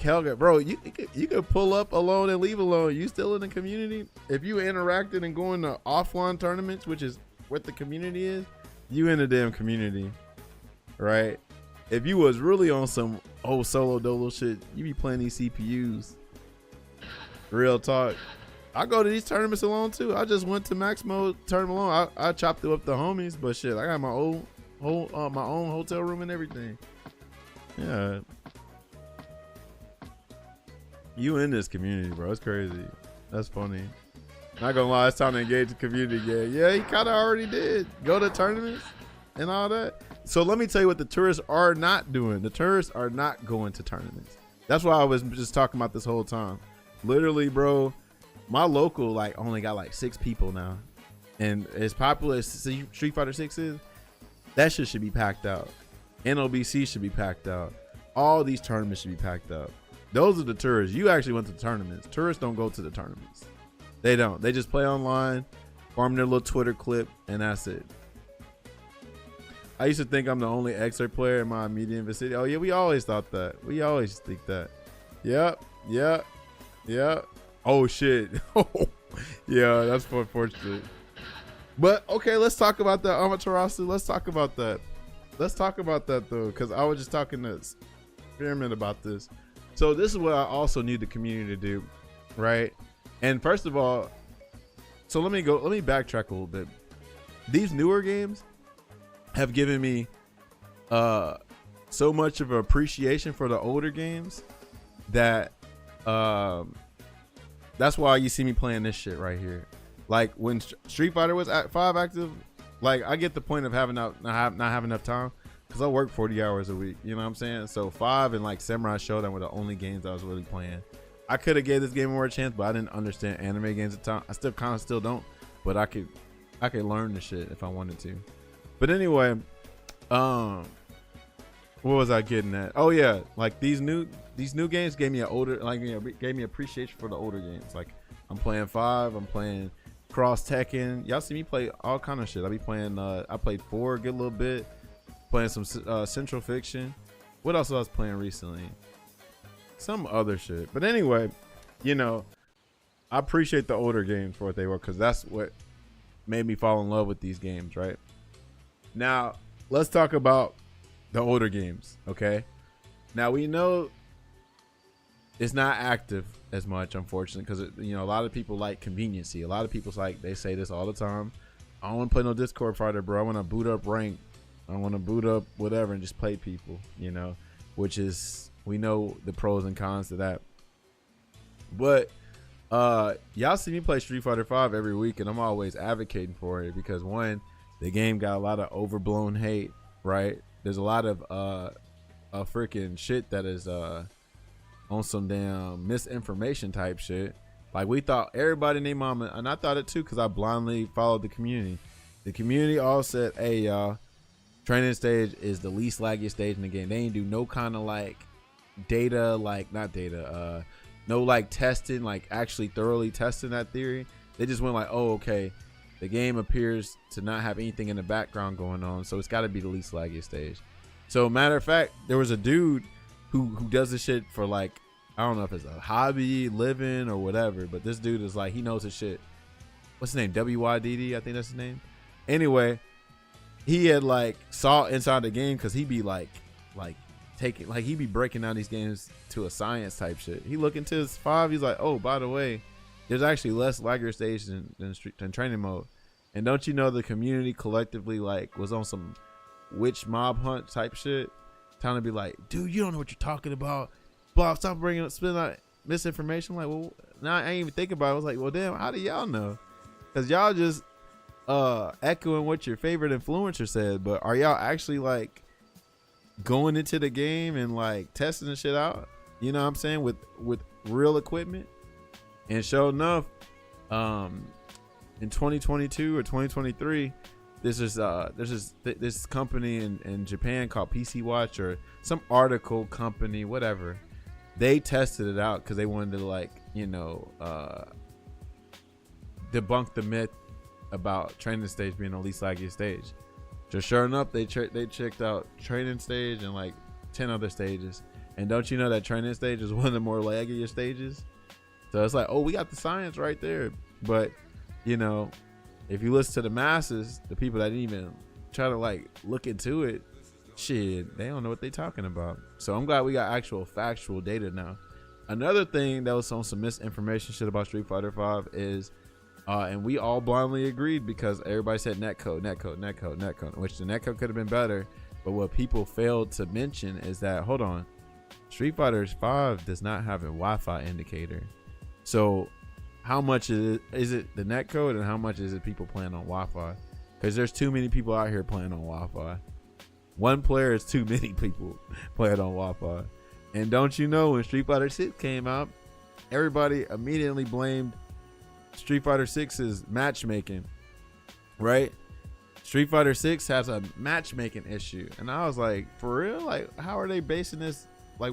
[SPEAKER 16] Helga, bro. You could pull up alone and leave alone. You still in the community. If you interacted and going to offline tournaments, which is what the community is, you in the damn community, right? If you was really on some old solo dolo shit, you be playing these CPUs. Real talk. I go to these tournaments alone too. I just went to Max Mode tournament alone. I chopped it up the homies, but shit, I got my own hotel room and everything. Yeah. You in this community, bro. It's crazy. That's funny. Not gonna lie, it's time to engage the community again. Yeah, he kind of already did. Go to tournaments and all that. So let me tell you what the tourists are not doing. The tourists are not going to tournaments. That's why I was just talking about this whole time. Literally, bro, my local like only got like 6 people now. And as popular as Street Fighter 6 is, that shit should be packed out. NOBC should be packed out. All these tournaments should be packed out. Those are the tourists. You actually went to the tournaments. Tourists don't go to the tournaments. They don't. They just play online, farm their little Twitter clip, and that's it. I used to think I'm the only XR player in my immediate vicinity. Oh yeah, we always thought that. We always think that. Yep. Oh shit. Yeah, that's unfortunate. But okay, let's talk about that, Amaterasu. Let's talk about that. Let's talk about that though, because I was just talking to Spearman about this. So this is what I also need the community to do, right? And first of all, so let me backtrack a little bit. These newer games have given me so much of an appreciation for the older games that that's why you see me playing this shit right here. Like when Street Fighter was at 5 active, like I get the point of having not having enough time, because I work 40 hours a week, you know what I'm saying? So 5 and like Samurai Showdown were the only games I was really playing. I could have gave this game more a chance, but I didn't understand anime games at the time. I still don't, but I could learn the shit if I wanted to. But anyway, what was I getting at? Oh yeah, like these new games gave me gave me appreciation for the older games. Like I'm playing 5, I'm playing Cross Tekken. Y'all see me play all kind of shit. I be playing I played 4 a good little bit, playing some Central Fiction. What else I was playing recently? Some other shit. But anyway, you know, I appreciate the older games for what they were, because that's what made me fall in love with these games, right? Now, let's talk about the older games, okay? Now, we know it's not active as much, unfortunately, because, you know, a lot of people like conveniency. A lot of people, like, they say this all the time. I don't want to play no Discord fighter, bro. I want to boot up rank. I want to boot up whatever and just play people, you know, which is, we know the pros and cons to that. But y'all see me play Street Fighter 5 every week, and I'm always advocating for it because, one, the game got a lot of overblown hate, right? There's a lot of freaking shit that is on some damn misinformation type shit. Like, we thought everybody named mama, and I thought it too, because I blindly followed the community. The community all said, hey y'all, training stage is the least laggiest stage in the game. They ain't do no kind of like data, like not data, no like testing, like actually thoroughly testing that theory. They just went like, oh, okay, the game appears to not have anything in the background going on, so it's got to be the least laggiest stage. So matter of fact, there was a dude who does this shit for like I don't know if it's a hobby, living, or whatever, but this dude is like, he knows his shit. What's his name? WYDD, I think that's his name. Anyway, he had like saw inside the game because he be like taking, like he be breaking down these games to a science type shit. He look into his 5, he's like, oh, by the way, there's actually less lagger stage than training mode. And don't you know the community collectively like was on some witch mob hunt type shit, trying to be like, dude, you don't know what you're talking about. Blah, stop bringing up, spitting out misinformation. I'm like, well, now I ain't even thinking about it. I was like, well, damn, how do y'all know? Because y'all just echoing what your favorite influencer said, but are y'all actually like going into the game and like testing the shit out? You know what I'm saying? With real equipment. And sure enough, in 2022 or 2023, there's this company in Japan called PC Watch or some article company, whatever. They tested it out because they wanted to like, you know, debunk the myth about training stage being the least laggy stage. So sure enough, they checked out training stage and like 10 other stages. And don't you know that training stage is one of the more laggier stages? So it's like, oh, we got the science right there. But, you know, if you listen to the masses, the people that didn't even try to like look into it, shit, they don't know what they talking about. So I'm glad we got actual factual data now. Another thing that was on some misinformation shit about Street Fighter 5 is, and we all blindly agreed because everybody said netcode, which the netcode could have been better. But what people failed to mention is that, hold on, Street Fighter 5 does not have a Wi-Fi indicator. So how much is it the netcode and how much is it people playing on Wi-Fi? Because there's too many people out here playing on Wi-Fi. One player is too many people playing on Wi-Fi. And don't you know, when Street Fighter 6 came out, everybody immediately blamed Street Fighter 6's matchmaking, right? Street Fighter 6 has a matchmaking issue. And I was like, for real? Like, how are they basing this? Like,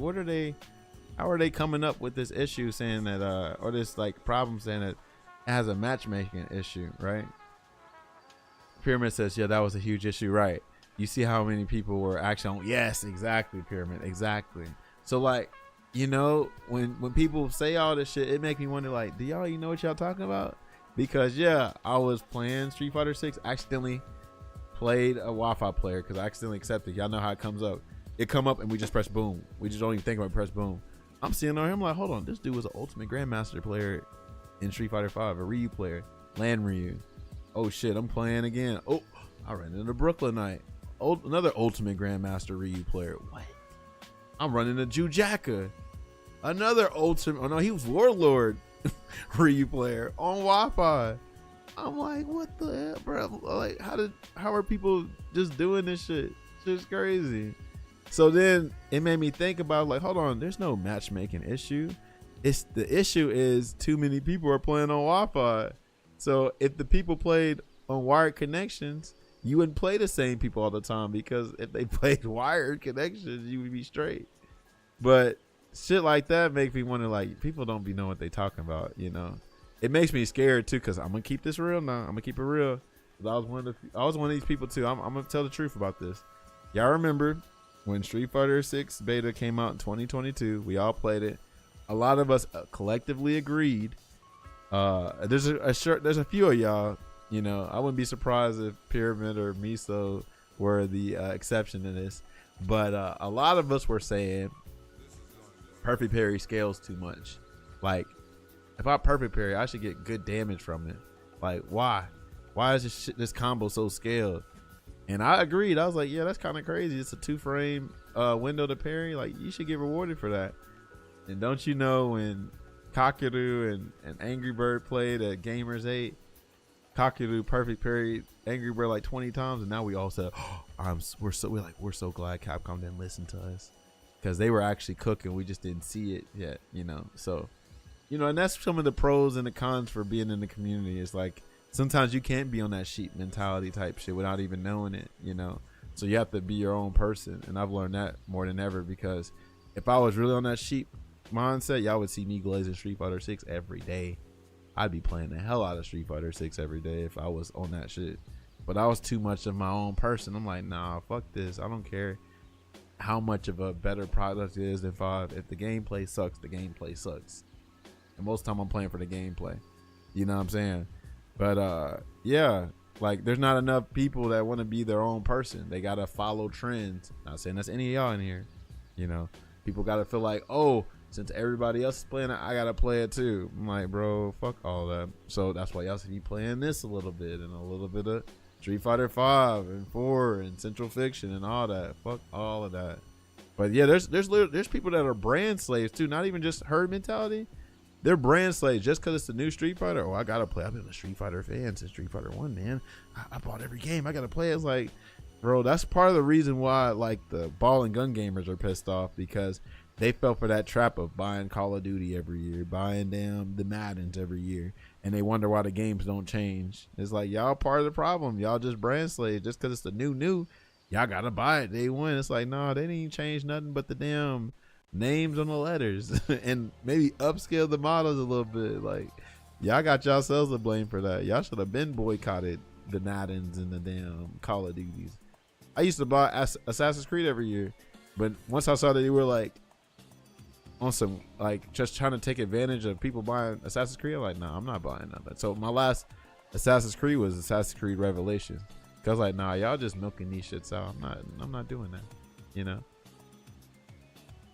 [SPEAKER 16] how are they coming up with this issue saying that, or this like problem saying that it has a matchmaking issue, right? Pyramid says, yeah, that was a huge issue, right? You see how many people were actually on, yes, exactly, Pyramid, exactly. So like, you know, when people say all this shit, it make me wonder, like, do y'all even know what y'all talking about? Because yeah, I was playing Street Fighter 6, accidentally played a Wi-Fi player because I accidentally accepted. Y'all know how it comes up. It come up and we just press boom. We just don't even think about it, press boom. I'm seeing on him like, hold on, this dude was an Ultimate Grandmaster player in Street Fighter 5, a Ryu player, Land Ryu. Oh shit, I'm playing again. Oh, I ran into Brooklynite. Oh, another Ultimate Grandmaster Ryu player. What? I'm running into Jujaka. Another Ultimate, oh no, he was Warlord Ryu player on Wi-Fi. I'm like, what the hell, bro? Like, how are people just doing this shit? It's just crazy. So then it made me think about, like, hold on, there's no matchmaking issue. It's the issue is too many people are playing on Wi-Fi. So if the people played on wired connections, you wouldn't play the same people all the time, because if they played wired connections, you would be straight. But shit like that makes me wonder, like, people don't be knowing what they talking about, you know? It makes me scared too, because I'm gonna keep this real now. I'm gonna keep it real. I was one of these people too. I'm gonna tell the truth about this. Y'all remember when Street Fighter 6 beta came out in 2022? We all played it. A lot of us collectively agreed. There's a few of y'all, you know, I wouldn't be surprised if Pyramid or Miso were the exception to this, but a lot of us were saying perfect parry scales too much. Like, if I perfect parry, I should get good damage from it. Like, why is this combo so scaled? And I agreed. I was like, yeah, that's kind of crazy. It's a 2-frame window to parry. Like, you should get rewarded for that. And don't you know, when Kakeru and Angry Bird played at Gamers 8, Kakeru perfect parried Angry Bird like 20 times, and now we all said, oh, we're so glad Capcom didn't listen to us, because they were actually cooking. We just didn't see it yet, you know. So, you know, and that's some of the pros and the cons for being in the community. Is like, sometimes you can't be on that sheep mentality type shit without even knowing it, you know. So you have to be your own person, and I've learned that more than ever, because if I was really on that sheep mindset, y'all would see me glazing Street Fighter 6 every day. I'd be playing the hell out of Street Fighter 6 every day if I was on that shit. But I was too much of my own person. I'm like, nah, fuck this. I don't care how much of a better product it is than 5. If the gameplay sucks, the gameplay sucks. And most of the time I'm playing for the gameplay. You know what I'm saying? But yeah, like there's not enough people that want to be their own person. They gotta follow trends. Not saying that's any of y'all in here. You know, people gotta feel like, oh, since everybody else is playing it, I gotta play it too. I'm like, bro, fuck all that. So that's why y'all see me playing this a little bit and a little bit of Street Fighter 5 and 4 and Central Fiction and all that. Fuck all of that. But yeah, there's people that are brand slaves too. Not even just herd mentality. They're brand slaves just because it's the new Street Fighter. Oh, I gotta play. I've been a Street Fighter fan since Street Fighter 1, man. I bought every game. I gotta play. It's like, bro, that's part of the reason why like the ball and gun gamers are pissed off, because they fell for that trap of buying Call of Duty every year, buying damn the Maddens every year, and they wonder why the games don't change. It's like, y'all part of the problem. Y'all just brand slaves. Just because it's the new, y'all gotta buy it day one. It's like, nah, they didn't change nothing but the damn names on the letters and maybe upscale the models a little bit. Like, y'all got yourselves to blame for that. Y'all should have been boycotted the Maddens and the damn Call of Duties. I used to buy Assassin's Creed every year, but once I saw that they were like on some like just trying to take advantage of people buying Assassin's Creed, I'm like, nah, I'm not buying that. So my last Assassin's Creed was Assassin's Creed Revelation. Cause I was like, nah, y'all just milking these shits out. I'm not doing that, you know.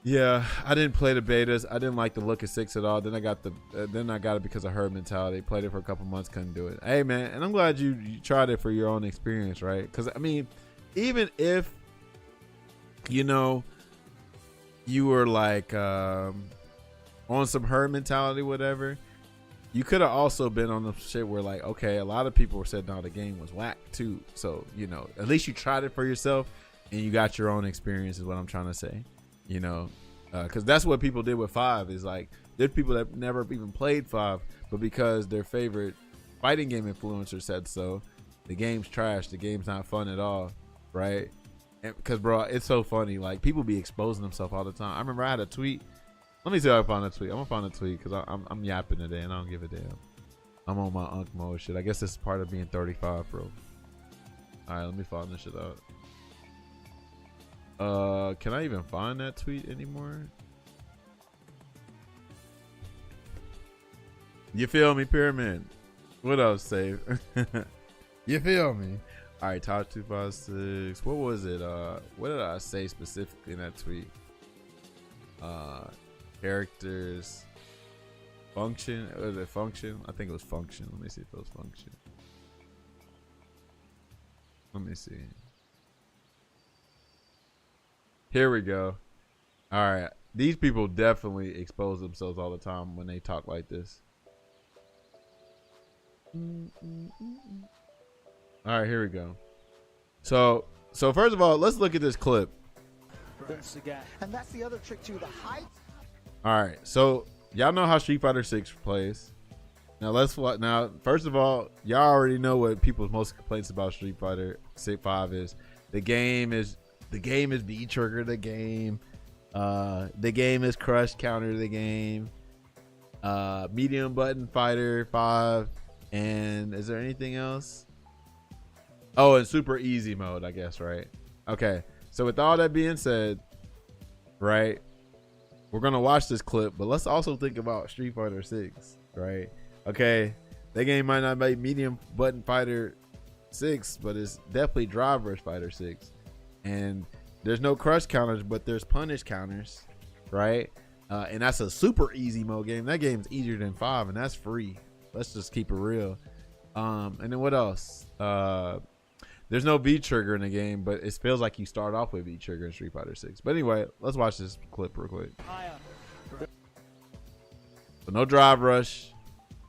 [SPEAKER 16] Yeah, I didn't play the betas. I didn't like the look of 6 at all. Then I got it because of herd mentality. Played it for a couple months, couldn't do it. Hey man, and I'm glad you tried it for your own experience, right? Because I mean, even if you know you were like on some herd mentality, whatever, you could have also been on the shit where like, okay, a lot of people were saying, no, the game was whack too. So you know, at least you tried it for yourself and you got your own experience, is what I'm trying to say. You know, because that's what people did with 5. Is like, there's people that never even played 5, but because their favorite fighting game influencer said so, the game's trash, the game's not fun at all, right? And because bro, it's so funny, like people be exposing themselves all the time. I remember I had a tweet. Let me see if I find a tweet. I'm gonna find a tweet because I'm yapping today and I don't give a damn. I'm on my unk mode shit. I guess this is part of being 35, bro. All right, let me find this shit out. Can I even find that tweet anymore? You feel me, Pyramid? What else, Save? You feel me? All right, top 256. What was it? What did I say specifically in that tweet? Characters. Function. Was it function? I think it was function. Let me see if it was function. Let me see. Here we go. All right. These people definitely expose themselves all the time when they talk like this. All right, here we go. So first of all, let's look at this clip.
[SPEAKER 20] And that's the other trick too, the height.
[SPEAKER 16] All right. So y'all know how Street Fighter 6 plays. Now, first of all, y'all already know what people's most complaints about Street Fighter 5 is. The game is V trigger the game. The game is crush counter the game. Medium button fighter 5. And is there anything else? Oh, and super easy mode, I guess, right? Okay. So with all that being said, right, we're gonna watch this clip, but let's also think about Street Fighter 6, right? Okay, that game might not be medium button fighter 6, but it's definitely Drive Rush Fighter 6. And there's no crush counters, but there's punish counters, right? And that's a super easy mode game. That game's easier than 5, and that's free. Let's just keep it real. And then what else? There's no V trigger in the game, but it feels like you start off with V trigger in Street Fighter 6. But anyway, let's watch this clip real quick. So no drive rush,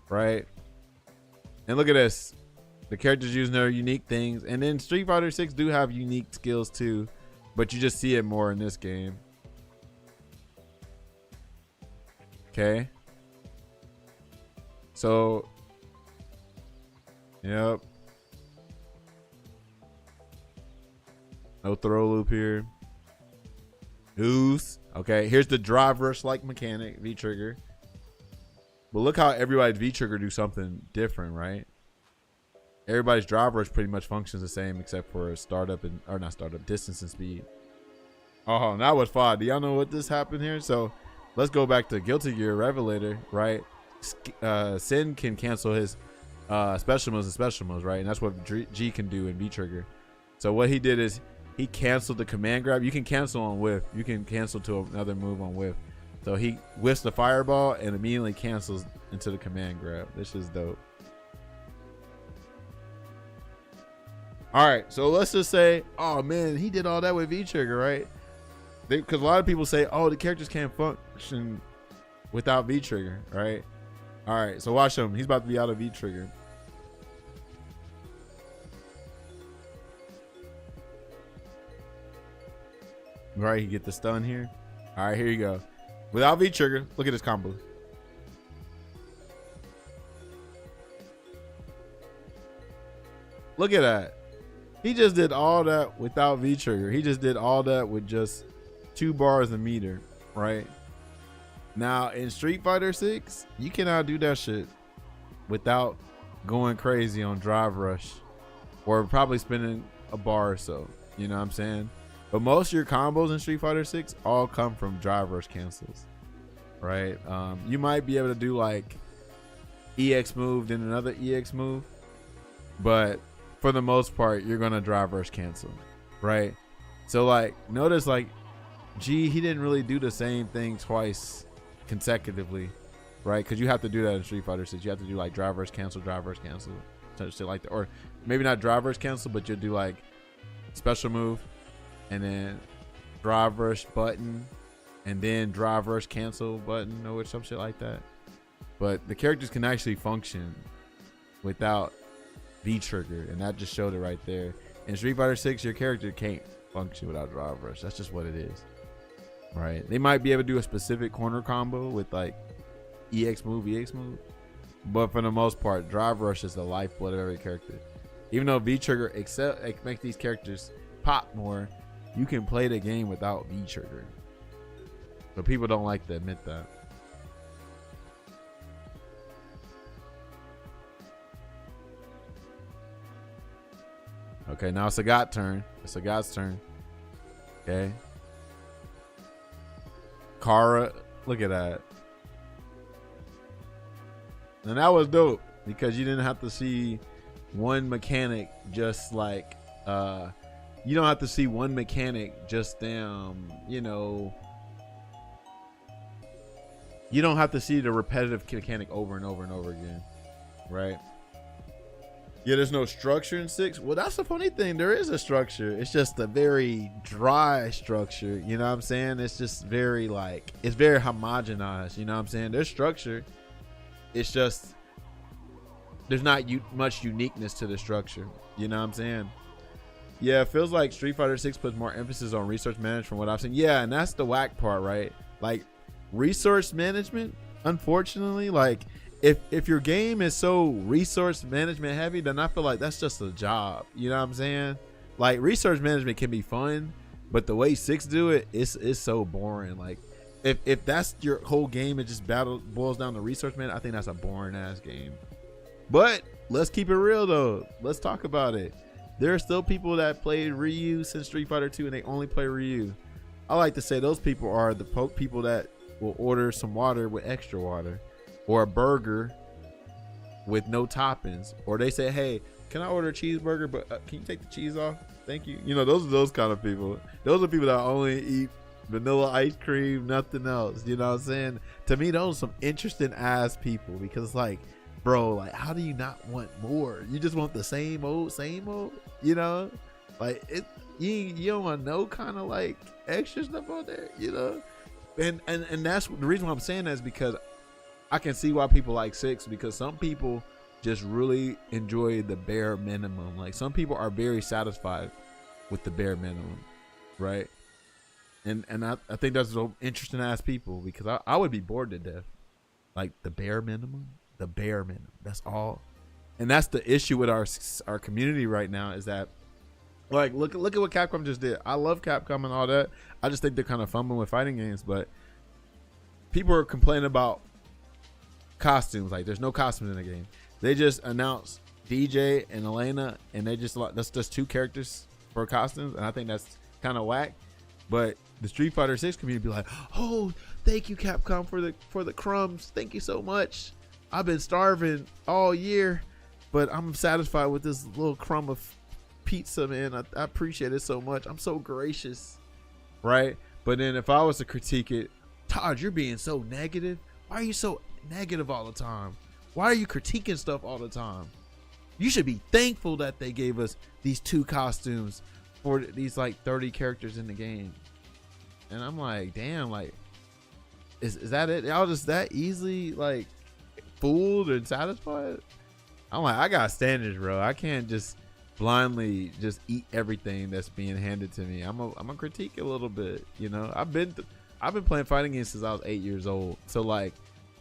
[SPEAKER 16] right? And look at this. The characters using their unique things. And then Street Fighter 6 do have unique skills too, but you just see it more in this game. Okay. So, yep. No throw loop here. Goose. Okay, here's the drive rush like mechanic, V trigger. But look how everybody's V trigger do something different, right? Everybody's drive rush pretty much functions the same except for startup and, or not startup, distance and speed. Oh, that was fun. Do y'all know what this happened here? So let's go back to Guilty Gear Revelator, right? Sin can cancel his special moves and special moves, right? And that's what G can do in V-Trigger. So what he did is he canceled the command grab. You can cancel on whiff. You can cancel to another move on whiff. So he whiffs the fireball and immediately cancels into the command grab. This is dope. All right, so let's just say, oh man, he did all that with V-Trigger, right? Because a lot of people say, oh, the characters can't function without V-Trigger, right? All right, so watch him. He's about to be out of V-Trigger. Right, he get the stun here. All right, here you go. Without V-Trigger, look at this combo. Look at that. He just did all that without V-Trigger. He just did all that with just 2 bars a meter, right? Now in Street Fighter 6, you cannot do that shit without going crazy on Drive Rush or probably spending a bar or so. You know what I'm saying? But most of your combos in Street Fighter 6 all come from Drive Rush cancels, right? You might be able to do like EX move, then another EX move, but for the most part, you're gonna Drive Rush cancel, right? So like, notice like, G, he didn't really do the same thing twice consecutively, right? Because you have to do that in Street Fighter 6. You have to do like Drive Rush cancel, shit like that, or maybe not Drive Rush cancel, but you'll do like special move, and then Drive Rush button, and then Drive Rush cancel button, or some shit like that. But the characters can actually function without V-Trigger, and that just showed it right there. In Street Fighter 6, your character can't function without Drive Rush. That's just what it is, right? They might be able to do a specific corner combo with like EX move, but for the most part, Drive Rush is the lifeblood of every character. Even though V-Trigger make these characters pop more, you can play the game without V-Trigger. But people don't like to admit that. Okay, now it's Sagat's turn. It's Sagat's turn. Okay. Kara, look at that. And that was dope because you didn't have to see one mechanic just like you don't have to see one mechanic just you know, you don't have to see the repetitive mechanic over and over and over again, right? Yeah, there's no structure in 6. Well, that's the funny thing. There is a structure. It's just a very dry structure. You know what I'm saying? It's just very like, it's very homogenized. You know what I'm saying? There's structure. It's just, there's not much uniqueness to the structure. You know what I'm saying? Yeah, it feels like Street Fighter 6 puts more emphasis on resource management from what I've seen. Yeah, and that's the whack part, right? Like, resource management, unfortunately, like, if your game is so resource management heavy, then I feel like that's just a job. You know what I'm saying? Like, resource management can be fun, but the way 6 do it, it's so boring. Like, if that's your whole game, it just boils down to resource management, I think that's a boring ass game. But let's keep it real though. Let's talk about it. There are still people that played Ryu since Street Fighter 2 and they only play Ryu. I like to say those people are the people that will order some water with extra water, or a burger with no toppings, or they say, hey, can I order a cheeseburger, but can you take the cheese off? Thank you. You know, those are those kind of people. Those are people that only eat vanilla ice cream, nothing else. You know what I'm saying? To me, those are some interesting ass people, because it's like, bro, like, how do you not want more? You just want the same old, you know? Like, you don't want no kind of like extra stuff on there, you know? And that's the reason why I'm saying that is because I can see why people like 6, because some people just really enjoy the bare minimum. Like, some people are very satisfied with the bare minimum, right? And I think that's so interesting ass people, because I would be bored to death. Like, the bare minimum, that's all. And that's the issue with our community right now, is that, like, look at what Capcom just did. I love Capcom and all that. I just think they're kind of fumbling with fighting games, but people are complaining about costumes. Like, there's no costumes in the game. They just announced DJ and Elena, and they just, that's just 2 characters for costumes, and I think that's kind of whack. But the Street Fighter 6 community be like, oh, thank you Capcom for the crumbs. Thank you so much. I've been starving all year, but I'm satisfied with this little crumb of pizza, man. I appreciate it so much. I'm so gracious, right? But then if I was to critique it, Todd, you're being so negative. Why are you so negative all the time? Why are you critiquing stuff all the time? You should be thankful that they gave us these 2 costumes for these like 30 characters in the game. And I'm like, damn, like, is that it? Y'all just that easily like fooled and satisfied? I'm like, I got standards, bro. I can't just blindly just eat everything that's being handed to me. I'm a critique a little bit, you know. I've been playing fighting games since I was 8 years old. So like,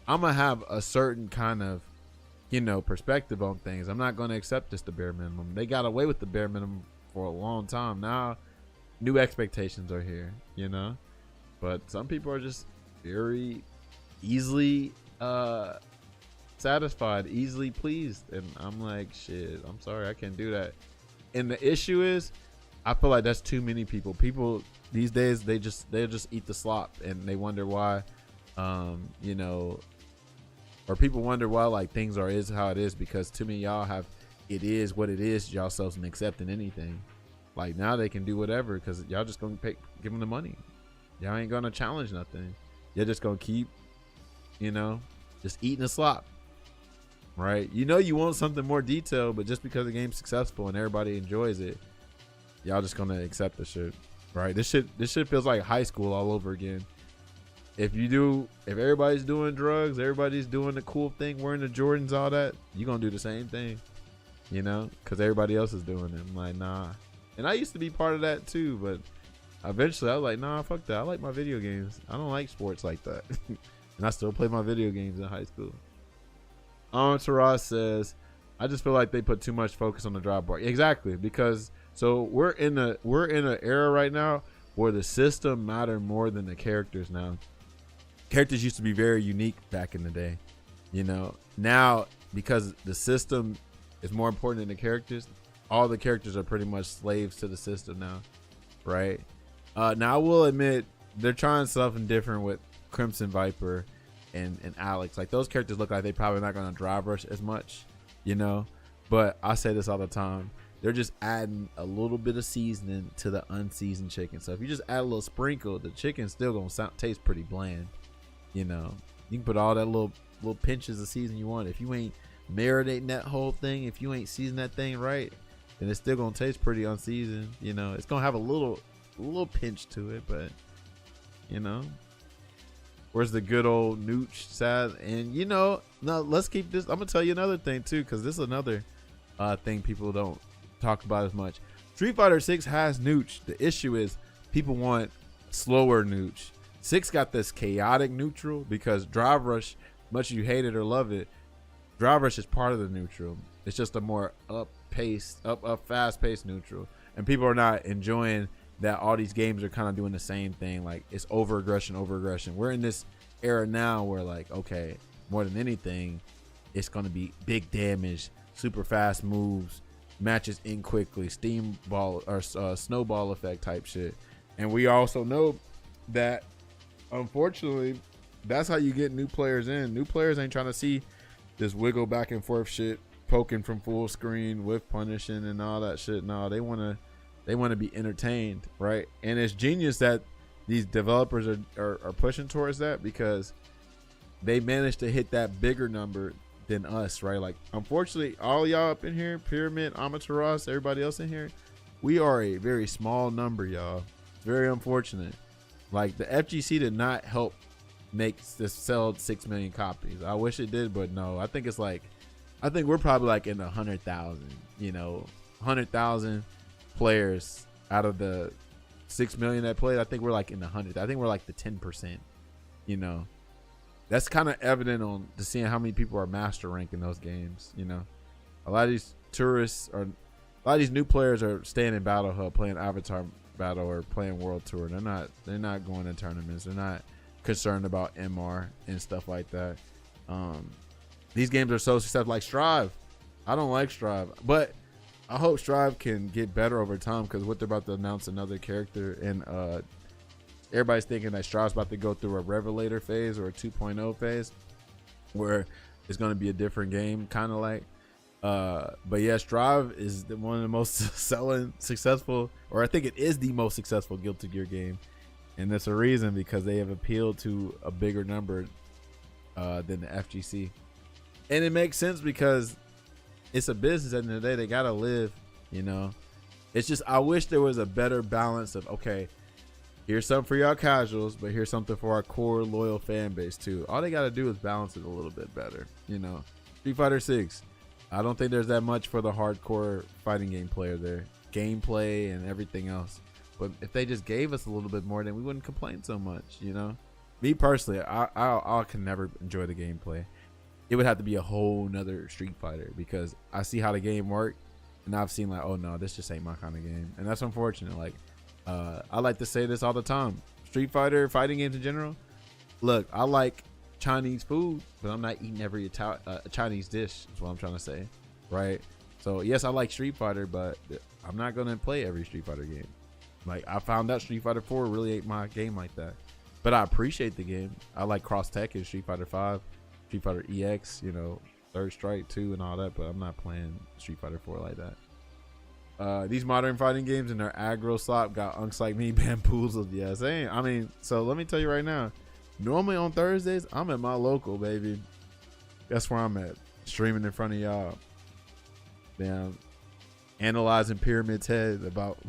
[SPEAKER 16] I'm gonna have a certain kind of, you know, perspective on things. I'm not gonna accept just the bare minimum. They got away with the bare minimum for a long time. Now new expectations are here, you know. But some people are just very easily satisfied, easily pleased, and I'm like, shit, I'm sorry, I can't do that. And the issue is, I feel like that's too many people. People these days, they'll just eat the slop, and they wonder why, you know, or people wonder why like things is how it is, because too many y'all have it is what it is y'all selves and accepting anything. Like now they can do give them the money. Y'all ain't gonna challenge nothing. You're just gonna keep, you know, just eating the slop, right? You know, you want something more detailed, but just because the game's successful and everybody enjoys it, y'all just gonna accept the shit, right? This shit feels like high school all over again. If everybody's doing drugs, everybody's doing the cool thing, wearing the Jordans, all that, you gonna do the same thing, you know, because everybody else is doing it. I'm like, nah. And I used to be part of that too, but eventually I was like, nah, fuck that. I like my video games. I don't like sports like that. And I still play my video games in high school. Taras says, I just feel like they put too much focus on the drop bar. Exactly, because so we're in an era right now where the system matter more than the characters now. Characters used to be very unique back in the day, you know. Now, because the system is more important than the characters, all the characters are pretty much slaves to the system now, right? Now I will admit they're trying something different with Crimson Viper and Alex. Like those characters look like they probably not gonna drive rush as much, you know. But I say this all the time, they're just adding a little bit of seasoning to the unseasoned chicken. So if you just add a little sprinkle, the chicken's still gonna taste pretty bland, you know. You can put all that little pinches of seasoning you want. If you ain't marinating that whole thing, if you ain't seasoning that thing right, then it's still gonna taste pretty unseasoned, you know. It's gonna have a little pinch to it, but you know, where's the good old nooch sad? And you know, now let's keep this. I'm gonna tell you another thing too, because this is another thing people don't talk about as much. Street Fighter 6 has nooch. The issue is people want slower nooch. 6 got this chaotic neutral, because drive rush, much you hate it or love it, drive rush is part of the neutral. It's just a more fast-paced neutral, and people are not enjoying that all these games are kind of doing the same thing. Like it's over aggression. We're in this era now where like, okay, more than anything, it's going to be big damage, super fast moves, matches in quickly, steam ball or snowball effect type shit. And we also know that unfortunately that's how you get new players in. New players ain't trying to see this wiggle back and forth shit, poking from full screen with punishing and all that shit. No, they want to be entertained, right? And it's genius that these developers are pushing towards that, because they managed to hit that bigger number than us, right? Like, unfortunately, all y'all up in here, Pyramid, Amaterasu, everybody else in here, we are a very small number, y'all. It's very unfortunate. Like, the FGC did not help make this sell 6 million copies. I wish it did, but no. I think we're probably like in the 100,000, you know, 100,000 players out of the 6 million that played. I think we're like in the 100. I think we're like the 10%, you know. That's kind of evident on to seeing how many people are master ranking those games, you know. A lot of these new players are staying in Battle Hub, playing Avatar Battle or playing World Tour. They're not going to tournaments. They're not concerned about MR and stuff like that. These games are so successful. Like Strive, I don't like Strive, but I hope Strive can get better over time, because what they're about to announce another character in everybody's thinking that Strive's about to go through a Revelator phase or a 2.0 phase where it's going to be a different game, kind of like. But yeah, Strive is one of the most selling successful, or I think it is the most successful Guilty Gear game. And that's a reason, because they have appealed to a bigger number than the FGC. And it makes sense because it's a business at the end of the day. They got to live, you know. It's just, I wish there was a better balance of, okay, here's something for y'all casuals, but here's something for our core loyal fan base too. All they got to do is balance it a little bit better, you know. Street Fighter 6. I don't think there's that much for the hardcore fighting game player there. Gameplay and everything else. But if they just gave us a little bit more, then we wouldn't complain so much, you know? Me personally, I can never enjoy the gameplay. It would have to be a whole nother Street Fighter, because I see how the game works, and I've seen like, oh no, this just ain't my kind of game. And that's unfortunate. Like, I like to say this all the time. Street Fighter, fighting games in general. Look, I like Chinese food, but I'm not eating every Chinese dish, is what I'm trying to say, right? So yes, I like Street Fighter, but I'm not gonna play every Street Fighter game. Like, I found out Street Fighter 4 really ain't my game like that, but I appreciate the game. I like Cross Tekken, Street Fighter 5, Street Fighter EX, you know, Third Strike 2 and all that, but I'm not playing Street Fighter 4 like that. These modern fighting games and their aggro slop got unks like me bamboozled. Yes, I mean, so let me tell you right now, normally on Thursdays, I'm at my local, baby. That's where I'm at, streaming in front of y'all. Damn, analyzing Pyramid's head about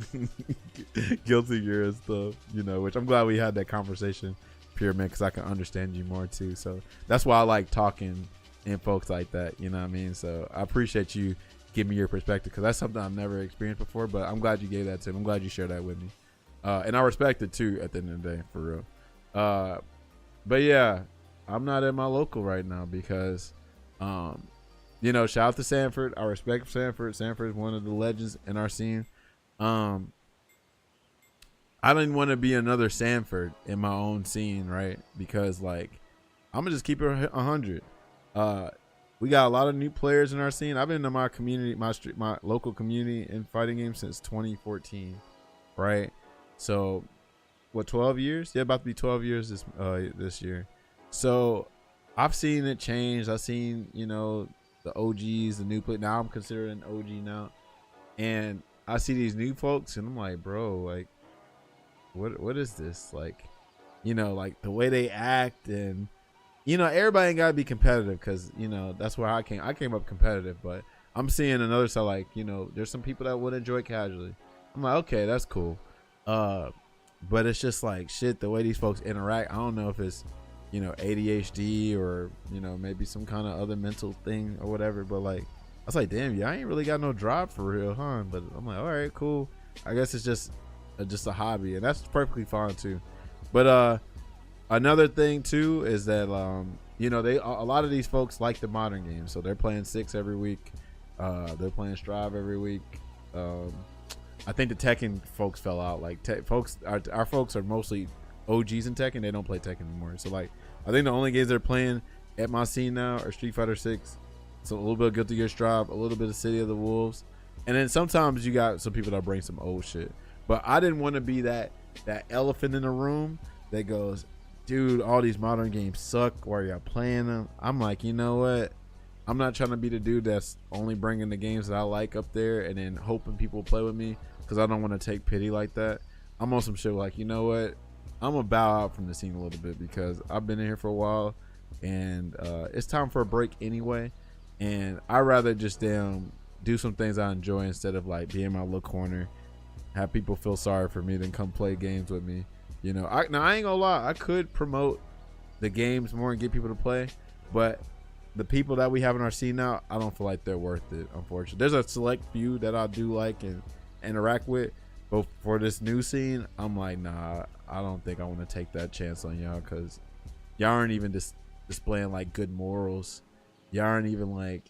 [SPEAKER 16] Guilty Gear and stuff, you know, which I'm glad we had that conversation, Pyramid, because I can understand you more too. So that's why I like talking and folks like that, you know what I mean? So I appreciate you giving me your perspective, because that's something I've never experienced before, but I'm glad you gave that to me. I'm glad you shared that with me. And I respect it too at the end of the day, for real. But yeah, I'm not at my local right now because, you know, shout out to Sanford. I respect Sanford. Sanford is one of the legends in our scene. I didn't want to be another Sanford in my own scene, right? Because, like, I'm gonna just keep it 100. We got a lot of new players in our scene. I've been in my community, my local community in fighting games since 2014, right? So, what, 12 years? Yeah, about to be 12 years this year. So I've seen it change. I've seen, you know, the OGs, the new play. Now I'm considered an OG now, and I see these new folks, and I'm like, bro, like, what is this? Like, you know, like the way they act, and you know, everybody ain't gotta be competitive, because you know that's where I came up competitive, but I'm seeing another side, like, you know, there's some people that would enjoy casually. I'm like, okay, that's cool. But it's just like, shit, the way these folks interact, I don't know if it's, you know, ADHD or, you know, maybe some kind of other mental thing or whatever, but like, I was like, damn, yeah, I ain't really got no drive for real, huh? But I'm like, all right, cool. I guess it's just a hobby, and that's perfectly fine too. But another thing too is that you know, a lot of these folks like the modern games, so they're playing 6 every week. They're playing Strive every week. I think the Tekken folks fell out. Like, our folks are mostly OGs in Tekken. They don't play Tekken anymore. So like, I think the only games they're playing at my scene now are Street Fighter 6. So a little bit of Guilty Gear Strive, a little bit of City of the Wolves, and then sometimes you got some people that bring some old shit. But I didn't want to be that elephant in the room that goes, dude, all these modern games suck. Why are y'all playing them? I'm like, you know what? I'm not trying to be the dude that's only bringing the games that I like up there and then hoping people play with me, because I don't want to take pity like that. I'm on some shit like, you know what? I'm gonna bow out from the scene a little bit, because I've been in here for a while, and it's time for a break anyway. And I'd rather just do some things I enjoy, instead of like be in my little corner, have people feel sorry for me, then come play games with me. You know, now I ain't gonna lie, I could promote the games more and get people to play, but the people that we have in our scene now, I don't feel like they're worth it, unfortunately. There's a select few that I do like and interact with, but for this new scene, I'm like, nah, I don't think I want to take that chance on y'all, because y'all aren't even displaying like good morals. Y'all aren't even like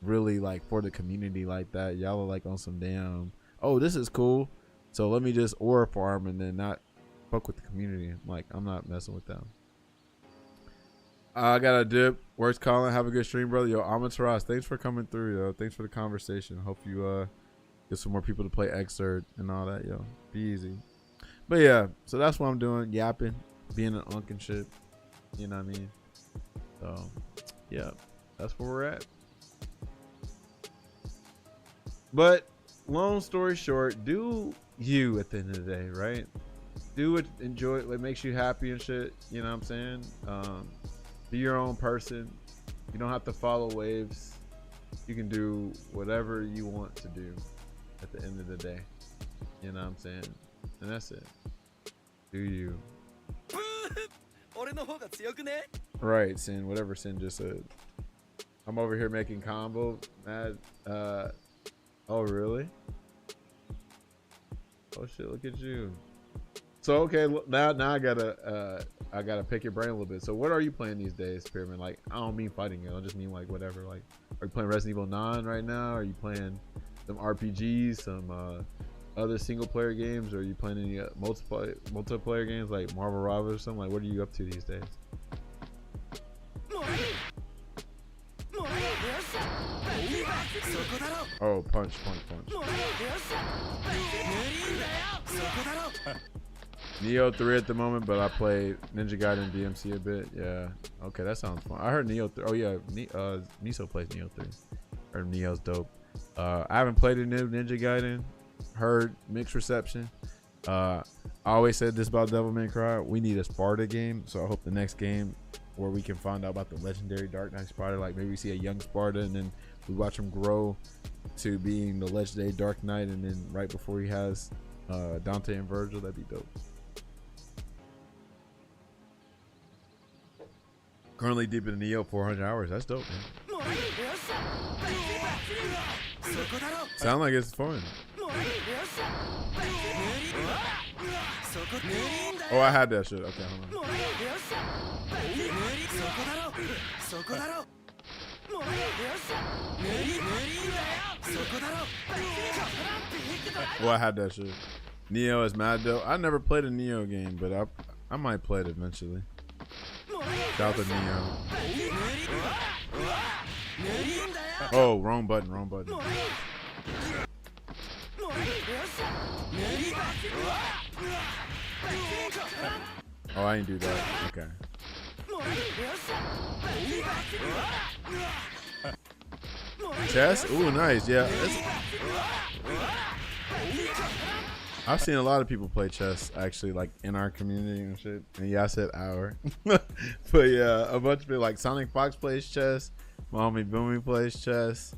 [SPEAKER 16] really like for the community like that. Y'all are like on some damn, oh, this is cool, so let me just aura farm and then not fuck with the community. Like, I'm not messing with them. I got a dip. Where's Colin? Have a good stream, brother. Yo, Amaterasu, thanks for coming through, yo. Thanks for the conversation. Hope you get some more people to play Xrd and all that, yo. Be easy. But yeah, so that's what I'm doing, yapping, being an unk and shit. You know what I mean? So yeah, that's where we're at. But long story short, do you at the end of the day, right? Do it, enjoy it, what makes you happy and shit. You know what I'm saying? Be your own person. You don't have to follow waves. You can do whatever you want to do at the end of the day. You know what I'm saying? And that's it. Do you. Right, Sin, whatever Sin just said. I'm over here making combo mad. Oh really? Oh shit, look at you. So okay, now I gotta pick your brain a little bit. So what are you playing these days, Pyramid? Like, I don't mean fighting you, I just mean like whatever. Like, are you playing Resident Evil 9 right now? Are you playing some RPGs, some other single player games? Or are you playing any multiplayer games like Marvel Rivals or something? Like, what are you up to these days? Oh, punch. Neo 3 at the moment, but I play Ninja Gaiden DMC a bit. Yeah. Okay, that sounds fun. I heard Neo 3. Oh yeah, Miso plays Neo 3. Or Neo's dope. I haven't played a new Ninja Gaiden. Heard mixed reception. I always said this about Devil May Cry. We need a Sparta game, so I hope the next game where we can find out about the legendary Dark Knight Sparta, like maybe we see a young Sparta and then we watch him grow to being the legendary Dark Knight, and then right before he has Dante and Virgil, that'd be dope. Currently deep in Neo 400 hours. That's dope, man. Sound like it's fun. Oh, I had that shit. Okay, hold on. Oh, I had that shit. Neo is mad dope. I never played a Neo game, but I might play it eventually. Shout out to Neo. Oh, wrong button. Oh, I didn't do that. Okay. Chess? Ooh, nice. Yeah. I've seen a lot of people play chess, actually, like in our community and shit. And yeah, I said our. But yeah, a bunch of people, like Sonic Fox plays chess. My homie Boomy plays chess.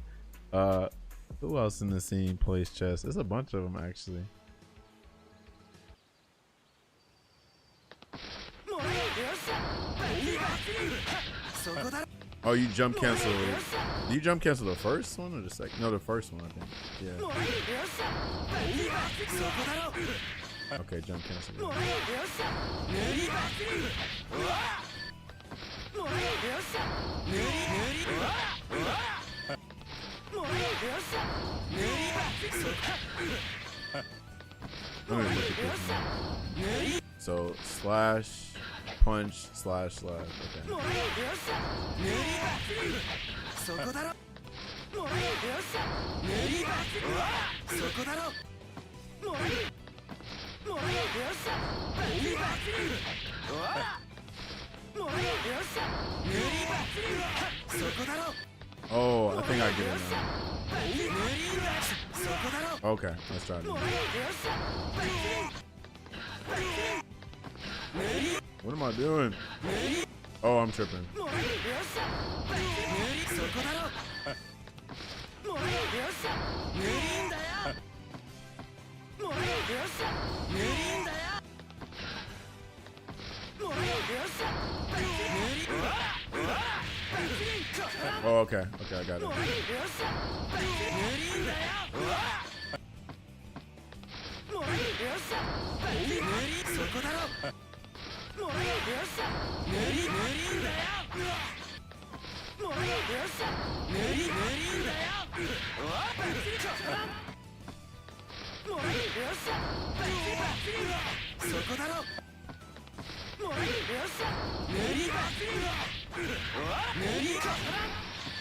[SPEAKER 16] Who else in the scene plays chess? There's a bunch of them, actually. Oh, you jump cancel. Do you jump cancel the first one or the second? No, the first one, I think. Yeah. Okay, jump cancel. Let me look at this one. So slash, punch, slash. Okay. Oh, I think I get it now. Okay, let's try it. What am I doing? Oh, I'm tripping. Oh, okay, I got it.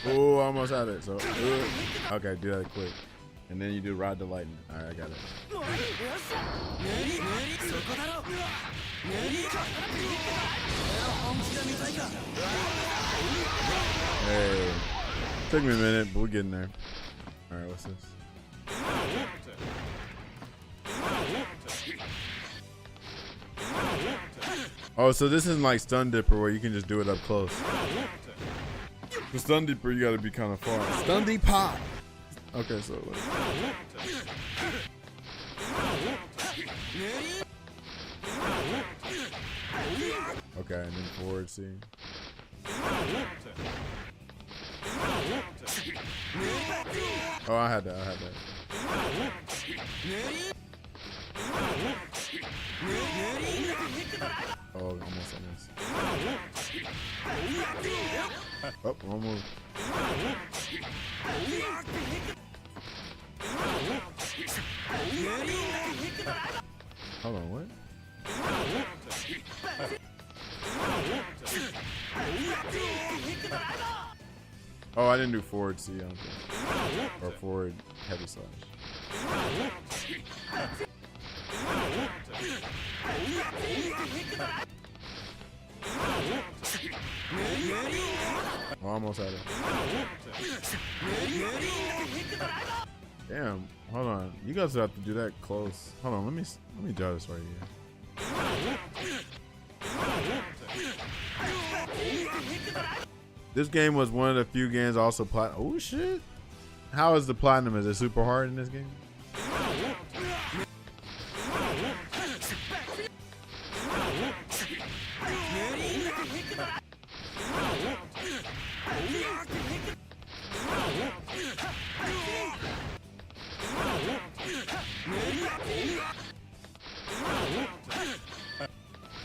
[SPEAKER 16] Oh, I almost had it. So, okay, do that quick. And then you do ride the lightning. All right, I got it. Hey, took me a minute, but we're getting there. All right, what's this? Oh, so this isn't like Stun Dipper where you can just do it up close. The Stun Dipper, you gotta be kind of far. Stun Deep Pop! Okay, so okay, and then forward C. Oh, I had that. Oh, almost on this. Oh, almost. Hold on, what? Oh, I didn't do forward C, I don't think. Or forward heavy slash. Oh, almost had it. Damn, hold on. You guys have to do that close. Hold on, let me draw this right here. This game was one of the few games also oh shit. How is the platinum? Is it super hard in this game?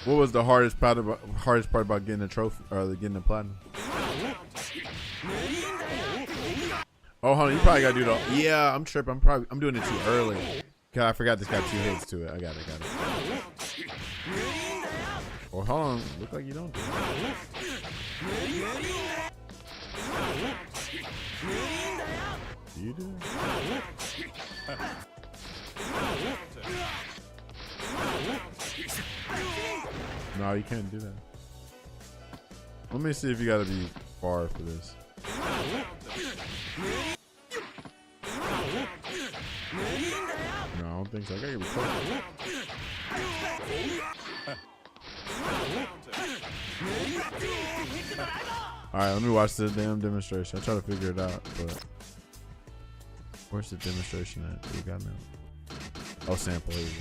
[SPEAKER 16] What was the hardest part about getting a trophy or getting the platinum? Oh, hold on, you probably gotta do the. Yeah, I'm tripping. I'm doing it too early. Cause I forgot this got 2 hits to it. I got it. Or hold on, look like you don't do it. You do? No, you can't do that. Let me see if you gotta be far for this. No, I don't think so. I gotta be close. Alright, let me watch this damn demonstration. I'll try to figure it out, but where's the demonstration at? What we got now? Oh, sample. Here we go.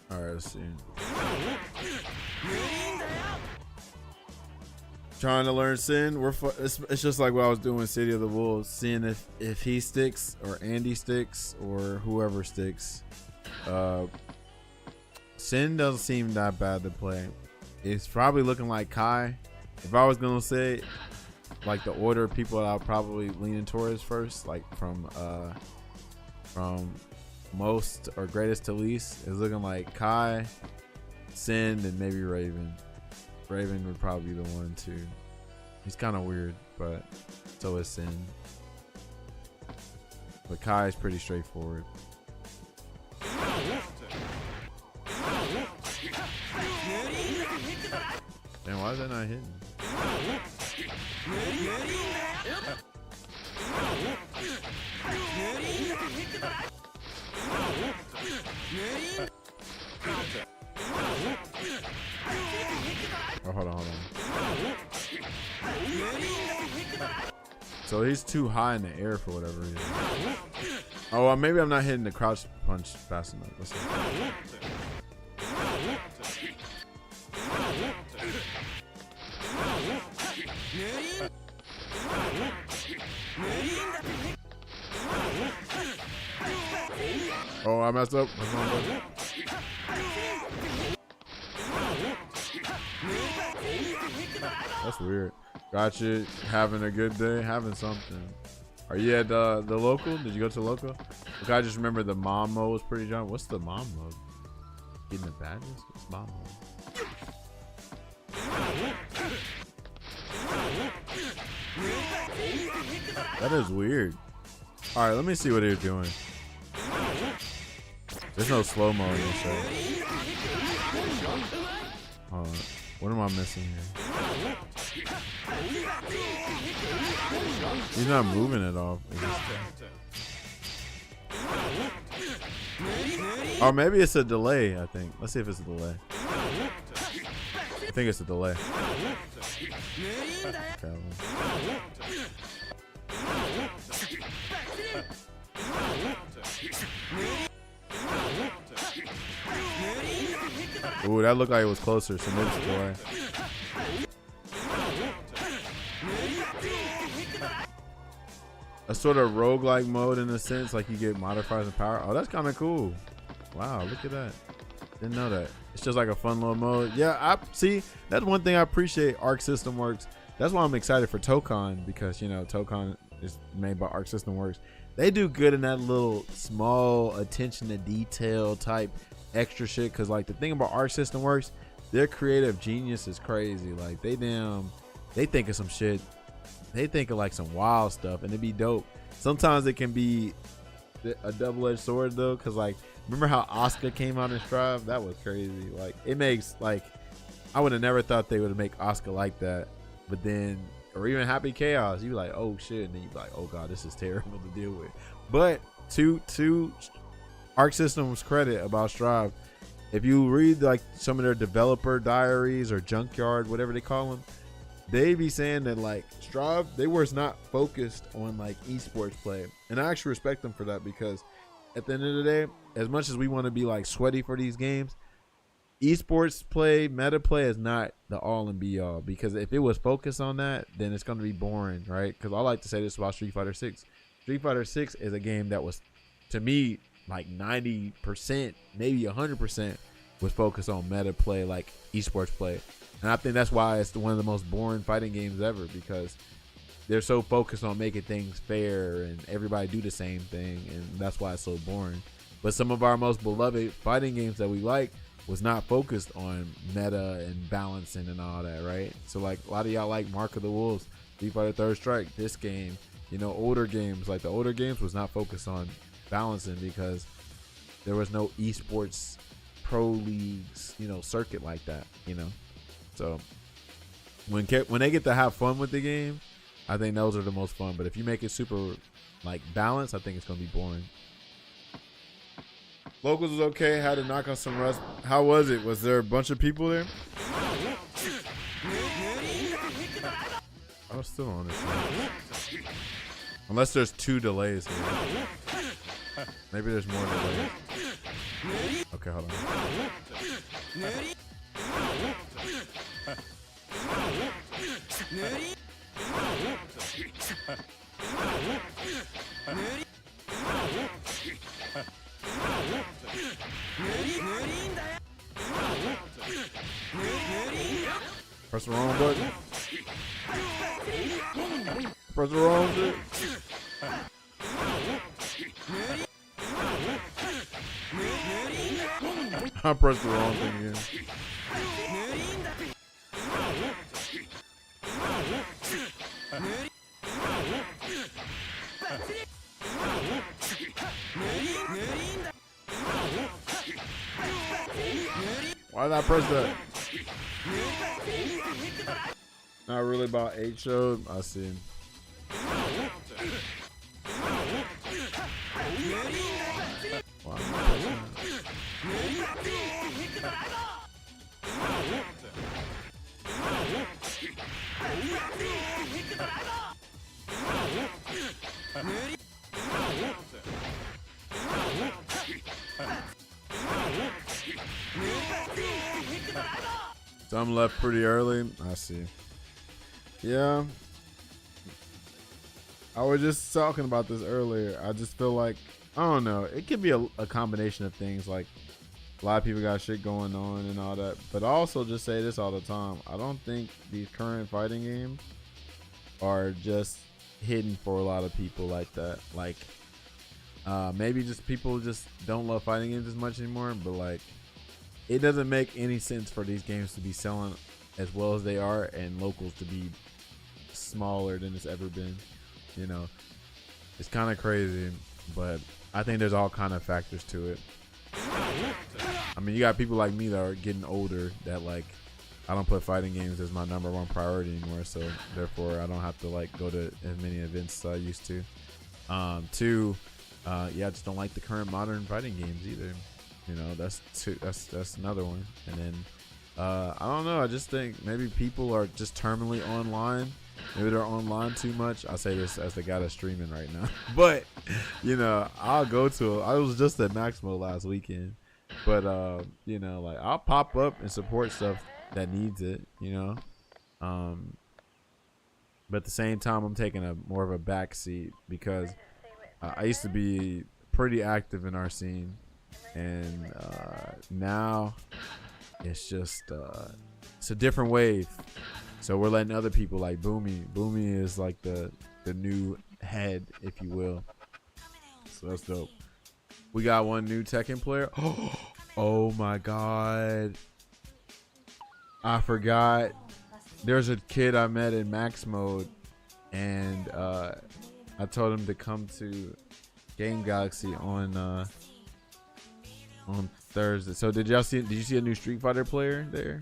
[SPEAKER 16] Alright, let's see. Trying to learn Sin. It's just like what I was doing with City of the Wolves, seeing if he sticks or Andy sticks or whoever sticks. Sin doesn't seem that bad to play. It's probably looking like Kai. If I was gonna say like the order of people that I'll probably leaning towards first, like from most or greatest to least, is looking like Kai, Sin, and maybe Raven. Raven would probably be the one too. He's kind of weird, but so is Sin. But Kai is pretty straightforward. Damn, why is that not hitting? Oh, hold on. So he's too high in the air for whatever reason. Oh, well, maybe I'm not hitting the crouch punch fast enough. Let's see. Oh, I messed up. That's weird. Gotcha. Having a good day. Having something. Are you at the local? Did you go to the local? Look, I just remember the mom mode was pretty jump. What's the mom mode? Getting the badges? What's mom mode? That is weird. All right, let me see what they're doing. There's no slow-mo in this show. Hold on. What am I missing here? He's not moving at all. Or maybe it's a delay, I think. Let's see if it's a delay. I think it's a delay. Okay. Ooh, that looked like it was closer, so maybe it's a delay. A sort of roguelike mode in a sense, like you get modifiers and power. Oh, that's kind of cool. Wow, look at that. Didn't know that. It's just like a fun little mode. Yeah, I see. That's one thing I appreciate Arc System Works. That's why I'm excited for Tokon, because you know Tokon is made by Arc System Works. They do good in that little small attention to detail type extra shit. Cause like the thing about Arc System Works, their creative genius is crazy. Like they think of some shit. They think of like some wild stuff, and it'd be dope. Sometimes it can be a double-edged sword though, cause like remember how Asuka came out in Strive? That was crazy. Like it makes like I would have never thought they would make Asuka like that, but then or even Happy Chaos, you like oh shit, and then you be like oh god, this is terrible to deal with. But to Arc Systems credit about Strive, if you read like some of their developer diaries or junkyard, whatever they call them, they be saying that like Strive, they was not focused on like esports play, and I actually respect them for that, because at the end of the day, as much as we want to be like sweaty for these games, esports play, meta play is not the all and be all, because if it was focused on that, then it's going to be boring, right? Because I like to say this about Street Fighter 6. Street Fighter 6 is a game that was, to me, like 90%, maybe 100% was focused on meta play, like esports play. And I think that's why it's one of the most boring fighting games ever, because they're so focused on making things fair and everybody do the same thing, and that's why it's so boring. But some of our most beloved fighting games that we like was not focused on meta and balancing and all that, right? So like a lot of y'all like Mark of the Wolves, Street Fighter Third Strike, this game, you know, older games, like the older games was not focused on balancing because there was no esports pro leagues, you know, circuit like that, you know. So when they get to have fun with the game, I think those are the most fun. But if you make it super like balanced, I think it's gonna be boring. Locals was okay. Had to knock on some rust. How was it? Was there a bunch of people there? I was still on this. Unless there's 2 delays here. Maybe there's more delays. Okay, hold on. Press the wrong button. Press the wrong shit. I pressed the wrong thing again. Why did I press that? Not really about 8 shows. I see. Why am I pressing that? Some left pretty early. I see. Yeah. I was just talking about this earlier. I just feel like, I don't know. It could be a combination of things. Like a lot of people got shit going on and all that. But I also just say this all the time. I don't think these current fighting games are just hidden for a lot of people like that. Like maybe just people just don't love fighting games as much anymore. But like, it doesn't make any sense for these games to be selling as well as they are and locals to be smaller than it's ever been. you know, it's kind of crazy, but I think there's all kind of factors to it. I mean, you got people like me that are getting older that like, I don't put fighting games as my #1 priority anymore, so therefore I don't have to like go to as many events as I used to. Two, yeah, I just don't like the current modern fighting games either. You know, that's another one. And then I don't know, I just think maybe people are just terminally online. Maybe they're online too much. I say this as the guy that's streaming right now. But, you know, I was just at Maximo last weekend. But, you know, like I'll pop up and support stuff that needs it, you know. But at the same time, I'm taking more of a back seat because I used to be pretty active in our scene. And now it's just, it's a different wave. So we're letting other people like Boomy is like the new head, if you will. So that's dope. We got one new Tekken player. Oh my god, I forgot. There's a kid I met in Max Mode, and I told him to come to Game Galaxy on Thursday. So did you see a new Street Fighter player there?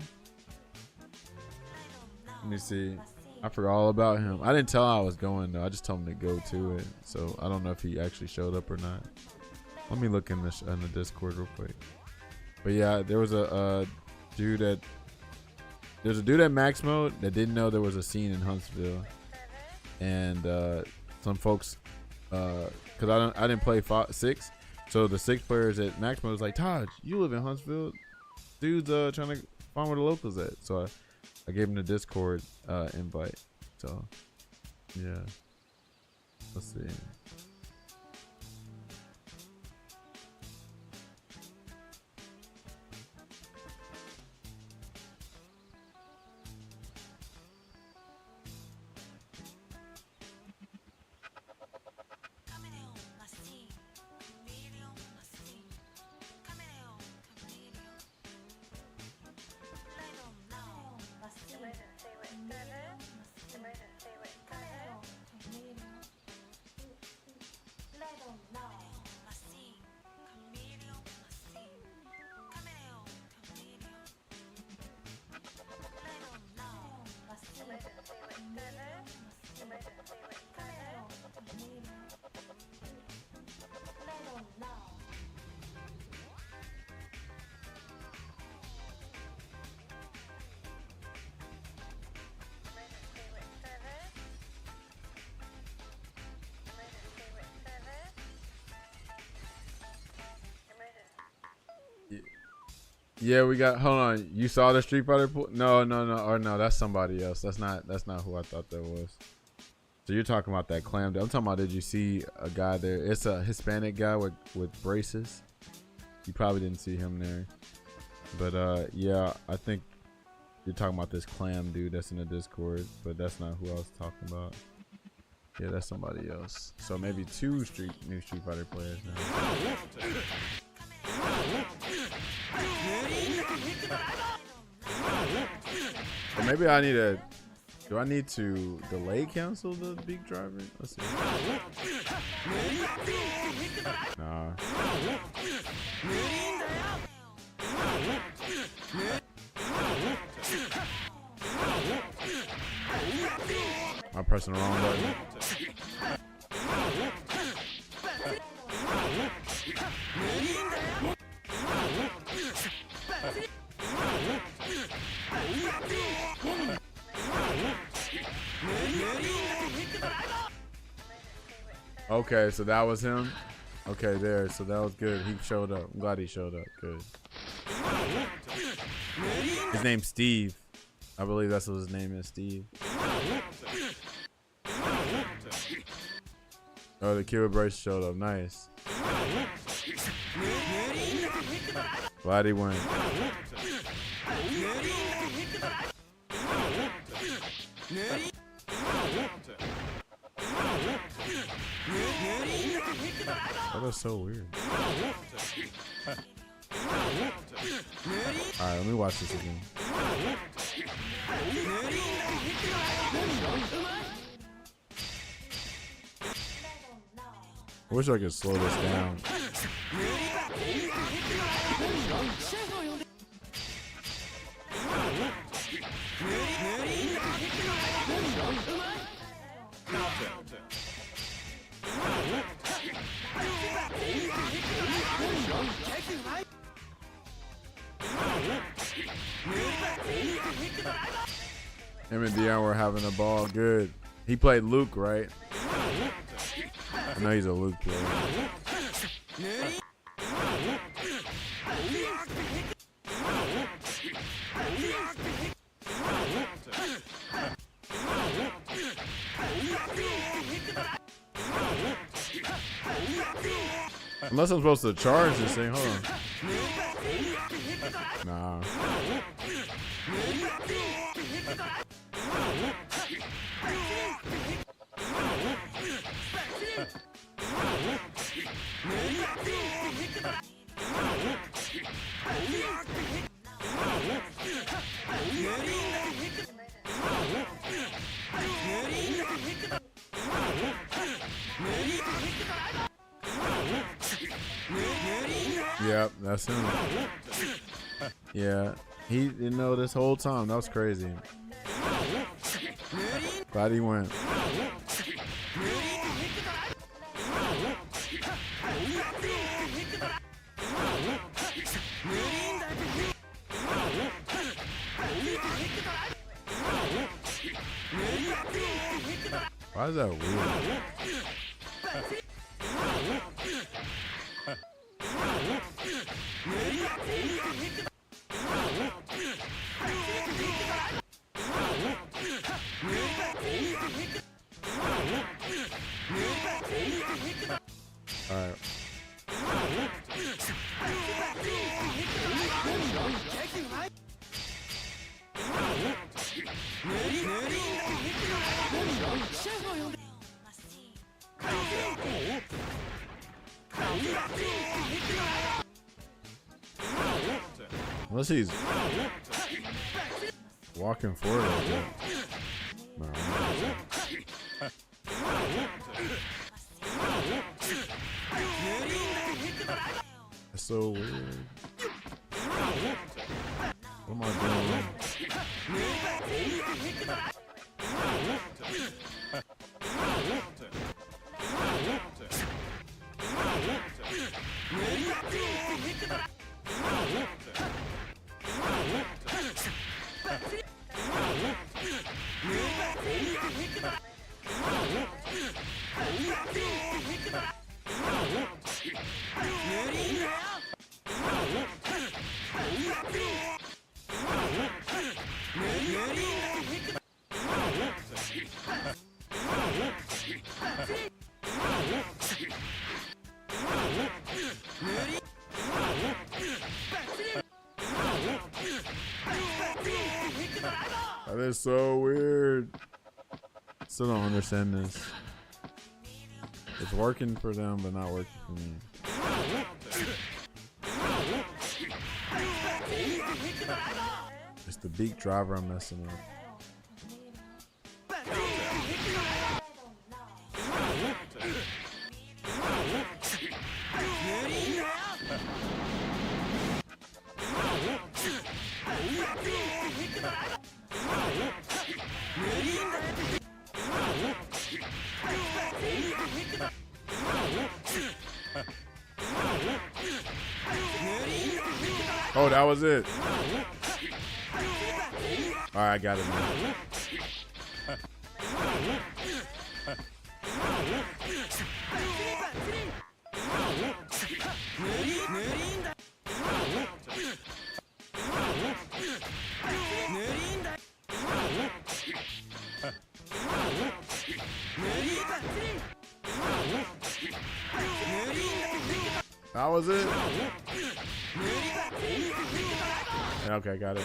[SPEAKER 16] Let me see. I forgot all about him. I didn't tell him I was going though. I just told him to go to it. So I don't know if he actually showed up or not. Let me look in the Discord real quick. But yeah, there was a dude at Max Mode that didn't know there was a scene in Huntsville, and some folks, cause I didn't play 6, so the 6 players at Max Mode was like, Todd, you live in Huntsville, dude's trying to find where the locals at. So I gave him the Discord invite. So yeah, let's see. Yeah, we got. Hold on. You saw the Street Fighter pool? No. Or no, that's somebody else. That's not who I thought that was. So you're talking about that clam. I'm talking about. Did you see a guy there? It's a Hispanic guy with braces. You probably didn't see him there. But yeah, I think you're talking about this clam dude that's in the Discord. But that's not who I was talking about. Yeah, that's somebody else. So maybe 2 new Street Fighter players now. Or maybe I need to. Do I need to delay cancel the big driver? Let's see. Nah. I'm pressing the wrong button. Okay, so that was him. Okay, there. So that was good. He showed up. I'm glad he showed up. Good. His name's Steve. I believe that's what his name is, Steve. Oh, the kid with brace showed up. Nice. Glad he won. Oh, that's so weird. Alright, let me watch this again. wish I could slow this down. Him and Dion were having a ball. Good. He played Luke, right? I know he's a Luke player. Unless I'm supposed to charge this thing. Hold on. Nah. Yep, that's him. Yeah, he didn't know this whole time. That was crazy. Glad he went. Why is that weird? All right. Unless he's walking forward a little bit. No. That's so weird. What am I doing? That is so weird. Still don't understand this. It's working for them, but not working for me. It's the beak driver I'm messing up. Oh, that was it. All right, I got it now. That was it. Okay, got it.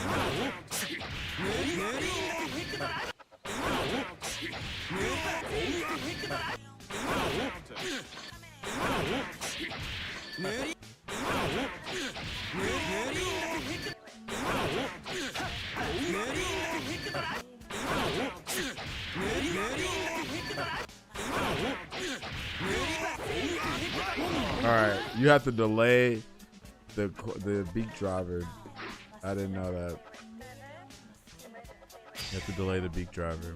[SPEAKER 16] right, you have to delay the beak driver. I didn't know that. You have to delay the beak driver.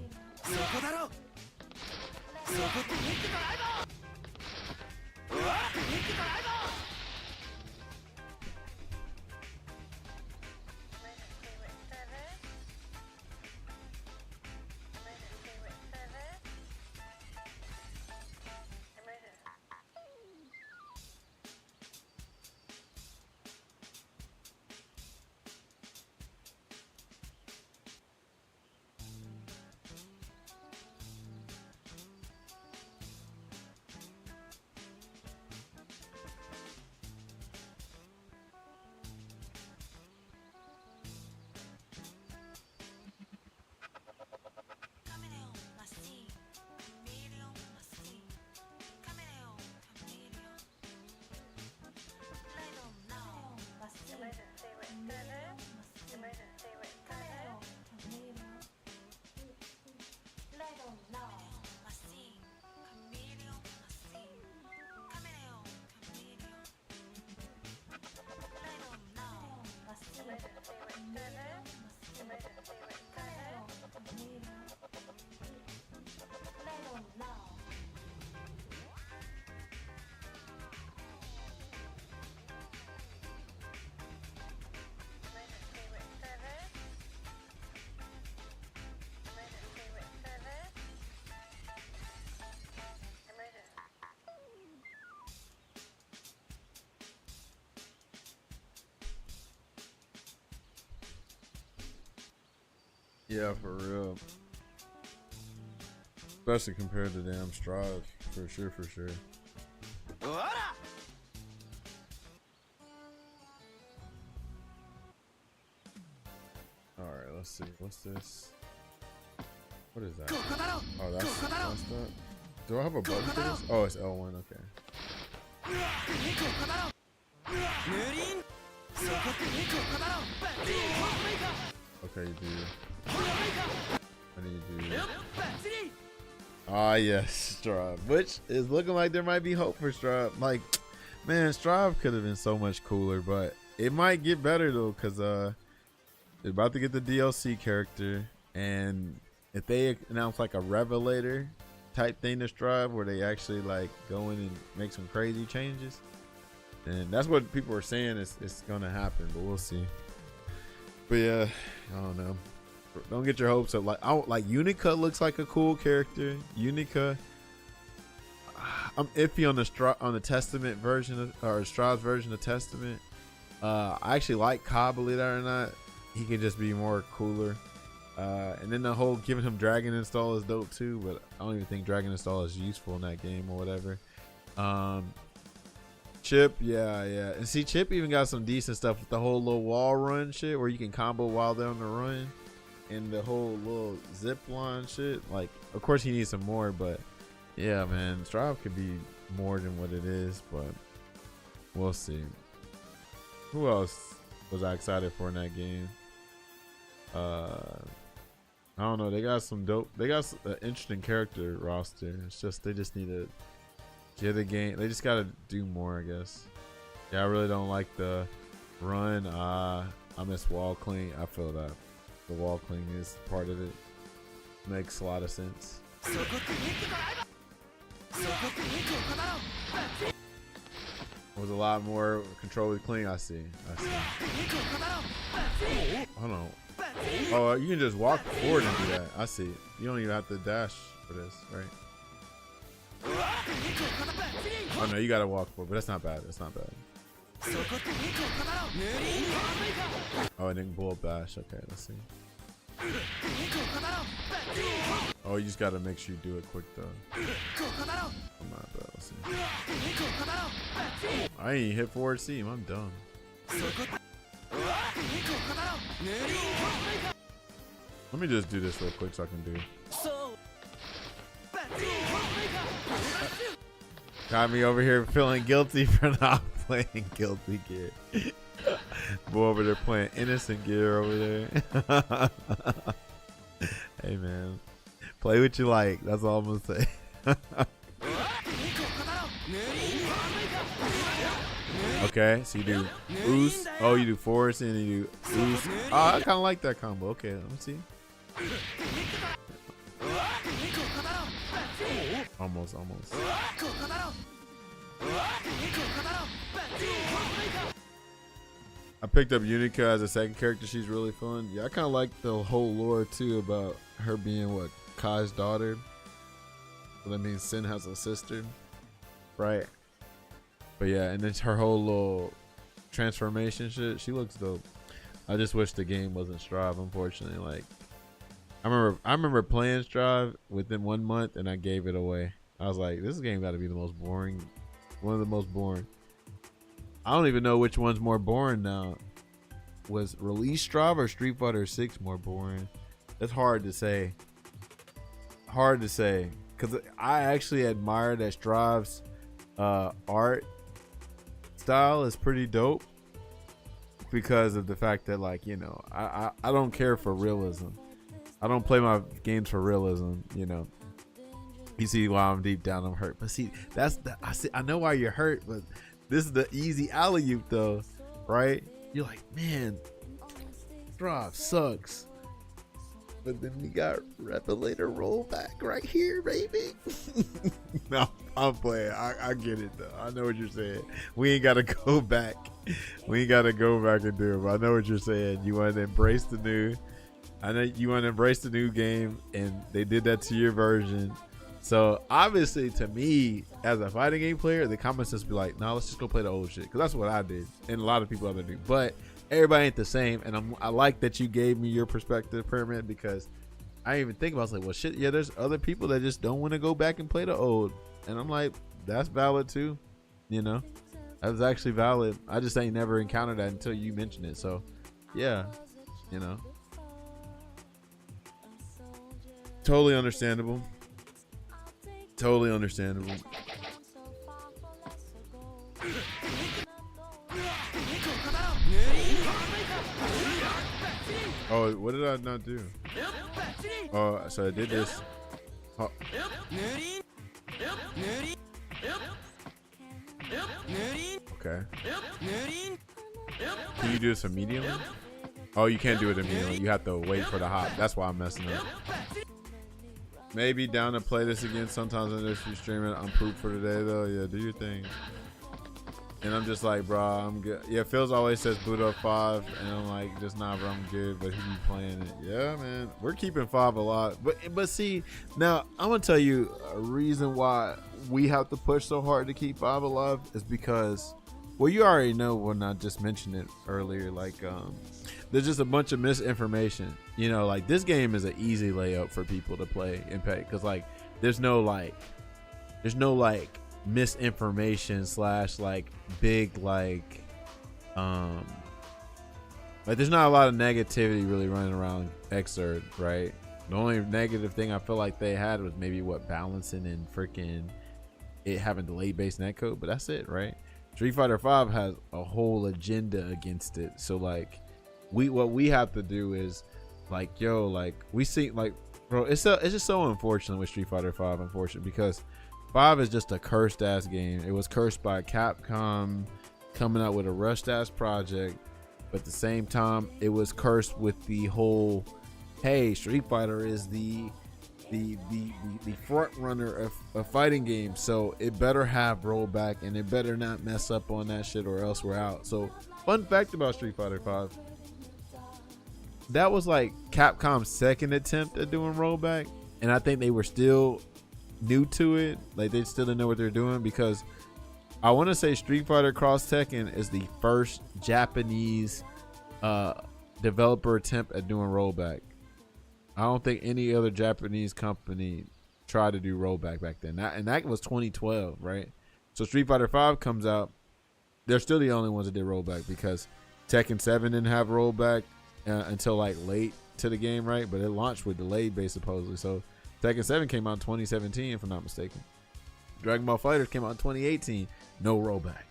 [SPEAKER 16] Yeah, for real. Especially compared to damn Strive. For sure, for sure. Alright, let's see. What's this? What is that? Oh, that's that? Do I have a button for this? Oh, it's L1, okay. Okay, you do. I need to do. Ah, yes, Strive. Which is looking like there might be hope for Strive. Like, man, Strive could have been so much cooler, but it might get better though, because they're about to get the DLC character, and if they announce like a Revelator type thing to Strive where they actually like go in and make some crazy changes, and that's what people are saying it's gonna happen, but we'll see. But yeah, I don't know. Don't get your hopes up. Like Unica looks like a cool character. Unica, I'm iffy on the Testament version or Strive's version of Testament. I actually like Cobb, believe that or not. He could just be more cooler. And then the whole giving him Dragon Install is dope too, but I don't even think Dragon Install is useful in that game or whatever. Chip, yeah. And see, Chip even got some decent stuff with the whole little wall run shit where you can combo while they're on the run. And the whole little zip line shit. Like, of course he needs some more, but yeah, man, Strive could be more than what it is, but we'll see. Who else was I excited for in that game? I don't know. They got some dope. They got an interesting character roster. It's just they just need to get the game. They just got to do more, I guess. Yeah, I really don't like the run. I miss wall cling. I feel that the wall cling is part of it. Makes a lot of sense. Was a lot more control with cling. I see. Hold on. Oh, you can just walk forward and do that. I see. You don't even have to dash for this, right? Oh no, you gotta walk forward, but that's not bad. That's not bad. Oh, and then bullet bash. Okay, let's see. Oh, you just gotta make sure you do it quick though. I'm not bad. Let's see. I ain't hit forward seam. I'm dumb. Let me just do this real quick so I can do. Got me over here feeling guilty for not playing Guilty Gear. Boy over there playing Innocent Gear over there. Hey man, play what you like. That's all I'm gonna say. Okay, so you do Ooze. Oh, you do Forest and you do Ooze. Oh, I kind of like that combo. Okay, let me see. Almost. I picked up Unica as a second character. She's really fun. Yeah, I kind of like the whole lore too about her being what, Kai's daughter. So that means Sin has a sister, right? But yeah, and then her whole little transformation shit. She looks dope. I just wish the game wasn't Strive, unfortunately. Like, I remember playing Strive within 1 month and I gave it away. I was like, this game got to be the most boring, one of the most boring. I don't even know which one's more boring now. Was Release Strive or Street Fighter 6 more boring? It's hard to say. Hard to say, because I actually admire that Strive's art style is pretty dope, because of the fact that, like, you know, I don't care for realism. I don't play my games for realism, you know. You see why I'm deep down I'm hurt. But see, that's the I know why you're hurt, but this is the easy alley-oop though, right? You're like, man, Strive sucks. But then we got Revelator rollback right here, baby. No, I'm playing. I get it though. I know what you're saying. We ain't gotta go back. We ain't gotta go back and do it. But I know what you're saying. You want to embrace the new. I know you want to embrace the new game, and they did that to your version. So obviously, to me, as a fighting game player, the comments just be like, "No, let's just go play the old shit," because that's what I did, and a lot of people other do. But everybody ain't the same, and I like that you gave me your perspective, Pyramid, because I didn't even think about it. I was like, well, shit, yeah, there's other people that just don't want to go back and play the old, and I'm like, that's valid too, you know. That's actually valid. I just ain't never encountered that until you mentioned it. So, yeah, you know, totally understandable. Totally understandable. Oh, what did I not do? Oh, so I did this. Oh. Okay. Can you do this immediately? Oh, you can't do it immediately. You have to wait for the hop. That's why I'm messing up. Maybe down to play this again sometimes on this streaming. I'm pooped for today though. Yeah, do your thing. And I'm just like, bro, I'm good. Yeah, Phil's always says boot up 5, and I'm like, just nah, bro, I'm good. But he be playing it. Yeah, man, we're keeping 5 a lot. But see, now I'm gonna tell you a reason why we have to push so hard to keep 5 alive is because, well, you already know when I just mentioned it earlier. Like, there's just a bunch of misinformation. You know, like this game is an easy layup for people to play and pay, because like there's no misinformation / like big like there's not a lot of negativity really running around Xrd, right? The only negative thing I feel like they had was maybe what balancing and freaking it having delayed based netcode, but that's it, right? Street Fighter 5 has a whole agenda against it. So like what we have to do is like, yo, like we see, like, bro, it's just so unfortunate with Street Fighter 5, unfortunate, because 5 is just a cursed ass game. It was cursed by Capcom coming out with a rushed ass project, but at the same time it was cursed with the whole, hey, Street Fighter is the front runner of fighting games, so it better have rollback and it better not mess up on that shit or else we're out. So fun fact about Street Fighter 5, that was like Capcom's second attempt at doing rollback, and I think they were still new to it. Like they still didn't know what they're doing, because I want to say Street Fighter Cross Tekken is the first Japanese developer attempt at doing rollback. I don't think any other Japanese company tried to do rollback back then. And that was 2012, right? So Street Fighter 5 comes out. They're still the only ones that did rollback, because Tekken 7 didn't have rollback until like late to the game, right? But it launched with delayed base supposedly. So Tekken 7 came out in 2017, if I'm not mistaken. Dragon Ball FighterZ came out in 2018, no rollback.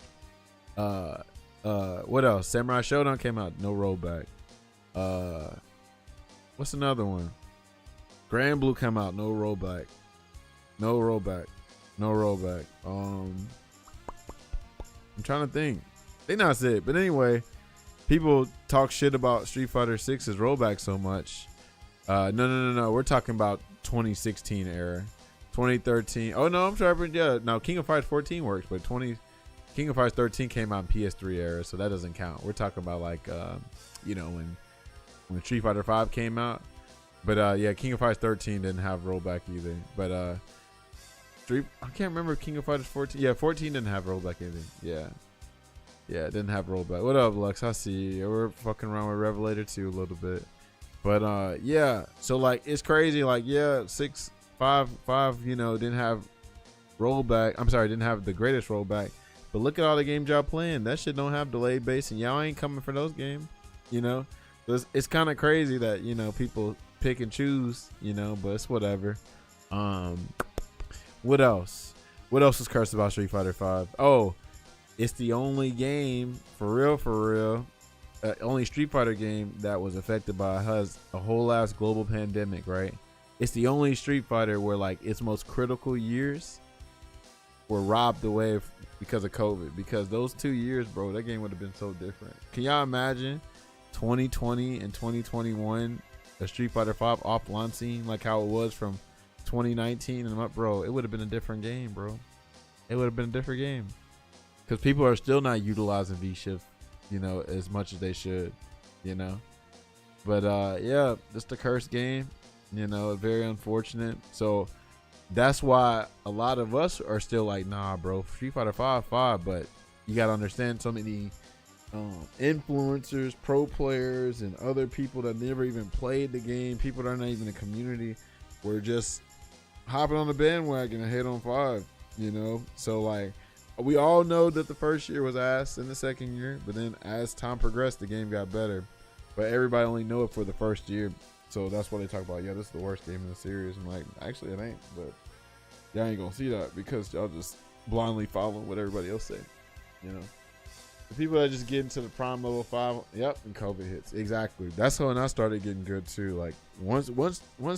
[SPEAKER 16] What else? Samurai Shodown came out, no rollback. What's another one? Grand Blue came out, no rollback. No rollback. No rollback. I'm trying to think. They not it. But anyway, people talk shit about Street Fighter 6's rollback so much. No. We're talking about 2016 era. 2013. Oh no, I'm sorry. Yeah, no, King of Fighters 14 works, but King of Fighters 13 came out in PS3 era, so that doesn't count. We're talking about like when Street Fighter 5 came out. But yeah, King of Fighters 13 didn't have rollback either. But I can't remember King of Fighters 14. Yeah, 14 didn't have rollback either. Yeah, it didn't have rollback. What up, Lux? I see you. We're fucking around with Revelator 2 a little bit. But yeah, so like it's crazy. Like yeah, 6, 5, didn't have rollback. I'm sorry, didn't have the greatest rollback. But look at all the games y'all playing. That shit don't have delayed base, and y'all ain't coming for those games. So it's kind of crazy that people pick and choose. But it's whatever. What else? What else is cursed about Street Fighter 5? Oh, it's the only game for real. Only Street Fighter game that was affected by a whole ass global pandemic, right? It's the only Street Fighter where like its most critical years were robbed away because of COVID. Because those 2 years, bro, that game would have been so different. Can y'all imagine 2020 and 2021 a Street Fighter 5 offline scene like how it was from 2019 and up, bro? It would have been a different game, bro. It would have been a different game because people are still not utilizing V-Shift as much as they should, but yeah, it's the cursed game, very unfortunate. So that's why a lot of us are still like, nah, bro, Street Fighter 5, but you got to understand so many influencers, pro players, and other people that never even played the game, people that are not even in the community, were just hopping on the bandwagon and hate on 5, so like, we all know that the first year was ass in the second year, but then as time progressed, the game got better. But everybody only knew it for the first year. So that's why they talk about, yeah, this is the worst game in the series. I'm like, actually, it ain't. But y'all ain't going to see that because y'all just blindly follow what everybody else say. The people that just get into the prime level 5, yep, and COVID hits. Exactly. That's when I started getting good, too. Like, once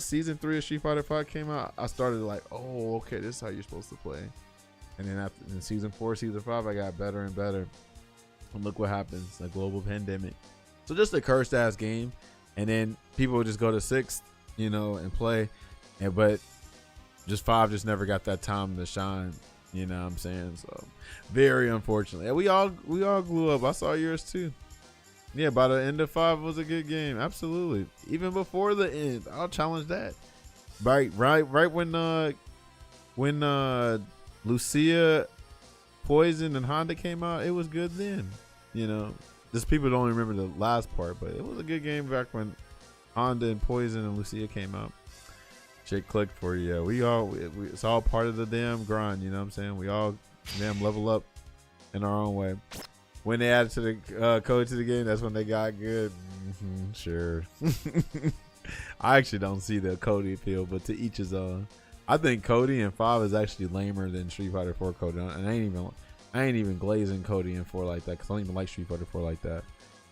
[SPEAKER 16] Season 3 of Street Fighter 5 came out, I started like, oh, okay, this is how you're supposed to play. And then in Season 4, Season 5, I got better and better. And look what happens, a global pandemic. So just a cursed ass game. And then people would just go to 6th, and play. But just 5 just never got that time to shine. You know what I'm saying? So very unfortunately. And we all grew up. I saw yours too. Yeah, by the end of 5 was a good game. Absolutely. Even before the end. I'll challenge that. Right when Lucia, Poison, and Honda came out, it was good then. Just people don't remember the last part, but it was a good game back when Honda and Poison and Lucia came out. Shit clicked for you. Yeah, it's all part of the damn grind, you know what I'm saying? We all damn level up in our own way. When they added to the code to the game, that's when they got good. Sure. I actually don't see the Cody appeal, but to each his own. I think Cody in 5 is actually lamer than Street Fighter 4 Cody. And I ain't even glazing Cody in 4 like that because I don't even like Street Fighter 4 like that.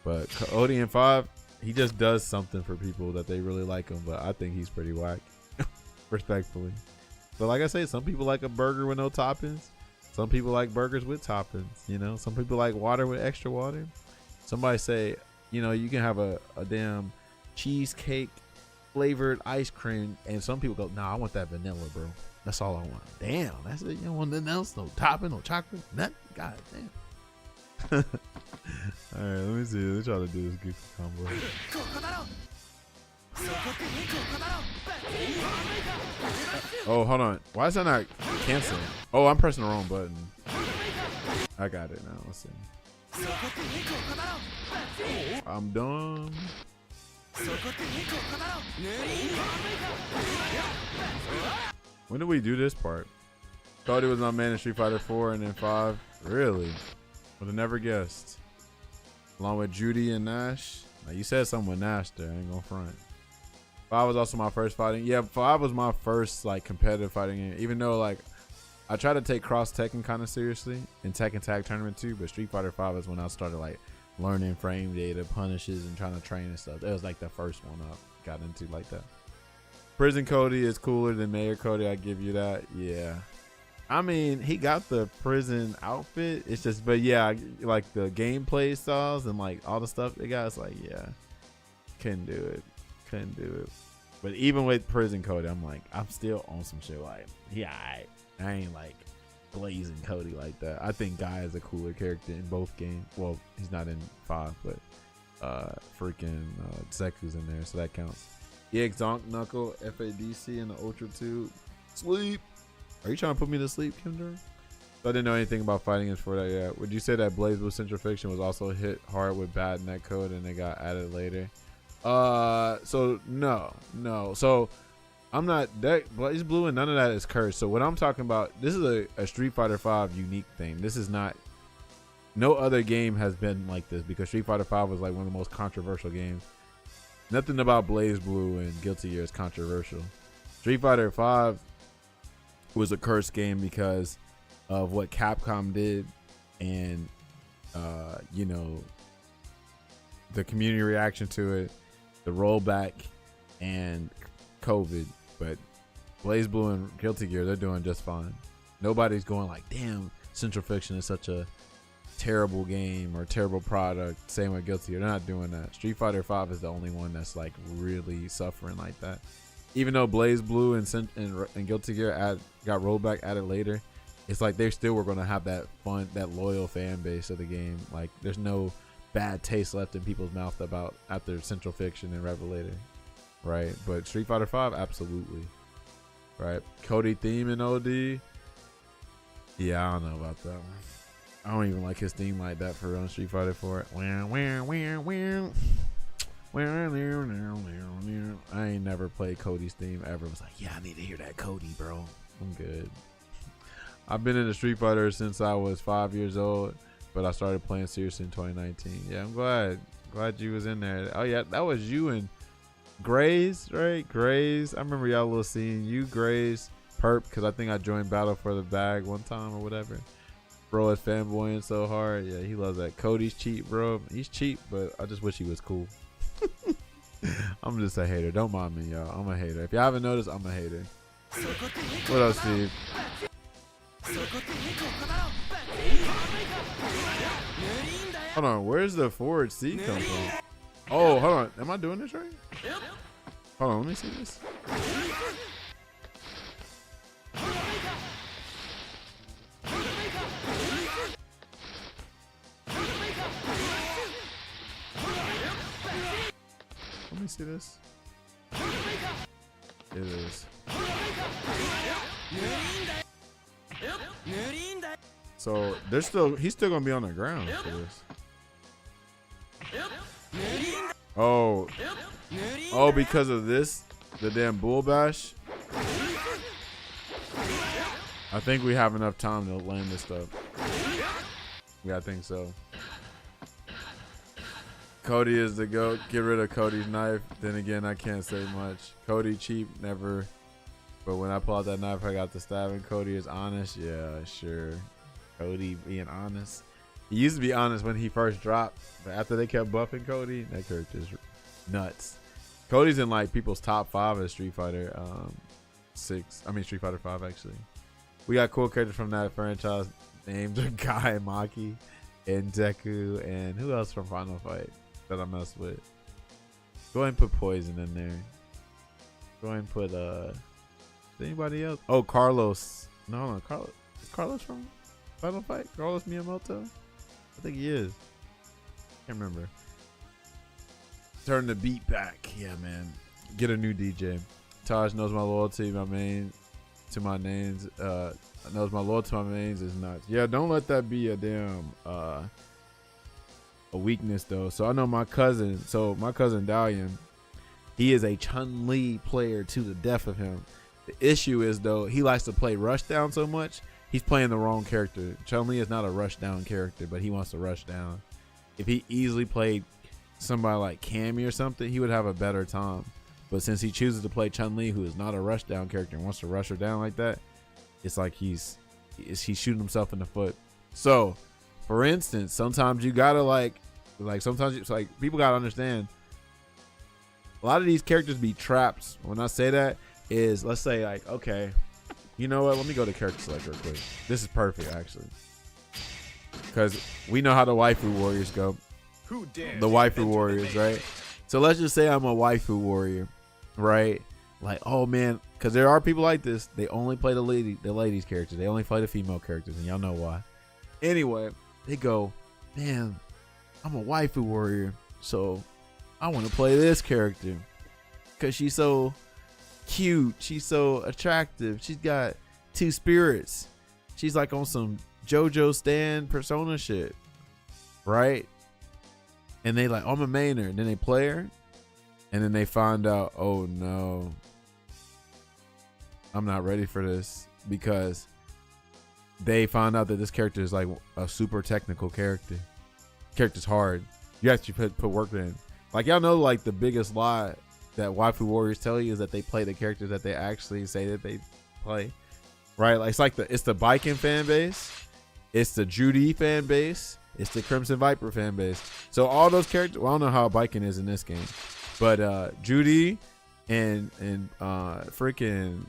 [SPEAKER 16] But Cody in 5, he just does something for people that they really like him. But I think he's pretty whack, respectfully. But like I say, some people like a burger with no toppings. Some people like burgers with toppings. Some people like water with extra water. Somebody say, you can have a damn cheesecake flavored ice cream, and some people go, nah, I want that vanilla, bro. That's all I want. Damn, that's it. You don't want nothing else? No topping, no chocolate, nothing? God damn. All right, let me see. Let's try to do this goofy combo. Oh, hold on. Why is that not canceling? Oh, I'm pressing the wrong button. I got it now. Let's see. I'm done. When did we do this part? Cody was my man in Street Fighter 4 and then 5. Really? Would have never guessed. Along with Judy and Nash. Now, you said something with Nash there. I ain't gonna front. 5 was also my first fighting. Yeah, 5 was my first like competitive fighting game. Even though like I tried to take Cross Tekken kind of seriously in Tekken Tag Tournament 2, but Street Fighter 5 is when I started like learning frame data, punishes, and trying to train and stuff. That was like the first one I got into like that. Prison Cody is cooler than Mayor Cody. I give you that. Yeah. I mean, he got the prison outfit. It's just, but yeah, like the gameplay styles and like all the stuff they got. It's like, yeah, couldn't do it. But even with prison Cody, I'm like, I'm still on some shit. Like, yeah, I ain't like blazing Cody like that. I think Guy is a cooler character in both games. Well, he's not in 5, but freaking Zeku's in there, so that counts. EX Zonk Knuckle, FADC, and the Ultra Tube. Sleep. Are you trying to put me to sleep, Kinder? So I didn't know anything about fighting games for that yet. Would you say that Blaze Blue Central Fiction was also hit hard with bad netcode and they got added later? So no. So I'm not that Blaze Blue and none of that is cursed. So what I'm talking about, this is a Street Fighter V unique thing. This is not, no other game has been like this because Street Fighter V was like one of the most controversial games. Nothing about Blaze Blue and Guilty Gear is controversial. Street Fighter V was a cursed game because of what Capcom did and you know, the community reaction to it, the rollback, and COVID. But Blaze Blue and Guilty Gear, they're doing just fine. Nobody's going like, damn, Central Fiction is such a terrible game or terrible product. Same with Guilty Gear, they're not doing that. Street Fighter V is the only one that's like really suffering like that. Even though Blaze Blue and Guilty Gear got rollback added later, it's like they still were going to have that fun, that loyal fan base of the game. Like there's no bad taste left in people's mouth about after Central Fiction and Revelator, right? But Street Fighter V, absolutely, right? Cody theme in OD, yeah, I don't know about that one. I don't even like his theme like that for on Street Fighter 4. I ain't never played Cody's theme ever. I was like, yeah, I need to hear that Cody, bro. I'm good. I've been into Street Fighter since I was 5 years old, but I started playing seriously in 2019. Yeah, I'm glad you was in there. Oh yeah, that was you and Grays, right? Grays. I remember y'all little scene. You, Grays, Perp, because I think I joined Battle for the Bag one time or whatever. Bro is fanboying so hard. Yeah, he loves that. Cody's cheap, bro. He's cheap, but I just wish he was cool. I'm just a hater. Don't mind me, y'all. I'm a hater. If y'all haven't noticed, I'm a hater. What else, Steve? Hold on. Where's the forward C come from? Oh, hold on. Am I doing this right? Hold on. Let me see this. Let me see this. It is. So he's still gonna be on the ground for this. Oh, because of this, the damn bull bash. I think we have enough time to land this stuff. Yeah, I think so. Cody is the GOAT. Get rid of Cody's knife. Then again, I can't say much. Cody cheap, never. But when I pull out that knife, I got the stabbing. Cody is honest. Yeah, sure. Cody being honest. He used to be honest when he first dropped. But after they kept buffing Cody, that character's nuts. Cody's in like people's top 5 at Street Fighter 6. I mean Street Fighter 5 actually. We got cool characters from that franchise named Guy and Maki and Deku and who else from Final Fight that I messed with. Go ahead and put Poison in there. Go ahead and put anybody else? Oh, Carlos. No, Carlos. Is Carlos from Final Fight? Carlos Miyamoto? I think he is. Can't remember. Turn the beat back. Yeah, man. Get a new DJ. Taj knows my loyalty, my main to my names. Knows my loyalty to my mains is nuts. Yeah, don't let that be a damn a weakness though. So I know my cousin. So my cousin Dalian, he is a Chun-Li player to the death of him. The issue is though, he likes to play Rushdown so much, he's playing the wrong character. Chun-Li is not a Rushdown character, but he wants to rush down. If he easily played somebody like Cammy or something, he would have a better time. But since he chooses to play Chun-Li, who is not a Rushdown character and wants to rush her down like that, it's like he's shooting himself in the foot. So, for instance, sometimes you gotta like sometimes it's like people gotta understand. A lot of these characters be traps. When I say that is, let's say like, okay, You know what? Let me go to character select real quick. This is perfect, actually. Because we know how the waifu warriors go.
[SPEAKER 2] Who dares
[SPEAKER 16] The waifu warriors, right? So let's just say I'm a waifu warrior, right? Like, oh man, because there are people like this. They only play the ladies characters. They only play the female characters, and y'all know why. Anyway, they go, man, I'm a waifu warrior, so I want to play this character because she's so cute. She's so attractive. She's got 2 spirits. She's like on some JoJo Stan Persona shit, right? And they like, oh, I'm a mainer. And then they play her, and then they find out, oh no, I'm not ready for this, because they found out that this character is like a super technical character. Character's hard. You actually put work in. Like, y'all know, like, the biggest lie that waifu warriors tell you is that they play the characters that they actually say that they play, right? Like, it's the Biken fan base, it's the Judy fan base, it's the Crimson Viper fan base. So all those characters, well, I don't know how Biken is in this game, but Judy and freaking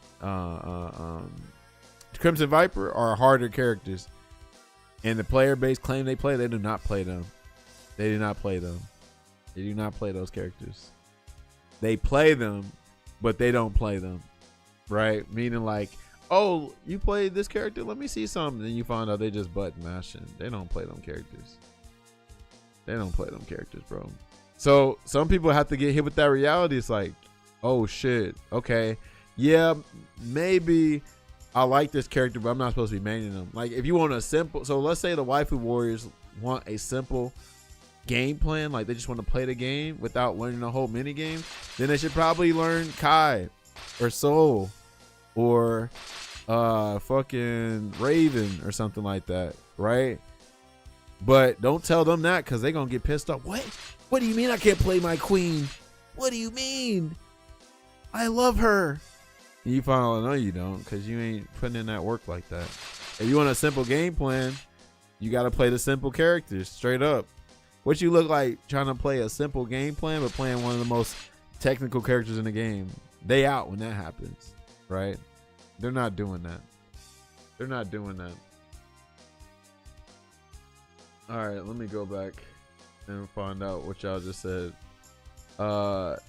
[SPEAKER 16] Crimson Viper are harder characters, and the player base claim they play. They do not play them. They do not play them. They do not play those characters. They play them, but they don't play them, right? Meaning like, oh, you played this character? Let me see something. And you find out they just button mashing. They don't play them characters. They don't play them characters, bro. So some people have to get hit with that reality. It's like, oh shit, okay, yeah, maybe I like this character, but I'm not supposed to be maining them. Like, if you want a simple, so let's say the waifu warriors want a simple game plan, like they just want to play the game without learning the whole mini game, then they should probably learn Kai or Soul or fucking Raven or something like that, right? But don't tell them that, because they're gonna get pissed off. What do you mean I can't play my queen? What do you mean? I love her. And you find out, no, you don't, because you ain't putting in that work like that. If you want a simple game plan, you got to play the simple characters straight up. What you look like trying to play a simple game plan, but playing one of the most technical characters in the game. They out when that happens, right? They're not doing that. They're not doing that. All right, let me go back and find out what y'all just said. Hold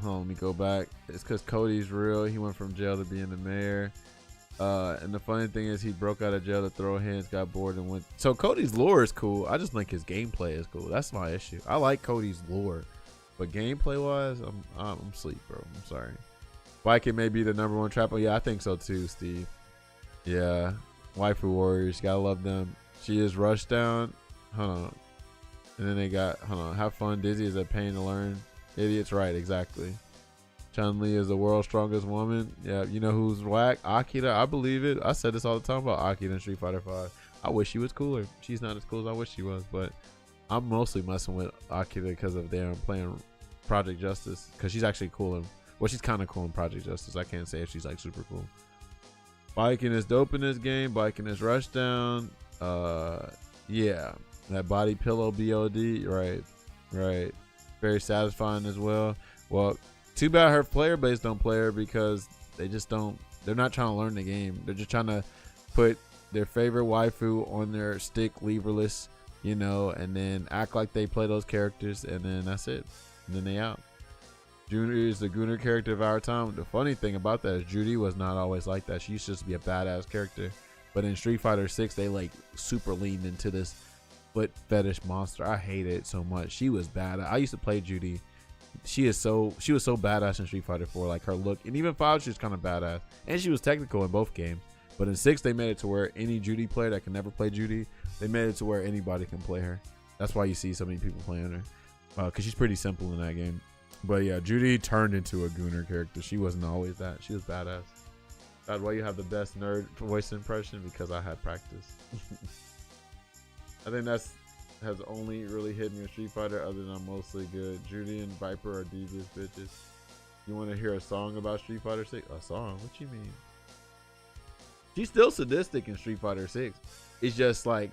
[SPEAKER 16] on, let me go back. It's because Cody's real. He went from jail to being the mayor. And the funny thing is, he broke out of jail to throw hands, got bored, and went. So Cody's lore is cool. I just think his gameplay is cool. That's my issue. I like Cody's lore, but gameplay wise, I'm asleep, bro. I'm sorry. Viking may be the #1 trapper. Yeah, I think so too, Steve. Yeah, waifu warriors, gotta love them. She is rushed down. Hold on. And then they got, hold on, have fun. Dizzy is a pain to learn. Idiots, right? Exactly. Chun-Li is the world's strongest woman. Yeah, you know who's whack? Akira. I believe it. I said this all the time about Akira in Street Fighter 5. I wish she was cooler. She's not as cool as I wish she was, but I'm mostly messing with Akira because of them playing Project Justice, because she's actually cool. Well, she's kind of cool in Project Justice. I can't say if she's like super cool. Biking is dope in this game. Biking is Rushdown. Yeah, that body pillow BOD. Right. Very satisfying as well. Well, too bad her player base don't play her, because they just don't. They're not trying to learn the game. They're just trying to put their favorite waifu on their stick, leverless, you know, and then act like they play those characters, and then that's it. And then they out. Judy is the Gunner character of our time. The funny thing about that is Judy was not always like that. She used to just be a badass character. But in Street Fighter 6, they like super leaned into this foot fetish monster. I hate it so much. She was badass. I used to play Judy. She was so badass in Street Fighter 4, like her look, and even 5 she was kind of badass, and she was technical in both games. But in 6 they made it to where any Judy player that can never play Judy, they made it to where anybody can play her. That's why you see so many people playing her, because she's pretty simple in that game. But yeah, Judy turned into a Gunner character. She wasn't always that. She was badass. God, why you have the best nerd voice impression? Because I had practice. I think that's has only really hit me in Street Fighter, other than I'm mostly good. Judy and Viper are devious bitches. You want to hear a song about Street Fighter 6? A song? What you mean? She's still sadistic in Street Fighter 6. It's just like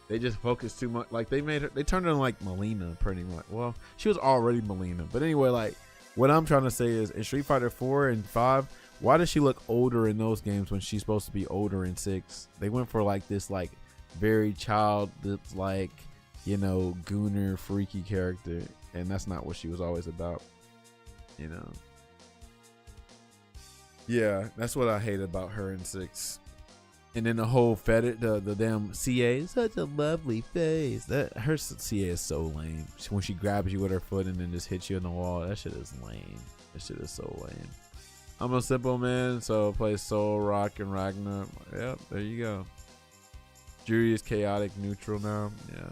[SPEAKER 16] they just focus too much. Like they turned her like Melina pretty much. Well, she was already Melina, but anyway, like what I'm trying to say is in Street Fighter 4 and 5, Why does she look older in those games when she's supposed to be older in 6? They went for like this like very child that's like, you know, gooner freaky character, and that's not what she was always about, you know. Yeah, that's what I hate about her in 6. And then the whole fetish, the damn CA, such a lovely face. That her CA is so lame. When she grabs you with her foot and then just hits you in the wall, that shit is lame. That shit is so lame. I'm a simple man, so play Soul, Rock, and Ragnar. Yep, there you go. Jury is chaotic neutral now. Yeah.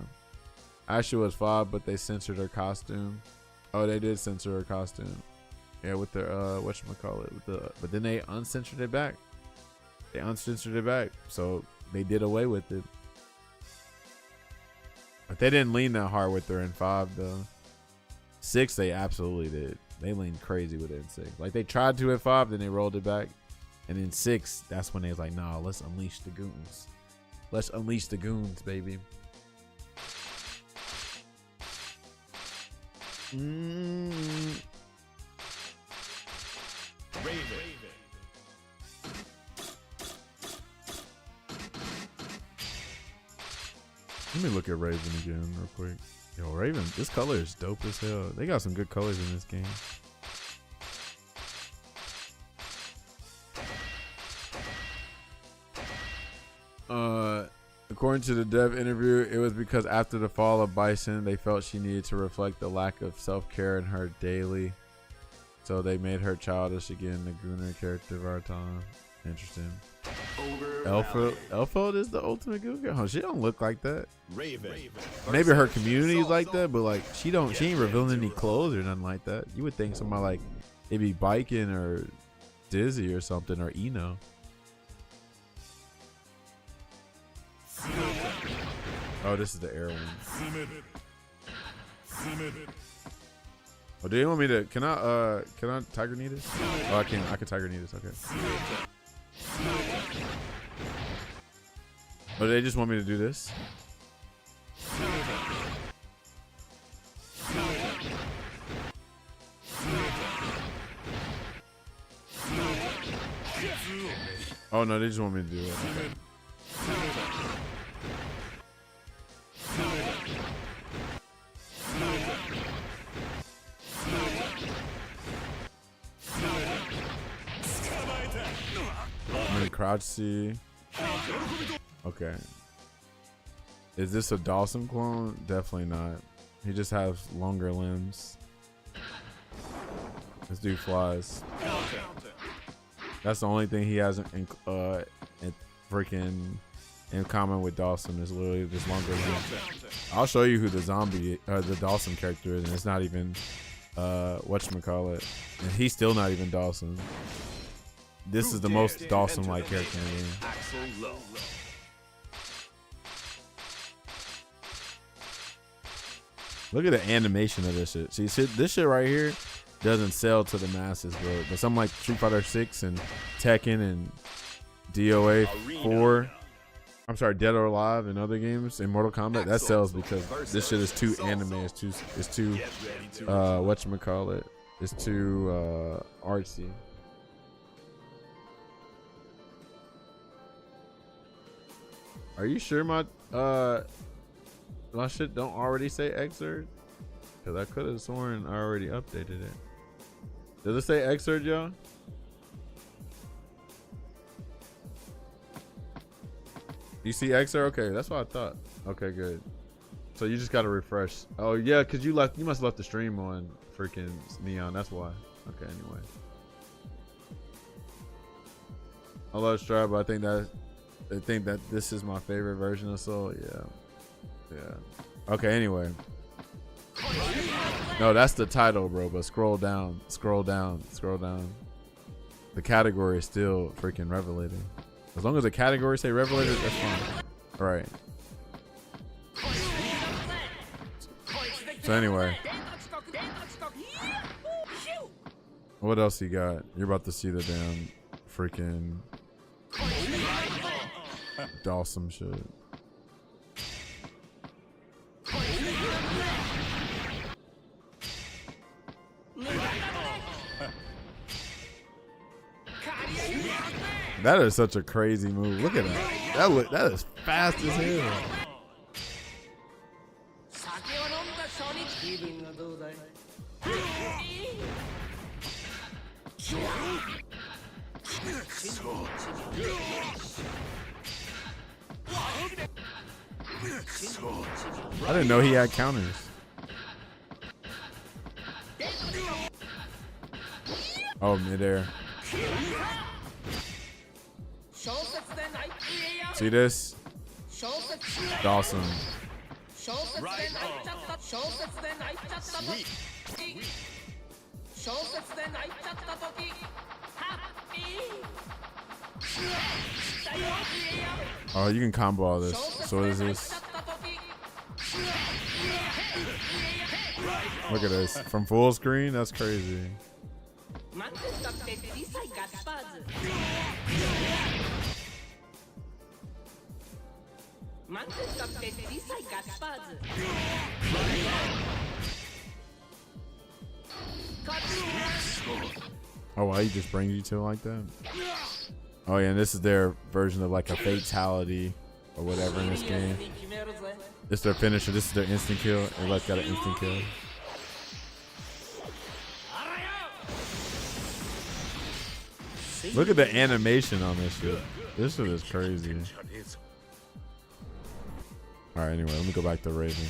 [SPEAKER 16] Asha was 5, but they censored her costume. Oh, they did censor her costume. Yeah, with their whatchamacallit, with the, but then they uncensored it back. They uncensored it back, so they did away with it. But they didn't lean that hard with her in 5 though. 6 they absolutely did. They leaned crazy with it in 6. Like they tried to at 5, then they rolled it back. And in 6, that's when they was like, nah, let's unleash the goons. Let's unleash the goons, baby.
[SPEAKER 8] Raven.
[SPEAKER 16] Let me look at Raven again real quick. Yo, Raven, this color is dope as hell. They got some good colors in this game. According to the dev interview, it was because after the fall of Bison, they felt she needed to reflect the lack of self-care in her daily. So they made her childish again, the Gooner character of our time. Interesting. Elfeld is the ultimate Gooner. Oh, she don't look like that.
[SPEAKER 8] Raven.
[SPEAKER 16] Maybe her community is like that, but like she ain't revealing any clothes or nothing like that. You would think somebody like it'd be Biking or Dizzy or something or Eno. Oh, this is the air one. Oh, do you want me to? Can I Tiger Knee this? Oh, I can Tiger Knee this. Okay. Oh, they just want me to do this? Oh no, they just want me to do it. Okay. Crouch C. Okay. Is this a Dawson clone? Definitely not. He just has longer limbs. This dude flies. That's the only thing he has in common with Dawson is literally just longer limbs. I'll show you who the Dawson character is, and it's not even whatchamacallit. And he's still not even Dawson. This is the most Dawson-like character in the game. Look at the animation of this shit. See, this shit right here doesn't sell to the masses, bro. But something like Street Fighter 6 and Tekken and DOA 4, I'm sorry, Dead or Alive and other games in Mortal Kombat, that sells because this shit is too anime. It's too whatchamacallit. It's too artsy. Are you sure my shit don't already say Xrd? Cause I could have sworn I already updated it. Does it say Xrd, y'all? You see Xrd? Okay, that's what I thought. Okay, good. So you just gotta refresh. Oh yeah, cause you must have left the stream on freaking Neon. That's why. Okay, anyway. I love Stride, but I think that this is my favorite version of Soul. Yeah. Okay, anyway. No, that's the title, bro, but scroll down. The category is still freaking Revelator. As long as the category say Revelator, that's fine. All right. So anyway. What else you got? You're about to see the damn freaking Dawson shit. That is such a crazy move. Look at that. That is fast as hell. I didn't know he had counters. Oh, midair. See this? Awesome.
[SPEAKER 8] Sweet.
[SPEAKER 16] Oh, you can combo all this. So what is this? Look at this. From full screen? That's crazy. Oh, wow, he just brings you to it like that? Oh, yeah, and this is their version of like a fatality or whatever in this game. This is their finisher. This is their instant kill. Everybody's got an instant kill. Look at the animation on this shit. This shit is crazy. Alright, anyway, let me go back to Raven.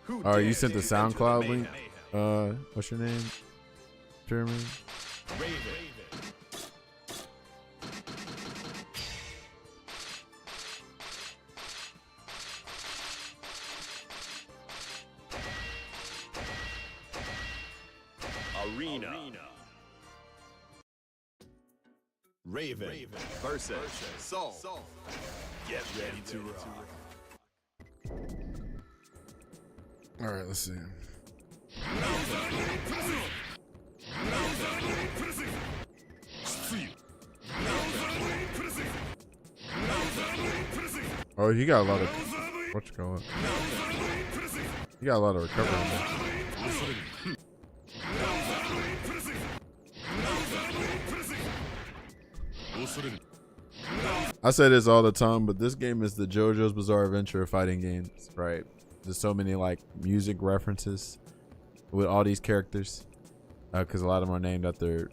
[SPEAKER 16] Alright, you sent the SoundCloud link. What's your name? Pyramid?
[SPEAKER 8] Raven. Arena. Raven versus Soul. Get ready to rock.
[SPEAKER 16] All right, let's see. Oh, you got a lot of what you call it? You got a lot of recovery. I say this all the time, but this game is the JoJo's Bizarre Adventure of fighting games, right? There's so many like music references with all these characters, because a lot of them are named after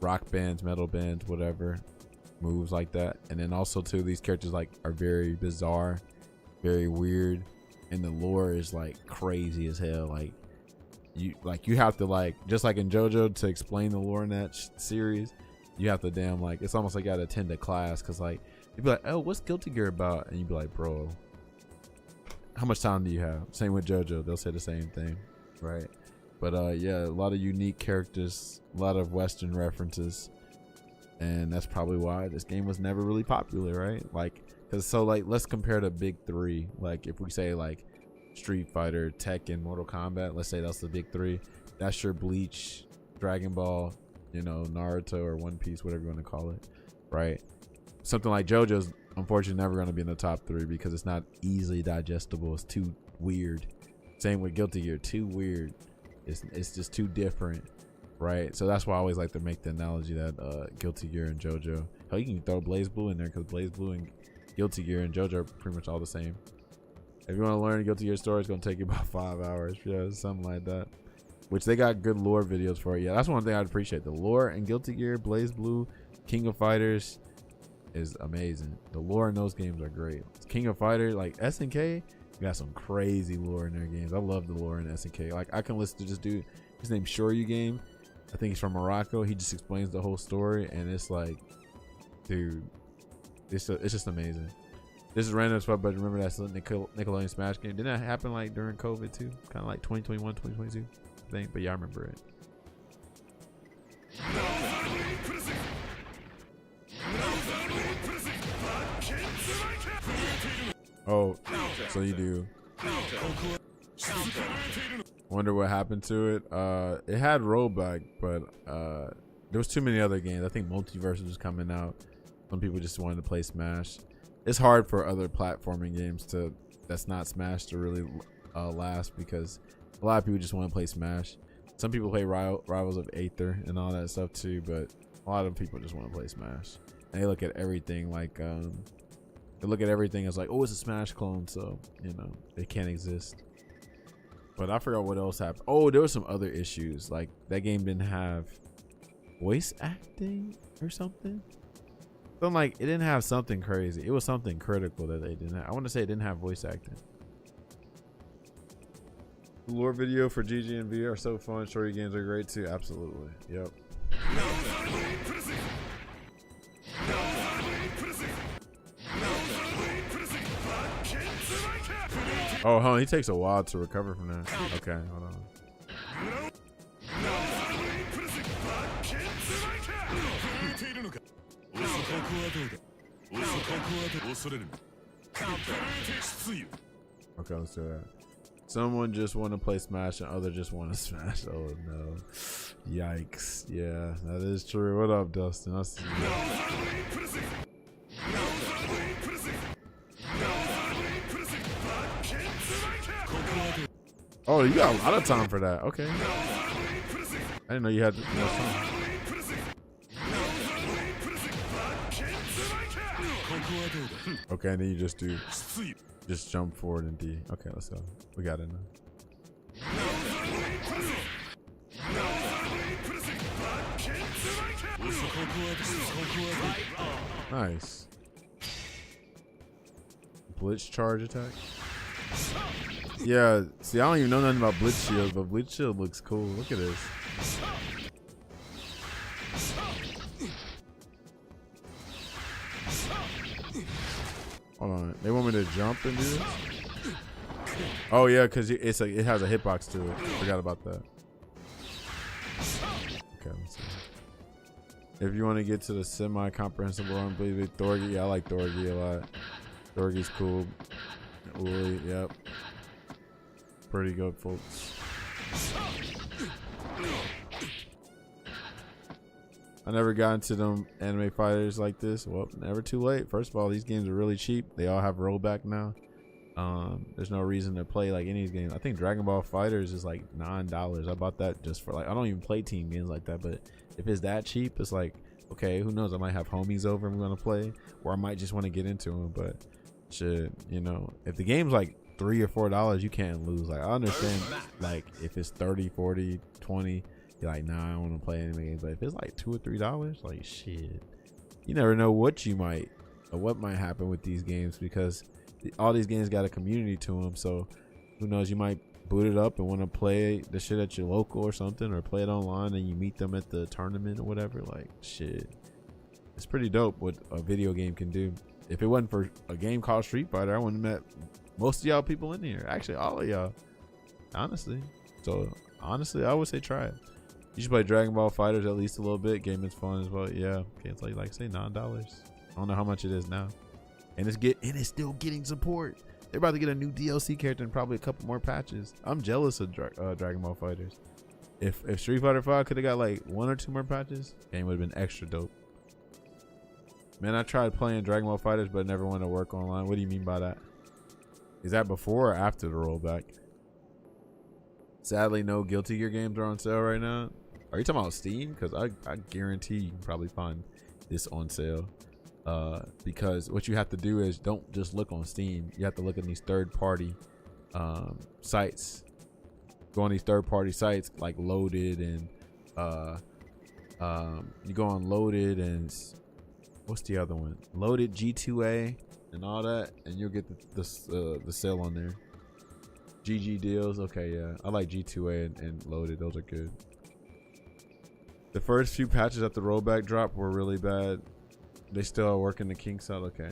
[SPEAKER 16] rock bands, metal bands, whatever, moves like that. And then also too, these characters like are very bizarre, very weird, and the lore is like crazy as hell. Like you have to like, just like in JoJo, to explain the lore in that series, you have to damn like, it's almost like you gotta attend a class, because like you'd be like, oh, what's Guilty Gear about? And you'd be like, bro, how much time do you have? Same with JoJo, they'll say the same thing, right? But yeah, a lot of unique characters, a lot of Western references, and that's probably why this game was never really popular, right? Like, because so like, let's compare the big three. Like if we say like Street Fighter, Tekken, Mortal Kombat, let's say that's the big three. That's your Bleach, Dragon Ball, you know, Naruto or One Piece, whatever you want to call it, right? Something like JoJo's unfortunately never going to be in the top three because it's not easily digestible. It's too weird. Same with Guilty Gear, too weird. It's just too different, right? So that's why I always like to make the analogy that Guilty Gear and JoJo. Hell, you can throw Blaze Blue in there because Blaze Blue and Guilty Gear and JoJo are pretty much all the same. If you want to learn Guilty Gear story, it's going to take you about 5 hours. Yeah, something like that. Which they got good lore videos for it. Yeah, that's one thing I'd appreciate. The lore in Guilty Gear, Blaze Blue, King of Fighters is amazing. The lore in those games are great. King of Fighters, like SNK, got some crazy lore in their games. I love the lore in SNK. Like I can listen to this dude. His name's Shoryu Game. I think he's from Morocco. He just explains the whole story, and it's like, dude, it's just amazing. This is random as fuck, but remember that Nickelodeon Smash game? Didn't that happen like during COVID too? Kind of like 2021, 2022 thing. But yeah, I remember it. Oh, so you do. Wonder what happened to it. It had rollback, but there was too many other games. I think Multiverse was coming out. Some people just wanted to play Smash. It's hard for other platforming games that's not Smash to really last, because a lot of people just want to play Smash. Some people play Rivals of Aether and all that stuff too, but a lot of people just want to play Smash. And they look at everything like they look at everything as like, oh, it's a Smash clone, so you know it can't exist. But I forgot what else happened. Oh, there were some other issues. Like that game didn't have voice acting or something. So like it didn't have something crazy. It was something critical that they didn't have. I want to say it didn't have voice acting. Lore video for GG and V are so fun. Shorty games are great too. Absolutely. Yep. Oh, huh. He takes a while to recover from that. Okay, hold on. Okay, let's do that. Someone just want to play Smash and other just want to Smash. Oh no. Yikes. Yeah, that is true. What up, Dustin? I see you. Oh, you got a lot of time for that. Okay. I didn't know you had more time. Okay, and then you just do, just jump forward and D. Okay, let's go. We got it now. Nice. Blitz charge attack. Yeah, see, I don't even know nothing about Blitz Shield, but Blitz Shield looks cool. Look at this. Hold on, they want me to jump and do this? Oh yeah, because it has a hitbox to it. Forgot about that. Okay, let's see. If you want to get to the semi-comprehensible unbelievable Thorgy, yeah, I like Thorgy a lot. Thorgy's cool. Ooh, yep. Pretty good, folks. I never got into them anime fighters like this. Well, never too late. First of all, these games are really cheap. They all have rollback now. There's no reason to play like any of these games. I think Dragon Ball Fighters is like $9. I bought that just for like, I don't even play team games like that, but if it's that cheap, it's like, okay, who knows? I might have homies over and we're gonna play, or I might just want to get into them. But shit, you know, if the game's like $3 or $4, you can't lose. Like I understand, like if it's 30, 40, 20, you're like, nah, I don't want to play anime games. But if it's like $2 or $3, like shit, you never know what you might or what might happen with these games, because all these games got a community to them. So who knows, you might boot it up and want to play the shit at your local or something, or play it online and you meet them at the tournament or whatever. Like shit, it's pretty dope what a video game can do. If it wasn't for a game called Street Fighter, I wouldn't have met most of y'all people in here. Actually, all of y'all, honestly. So honestly, I would say try it. You should play Dragon Ball Fighters at least a little bit. Game is fun as well. Yeah, okay, it's like say $9. I don't know how much it is now, and it's still getting support. They're about to get a new DLC character and probably a couple more patches. I'm jealous of Dragon Ball Fighters. If Street Fighter 5 could have got like 1 or 2 more patches, game would have been extra dope. Man, I tried playing Dragon Ball Fighters, but never wanted to work online. What do you mean by that? Is that before or after the rollback? Sadly, no Guilty Gear games are on sale right now. Are you talking about Steam? Because I guarantee you can probably find this on sale. Because what you have to do is don't just look on Steam. You have to look at these third-party sites. Go on these third-party sites like Loaded and you go on Loaded and what's the other one? Loaded, G2A, and all that, and you'll get the sale on there. GG deals, okay, yeah. I like G2A and Loaded; those are good. The first few patches at the rollback drop were really bad. They still are working the kinks out. Okay.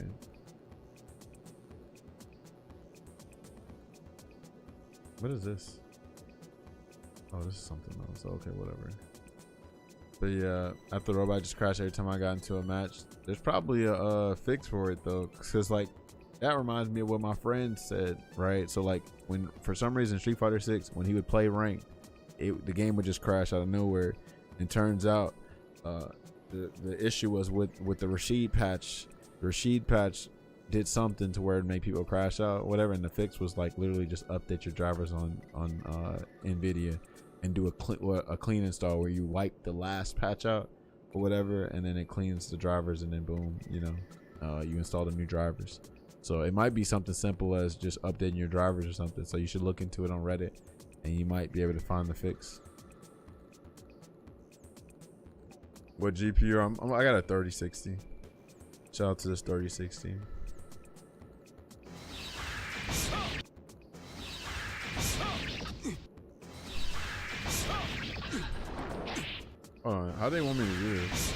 [SPEAKER 16] What is this? Oh, this is something else. Okay, whatever. But yeah, after the robot just crashed every time I got into a match. There's probably a fix for it though, because like that reminds me of what my friend said, right? So like when for some reason Street Fighter 6, when he would play ranked, the game would just crash out of nowhere. And turns out the issue was with the Rashid patch. The Rashid patch did something to where it made people crash out, whatever. And the fix was like literally just update your drivers on NVIDIA and do a clean install where you wipe the last patch out or whatever, and then it cleans the drivers, and then boom, you know, you install the new drivers. So it might be something simple as just updating your drivers or something. So you should look into it on Reddit, and you might be able to find the fix. What GPU? I got a 3060. Shout out to this 3060. Hold on, how do they want me to do this?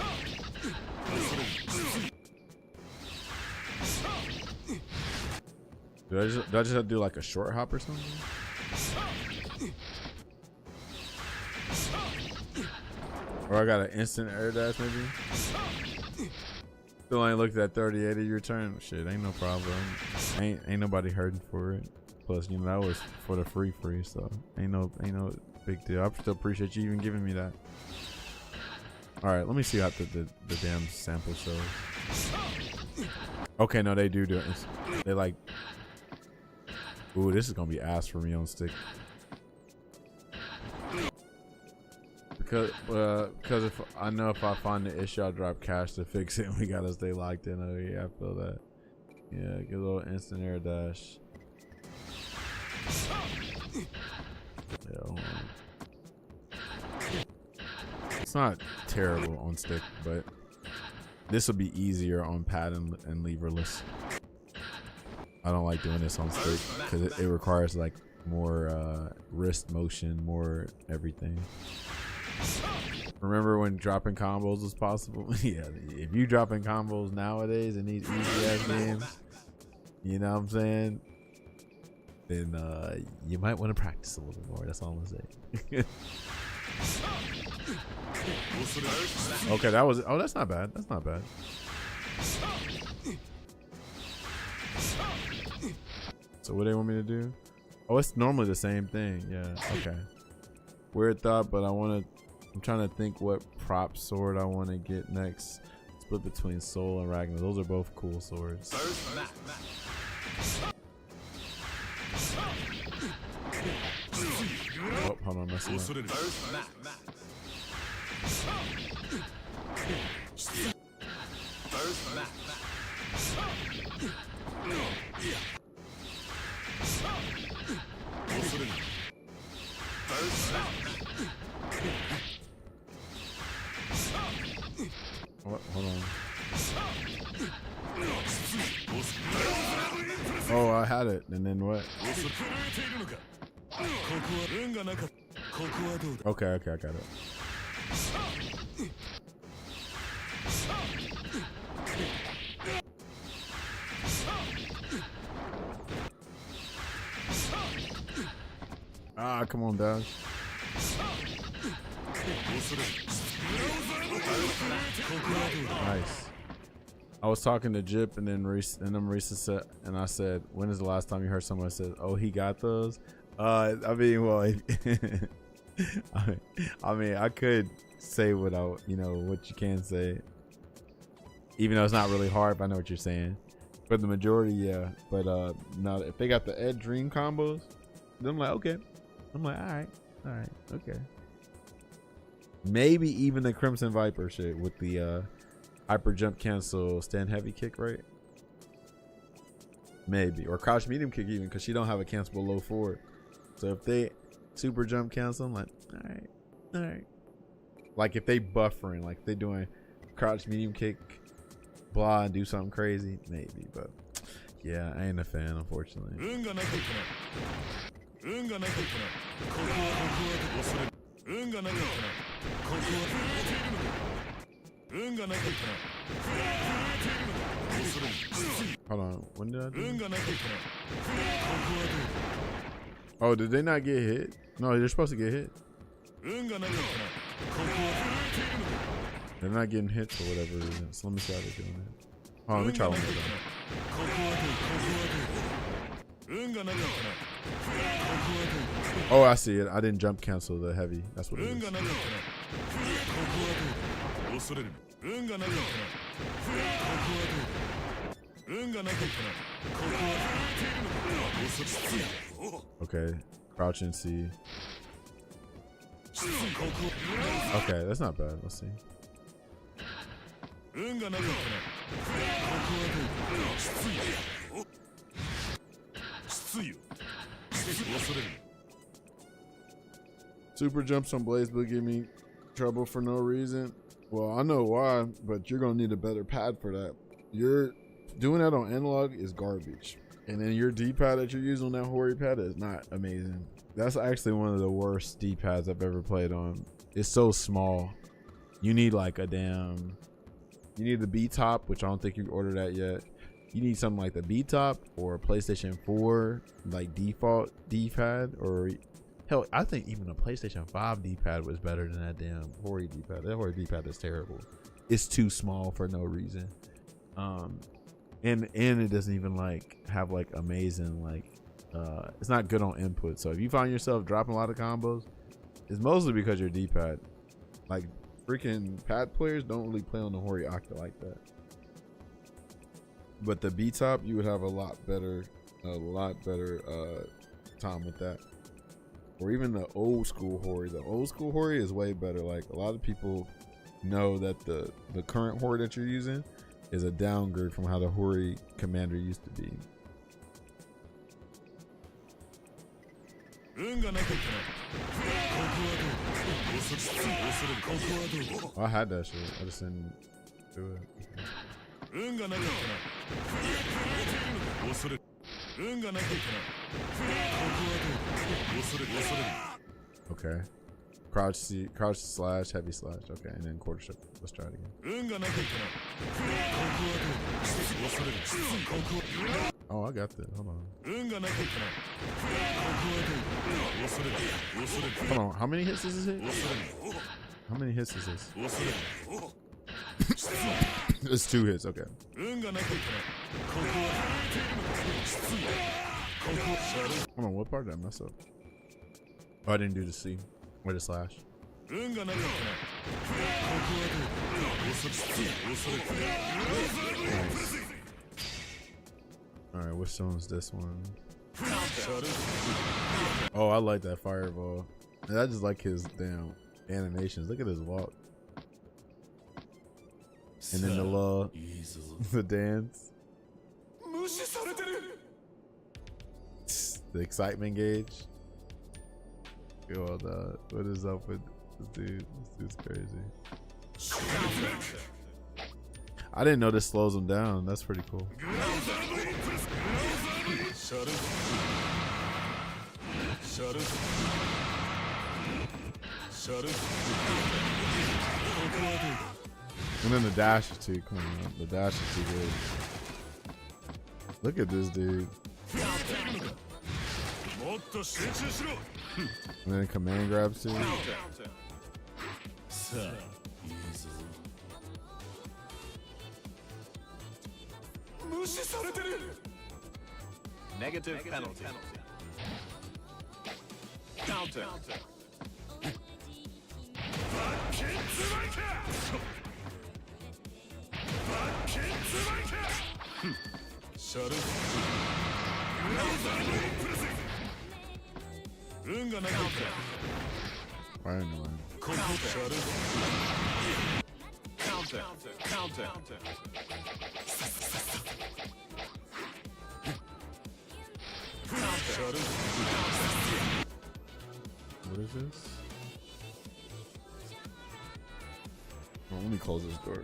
[SPEAKER 16] Do I just have to do like a short hop or something? Or I got an instant air dash maybe? Still ain't looked at 3080 your turn. Shit, ain't no problem. Ain't nobody hurting for it. Plus, you know, that was for the free, so ain't no big deal. I still appreciate you even giving me that. All right, let me see how the damn sample shows. Okay, no, they do it. They like, ooh, this is gonna be ass for me on stick. Because if I know if I find the issue, I'll drop cash to fix it. We gotta stay locked in. Oh yeah, I feel that. Yeah, get a little instant air dash. Yeah, hold on. It's not terrible on stick, but this will be easier on pad and leverless. I don't like doing this on stick because it requires like more wrist motion, more everything. Remember when dropping combos was possible? Yeah, if you dropping combos nowadays in these easy ass games, you know what I'm saying? Then you might want to practice a little bit more. That's all I'm gonna say. Okay, that was. Oh, that's not bad. That's not bad. So what do they want me to do? Oh, it's normally the same thing. Yeah. Okay. Weird thought, but I'm trying to think what prop sword I want to get next. Split between Soul and Ragnar. Those are both cool swords. Oh, hold on, messing up. What? Hold on. Oh, I had it, and then what? Okay, I got it. Ah, come on, Dash. Nice. I was talking to Jip, and then Marisa said, and I said, "When is the last time you heard someone say, oh, he got those?" I mean, well, I mean, I could say what what you can say, even though it's not really hard. But I know what you're saying. For the majority, yeah. But now if they got the Ed Dream combos, then I'm like, okay. I'm like, all right, okay. Maybe even the Crimson Viper shit with the hyper jump cancel stand heavy kick, right? Maybe, or crouch medium kick even, because she don't have a cancelable low forward. So if they super jump cancel, I'm like, all right. Like if they buffering, like they doing crouch medium kick, blah, and do something crazy, maybe. But yeah, I ain't a fan, unfortunately. Hold on, when did I do it? Oh, did they not get hit? No, they're supposed to get hit. They're not getting hit for whatever reason. So let me see how they're doing it. Oh, let me try one more time. Oh, I see it. I didn't jump cancel the heavy. That's what it is. Okay, crouch and see. Okay, that's not bad. Let's see. Super jumps on Blaze Blue give me trouble for no reason. Well, I know why, but you're gonna need a better pad for that. You're doing that on analog is garbage. And then your D-pad that you're using on that Hori pad is not amazing. That's actually one of the worst D-pads I've ever played on. It's so small. You need like a damn, you need the B-top, which I don't think you ordered that yet. You need something like the B-top or a PlayStation 4 like default D-pad, or hell, I think even a PlayStation 5 D-pad was better than that damn Hori D-pad. That Hori D-pad is terrible. It's too small for no reason. And it doesn't even like have like amazing like it's not good on input. So if you find yourself dropping a lot of combos, it's mostly because your D-pad. Like freaking pad players don't really play on the Hori Octa like that. But the B-top, you would have a lot better time with that. Or even the old school Hori. The old school Hori is way better. Like a lot of people know that the current Hori that you're using is a downgrade from how the Hori Commander used to be. Oh, I had that shit. I just didn't do it. Okay. Crouch C, crouch slash, heavy slash. Okay, and then quarter ship. Let's try it again. Oh, I got that. Hold on. Hold on. How many hits is this hit? How many hits is this? It's 2 hits. Okay. Hold on. What part did I mess up? Oh, I didn't do the C. Or the slash. Nice. Alright, which one's this one? Oh, I like that fireball. And I just like his damn animations. Look at his walk. And then the dance. The excitement gauge. Yo, what is up with this dude? This dude's crazy. I didn't know this slows him down. That's pretty cool. And then the dash is too. Come on, the dash is too good. Look at this dude. And then command grabs too.
[SPEAKER 3] Negative penalty. Counter.
[SPEAKER 16] I don't know.
[SPEAKER 3] Counter.
[SPEAKER 16] What is this? Oh, let me close this door.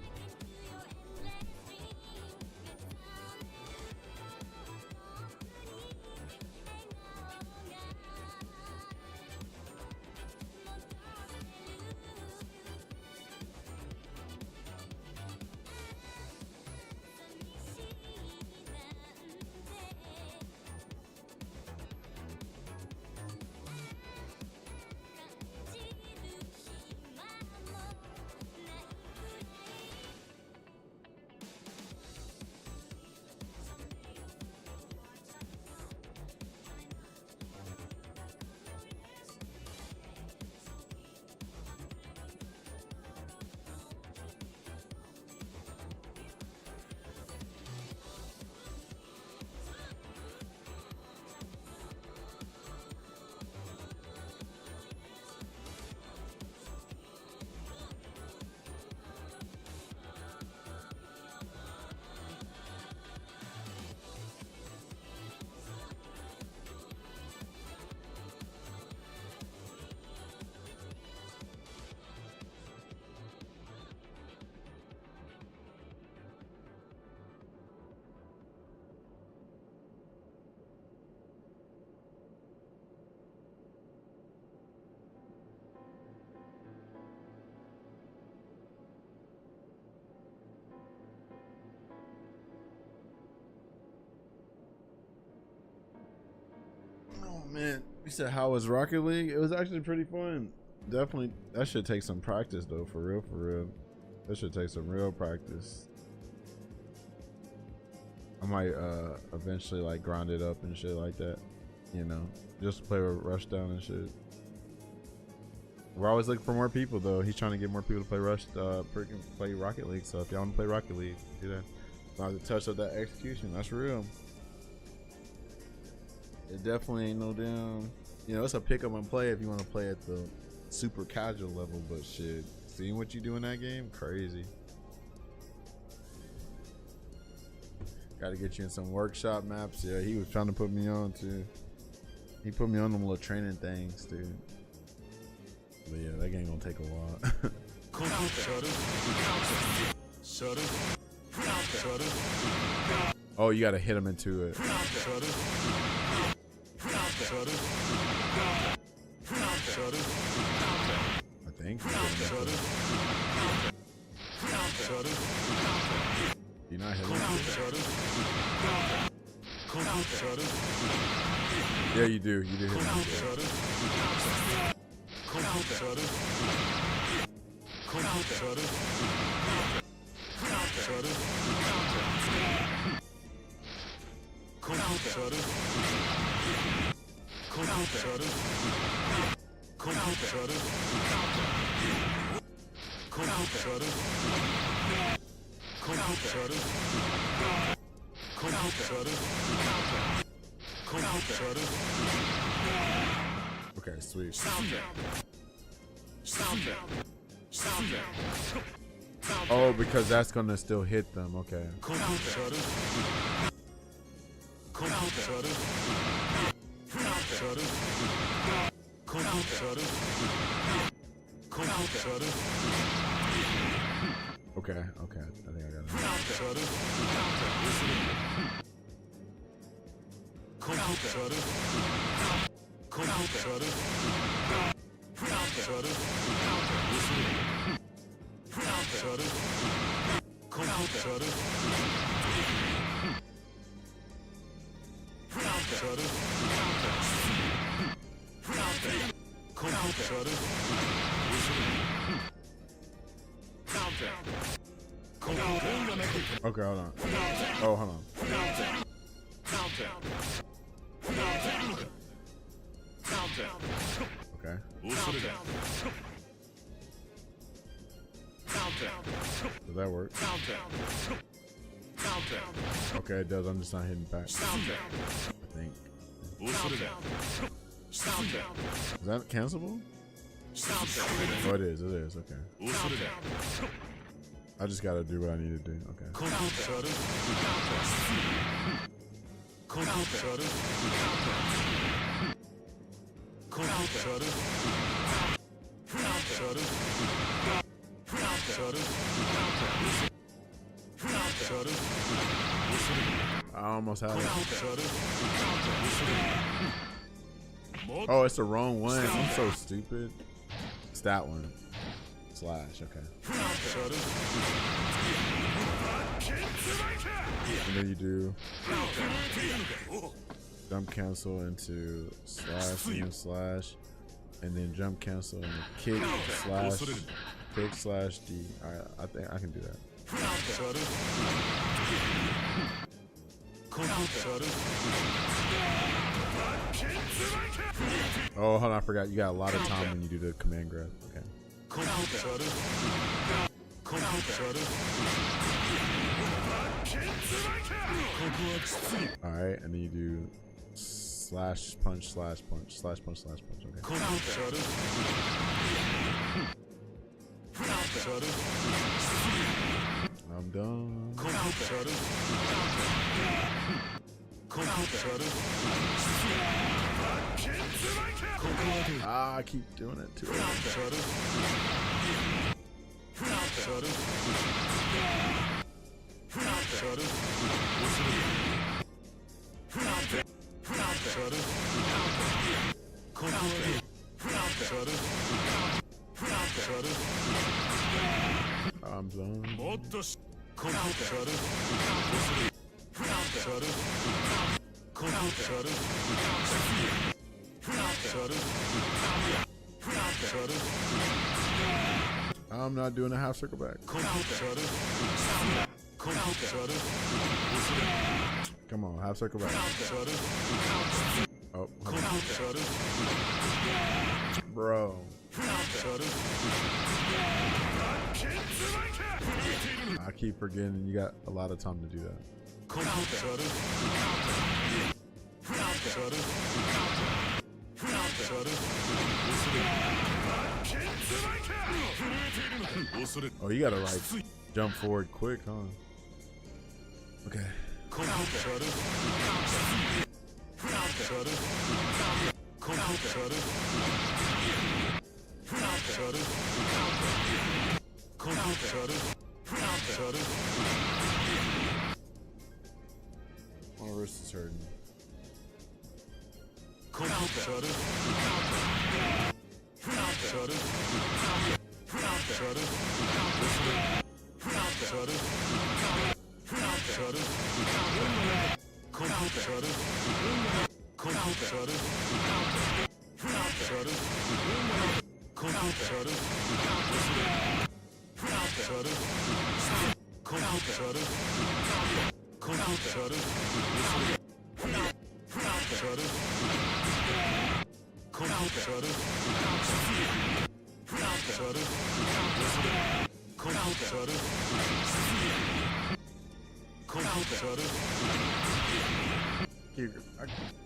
[SPEAKER 16] Man, you said how was Rocket League? It was actually pretty fun. Definitely, that should take some practice though. For real, for real. That should take some real practice. I might eventually like grind it up and shit like that. You know, just to play with Rushdown and shit. We're always looking for more people though. He's trying to get more people to play play Rocket League. So if y'all want to play Rocket League, do that. Not to touch up that execution. That's real. It definitely ain't no damn. You know, it's a pick up and play if you want to play at the super casual level. But shit, seeing what you do in that game, crazy. Got to get you in some workshop maps. Yeah, he was trying to put me on too. He put me on them little training things, dude. But yeah, that game gonna take a while. Oh, you gotta hit him into it. I think. You not hit him? Yeah, you do. You do hit him. Okay, sweet. Oh, because that's gonna still hit them. Okay. Okay, okay. I think I got it. Okay, hold on. Oh, hold on. Okay. Does that work? Okay, it does. I'm just not hitting back. I think. Is that cancelable? Oh, it is. It is. Okay. I just gotta do what I need to do. Okay. I almost had it. Oh, it's the wrong one. I'm so stupid. It's that one. Slash, okay. And then you do jump cancel into slash and then slash, and then jump cancel and kick slash D. Alright, I think I can do that. Oh, hold on, I forgot. You got a lot of time when you do the command grab. Okay. Alright, and then you do slash punch, slash punch, slash punch, slash punch. Okay. I'm done. Ah, I keep doing it too early. I'm done. I'm not doing a half circle back. Come on, half circle back. Oh, bro. I keep forgetting you got a lot of time to do that. Oh, you gotta like jump forward quick, huh? Okay. My wrist is hurting.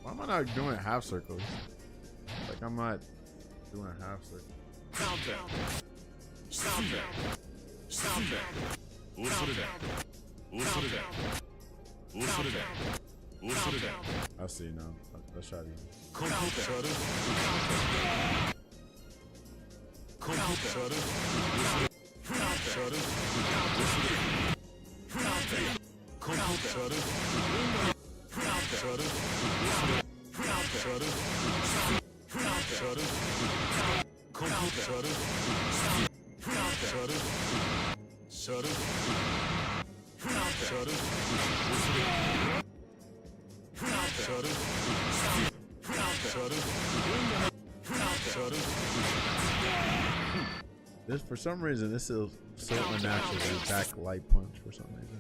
[SPEAKER 16] Why am I not doing half circles? Like I'm not doing a half circle. I see now. Let's try it again. This, for some reason, this is so unnatural. The back light punch for some reason.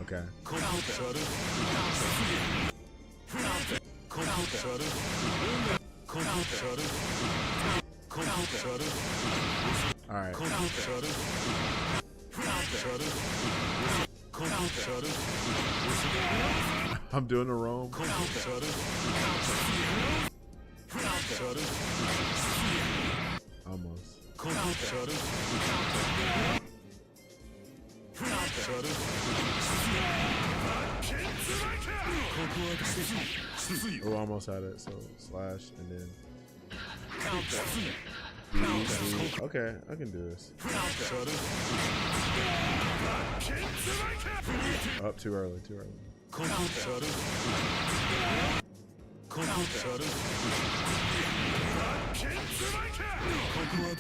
[SPEAKER 16] Okay. All right. I'm doing a roam. Almost. Oh, almost had it. So slash and then. Okay, I can do this. Up too early, too early.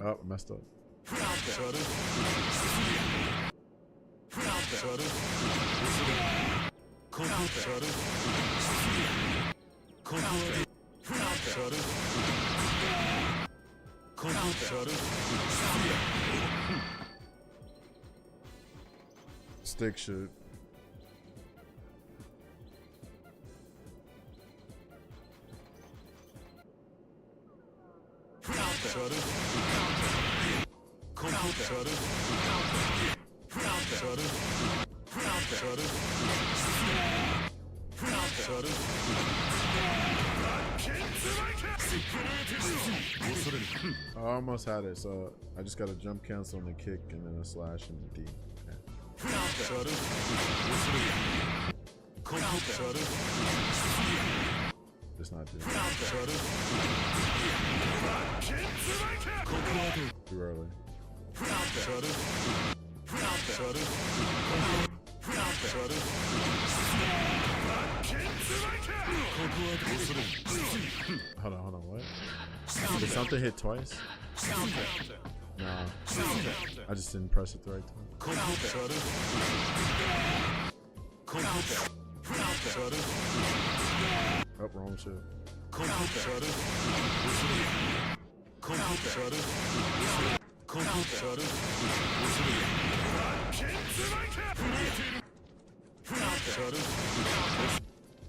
[SPEAKER 16] Oh, messed up. Stick shoot. I almost had it, so I just got a jump cancel and a kick and then a slash and a D. Okay. Just not doing it. Too early. Hold on, what? Did something hit twice? Nah. I just didn't press it the right time. Oh, wrong shit.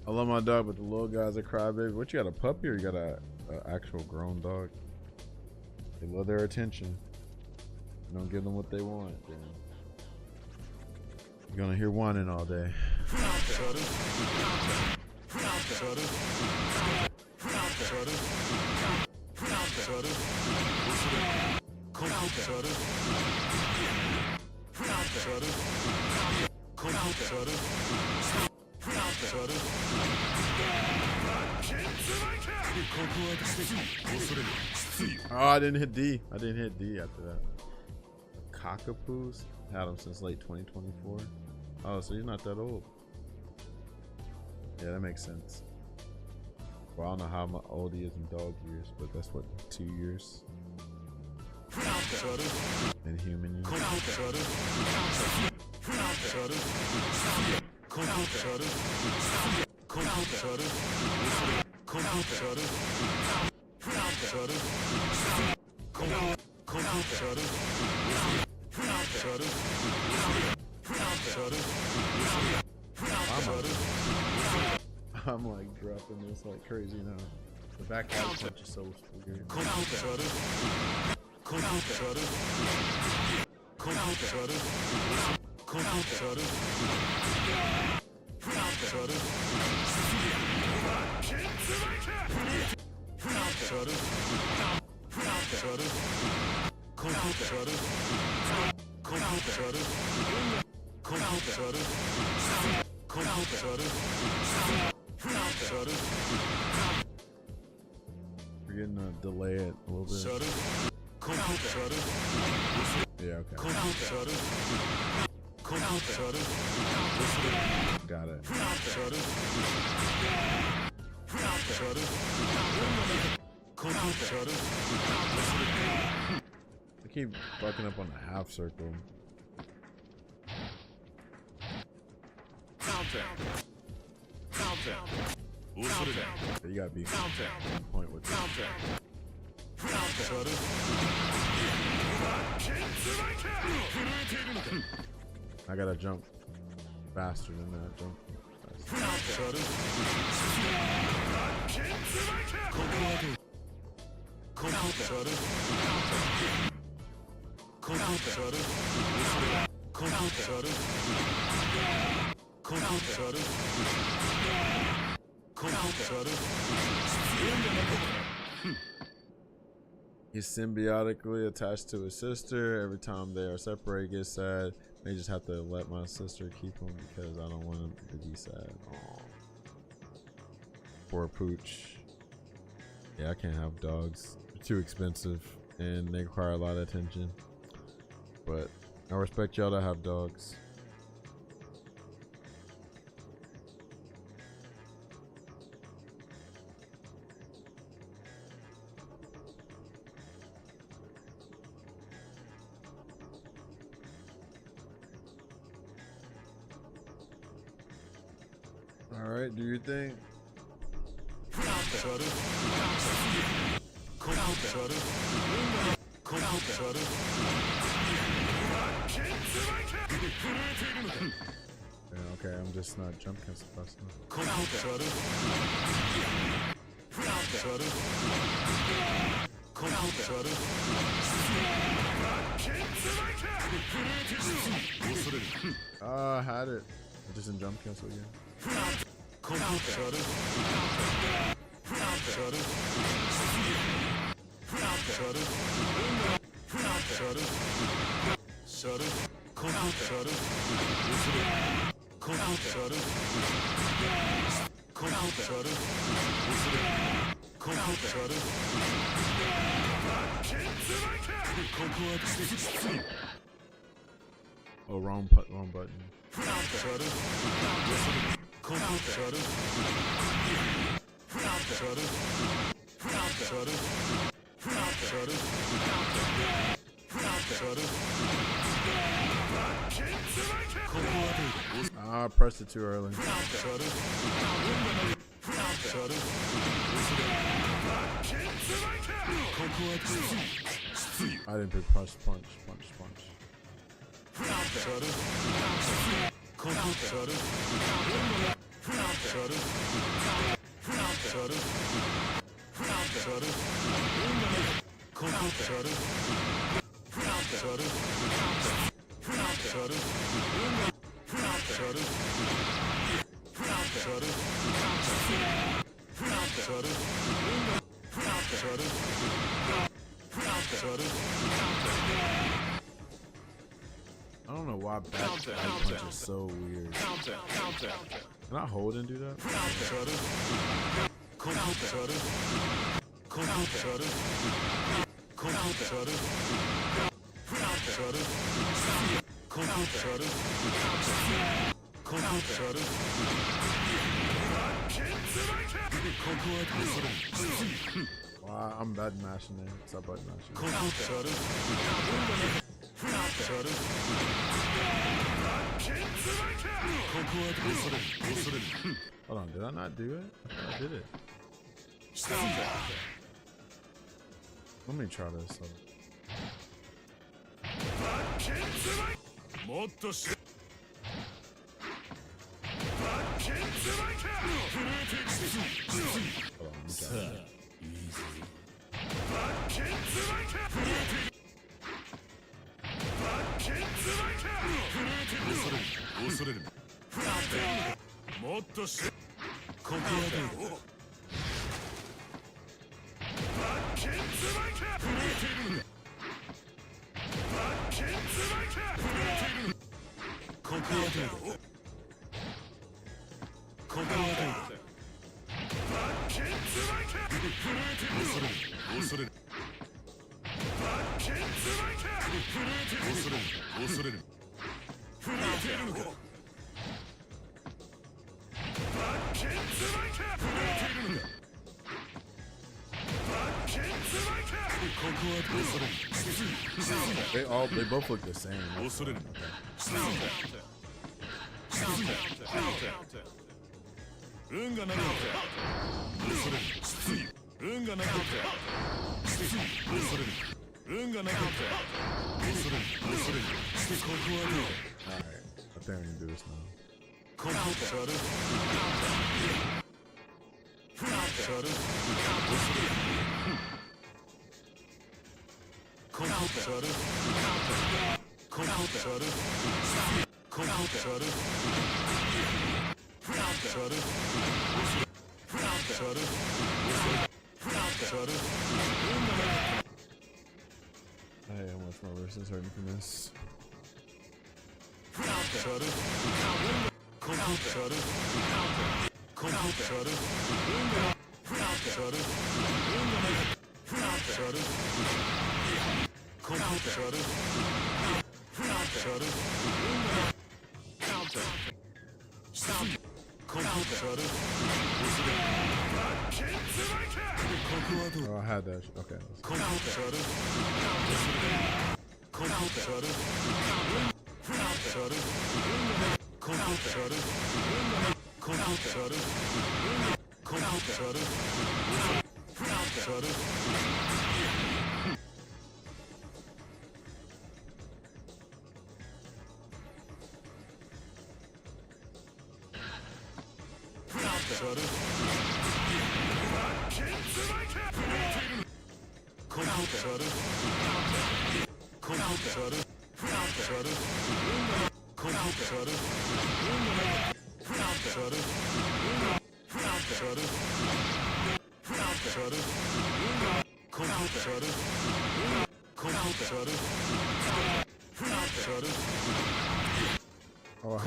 [SPEAKER 16] I love my dog, but the little guy's a crybaby. What, you got a puppy or you got a actual grown dog? They love their attention. You don't give them what they want, then you're gonna hear whining all day. Oh, I didn't hit D. I didn't hit D after that. Cockapoos? Had him since late 2024. Oh, so he's not that old. Yeah, that makes sense. Well, I don't know how old he is in dog years, but that's what, 2 years? In human years. I'm like dropping this like crazy now. The back punch is so weird. We're getting a delay it a little bit. Yeah, okay. Got it. I keep fucking up on the half circle. You gotta be on point with this. I gotta jump faster than that. Jump He's symbiotically attached to his sister. Every time they are separated, he gets sad. They just have to let my sister keep him because I don't want him to be sad. Aww. Poor pooch. Yeah, I can't have dogs. They're too expensive and they require a lot of attention. But I respect y'all that have dogs. All right, do your thing. Yeah, okay, I'm just not jump cancel fast enough. I had it. I just didn't jump cancel again. Oh, wrong button. I pressed it too early. I didn't pick punch. I don't know why back punch is so weird. Can I hold and do that? Wow, I'm bad mashing it. It's a button mashing. Hold on, did I not do it? I did it. Let me try this. They both look the same. Alright, I think we can do this now. Hey, how much my wrist is hurting from this? Oh, I had that. Okay. Oh,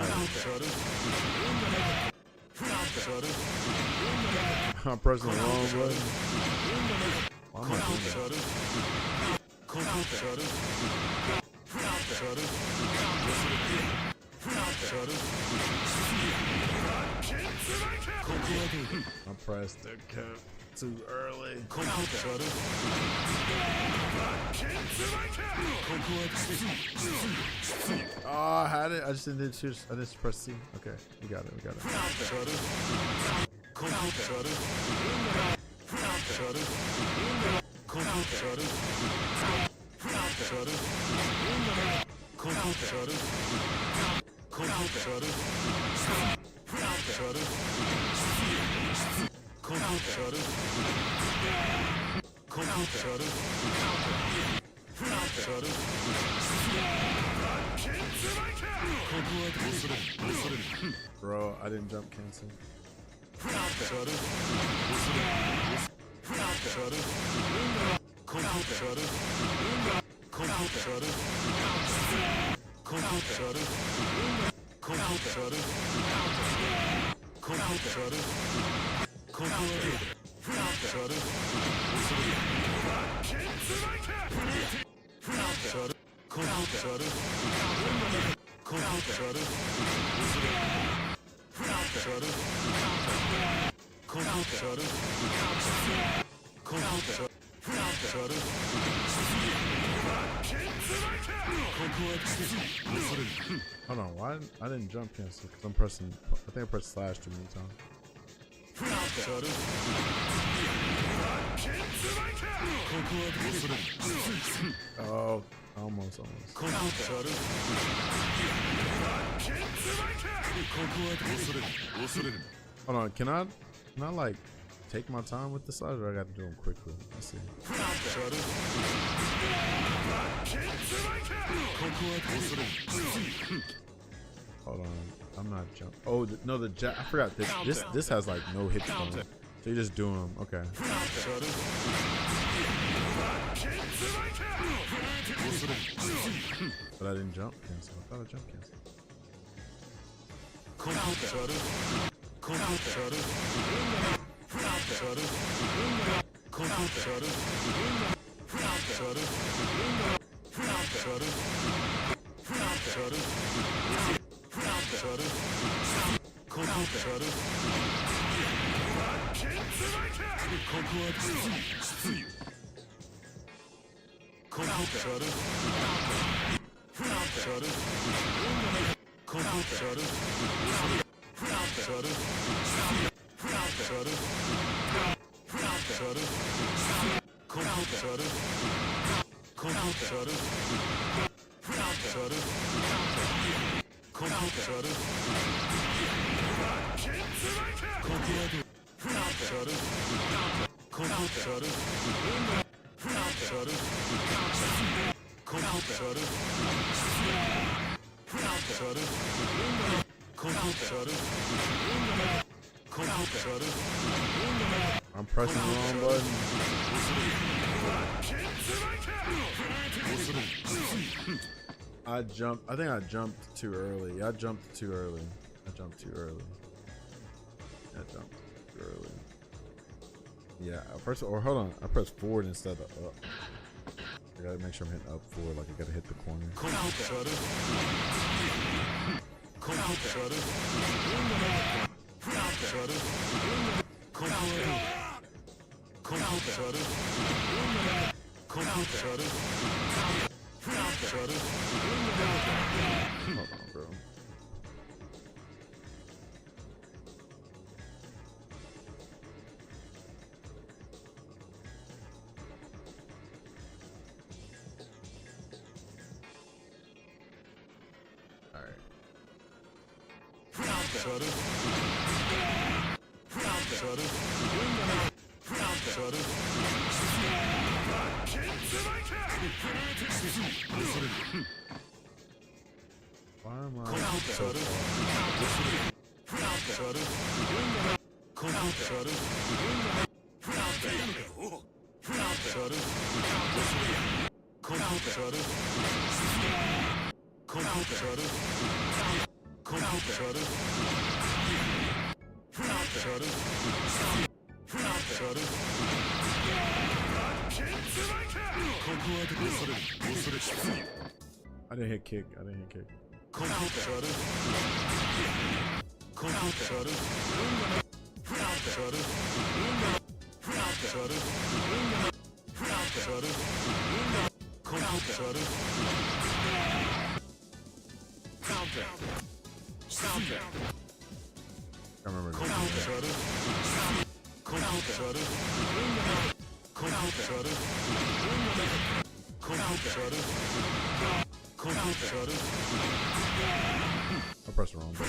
[SPEAKER 16] I'm pressing the wrong button. Why am I doing that? I pressed the cap too early. Oh, I had it. I just didn't choose. I just pressed C. Okay, we got it. We got it. Bro, I didn't jump cancel. Hold on, why I didn't jump cancel? Because I'm pressing, I think I pressed slash too many times. Oh, almost. Hold on, can I like take my time with the slash, or I got to do them quickly? Let's see. Hold on, I'm not jumping. Oh no, the I forgot that this has like no hit on it, so you just do them. Okay. But I didn't jump cancel. I thought I jump cancel. I'm pressing the wrong button. I think I jumped too early. I jumped too early. Yeah, first, or hold on. I pressed forward instead of up. I gotta make sure I'm hitting up forward, like I gotta hit the corner. Hold on, bro. Why am I so I didn't hit kick. I remember. I pressed the wrong button.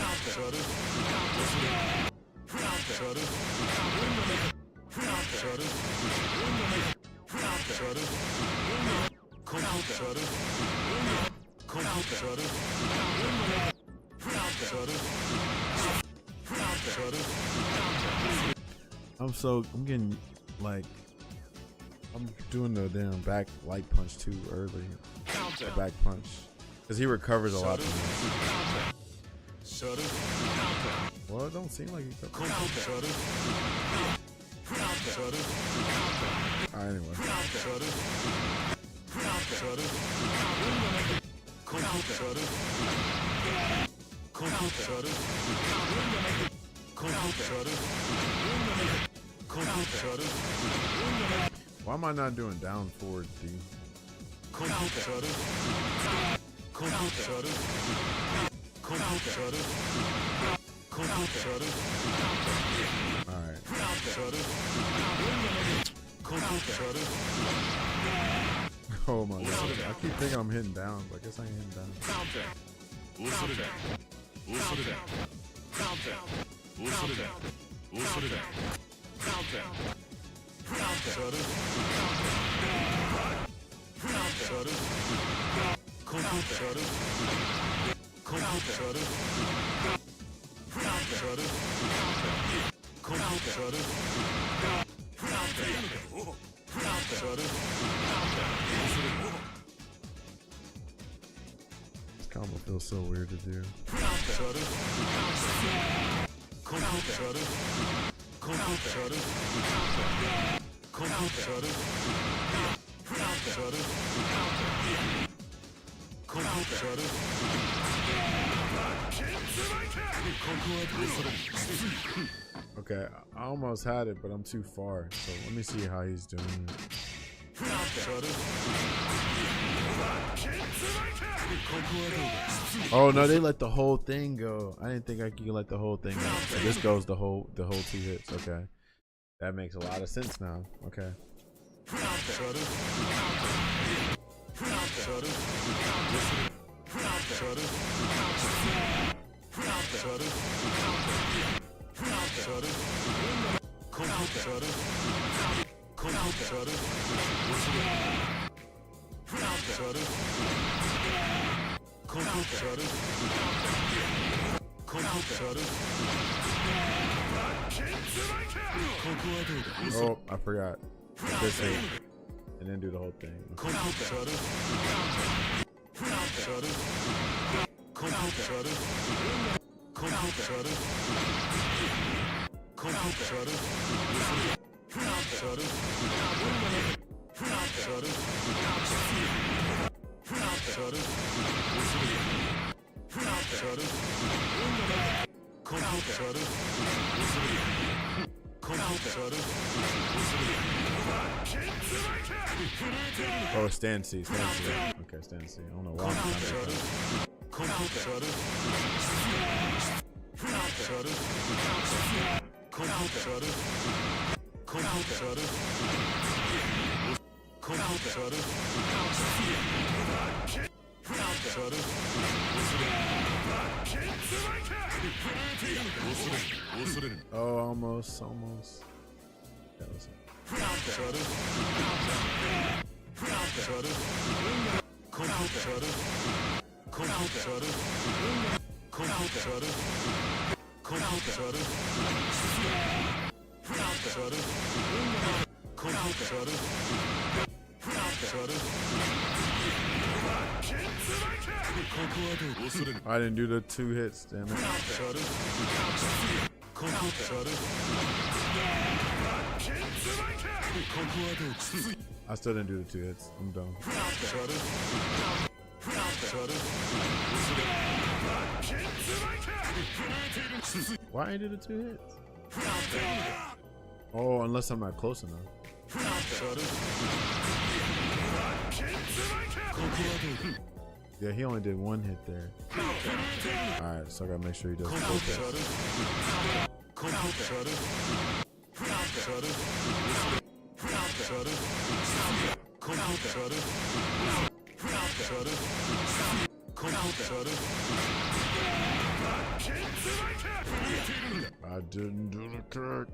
[SPEAKER 16] I'm getting like, I'm doing the damn back light punch too early. The back punch. Because he recovers a lot from this. Well, it don't seem like he covers. Alright, anyway. Why am I not doing down forward D? Alright. Oh my god. I keep thinking I'm hitting down, but I guess I ain't hitting down. This combo feels so weird to do. Okay, I almost had it, but I'm too far. So let me see how he's doing. Oh no, they let the whole thing go. I didn't think I could let the whole thing go. So this goes the whole 2 hits. Okay, that makes a lot of sense now. Okay. Oh, I forgot. This hit. And then do the whole thing. Oh, stand C, stand C. Okay, stand C. I don't know why I'm trying to do Oh, almost. That was it. I didn't do the 2 hits, damn it. I still didn't do the 2 hits. I'm done. Why I did the 2 hits? Oh, unless I'm not close enough. Yeah, he only did 1 hit there. Alright, so I gotta make sure he does both hits. I didn't do the trick.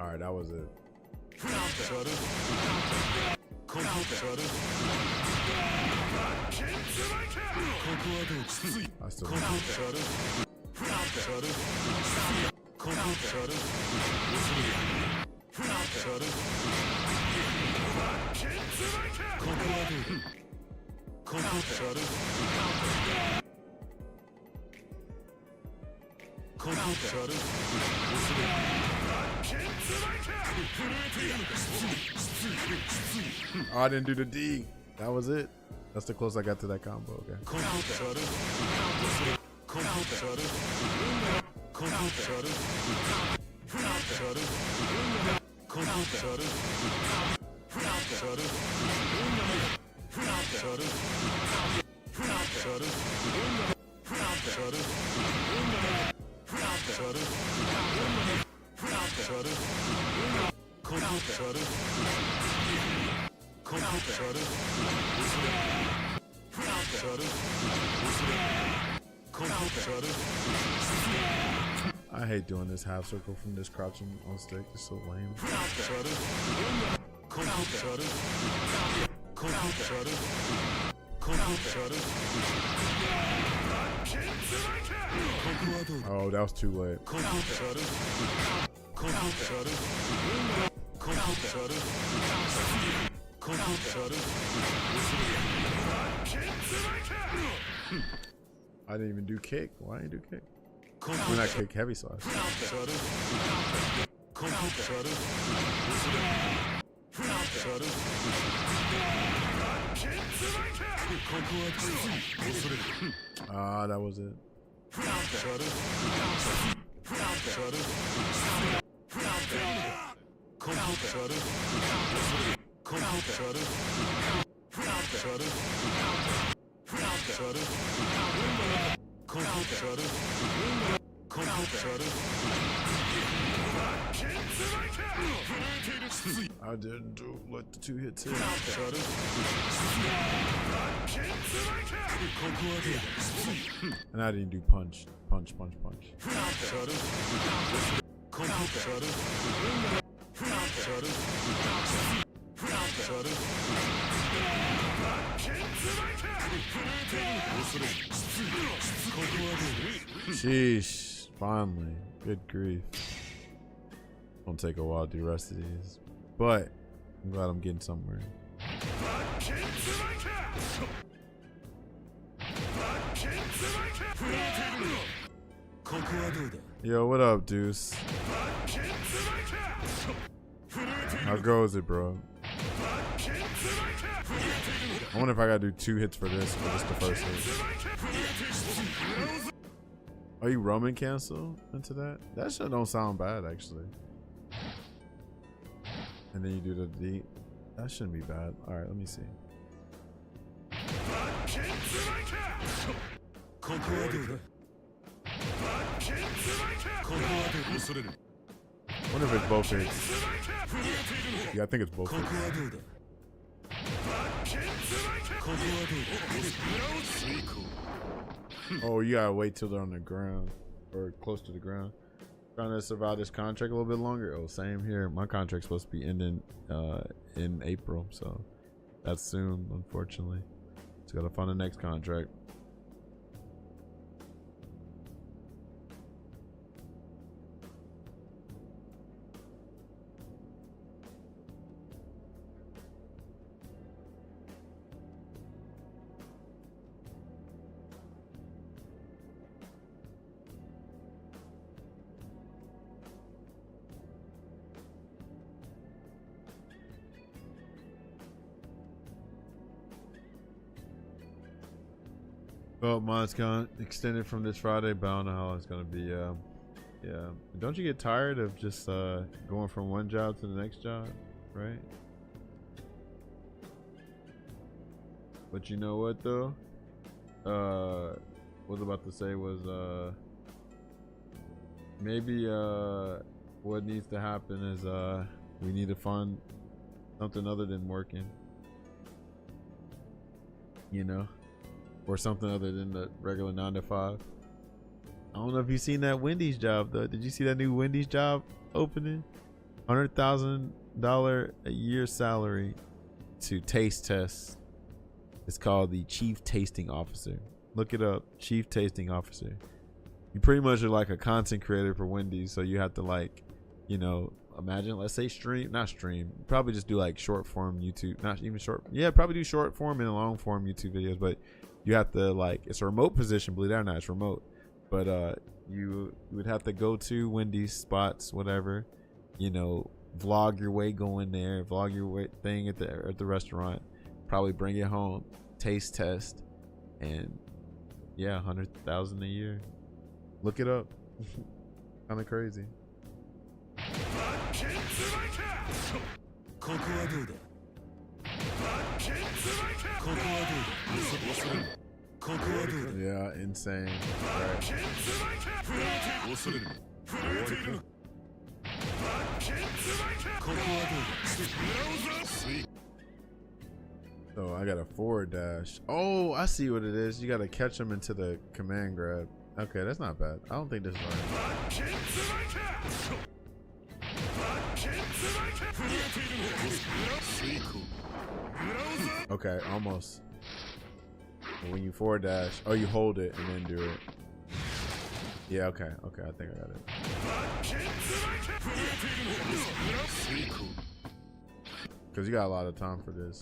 [SPEAKER 16] All right, that was it. I still Oh, I didn't do the D. That was it. That's the closest I got to that combo. Okay. I hate doing this half circle from this crouching on stick. It's so lame. Oh, that was too late. I didn't even do kick. Why didn't I do kick? We're not kick heavy slash. Ah, that was it. I didn't do let the two hits hit. And I didn't do punch. Sheesh, finally. Good grief. Gonna take a while to do the rest of these. But I'm glad I'm getting somewhere. Yo, what up, Deuce? How goes it, bro? I wonder if I gotta do 2 hits for this or just the first hit. Are you Roman cancel into that? That shit don't sound bad, actually. And then you do the D. That shouldn't be bad. Alright, let me see. Wonder if it's both hits. Yeah, I think it's both hits. Oh, you gotta wait till they're on the ground or close to the ground. Trying to survive this contract a little bit longer. Oh, same here. My contract's supposed to be ending in April, so that's soon, unfortunately. Just gotta find the next contract. Well, mine's gone extended from this Friday, but I don't know how long it's gonna be. Yeah. Don't you get tired of just going from one job to the next job, right? But you know what though? was about to say was maybe what needs to happen is we need to fund something other than working, you know, or something other than the regular 9 to 5. I don't know if you've seen that Wendy's job though. Did you see that new Wendy's job opening? $100,000 a year salary to taste test. It's called the Chief Tasting Officer. Look it up, Chief Tasting Officer. You pretty much are like a content creator for Wendy's, so you have to, like, you know, imagine, let's say not stream, probably just do like short form YouTube, not even short, yeah, probably do short form and long form YouTube videos, but you have to, like, it's a remote position, believe it or not, it's remote, but you would have to go to Wendy's spots, whatever, you know, vlog your way going there, vlog your way thing at the restaurant, probably bring it home, taste test, and yeah, 100,000 a year. Look it up. Kind of crazy. Yeah, insane. Right. So I got a forward dash. Oh, I see what it is. You got to catch them into the command grab. Okay, that's not bad. I don't think this is right. Okay, almost. When you forward dash, oh, you hold it and then do it. Yeah, okay, I think I got it. Because you got a lot of time for this.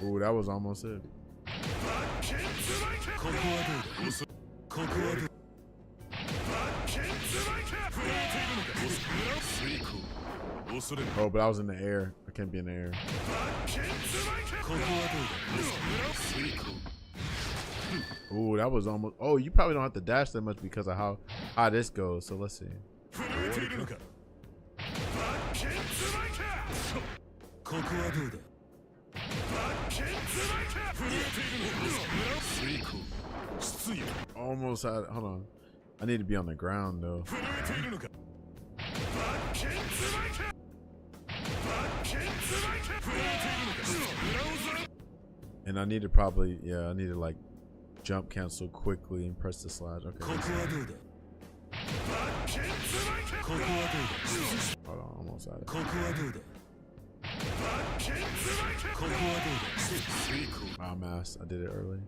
[SPEAKER 16] Ooh, that was almost it. Oh, but I was in the air. I can't be in the air. Ooh, that was almost. Oh, you probably don't have to dash that much because of how high this goes. So let's see. Almost had. Hold on. I need to be on the ground though. And I need to probably, yeah, I need to like jump cancel quickly and press the slide. Okay. Hold on, almost had it. Wow, mass. I did it early.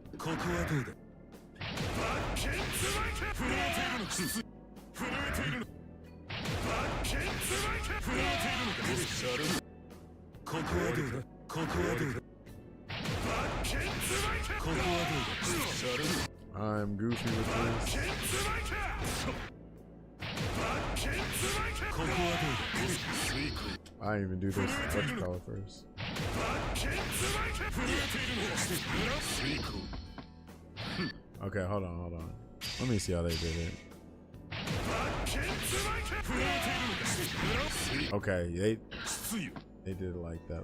[SPEAKER 16] I'm goofy with this. I didn't even do this. Let's call it first. Okay, hold on. Let me see how they did it. Okay, they did it like that.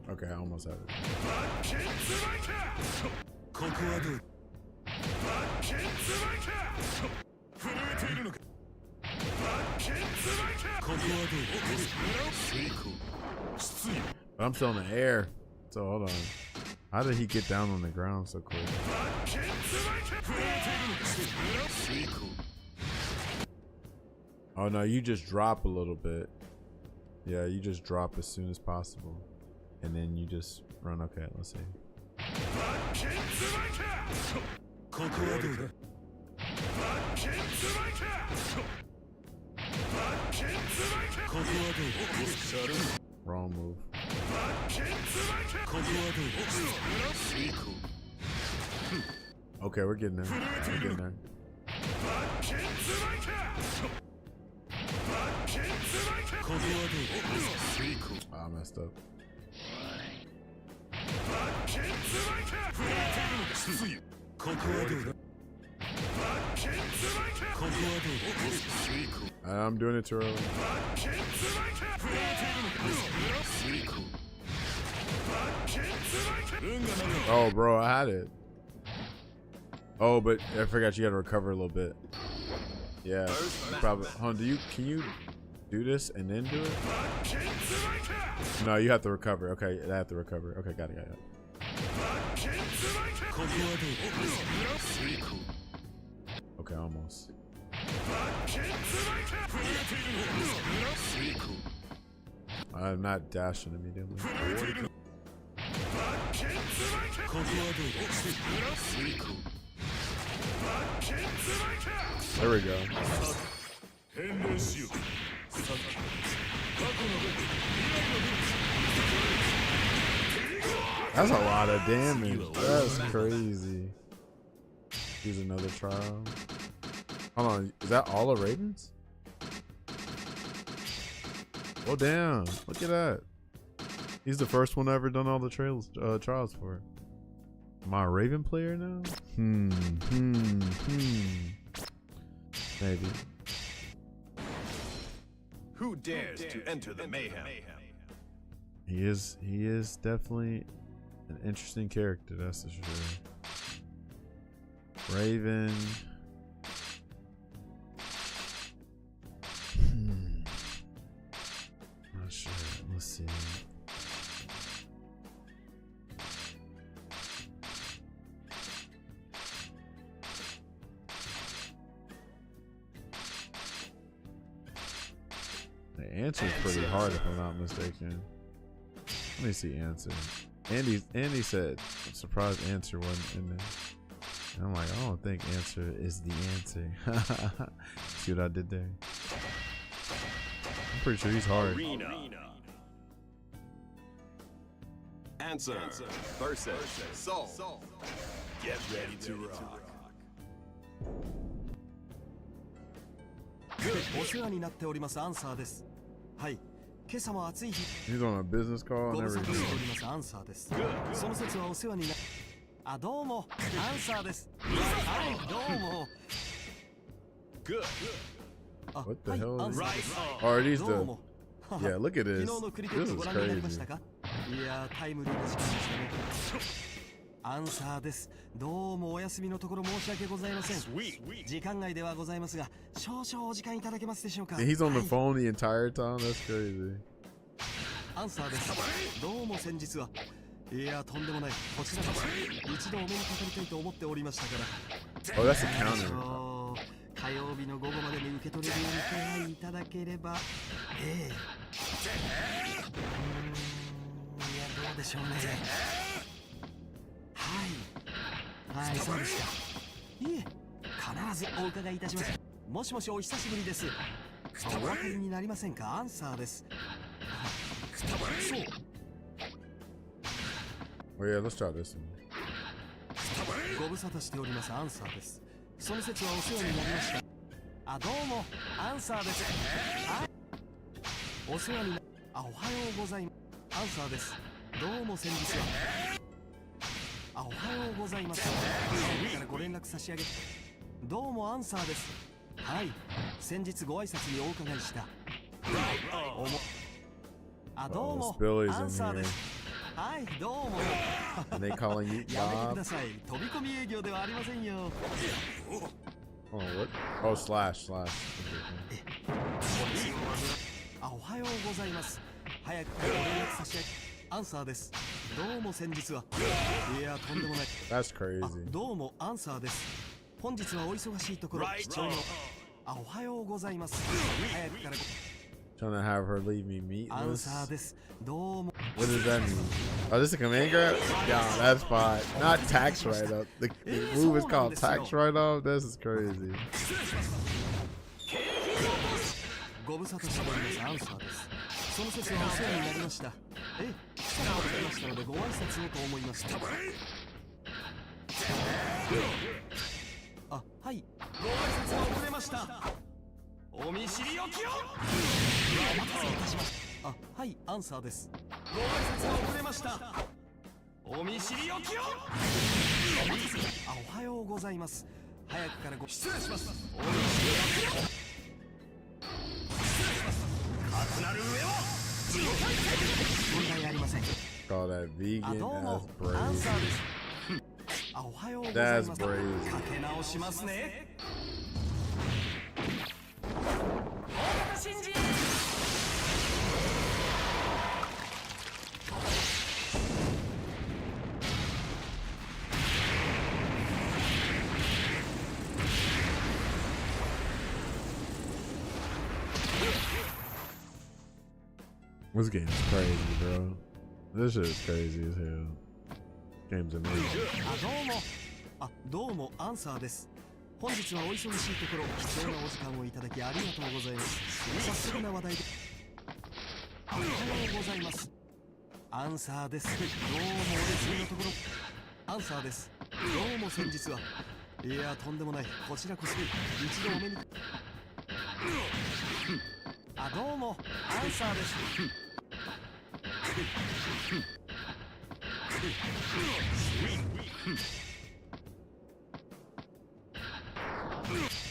[SPEAKER 16] Okay, I almost had it. But I'm still in the air. So hold on. How did he get down on the ground so quick? Oh no, you just drop a little bit. Yeah, you just drop as soon as possible. And then you just run. Okay, let's see. Wrong move. Okay, we're getting there. I messed up. I I'm doing it too early. Oh, bro, I had it. Oh, but I forgot you got to recover a little bit. Yeah, probably. Hold on, can you do this and then do it? No, you have to recover. Okay, I have to recover. Okay, got it. Okay, almost. I'm not dashing immediately. There we go. That's a lot of damage. That's crazy. Use another trial. Hold on, is that all the Ravens? Oh damn! Look at that. He's the first one ever done all the trials for. Am I a Raven player now? Maybe.
[SPEAKER 14] Who dares to enter the mayhem?
[SPEAKER 16] He is definitely an interesting character, that's for sure. Raven. Not sure. Let's see. The answer is pretty hard if I'm not mistaken. Let me see answer. Andy said, I'm surprised answer wasn't in there. And I'm like, I don't think answer is the answer. See what I did there? I'm pretty sure he's hard.
[SPEAKER 14] Arena. Answer versus Soul. Get ready to rock.
[SPEAKER 16] He's on a business call and everything.
[SPEAKER 14] Good.
[SPEAKER 16] What the hell is this? Oh, are these the... Yeah, look at this. This is crazy. And he's on the phone the entire time? That's crazy. Oh, that's a counter.
[SPEAKER 4] 火曜日の午後までに受け取れるように手配いただければ、いやどうでしょうね。はい、そうでした。いえ、必ずお伺いいたします。もしもしお久しぶりです。お分かりになりませんか？アンサーです。そう。
[SPEAKER 16] Oh yeah, let's try this one.
[SPEAKER 4] ご無沙汰しております。アンサーです。その説はお世話になりました。どうも、アンサーです。お世話にな、おはようございます。アンサーです。どうも先日は。おはようございます。からご連絡差し上げ。どうもアンサーです。はい、先日ご挨拶にお伺いした。どうも、アンサーです。はい、どうも。
[SPEAKER 16] And they calling you Bob?
[SPEAKER 4] やめてください。飛び込み営業ではありませんよ。
[SPEAKER 16] Oh, what? Oh, slash.
[SPEAKER 4] おはようございます。早くからご連絡差し上げ。アンサーです。どうも先日は。いや、とんでもない。
[SPEAKER 16] That's crazy.
[SPEAKER 4] どうもアンサーです。本日はお忙しいところ、貴重な。おはようございます。早くから。
[SPEAKER 16] Trying to have her leave me meatless.
[SPEAKER 4] アンサーです。どうも。
[SPEAKER 16] What does that mean? Oh, this is a command grab? Yeah, that's fine. Not tax write-up. The move is called tax write-off? This is crazy.
[SPEAKER 4] ご無沙汰しております。アンサーです。その説はお世話になりました。来たのでましたのでご挨拶をと思いました。はい。ご挨拶が遅れました。お見知りおきを。お待たせいたしました。はい、アンサーです。ご挨拶が遅れました。お見知りおきを。おはようございます。早くから失礼します。お見知りおきを。
[SPEAKER 16] Call that vegan ass
[SPEAKER 4] アン
[SPEAKER 16] brave.
[SPEAKER 4] サーです。あ、おはようござい
[SPEAKER 16] That's
[SPEAKER 4] ます。
[SPEAKER 16] brave.
[SPEAKER 4] かけ直しますね。
[SPEAKER 16] This game's crazy, bro. This shit is crazy as hell. Game's amazing.
[SPEAKER 4] どうもアンサーです。本日はお忙しいところ貴重なお時間をいただきありがとうございます。早速な話題で。おはようございます。アンサーです。どうもお休みのところ。アンサーです。どうも先日は。いやとんでもない。こちらこそ一度お目に。あ、どうもアンサーです。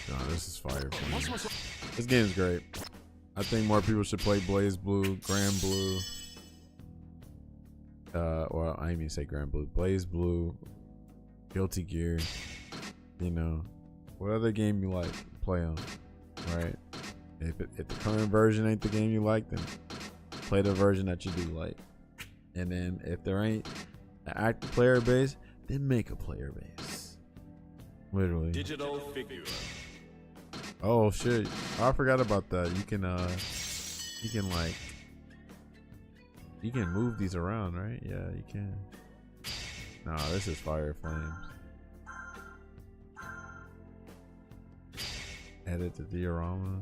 [SPEAKER 16] Nah, this is fire. This game's great. I think more people should play Blaze Blue, Grand Blue. Well, I didn't even say Grand Blue. Blaze Blue, Guilty Gear. You know, what other game you like, play on, right? If the current version ain't the game you like, then play the version that you do like. And then if there ain't an active player base, then make a player base. Literally.
[SPEAKER 14] Digital figure.
[SPEAKER 16] Oh shit! I forgot about that. You can move these around, right? Yeah, you can. Nah, this is Fire Flames. Edit the diorama.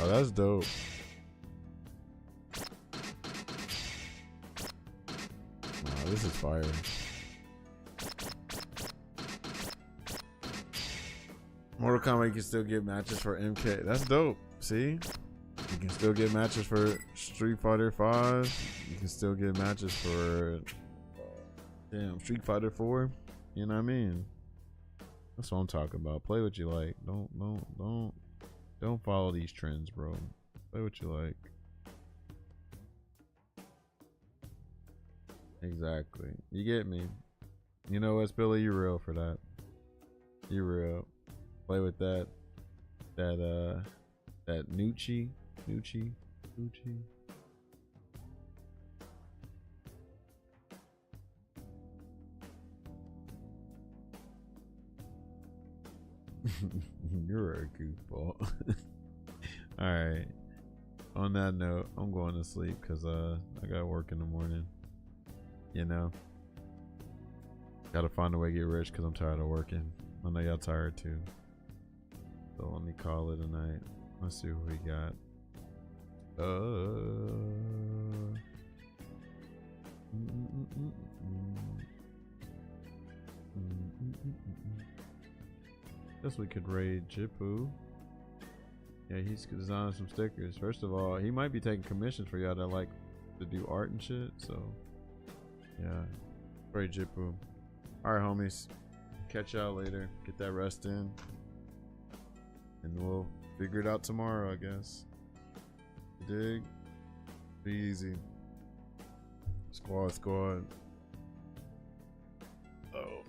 [SPEAKER 16] Oh, that's dope. Wow, this is fire. Mortal Kombat, you can still get matches for MK. That's dope. See? You can still get matches for Street Fighter 5. You can still get matches for Street Fighter 4. You know what I mean? That's what I'm talking about. Play what you like. Don't follow these trends, bro. Play what you like. Exactly. You get me. You know what, Billy? You real for that. You real. Play with that Nucci. You're a goofball. Alright. On that note, I'm going to sleep because I got work in the morning. You know? Gotta find a way to get rich because I'm tired of working. I know y'all tired too. So let me call it a night. Let's see what we got. Guess we could raid Jipu. Yeah, he's designing some stickers. First of all, he might be taking commissions for y'all that like to do art and shit. So, yeah, raid Jipu. All right, homies. Catch y'all later. Get that rest in, and we'll figure it out tomorrow, I guess. Dig. Be easy. Squad. Oh.